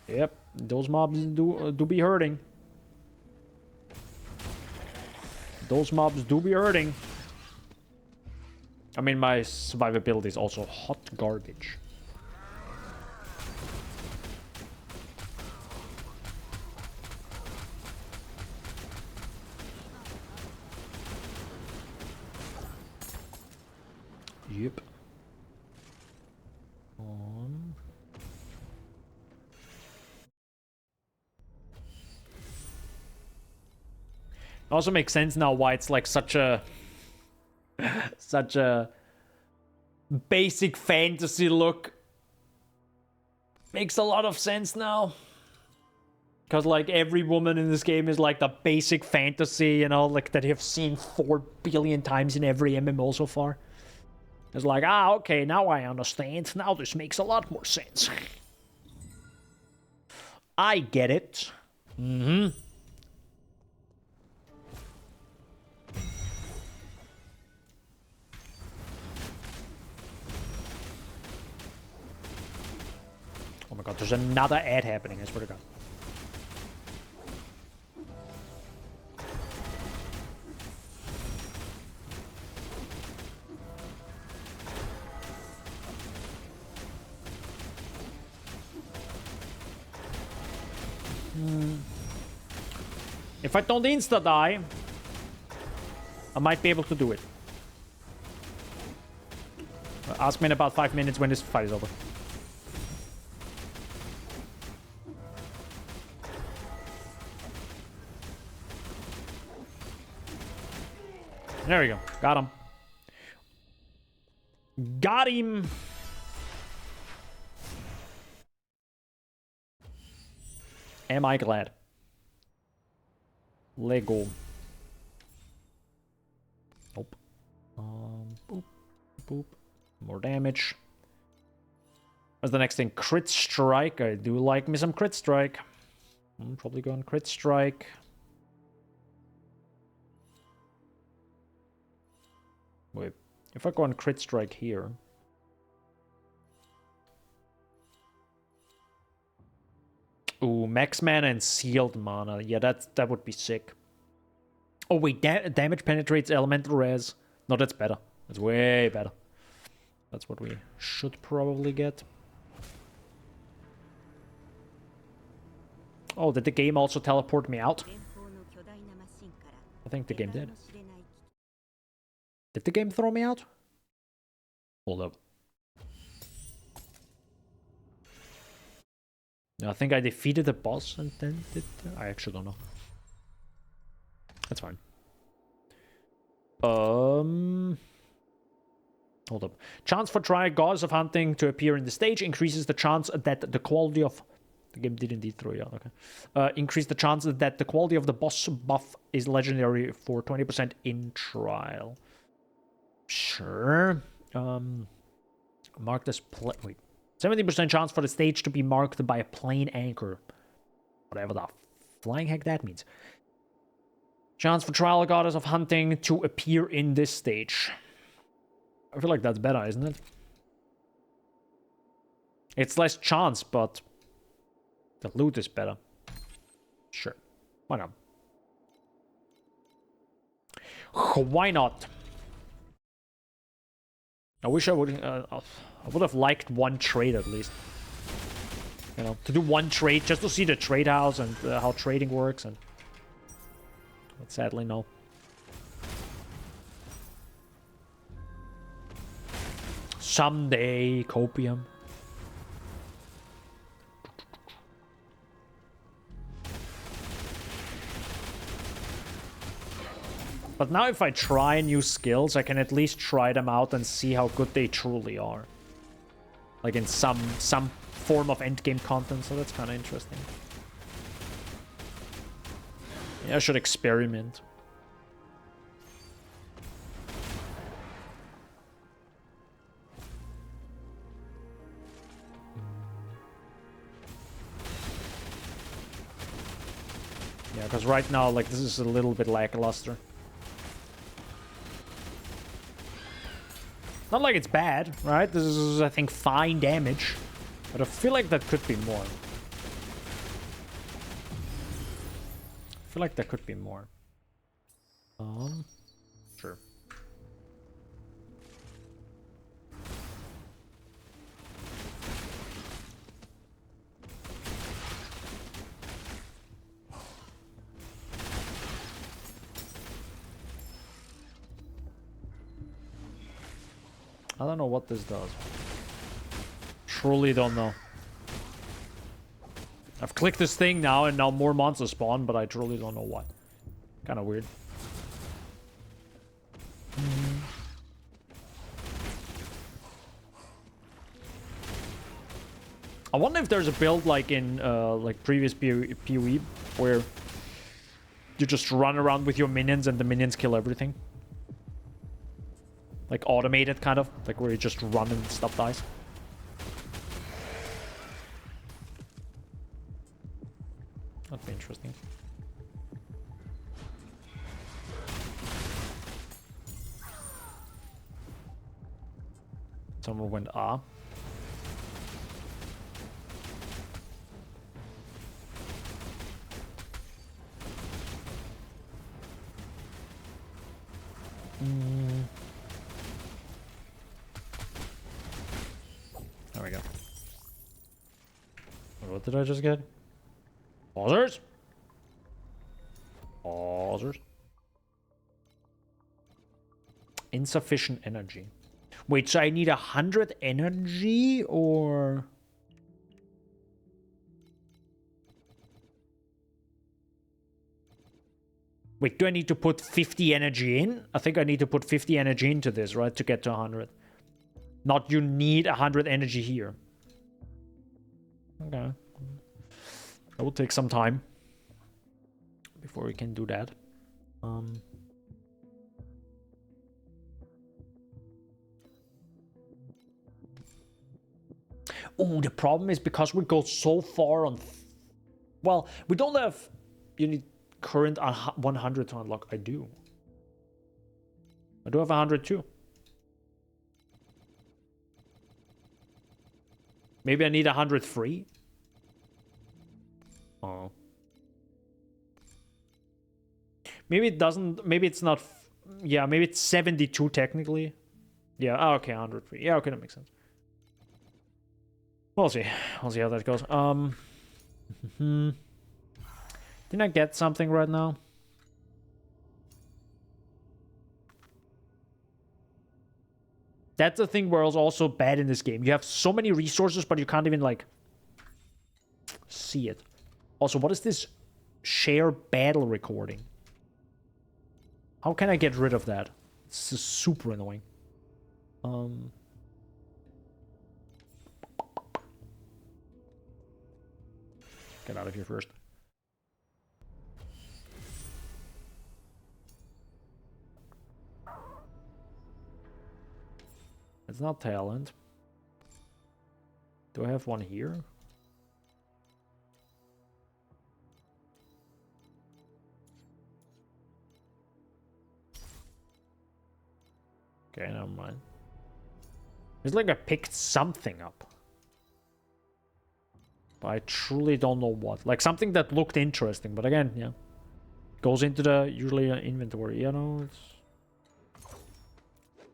Yep, those mobs do be hurting. Those mobs do be hurting. I mean, my survivability is also hot garbage. Yep. It also makes sense now why it's like such a basic fantasy look. Makes a lot of sense now. Because like every woman in this game is like the basic fantasy, you know, like that you've seen 4 billion times in every MMO so far. It's like, ah, okay, now I understand. Now this makes a lot more sense. I get it. Mm-hmm. Oh my god, there's another ad happening, I swear to god. If I don't insta-die, I might be able to do it. Ask me in about 5 minutes when this fight is over. There we go. Got him. Got him. Am I glad? Lego. Nope. Boop. Boop. More damage. What's the next thing? Crit strike. I do like me some crit strike. Probably go on crit strike. Wait. If I go on crit strike here. Ooh, max mana and sealed mana. Yeah, that would be sick. Oh wait, damage penetrates elemental res. No, that's better. That's way better. That's what we should probably get. Oh, did the game also teleport me out? I think the game did. Did the game throw me out? Hold up. I think I defeated the boss and then did... I actually don't know. That's fine. Hold up. Chance for Triad Goddess of Hunting to appear in the stage increases the chance that the quality of... The game did indeed throw you out, okay. Increase the chance that the quality of the boss buff is legendary for 20% in trial. Sure. Mark this... Wait. 70% chance for the stage to be marked by a plane anchor. Whatever the flying heck that means. Chance for Trial Goddess of Hunting to appear in this stage. I feel like that's better, isn't it? It's less chance, but the loot is better. Sure. Why not? Why not? I wish I would have liked one trade at least. You know, to do one trade just to see the trade house and how trading works, and but sadly no. Someday, copium. But now if I try new skills, I can at least try them out and see how good they truly are. Like in some form of endgame content, so that's kind of interesting. Yeah, I should experiment. Yeah, because right now, like, this is a little bit lackluster. Not like it's bad, right? This is, I think, fine damage. But I feel like that could be more. I feel like there could be more. Sure. I don't know what this does. Truly don't know. I've clicked this thing now and now more monsters spawn, but I truly don't know why. Kind of weird. I wonder if there's a build like in like previous PoE where you just run around with your minions and the minions kill everything. Like automated, kind of. Like where you just run and stuff dies. That'd be interesting. Someone went ah. There we go. What did I just get? Pausers. Pausers. Insufficient energy. Wait, so I need 100 energy or... Wait, do I need to put 50 energy in? I think I need to put 50 energy into this, right? To get to 100. Not you need 100 energy here. Okay. That will take some time before we can do that. Oh, the problem is because we go so far on... Well, we don't have... You need current 100 to unlock. I do. I do have 100 too. Maybe I need 100 free. Oh. Maybe it doesn't... Maybe it's not... Yeah, maybe it's 72 technically. Yeah, oh, okay, 100 free. Yeah, okay, that makes sense. We'll see. We'll see how that goes. Didn't I get something right now? That's the thing where I was also bad in this game. You have so many resources, but you can't even, like, see it. Also, what is this share battle recording? How can I get rid of that? This is super annoying. Get out of here first. It's not talent. Do I have one here? Okay, never mind. It's like I picked something up. But I truly don't know what. Like something that looked interesting, but again, yeah. Goes into the usually inventory, you know, it's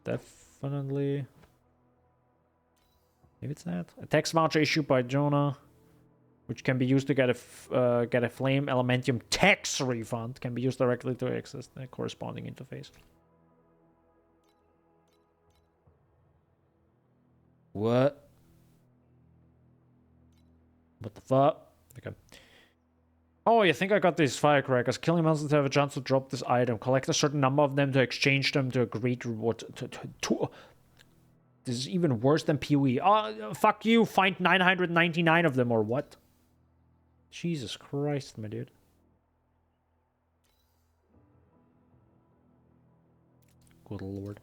definitely... Maybe it's that. A text voucher issued by Jonah, which can be used to get a Flame Elementium tax refund, can be used directly to access the corresponding interface. What? What the fuck? Okay. Oh, you think I got these firecrackers? Killing monsters to have a chance to drop this item. Collect a certain number of them to exchange them to agreed reward. This is even worse than PoE. Oh, fuck you. Find 999 of them or what? Jesus Christ, my dude. Good lord.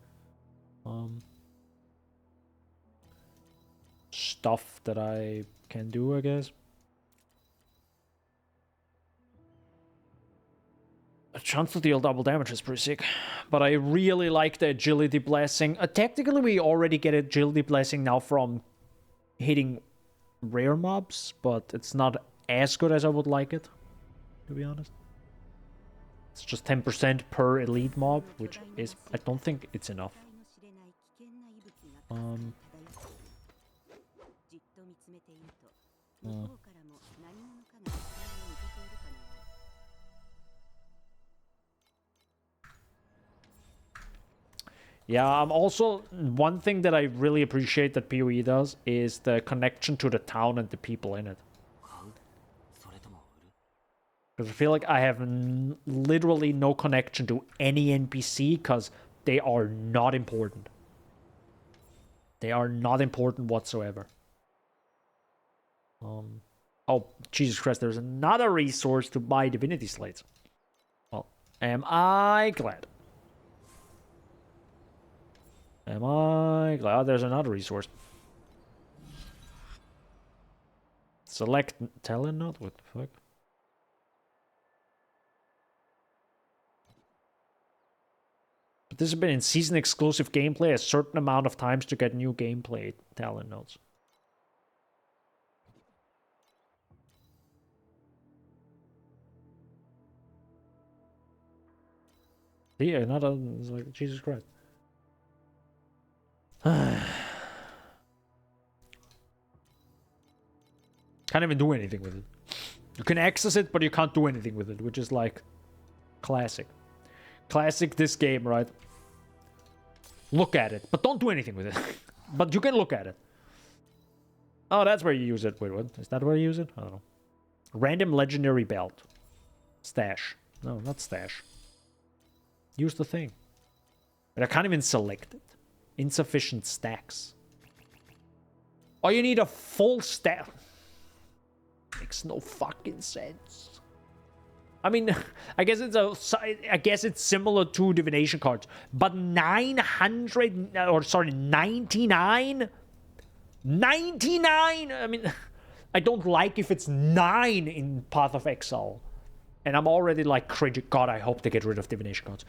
Stuff that I can do, I guess. A chance to deal double damage is pretty sick. But I really like the agility blessing. Technically, we already get agility blessing now from hitting rare mobs, but it's not as good as I would like it, to be honest. It's just 10% per elite mob, which is... I don't think it's enough. Yeah, I'm also... One thing that I really appreciate that PoE does is the connection to the town and the people in it. Because I feel like I have literally no connection to any NPC because they are not important. They are not important whatsoever. Oh, Jesus Christ, there's another resource to buy divinity slates. Well, am I glad? Am I glad? Oh, there's another resource. Select talent node? What the fuck? But this has been in season exclusive gameplay a certain amount of times to get new gameplay talent nodes. Yeah, another... It's like, Jesus Christ. Can't even do anything with it. You can access it, but you can't do anything with it, which is like classic. Classic this game, right? Look at it, but don't do anything with it. But you can look at it. Oh, that's where you use it. Wait, what? Is that where you use it? I don't know. Random legendary belt. Stash. No, not stash. Use the thing. But I can't even select it. Insufficient stacks. Oh, you need a full stack. Makes no fucking sense. I mean, I guess it's similar to divination cards, but 900 or sorry, 99. 99. I mean, I don't like if it's 9 in Path of Exile. And I'm already like cringing. God, I hope they get rid of divination cards.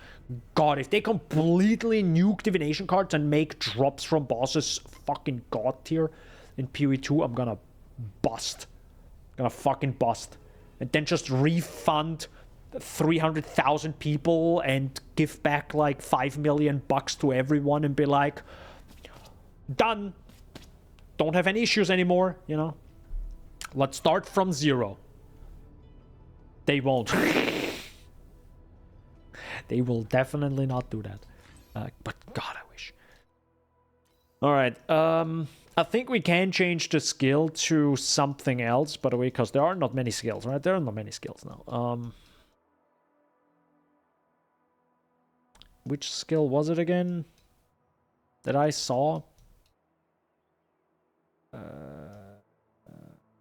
God, if they completely nuke divination cards and make drops from bosses fucking god tier in PoE2, I'm gonna bust. Gonna fucking bust. And then just refund 300,000 people and give back like $5 million to everyone and be like, done. Don't have any issues anymore, you know? Let's start from 0. They won't. They will definitely not do that. But God, I wish. Alright, I think we can change the skill to something else, by the way, because there are not many skills, right? There are not many skills now. Which skill was it again that I saw?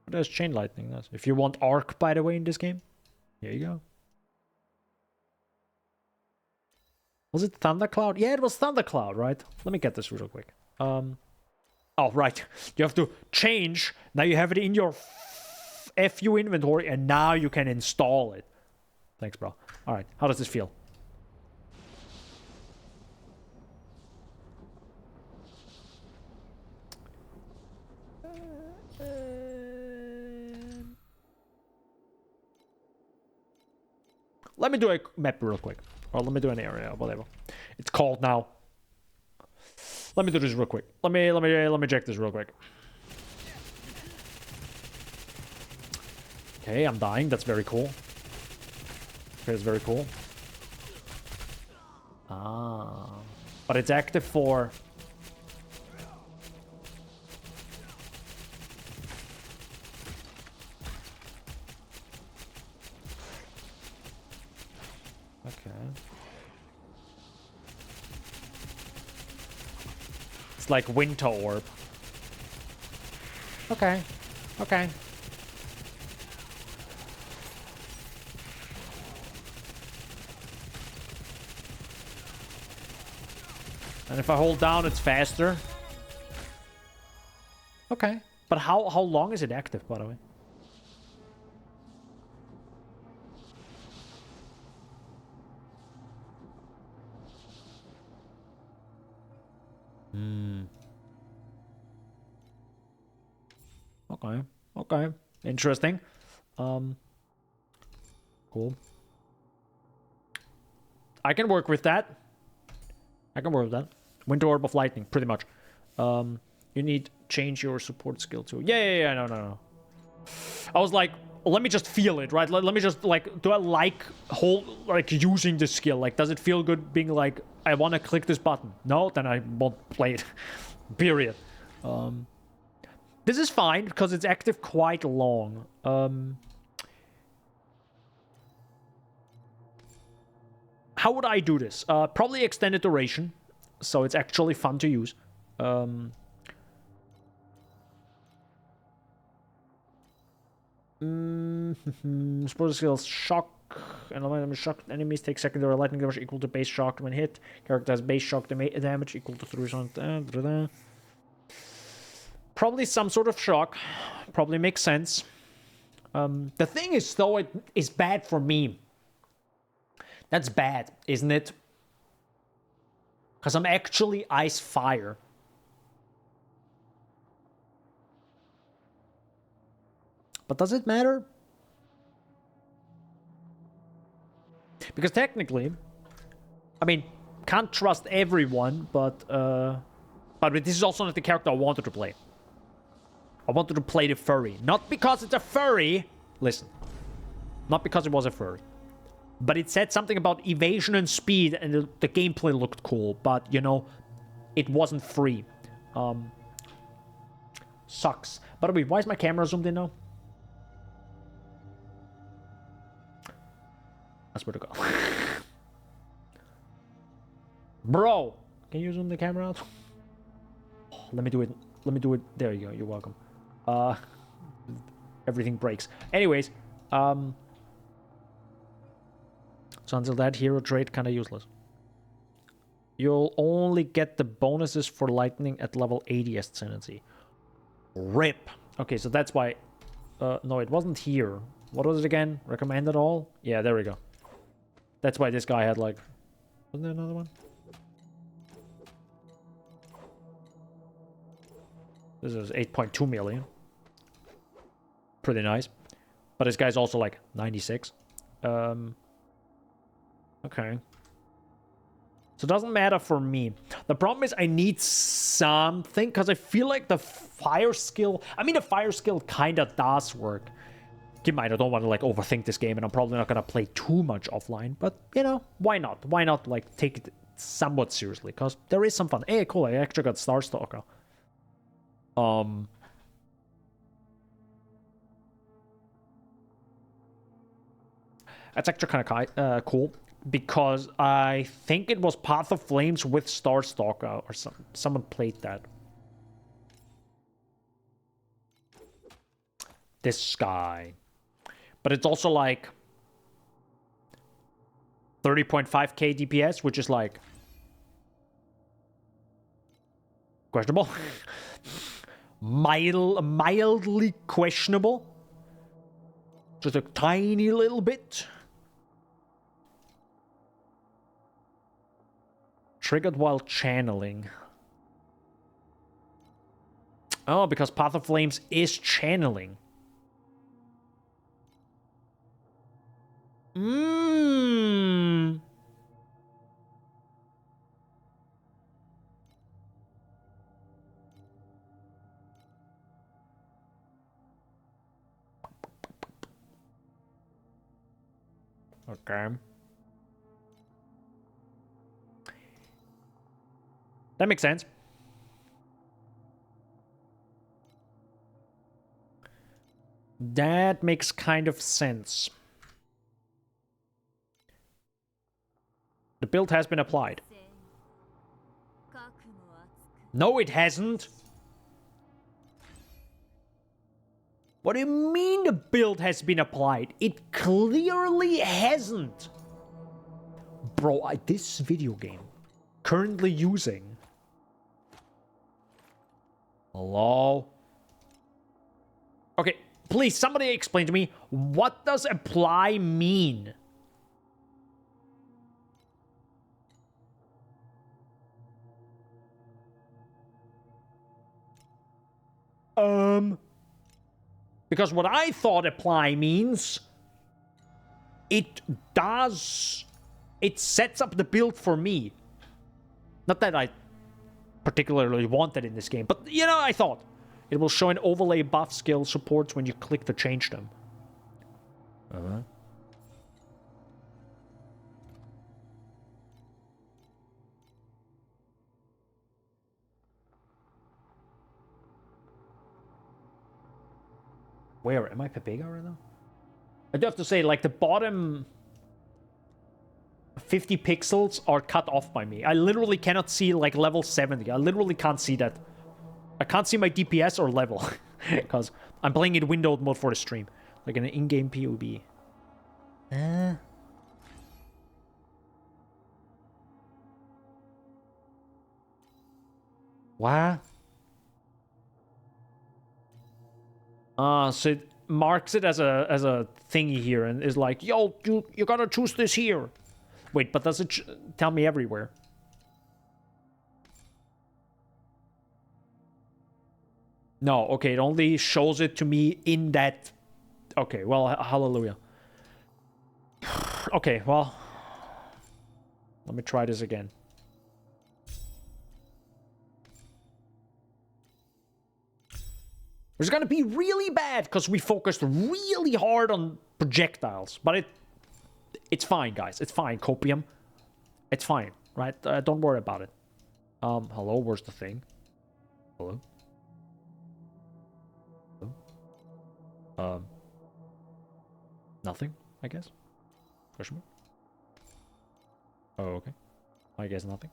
There's chain lightning. That's if you want arc, by the way, in this game. Here you go. Was it Thundercloud? Yeah, it was Thundercloud, right? Let me get this real quick. Oh, right. You have to change. Now you have it in your FU inventory, and now you can install it. Thanks, bro. All right. How does this feel? Let me do a map real quick. Or let me do an area, whatever. It's called now. Let me do this real quick. Let me check this real quick. Okay, I'm dying. That's very cool. Okay, that's very cool. Ah. But it's active for... Okay. It's like Winter Orb. Okay. Okay. And if I hold down, it's faster. Okay. But how long is it active, by the way? Okay. Okay. Interesting. Cool. I can work with that. I can work with that. Winter Orb of Lightning, pretty much. You need change your support skill too. Yeah. No. I was like, let me just feel it, right? Let me just like, do I like using this skill? Like, does it feel good being like, I want to click this button? No, then I won't play it. Period. This is fine because it's active quite long. How would I do this? Probably extended duration, so it's actually fun to use. Support skills: shock. And shock enemies take secondary lightning damage equal to base shock when hit. Character has base shock damage equal to 3%. Probably some sort of shock. Probably makes sense. The thing is, though, it is bad for me. That's bad, isn't it? Because I'm actually ice fire. But does it matter? Because technically, I mean, can't trust everyone, but this is also not the character I wanted to play. I wanted to play the furry. Not because it's a furry. Listen, Not because it was a first. But it said something about evasion and speed, and the gameplay looked cool. But, you know, it wasn't free. Sucks. By the way, why is my camera zoomed in now? That's where to go. Bro! Can you zoom the camera out? Oh, let me do it. Let me do it. There you go. You're welcome. Everything breaks. Anyways, so until that, hero trait kind of useless. You'll only get the bonuses for lightning at level 80 ascendancy. RIP. Okay, so that's why... no, it wasn't here. What was it again? Recommended all? Yeah, there we go. That's why this guy had like... Wasn't there another one? This is 8.2 million. Pretty nice. But this guy's also like 96. Okay. So it doesn't matter for me. The problem is I need something, because I feel like the fire skill... I mean, the fire skill kind of does work. Keep in mind, I don't want to like overthink this game, and I'm probably not going to play too much offline. But, you know, why not? Why not like take it somewhat seriously? Because there is some fun. Hey, cool, I actually got Starstalker. That's actually kind of cool, because I think it was Path of Flames with Starstalker, or someone played that. This guy. But it's also like 30.5k DPS, which is like questionable. Mildly questionable. Just a tiny little bit. Triggered while channeling. Oh, because Path of Flames is channeling. Mmm. Okay. That makes sense. That makes kind of sense. The build has been applied. No, it hasn't. What do you mean the build has been applied? It clearly hasn't. Bro, this video game currently using... Hello? Okay, please, somebody explain to me, what does apply mean? Because what I thought apply means... It sets up the build for me. Not that I particularly want that in this game, but, you know, I thought. It will show an overlay buff skill supports when you click to change them. Where? Am I Pepega right now? I do have to say, like, the bottom 50 pixels are cut off by me. I literally cannot see, like, level 70. I literally can't see that. I can't see my DPS or level. Because I'm playing in windowed mode for the stream. Like an in-game POB. What? So it marks it as a thingy here and is like, yo, you gotta choose this here. Wait, but does it tell me everywhere? No, okay, it only shows it to me in that... Okay, well, hallelujah. Okay, well... Let me try this again. It's gonna be really bad, because we focused really hard on projectiles. But it's fine, guys. It's fine, Copium. It's fine, right? Don't worry about it. Hello, where's the thing? Hello? Hello? Nothing, I guess? Question mark? Oh, okay. I guess nothing.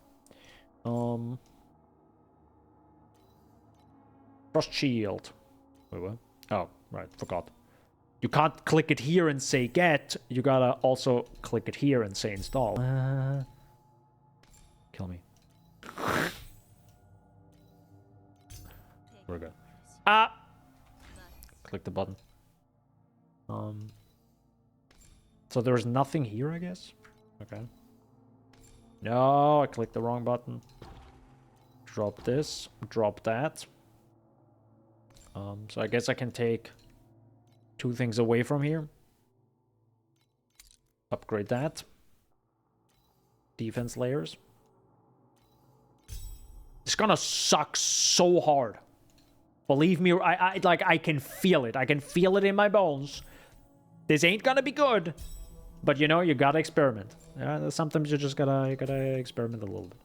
Frost shield. Wait, what? Oh, right, forgot. You can't click it here and say get. You gotta also click it here and say install. Kill me. We're good. Ah! Click the button. So there's nothing here, I guess? Okay. No, I clicked the wrong button. Drop this. Drop that. So I guess I can take 2 things away from here. Upgrade that. Defense layers. It's gonna suck so hard. Believe me, I can feel it. I can feel it in my bones. This ain't gonna be good. But you know, you gotta experiment. Yeah, sometimes you just gotta experiment a little bit.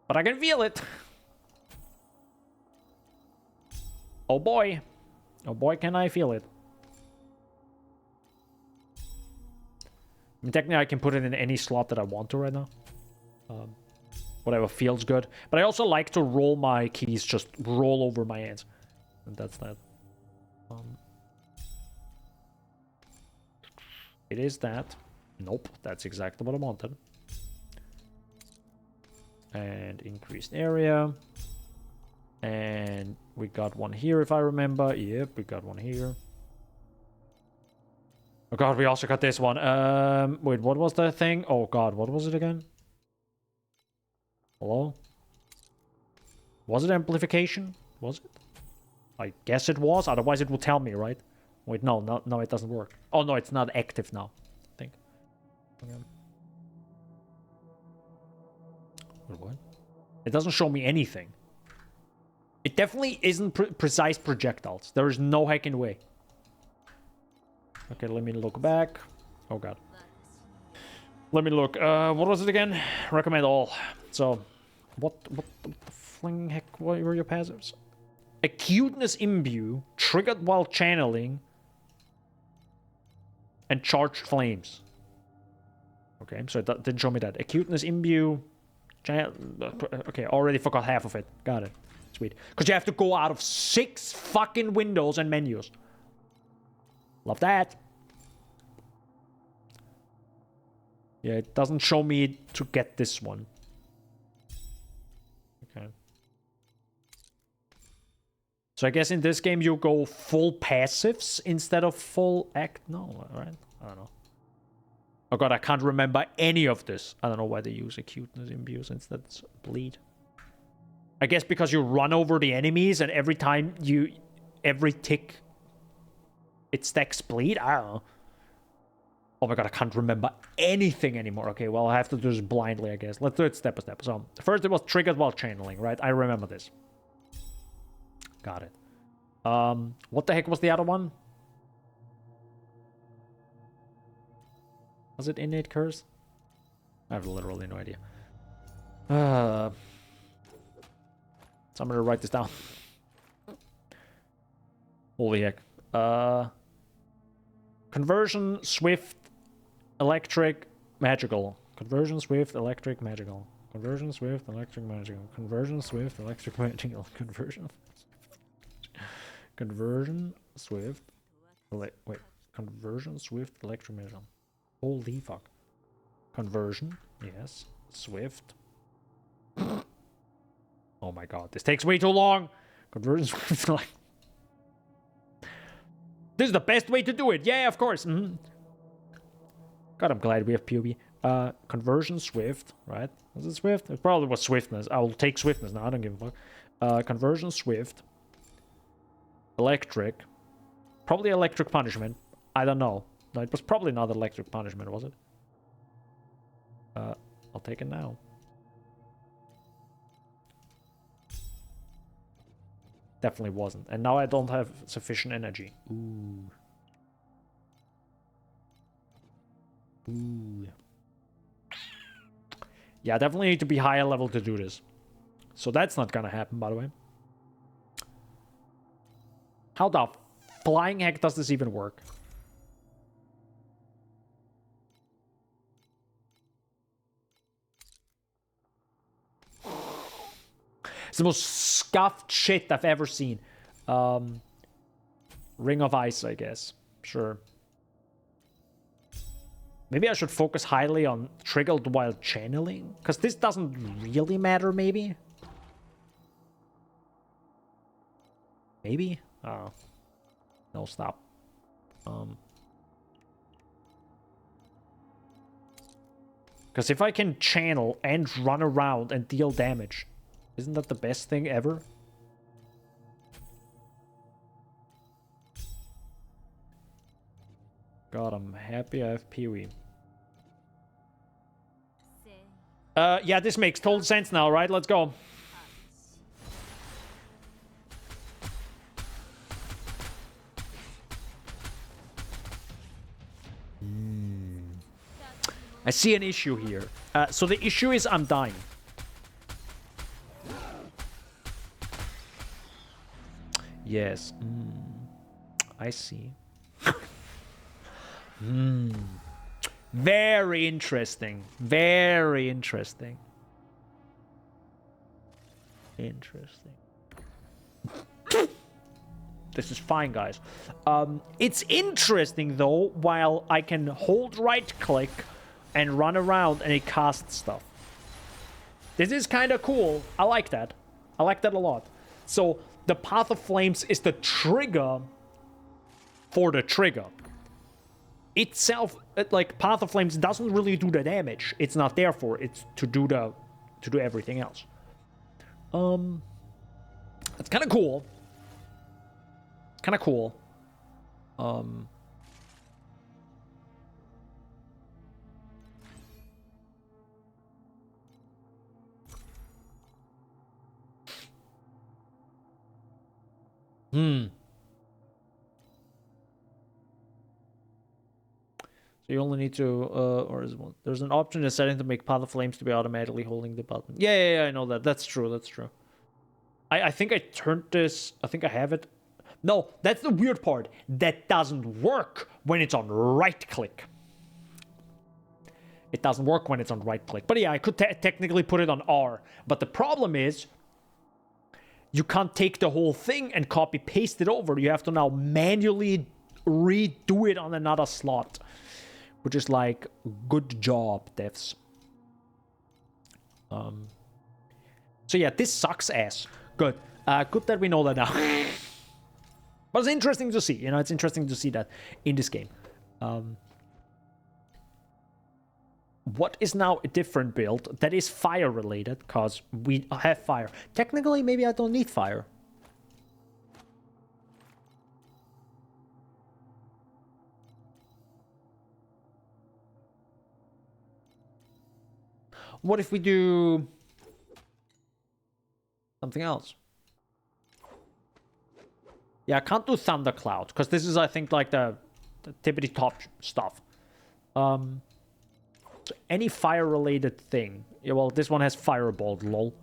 But I can feel it. Oh boy. Oh boy, can I feel it. I mean, technically I can put it in any slot that I want to right now. Whatever feels good. But I also like to roll my keys, just roll over my hands. And that's that. It is that. Nope, that's exactly what I wanted. And increased area. And we got one here, if I remember. Yep, we got one here. Oh god, we also got this one. Wait, what was the thing? Oh god, what was it again? Hello? Was it amplification? Was it? I guess it was, otherwise it will tell me, right? Wait, no, it doesn't work. Oh no, it's not active now, I think. Okay. Wait, what? It doesn't show me anything. It definitely isn't precise projectiles. There is no heckin' way. Okay, let me look back. Oh god. Let me look. What was it again? Recommend all. So, what the fling heck were your passives? Acuteness imbue, triggered while channeling, and charged flames. Okay, so it didn't show me that. Acuteness imbue. Okay, already forgot half of it. Got it. Sweet. Because you have to go out of 6 fucking windows and menus. Love that. Yeah, it doesn't show me to get this one. Okay. So I guess in this game you go full passives instead of full act. No, right? I don't know. Oh god, I can't remember any of this. I don't know why they use acuteness imbues instead of bleed. I guess because you run over the enemies and every time every tick, it stacks bleed? I don't know. Oh my god, I can't remember anything anymore. Okay, well, I have to do this blindly, I guess. Let's do it step by step. So, first it was triggered while channeling, right? I remember this. Got it. What the heck was the other one? Was it innate curse? I have literally no idea. So I'm gonna write this down. Holy heck. Conversion, swift, electric, magical. Conversion, swift, electric, magical. Conversion, swift, electric, magical. Conversion, swift, electric, magical. Conversion. Conversion, swift. Wait. Conversion, swift, electric, magical. Holy fuck. Conversion, yes. Swift. Oh my god, this takes way too long. Conversion, swift, like. This is the best way to do it. Yeah, of course. God, I'm glad we have POV. Conversion swift, right? Was it swift? It probably was swiftness. I will take swiftness now. I don't give a fuck. Conversion swift. Electric. Probably electric punishment. I don't know. No, it was probably not electric punishment, was it? I'll take it now. Definitely wasn't. And now I don't have sufficient energy. Ooh. Ooh. Yeah, I definitely need to be higher level to do this. So that's not gonna happen, by the way. How the flying heck does this even work? It's the most scuffed shit I've ever seen. Ring of Ice, I guess. Sure. Maybe I should focus highly on triggered while channeling? Because this doesn't really matter, maybe? Maybe? Oh. No, stop. Because if I can channel and run around and deal damage, isn't that the best thing ever? God, I'm happy I have Pee-wee. Yeah, this makes total sense now, right? Let's go. I see an issue here. So the issue is I'm dying. Yes. I see. Very interesting. Very interesting. Interesting. This is fine, guys. It's interesting, though, while I can hold right-click and run around and it casts stuff. This is kind of cool. I like that. I like that a lot. So, the Path of Flames is the trigger for the trigger. Itself, like, Path of Flames doesn't really do the damage. It's not there for it. It's to do everything else. That's kind of cool. Kind of cool. So you only need to, or is one? There's an option in setting to make Path of Flames to be automatically holding the button. Yeah, I know that. That's true. That's true. I think I turned this. I think I have it. No, that's the weird part. That doesn't work when it's on right click. It doesn't work when it's on right click. But yeah, I could technically put it on R. But the problem is, you can't take the whole thing and copy paste it over. You have to now manually redo it on another slot. Which is like, good job, devs. So yeah, this sucks ass. Good. Good that we know that now. But it's interesting to see. You know, it's interesting to see that in this game. What is now a different build that is fire related? Because we have fire. Technically, maybe I don't need fire. What if we do something else? Yeah, I can't do Thundercloud, because this is, I think, like the tippity top stuff. So any fire-related thing. Yeah, well, this one has Fireball, lol.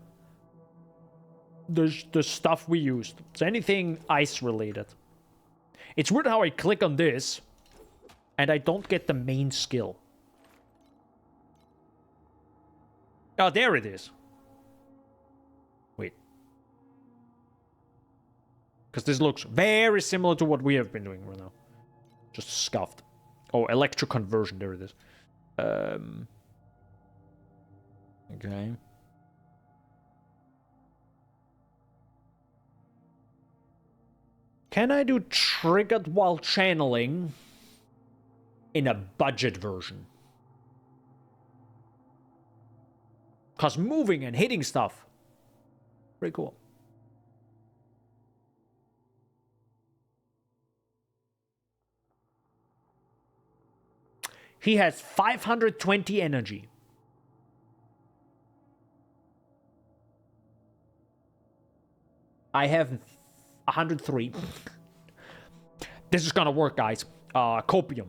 The stuff we used. So anything ice-related. It's weird how I click on this, and I don't get the main skill. Oh, there it is. Wait. Because this looks very similar to what we have been doing right now. Just scuffed. Oh, electro conversion. There it is. Okay. Can I do triggered while channeling in a budget version? Because moving and hitting stuff. Pretty cool. He has 520 energy. I have 103. This is gonna work, guys. Copium.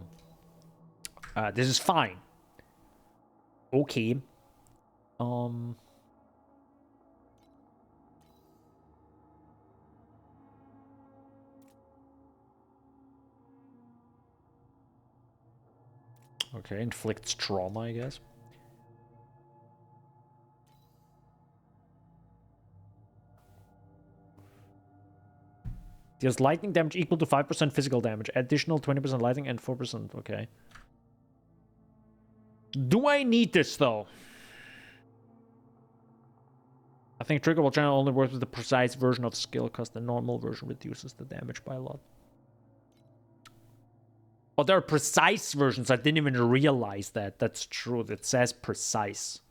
This is fine. Okay. Okay, inflicts trauma, I guess. Deals lightning damage equal to 5% physical damage. Additional 20% lightning and 4%. Okay. Do I need this, though? I think Trigger Ball Channel only works with the precise version of skill, because the normal version reduces the damage by a lot. Oh, there are precise versions. I didn't even realize that. That's true. It says precise.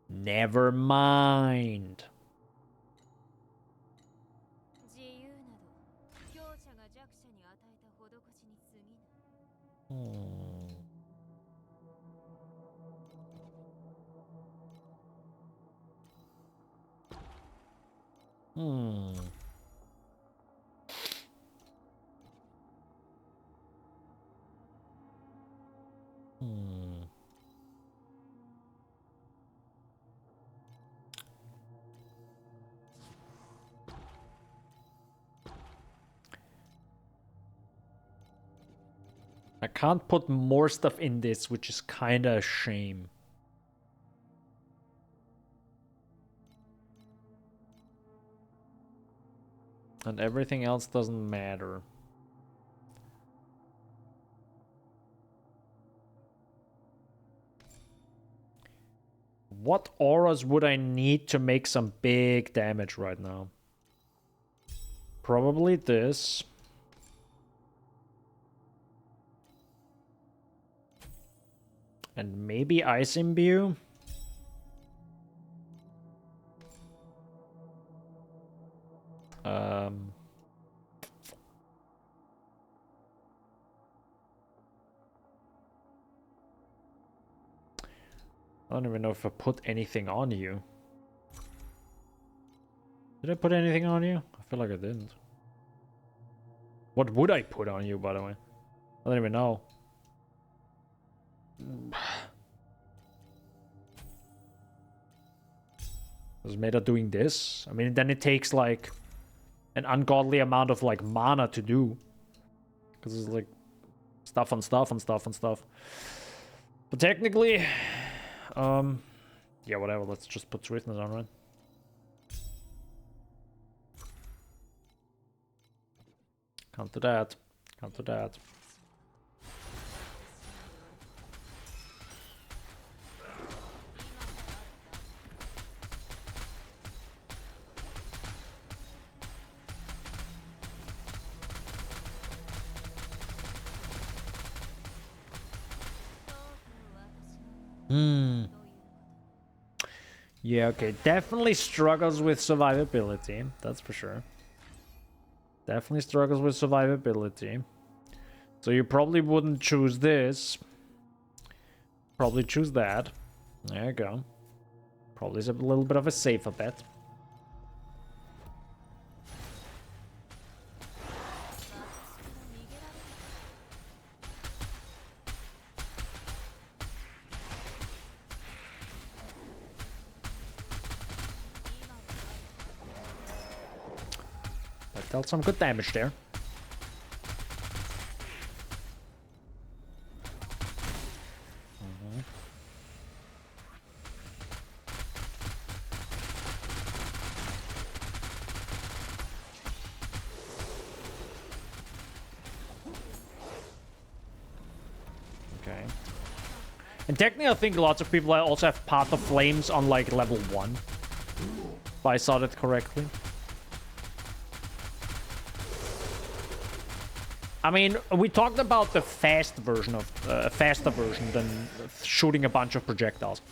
Never mind. I can't put more stuff in this, which is kind of a shame. And everything else doesn't matter. What auras would I need to make some big damage right now? Probably this. And maybe Ice Imbue? I don't even know if I put anything on you. Did I put anything on you? I feel like I didn't. What would I put on you, by the way? I don't even know. Was Meta doing this? I mean, then it takes like an ungodly amount of like mana to do. Because it's like stuff on stuff on stuff on stuff. But technically, yeah, whatever. Let's just put sweetness on, right? Can't do that. Can't do that. Yeah, okay. Definitely struggles with survivability. That's for sure. Definitely struggles with survivability. So you probably wouldn't choose this. Probably choose that. There you go. Probably is a little bit of a safer bet. Dealt some good damage there. Okay. And technically, I think lots of people also have Path of Flames on like level 1. If I saw that correctly. I mean, we talked about the fast version of faster version than shooting a bunch of projectiles.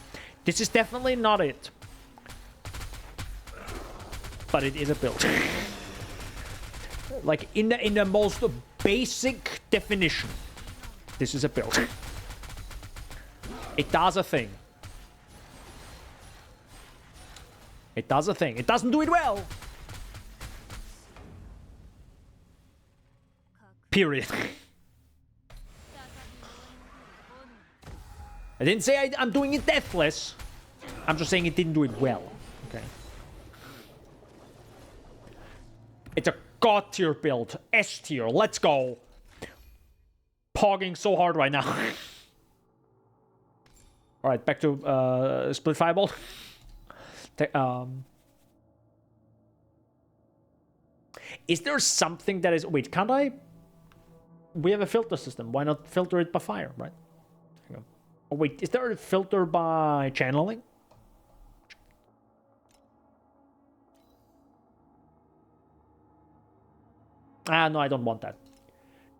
This is definitely not it, but it is a build. Like in the most basic definition, this is a build. It does a thing. It does a thing. It doesn't do it well. Period. I didn't say I'm doing it deathless. I'm just saying it didn't do it well. Okay. It's a God tier build. S tier. Let's go. Pogging so hard right now. Alright, back to split fireball. Is there something that is... Wait, can't I... We have a filter system. Why not filter it by fire, right? Oh, wait, is there a filter by channeling? Ah, no, I don't want that.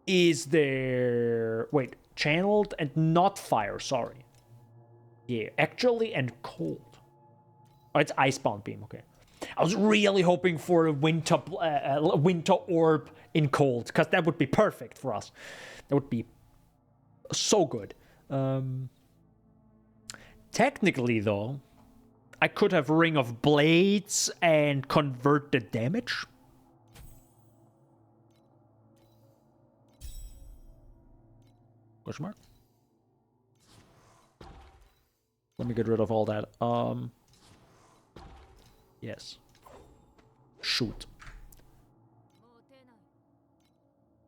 Is there... Wait, channeled and not fire, sorry. Yeah, actually and cold. Oh, it's Icebound Beam, okay. I was really hoping for a winter orb in cold, because that would be perfect for us. That would be so good. Technically, though, I could have Ring of Blades and convert the damage. Question mark? Let me get rid of all that. Yes. Shoot.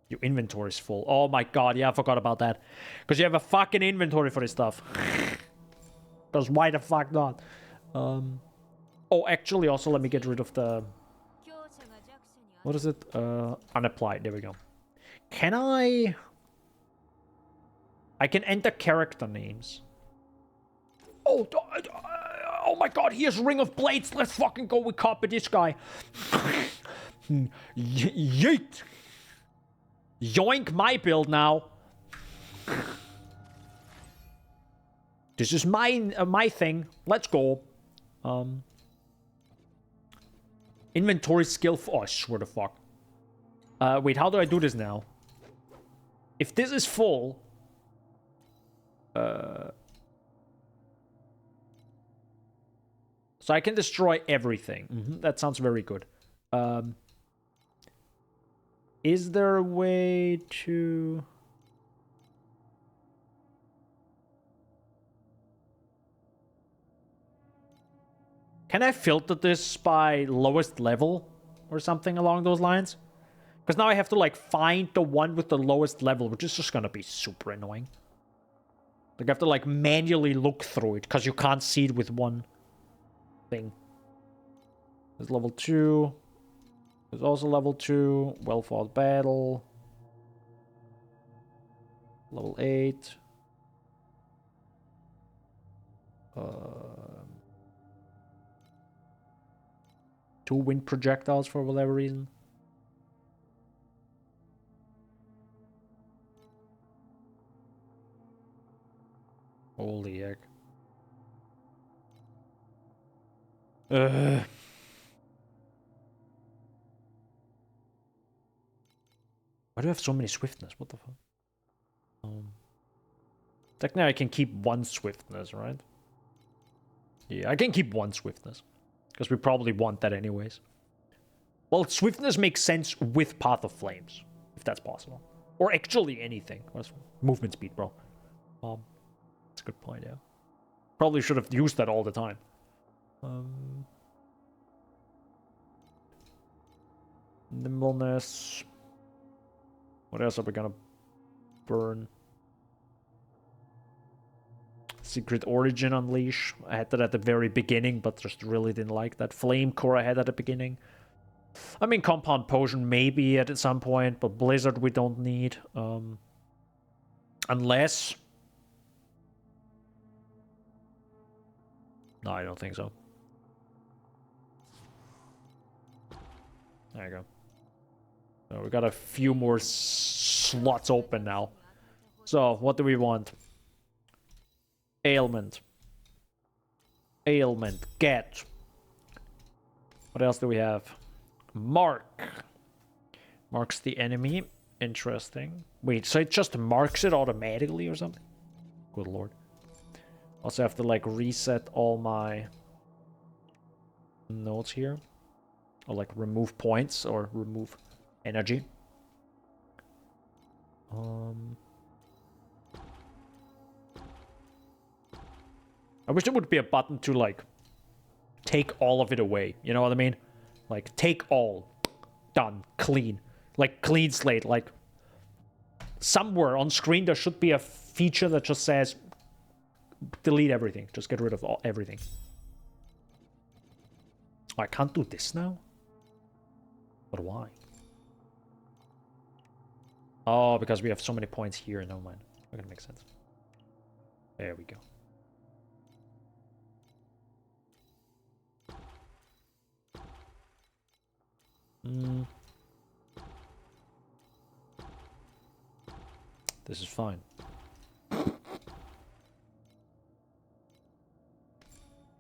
Your inventory's full. Oh my god, yeah, I forgot about that. Because you have a fucking inventory for this stuff. Because why the fuck not? Oh, actually, also let me get rid of the... What is it? Unapplied. There we go. Can I... I can enter character names. Oh, oh my god, here's Ring of Blades. Let's fucking go. We copy this guy. Yeet. Yoink my build now. This is my thing. Let's go. Inventory skill. Oh, I swear to fuck. Wait, how do I do this now? If this is full... So I can destroy everything. That sounds very good. Is there a way to... Can I filter this by lowest level? Or something along those lines? Because now I have to, like, find the one with the lowest level, which is just gonna be super annoying. Like, I have to, like, manually look through it, because you can't see it with one thing. There's level 2. There's also level 2. Well-fought battle. Level 8. Two wind projectiles for whatever reason. Holy heck. Why do I have so many swiftness? What the fuck? Technically I can keep one swiftness, right? Yeah, I can keep one swiftness. Because we probably want that anyways. Well, swiftness makes sense with Path of Flames. If that's possible. Or actually anything. Movement speed, bro. That's a good point, yeah. Probably should have used that all the time. Nimbleness. What else are we gonna burn? Secret Origin Unleash. I had that at the very beginning, but just really didn't like that. Flame Core I had at the beginning. I mean, Compound Potion maybe at some point, but Blizzard we don't need. Unless... No, I don't think so. There you go. So we got a few more slots open now. So, what do we want? Ailment. Ailment. Get. What else do we have? Mark. Marks the enemy. Interesting. Wait, so it just marks it automatically or something? Good lord. Also have to, like, reset all my notes here. Or, like, remove points or remove energy. I wish there would be a button to, like, take all of it away. You know what I mean? Like, take all. Done. Clean. Like, clean slate. Like, somewhere on screen there should be a feature that just says, delete everything. Just get rid of everything. Oh, I can't do this now? But why? Oh, because we have so many points here. Never mind. Not gonna make sense. There we go. This is fine.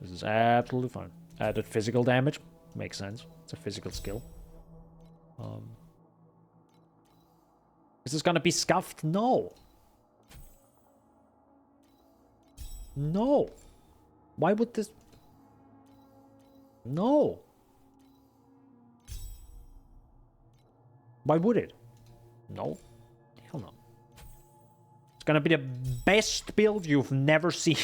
This is absolutely fine. Added physical damage. Makes sense. It's a physical skill. Is this gonna be scuffed? No. No. Why would this... No. Why would it? No. Hell no. It's gonna be the best build you've never seen.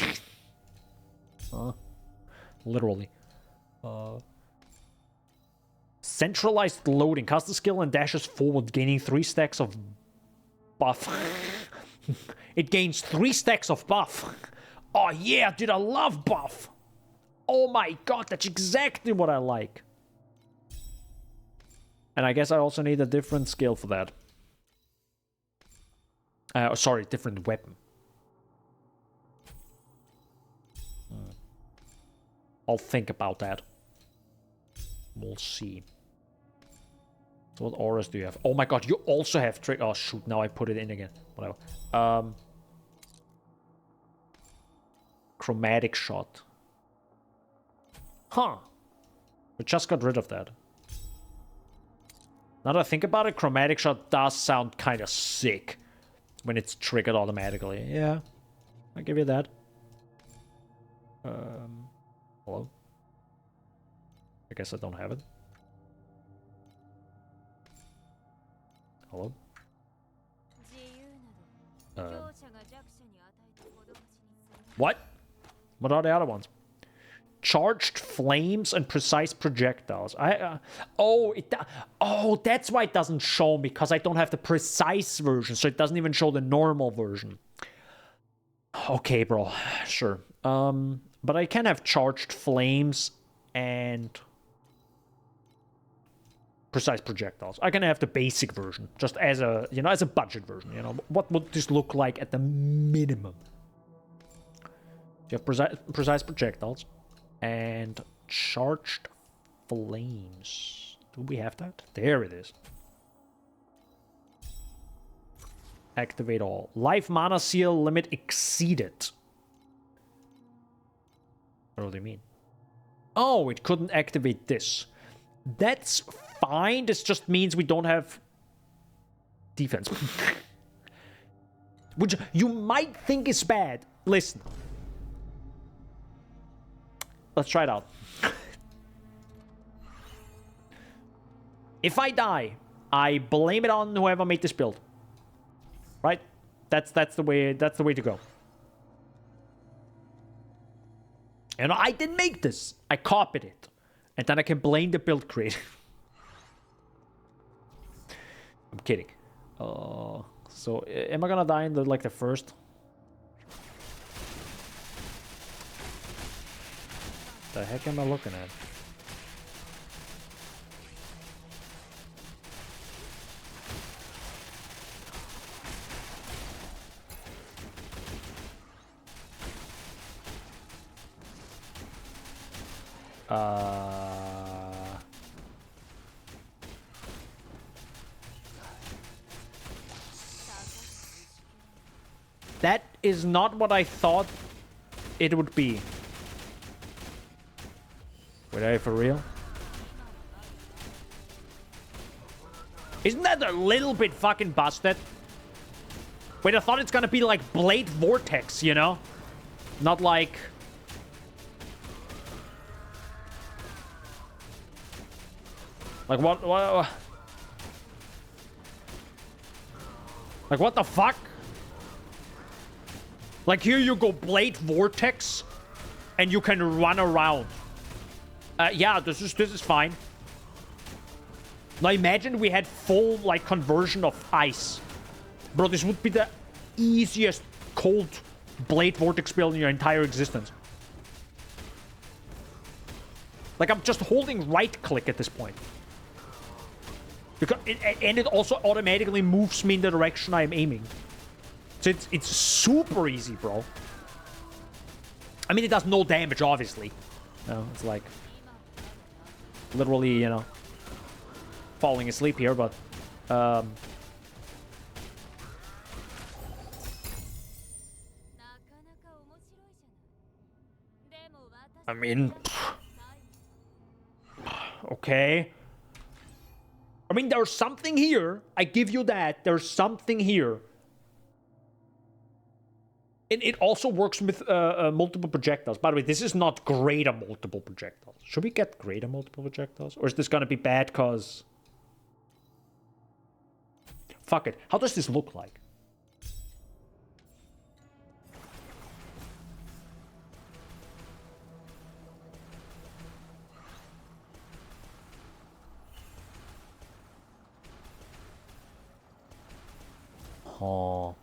Literally. Centralized loading. Cast the skill and dashes forward, gaining 3 stacks of buff. It gains 3 stacks of buff. Oh yeah, dude, I love buff. Oh my god, that's exactly what I like. And I guess I also need a different skill for that. Sorry, different weapon. I'll think about that. We'll see. So what auras do you have? Oh my god, you also have trick. Oh shoot, now I put it in again. Whatever. Chromatic shot. Huh. We just got rid of that. Now that I think about it, chromatic shot does sound kind of sick when it's triggered automatically. Yeah, I'll give you that. Hello? I guess I don't have it. Hello? What? What are the other ones? Charged flames and precise projectiles. Oh, that's why it doesn't show me, because I don't have the precise version, so it doesn't even show the normal version. Okay, bro, sure. But I can have charged flames and precise projectiles. I can have the basic version, just as a, you know, as a budget version. You know, what would this look like at the minimum? You have precise projectiles and charged flames. Do we have that? There it is. Activate all. Life mana seal limit exceeded. What do they mean? Oh, it couldn't activate this. That's fine. This just means we don't have defense. Which you might think is bad. Listen. Let's try it out. If I die, I blame it on whoever made this build. Right? That's the way to go. You know, I didn't make this. I copied it. And then I can blame the build creator. I'm kidding. So am I gonna die in the first? The heck am I looking at? That is not what I thought it would be. Wait, are you for real? Isn't that a little bit fucking busted? Wait, I thought it's gonna be like Blade Vortex, you know? Not like... Like what? Like, what the fuck? Like, here you go Blade Vortex, and you can run around. Yeah, this is fine. Now imagine we had full, like, conversion of ice. Bro, this would be the easiest cold Blade Vortex build in your entire existence. Like, I'm just holding right-click at this point. Because and it also automatically moves me in the direction I'm aiming. So it's super easy, bro. I mean, it does no damage, obviously. No, it's like... literally, you know... falling asleep here, but... I mean... okay. I mean, there's something here. I give you that. There's something here. And it also works with multiple projectiles. By the way, this is not greater multiple projectiles. Should we get greater multiple projectiles? Or is this gonna be bad because... fuck it. How does this look like? Oh.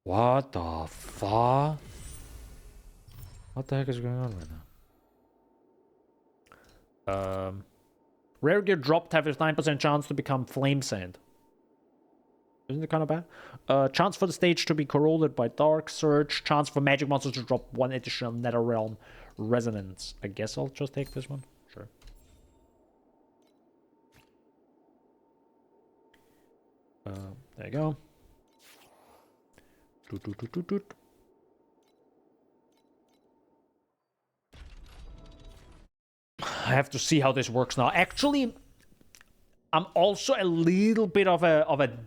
What the fuck? What the heck is going on right now? Rare gear drop have a 9% chance to become flame sand. Isn't it kind of bad? Chance for the stage to be corroded by dark surge. Chance for magic monsters to drop 1 additional nether realm resonance. I guess I'll just take this one. Sure. There you go. Doot, doot, doot, doot, doot. I have to see how this works now. Actually, I'm also a little bit of a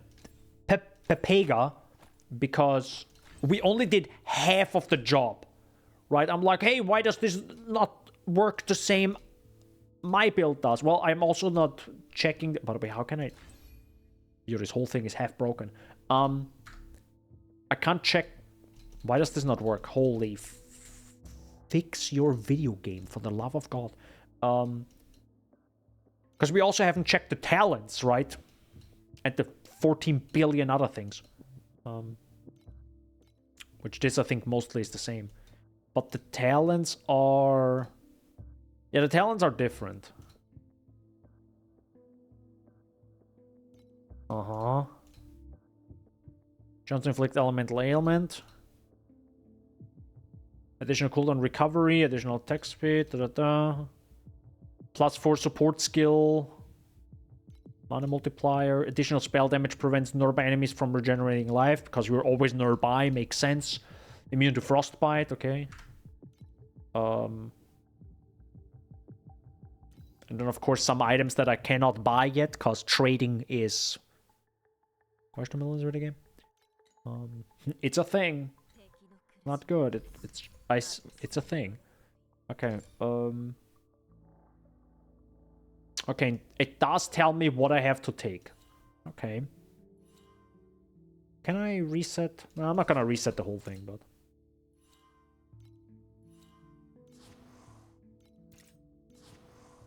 pepega because we only did half of the job, right? I'm like, hey, why does this not work the same my build does? Well, I'm also not checking. By the way, how can I? Yo, this whole thing is half broken. I can't check. Why does this not work? Holy fix your video game, for the love of God. Because we also haven't checked the talents, right? And the 14 billion other things. Which this, I think, mostly is the same. But the talents are... yeah, the talents are different. Uh-huh. Chance to inflict elemental ailment. Additional cooldown recovery, additional attack speed, +4 support skill. Mana multiplier. Additional spell damage prevents nearby enemies from regenerating life, because we're always nearby, makes sense. Immune to frostbite, okay. And then of course some items that I cannot buy yet, because trading is... question million is really game? It's a thing. Not good. It's a thing. Okay. Okay, it does tell me what I have to take. Okay. Can I reset? No, I'm not gonna reset the whole thing, but...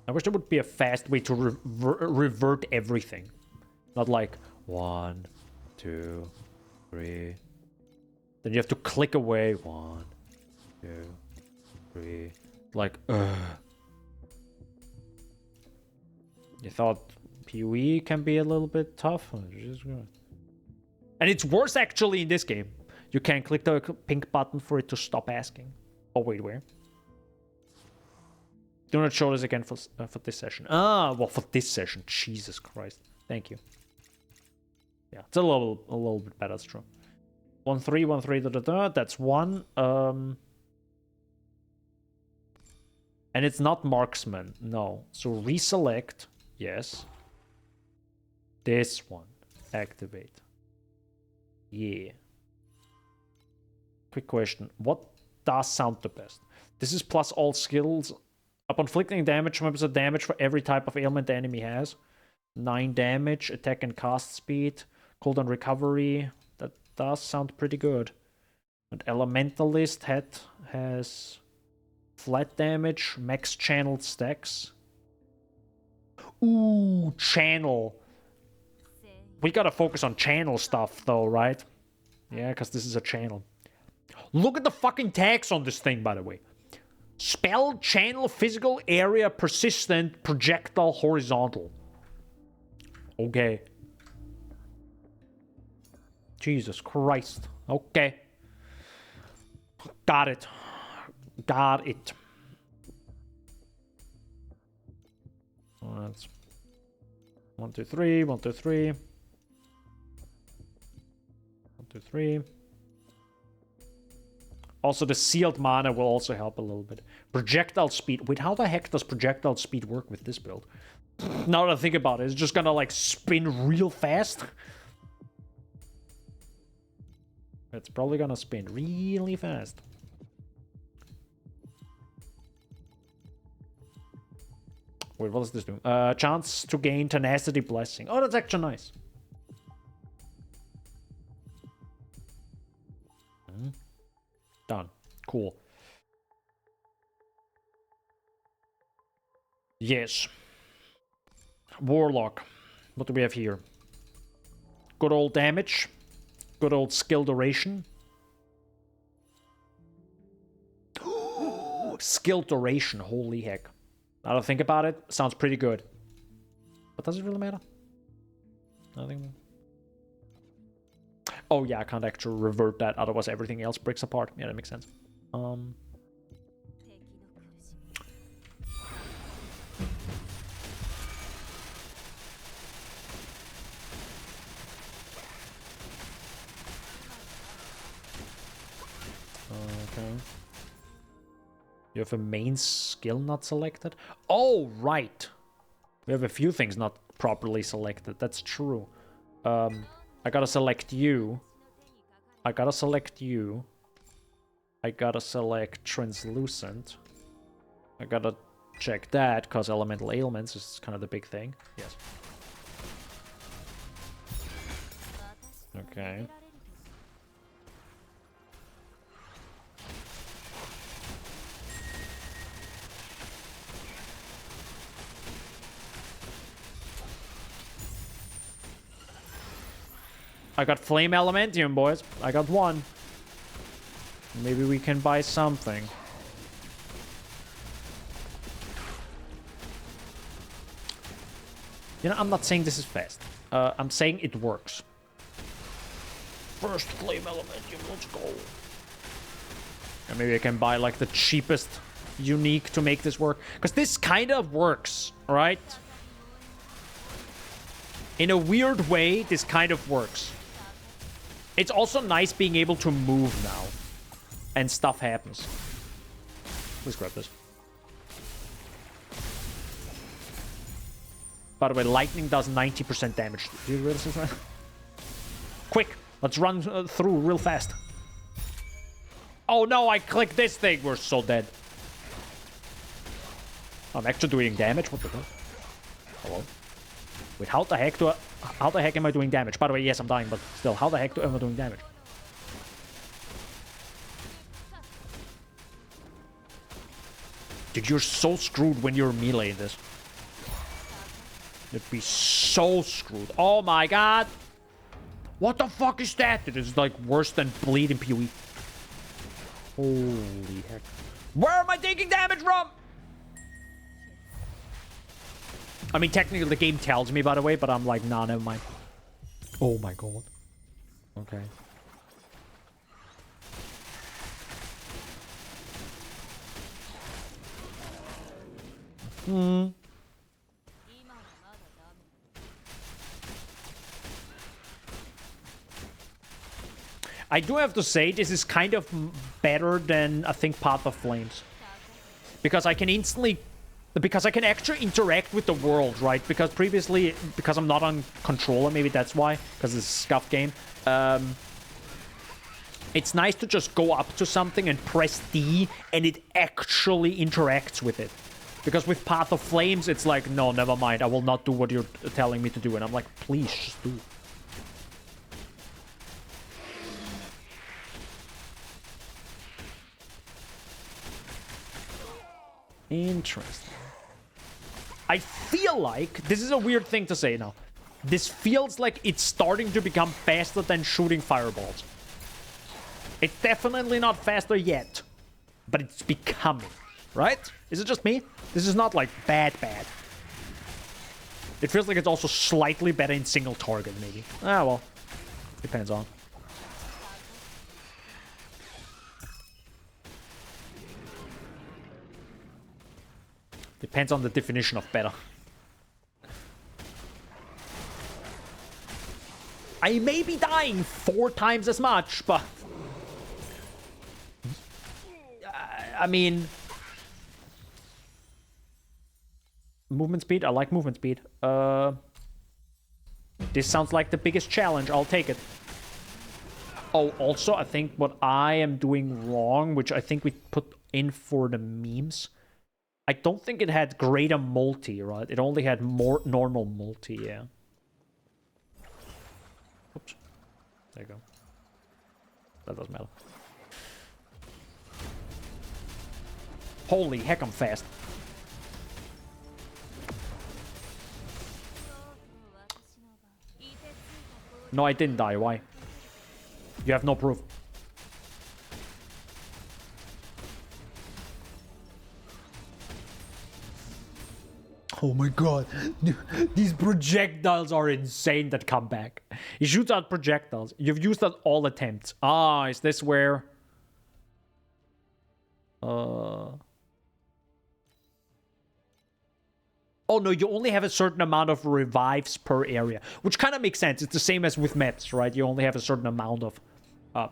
I wish there would be a fast way to revert everything. Not like 1, 2, 3. Then you have to click away. 1, 2, 3. Like, You thought PoE can be a little bit tough? And it's worse actually in this game. You can click the pink button for it to stop asking. Oh wait, where? Do not show this again for this session. Ah, well, for this session. Jesus Christ. Thank you. Yeah, it's a little bit better, that's true. 1, 3, 1, 3, that's 1. And it's not marksman, no. So reselect, yes. This one, activate. Yeah. Quick question, what does sound the best? This is plus all skills. Upon inflicting damage, remember damage for every type of ailment the enemy has. 9 damage, attack and cast speed. Cooldown recovery. That does sound pretty good. And Elementalist has flat damage, max channeled stacks. Ooh, channel. We gotta focus on channel stuff though, right? Yeah, because this is a channel. Look at the fucking tags on this thing, by the way. Spell, channel, physical, area, persistent, projectile, horizontal. Okay. Jesus Christ. Okay. Got it. Got it. So that's 1, 2, 3, 1, 2, 3. 1, 2, 3. Also, the sealed mana will also help a little bit. Projectile speed. Wait, how the heck does projectile speed work with this build? Now that I think about it, it's just gonna like spin real fast. It's probably gonna spin really fast. Wait, what does this do? Chance to gain tenacity blessing. Oh, that's actually nice. Done. Cool. Yes. Warlock. What do we have here? Good old damage. Good old skill duration. Skill duration. Holy heck. Now to think about it, sounds pretty good. But does it really matter? Nothing. Oh yeah, I can't actually revert that, otherwise everything else breaks apart. Yeah, that makes sense. Okay. You have a main skill not selected? Oh, right. We have a few things not properly selected. That's true. I gotta select you. I gotta select you. I gotta select translucent. I gotta check that, because elemental ailments is kind of the big thing. Yes. Okay. I got Flame Elementium, boys. I got one. Maybe we can buy something. You know, I'm not saying this is fast. I'm saying it works. First Flame Elementium, let's go. And maybe I can buy, like, the cheapest unique to make this work. Because this kind of works, right? In a weird way, this kind of works. It's also nice being able to move now. And stuff happens. Let's grab this. By the way, lightning does 90% damage. Do you realize that? Quick, let's run through real fast. Oh no, I clicked this thing. We're so dead. I'm actually doing damage? What the hell? Hello? Wait, how the heck am I doing damage? By the way, yes, I'm dying, but still, how the heck am I doing damage? Dude, you're so screwed when you're melee in this. You'd be so screwed. Oh my god! What the fuck is that? It is like worse than bleed in PoE. Holy heck. Where am I taking damage from? I mean, technically the game tells me, by the way, but I'm like, nah, never mind. Oh my god. Okay. I do have to say, this is kind of better than, I think, Path of Flames. Because I can instantly... Because I can actually interact with the world, right? Because previously, because I'm not on controller, maybe that's why, because it's a scuff game. It's nice to just go up to something and press D, and it actually interacts with it. Because with Path of Flames, it's like, no, never mind, I will not do what you're telling me to do. And I'm like, please, just do it. Interesting. I feel like... This is a weird thing to say now. This feels like it's starting to become faster than shooting fireballs. It's definitely not faster yet. But it's becoming. Right? Is it just me? This is not like bad. It feels like it's also slightly better in single target, maybe. Ah, well. Depends on. Depends on the definition of better. I may be dying 4 times as much, but... I mean... Movement speed? I like movement speed. This sounds like the biggest challenge. I'll take it. Oh, also, I think what I am doing wrong, which I think we put in for the memes... I don't think it had greater multi, right? It only had more normal multi, yeah. Oops. There you go. That doesn't matter. Holy heck, I'm fast. No, I didn't die. Why? You have no proof. Oh my god. These projectiles are insane that come back. He shoots out projectiles. You've used that all attempts. Ah, is this where... Oh no, you only have a certain amount of revives per area. Which kind of makes sense. It's the same as with maps, right? You only have a certain amount of...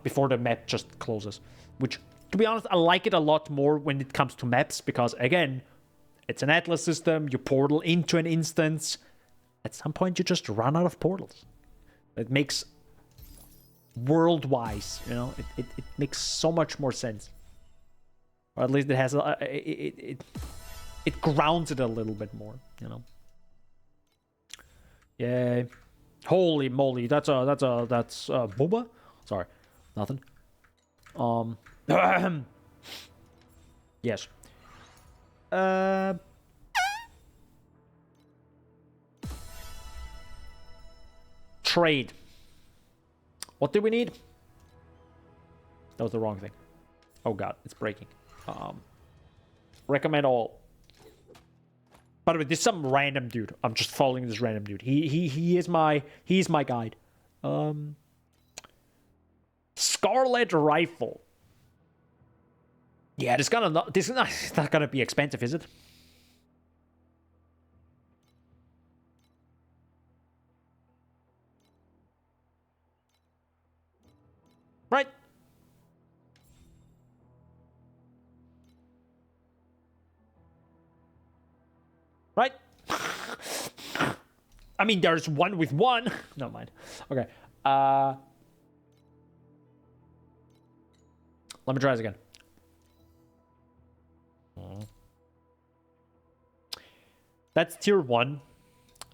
before the map just closes. Which, to be honest, I like it a lot more when it comes to maps. Because, again... It's an Atlas system, you portal into an instance. At some point, you just run out of portals. It makes... World-wise, you know? It makes so much more sense. Or at least it has... It grounds it a little bit more, you know? Yay. Holy moly, that's Booba? Sorry, nothing. Yes. Trade. What do we need? That was the wrong thing. Oh god, it's breaking. Recommend all. By the way, this is some random dude. I'm just following this random dude. He's my guide. Scarlet rifle. Yeah, this is not gonna be expensive, is it? Right. Right. I mean, there's one with one. Never mind. Okay. Let me try this again. That's tier 1.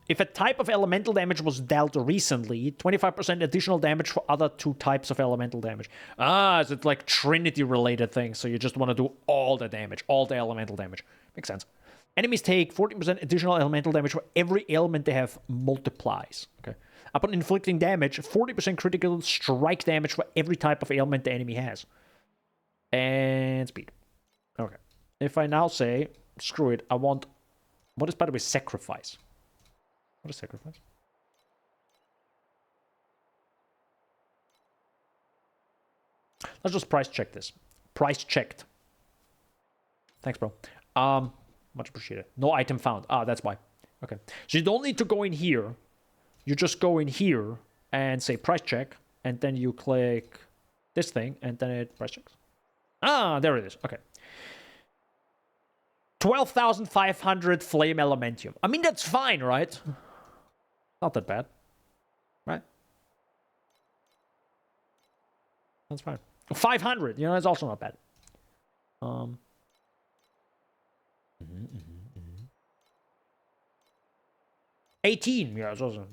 If a type of elemental damage was dealt recently, 25% additional damage for other 2 types of elemental damage. Ah, so it's like Trinity-related thing, so you just want to do all the damage, all the elemental damage. Makes sense. Enemies take 14% additional elemental damage for every ailment they have multiplies. Okay. Upon inflicting damage, 40% critical strike damage for every type of ailment the enemy has. And speed. Okay. If I now say, screw it, I want... What is, by the way, sacrifice? What is sacrifice? Let's just price check this. Price checked. Thanks, bro. Much appreciated. No item found. Ah, that's why. Okay. So you don't need to go in here. You just go in here and say price check, and then you click this thing, and then it price checks. Ah, there it is. Okay. 12,500 flame elementium. I mean, that's fine, right? Not that bad. Right? That's fine. 500, you know, that's also not bad. 18, yeah, it's also...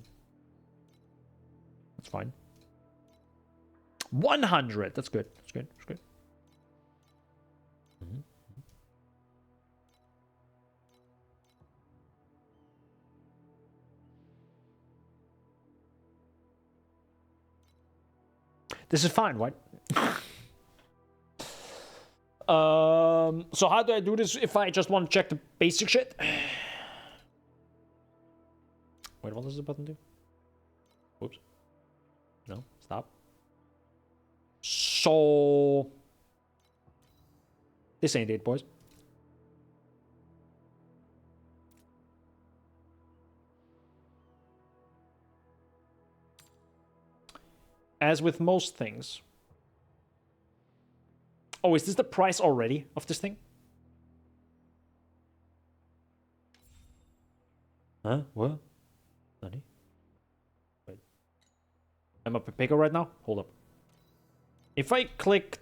That's fine. 100, that's good. That's good. That's good. This is fine, right? So how do I do this if I just want to check the basic shit? Wait, what does the button do? Whoops. No, stop. So... This ain't it, boys. As with most things. Oh, is this the price already of this thing? Huh? What? Nani? Wait. I'm a Pepego right now? Hold up. If I click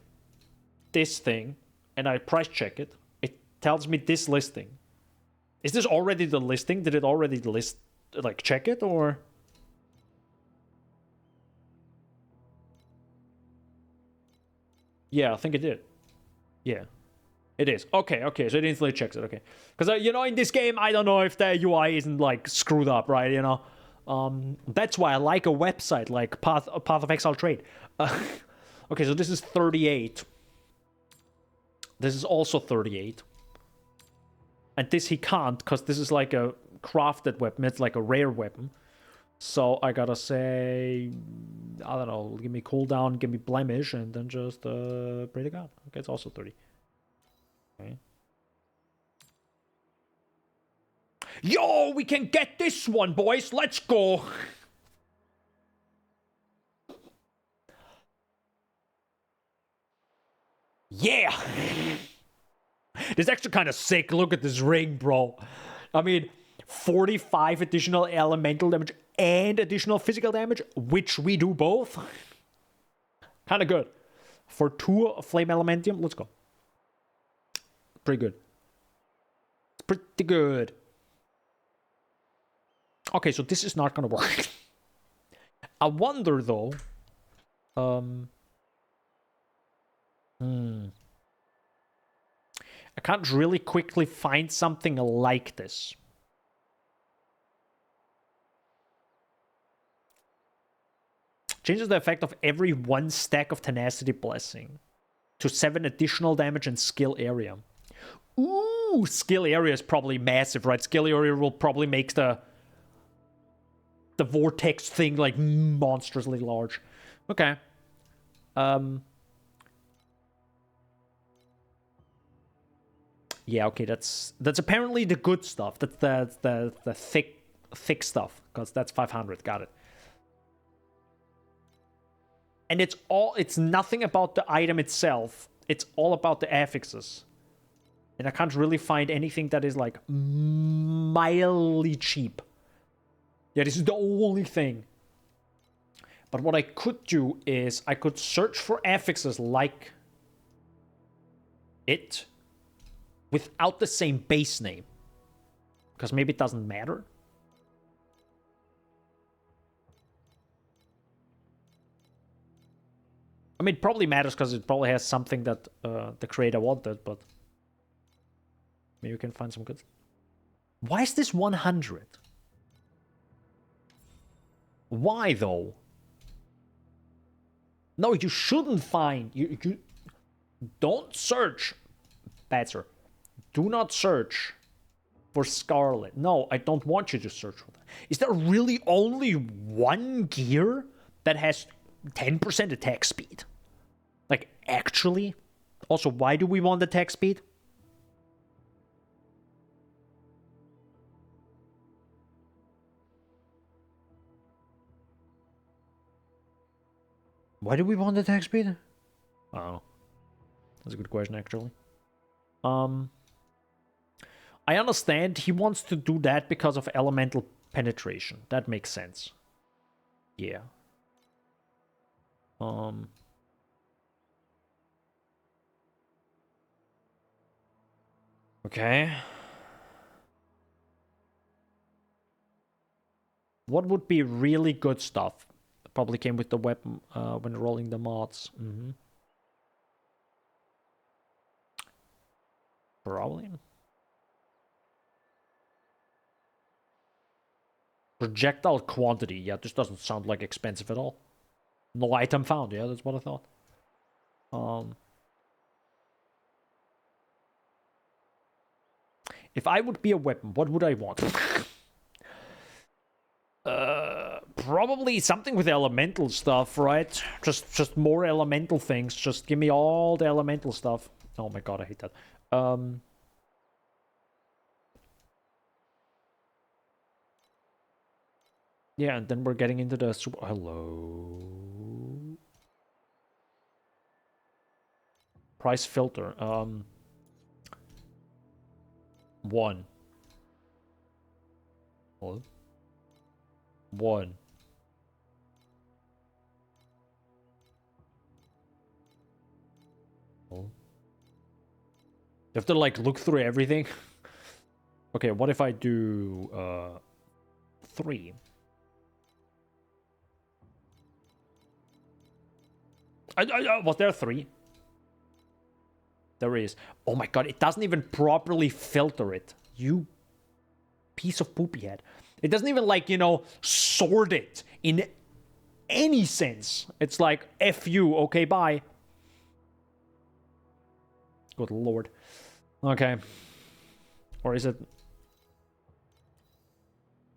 this thing and I price check it, it tells me this listing. Is this already the listing? Did it already list, like, check it, or? Yeah, I think it did. Yeah. It is. Okay, okay, so it instantly checks it, okay. Because, you know, in this game, I don't know if the UI isn't, like, screwed up, right, you know? That's why I like a website like Path of Exile Trade. Okay, so this is 38. This is also 38. And this he can't, because this is like a crafted weapon. It's like a rare weapon. So I gotta say, I don't know, give me cooldown, give me blemish, and then just pray to God. Okay, it's also 30. Okay. Yo, we can get this one, boys. Let's go. Yeah. This is actually kind of sick. Look at this ring, bro. I mean, 45 additional elemental damage and additional physical damage, which we do both. Kind of good. For 2 flame elementium, let's go. Pretty good. Pretty good. Okay, so this is not gonna work. I wonder though. I can't really quickly find something like this. Changes the effect of every 1 stack of Tenacity Blessing to 7 additional damage and skill area. Ooh, skill area is probably massive, right? Skill area will probably make the vortex thing like monstrously large. Okay. Yeah, okay, that's apparently the good stuff. That's the thick stuff, because that's 500. Got it. And it's nothing about the item itself. It's all about the affixes. And I can't really find anything that is like mildly cheap. Yeah, this is the only thing. But what I could do is I could search for affixes like it without the same base name. Because maybe it doesn't matter. I mean, it probably matters because it probably has something that the creator wanted, but maybe you can find some good. Why is this 100? Why though? No, you shouldn't find. You don't search, Batzer. Do not search for Scarlet. No, I don't want you to search for that. Is there really only one gear that has 10% attack speed? Like, actually? Also, why do we want attack speed? Why do we want attack speed? Oh. That's a good question, actually. I understand he wants to do that because of elemental penetration. That makes sense. Yeah. Okay. What would be really good stuff? Probably came with the weapon when rolling the mods. Probably. Projectile quantity. Yeah, this doesn't sound like expensive at all. No item found. Yeah, that's what I thought. If I would be a weapon, what would I want? Probably something with elemental stuff, right? Just more elemental things. Just give me all the elemental stuff. Oh my god, I hate that. Yeah, and then we're getting into the super... Hello? Price filter. 1. Hello? 1. You have to like look through everything. Okay, what if I do 3? Was there 3? There is. Oh my god, it doesn't even properly filter it. You piece of poopy head. It doesn't even like, you know, sort it in any sense. It's like, F you, okay, bye. Good lord. Okay. Or is it...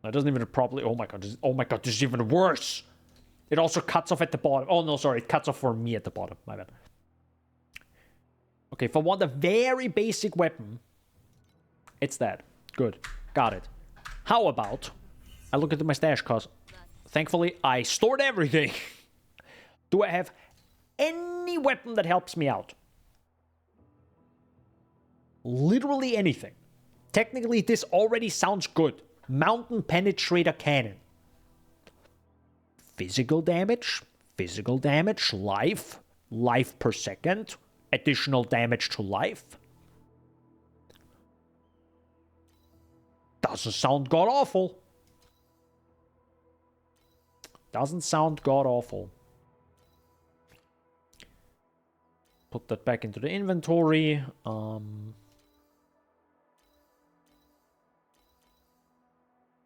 It doesn't even properly... Oh my god, this is even worse. It also cuts off at the bottom. Oh no, sorry, it cuts off for me at the bottom. My bad. Okay, if I want a very basic weapon, it's that. Good. Got it. How about I look into my stash, cause thankfully I stored everything. Do I have any weapon that helps me out? Literally anything. Technically, this already sounds good. Mountain Penetrator Cannon. Physical damage, life per second, additional damage to life. Doesn't sound god-awful. Doesn't sound god-awful. Put that back into the inventory.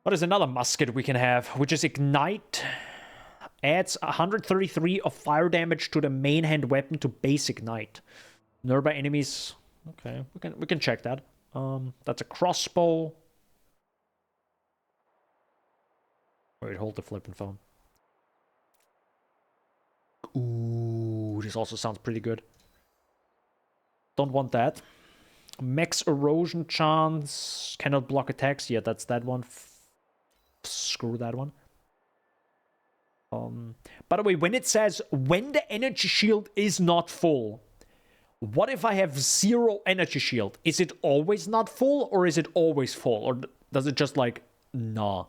What is another musket we can have? Which is Ignite. Adds 133 of fire damage to the main hand weapon to base Ignite. Nearby enemies. Okay, we can check that. That's a crossbow. Wait, hold the flipping phone. Ooh, this also sounds pretty good. Don't want that. Max erosion chance. Cannot block attacks. Yeah, that's that one. Screw that one. By the way, when it says when the energy shield is not full, what if I have 0 energy shield? Is it always not full or is it always full? Or does it just like, nah?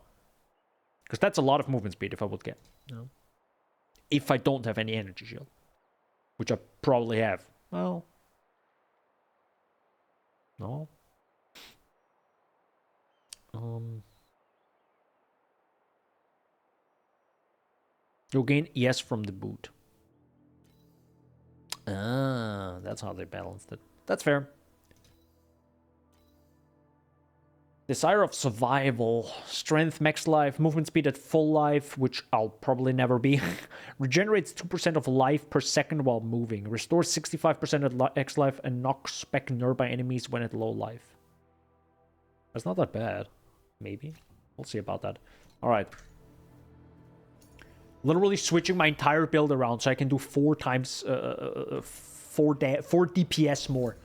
Because that's a lot of movement speed if I would get. No. If I don't have any energy shield. Which I probably have. Well. No. You'll gain ES from the boot. Ah, that's how they balanced it. That's fair. Desire of Survival. Strength, max life, movement speed at full life, which I'll probably never be. Regenerates 2% of life per second while moving. Restores 65% at X life and knocks back nearby enemies when at low life. That's not that bad. Maybe. We'll see about that. Alright. Literally switching my entire build around so I can do 4 times 4 DPS more.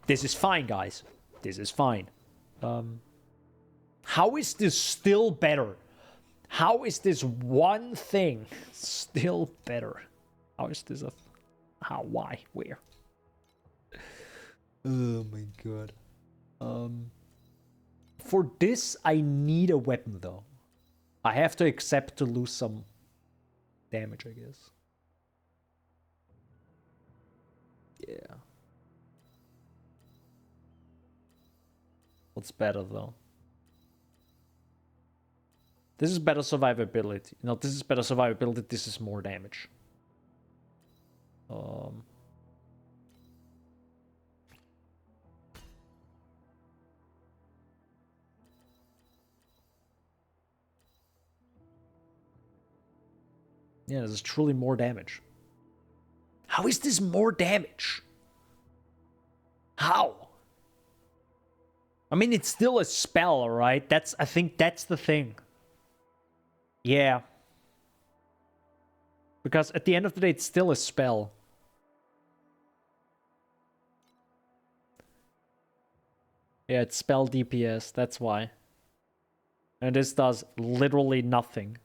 This is fine, guys. This is fine. How is this still better? How is this one thing still better? How is this a... How? Why? Where? Oh my god. For this, I need a weapon, though. I have to accept to lose some damage, I guess. Yeah. What's better, though? This is better survivability. No, this is better survivability. This is more damage. Yeah, this is truly more damage. How is this more damage? How? I mean, it's still a spell, right? I think that's the thing. Yeah. Because at the end of the day, it's still a spell. Yeah, it's spell DPS, that's why. And this does literally nothing.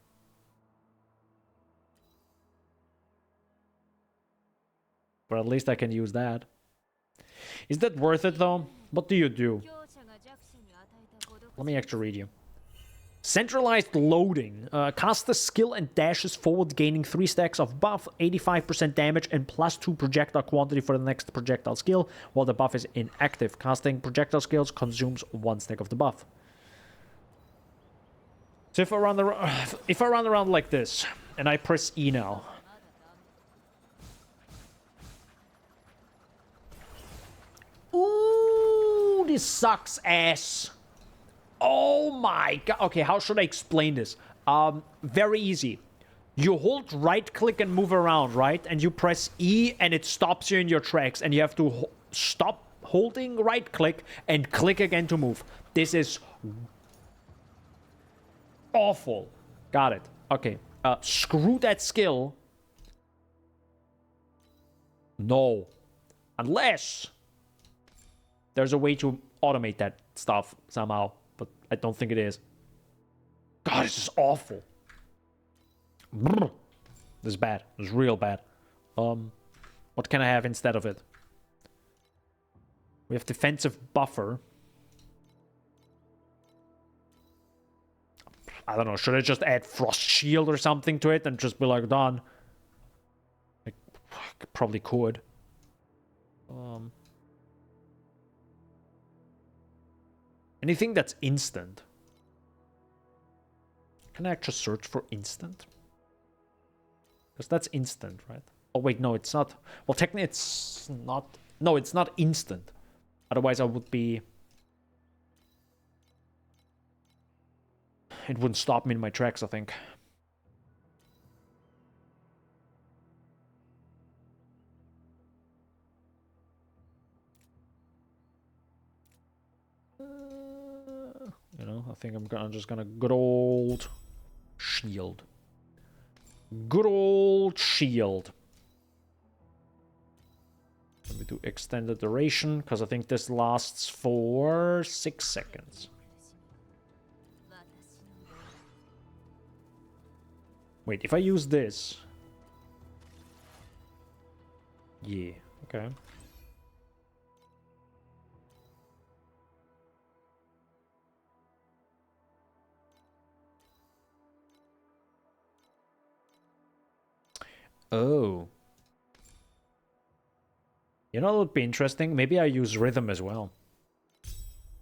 But at least I can use that. Is that worth it though? What do you do? Let me actually read you. Centralized loading. Cast the skill and dashes forward, gaining 3 stacks of buff, 85% damage, and +2 projectile quantity for the next projectile skill, while the buff is inactive. Casting projectile skills consumes 1 stack of the buff. So if I run around like this, and I press E now. Ooh, this sucks ass. Oh my god. Okay, how should I explain this? Very easy. You hold right click and move around, right? And you press E and it stops you in your tracks. And you have to stop holding right click and click again to move. This is awful. Got it. Okay. Screw that skill. No. Unless there's a way to automate that stuff somehow. But I don't think it is. God, this is awful. Brr. This is bad. This is real bad. What can I have instead of it? We have defensive buffer. I don't know. Should I just add frost shield or something to it and just be like, done? I probably could. Anything that's instant. Can I actually search for instant? Because that's instant, right? Oh wait, no, it's not. Well, technically it's not. No, it's not instant. Otherwise I would be... It wouldn't stop me in my tracks, I think. You know, I think I'm just gonna good old shield. Good old shield. Let me do extended duration, because I think this lasts for 6 seconds. Wait, if I use this... Yeah, okay. Oh. You know what would be interesting? Maybe I use rhythm as well.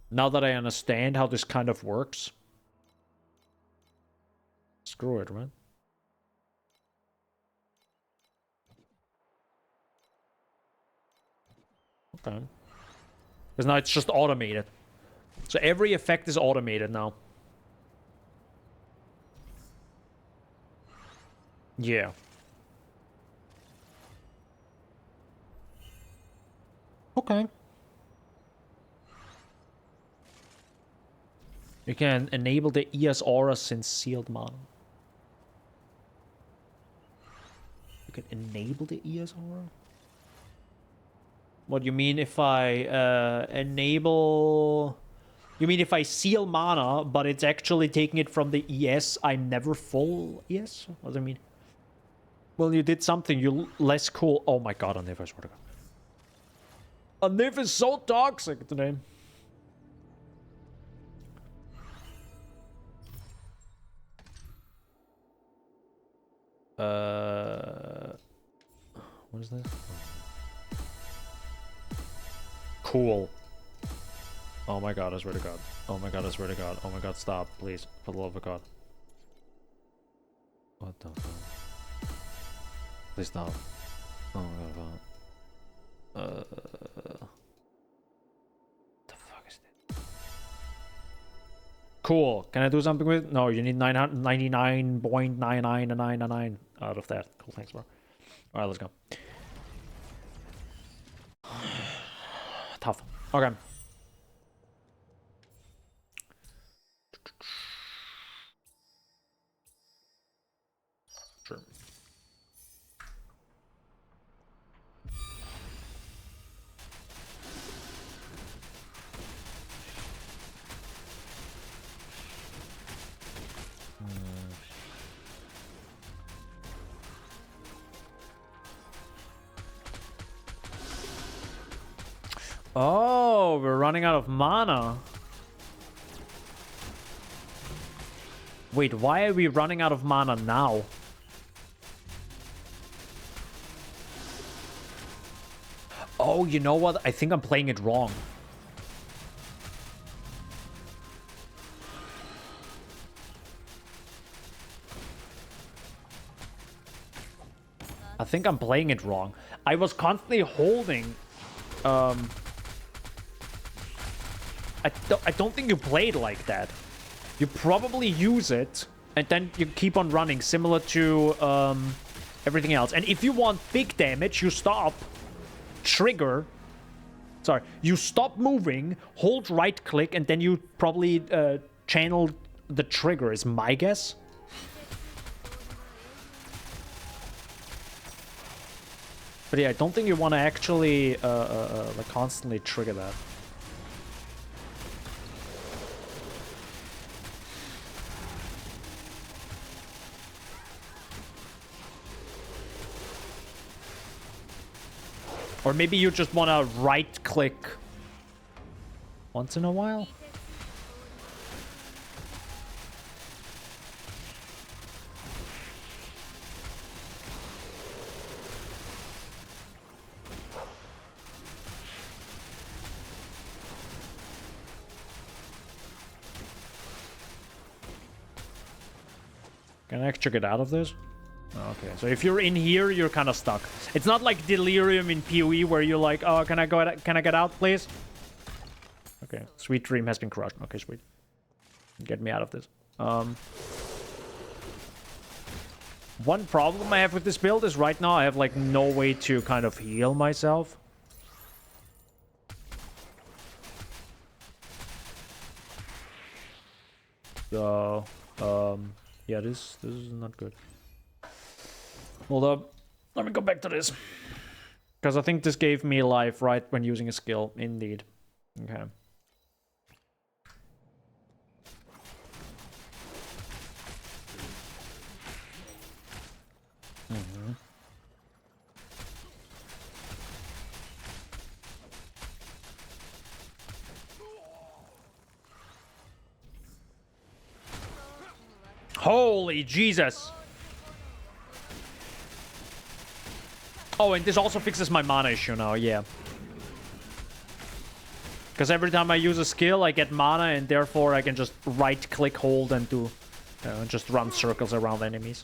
Now that I understand how this kind of works. Screw it, right? Okay. Because now it's just automated. So every effect is automated now. Yeah. Okay. You can enable the ES aura since sealed mana. You can enable the ES aura? What do you mean if I enable... You mean if I seal mana, but it's actually taking it from the ES, I'm never full ES? What do you mean? Well, you did something, you less cool... Oh my god, Anif, I swear to god. Anif is so toxic today. What is this? Cool. Oh my god, I swear to god. Oh my god, I swear to god. Oh my god, stop, please. For the love of god. What the fuck? Please stop. Oh my god, what the fuck is this? Cool. Can I do something with it? No, you need 999.99999. out of that. Cool, thanks, bro. Alright, let's go. Tough. Okay. Sure. Oh, we're running out of mana. Wait, why are we running out of mana now? Oh, you know what? I think I'm playing it wrong. I think I'm playing it wrong. I was constantly holding... I don't think you play it like that. You probably use it, and then you keep on running, similar to everything else. And if you want big damage, you stop, trigger... Sorry, you stop moving, hold right-click, and then you probably channel the trigger, is my guess. But yeah, I don't think you want to actually like constantly trigger that. Or maybe you just want to right-click once in a while. Can I actually get out of this? Okay, so if you're in here, you're kind of stuck. It's not like Delirium in PoE where you're like, oh, can I get out, please? Okay, Sweet Dream has been crushed. Okay, sweet. Get me out of this. One problem I have with this build is right now I have like no way to kind of heal myself. So, yeah, this is not good. Hold up. Let me go back to this. Because I think this gave me life right when using a skill. Indeed. Okay. Holy Jesus! Oh, and this also fixes my mana issue now, yeah. Because every time I use a skill, I get mana, and therefore I can just right-click, hold, and do... just run circles around enemies.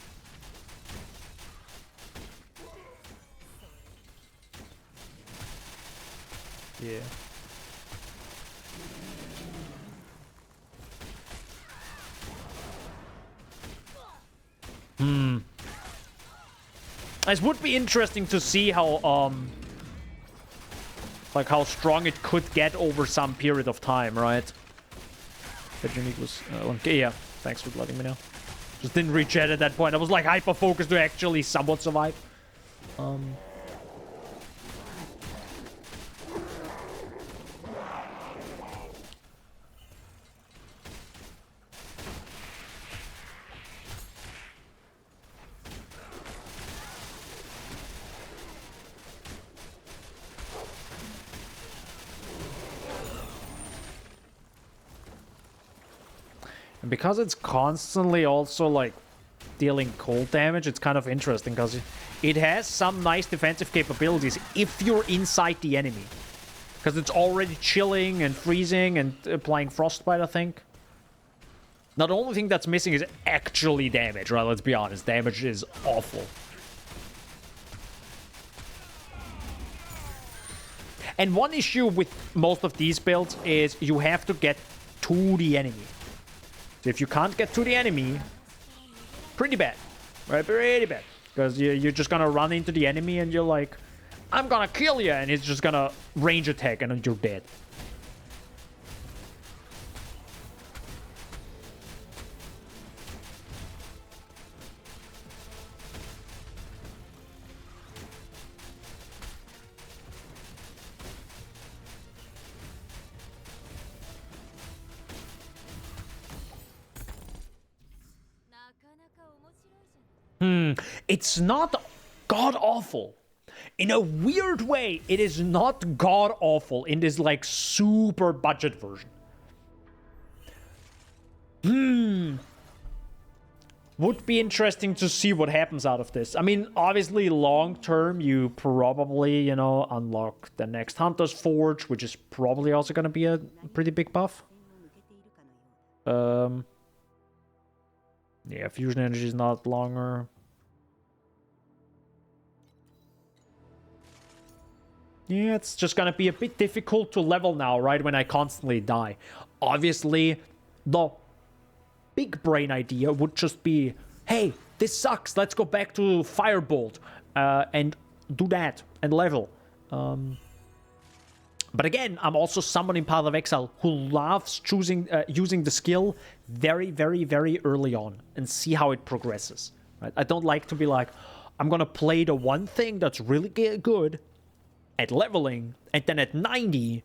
Yeah. It would be interesting to see how, like how strong it could get over some period of time, right? That unique was, okay, yeah, thanks for letting me know. Just didn't reach it at that point. I was like hyper-focused to actually somewhat survive. And because it's constantly also like dealing cold damage, it's kind of interesting because it has some nice defensive capabilities if you're inside the enemy. Because it's already chilling and freezing and applying frostbite, I think. Now the only thing that's missing is actually damage, right? Let's be honest, damage is awful. And one issue with most of these builds is you have to get to the enemy. So if you can't get to the enemy, pretty bad, right? Pretty bad. Because you're just gonna run into the enemy and you're like, I'm gonna kill you, and it's just gonna range attack and then you're dead. It's not god-awful. In a weird way, it is not god-awful in this, like, super budget version. Would be interesting to see what happens out of this. I mean, obviously, long-term, you probably, you know, unlock the next Hunter's Forge, which is probably also going to be a pretty big buff. Yeah, fusion energy is not longer. Yeah, it's just gonna be a bit difficult to level now, right, when I constantly die. Obviously, the big brain idea would just be, hey, this sucks, let's go back to Firebolt and do that and level. But again, I'm also someone in Path of Exile who loves using the skill very, very, very early on and see how it progresses. Right? I don't like to be like, I'm gonna play the one thing that's really good at leveling, and then at 90,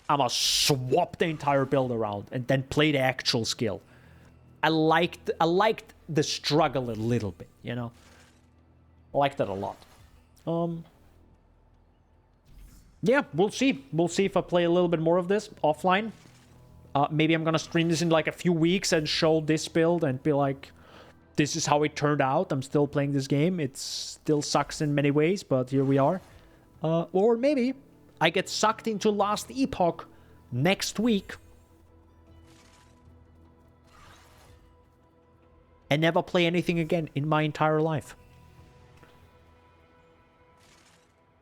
I'ma swap the entire build around and then play the actual skill. I liked the struggle a little bit, you know? I liked that a lot. Yeah, we'll see. We'll see if I play a little bit more of this offline. Maybe I'm gonna stream this in like a few weeks and show this build and be like, this is how it turned out. I'm still playing this game. It still sucks in many ways, but here we are. Or maybe I get sucked into Last Epoch next week and never play anything again in my entire life.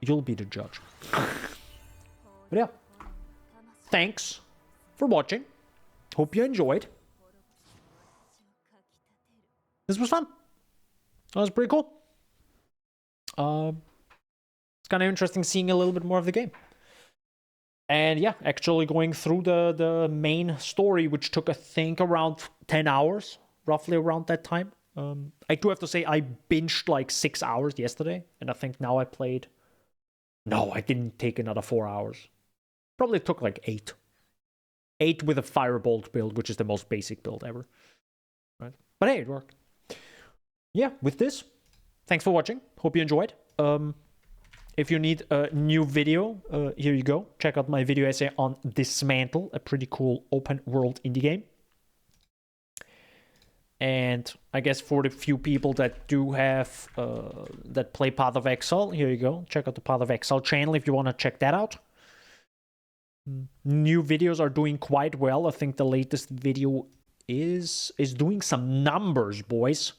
You'll be the judge. But yeah, thanks for watching. Hope you enjoyed. This was fun. That was pretty cool. It's kind of interesting seeing a little bit more of the game. And yeah, actually going through the main story, which took, I think, around 10 hours, roughly around that time. I do have to say, I binged like 6 hours yesterday, and I think now I played... No, I didn't take another 4 hours. Probably took like 8. 8 with a Firebolt build, which is the most basic build ever. Right? But hey, it worked. Yeah, with this, thanks for watching. Hope you enjoyed. If you need a new video, here you go. Check out my video essay on Dismantle, a pretty cool open world indie game. And I guess for the few people that do have, that play Path of Exile, here you go. Check out the Path of Exile channel if you want to check that out. New videos are doing quite well. I think the latest video is doing some numbers, boys.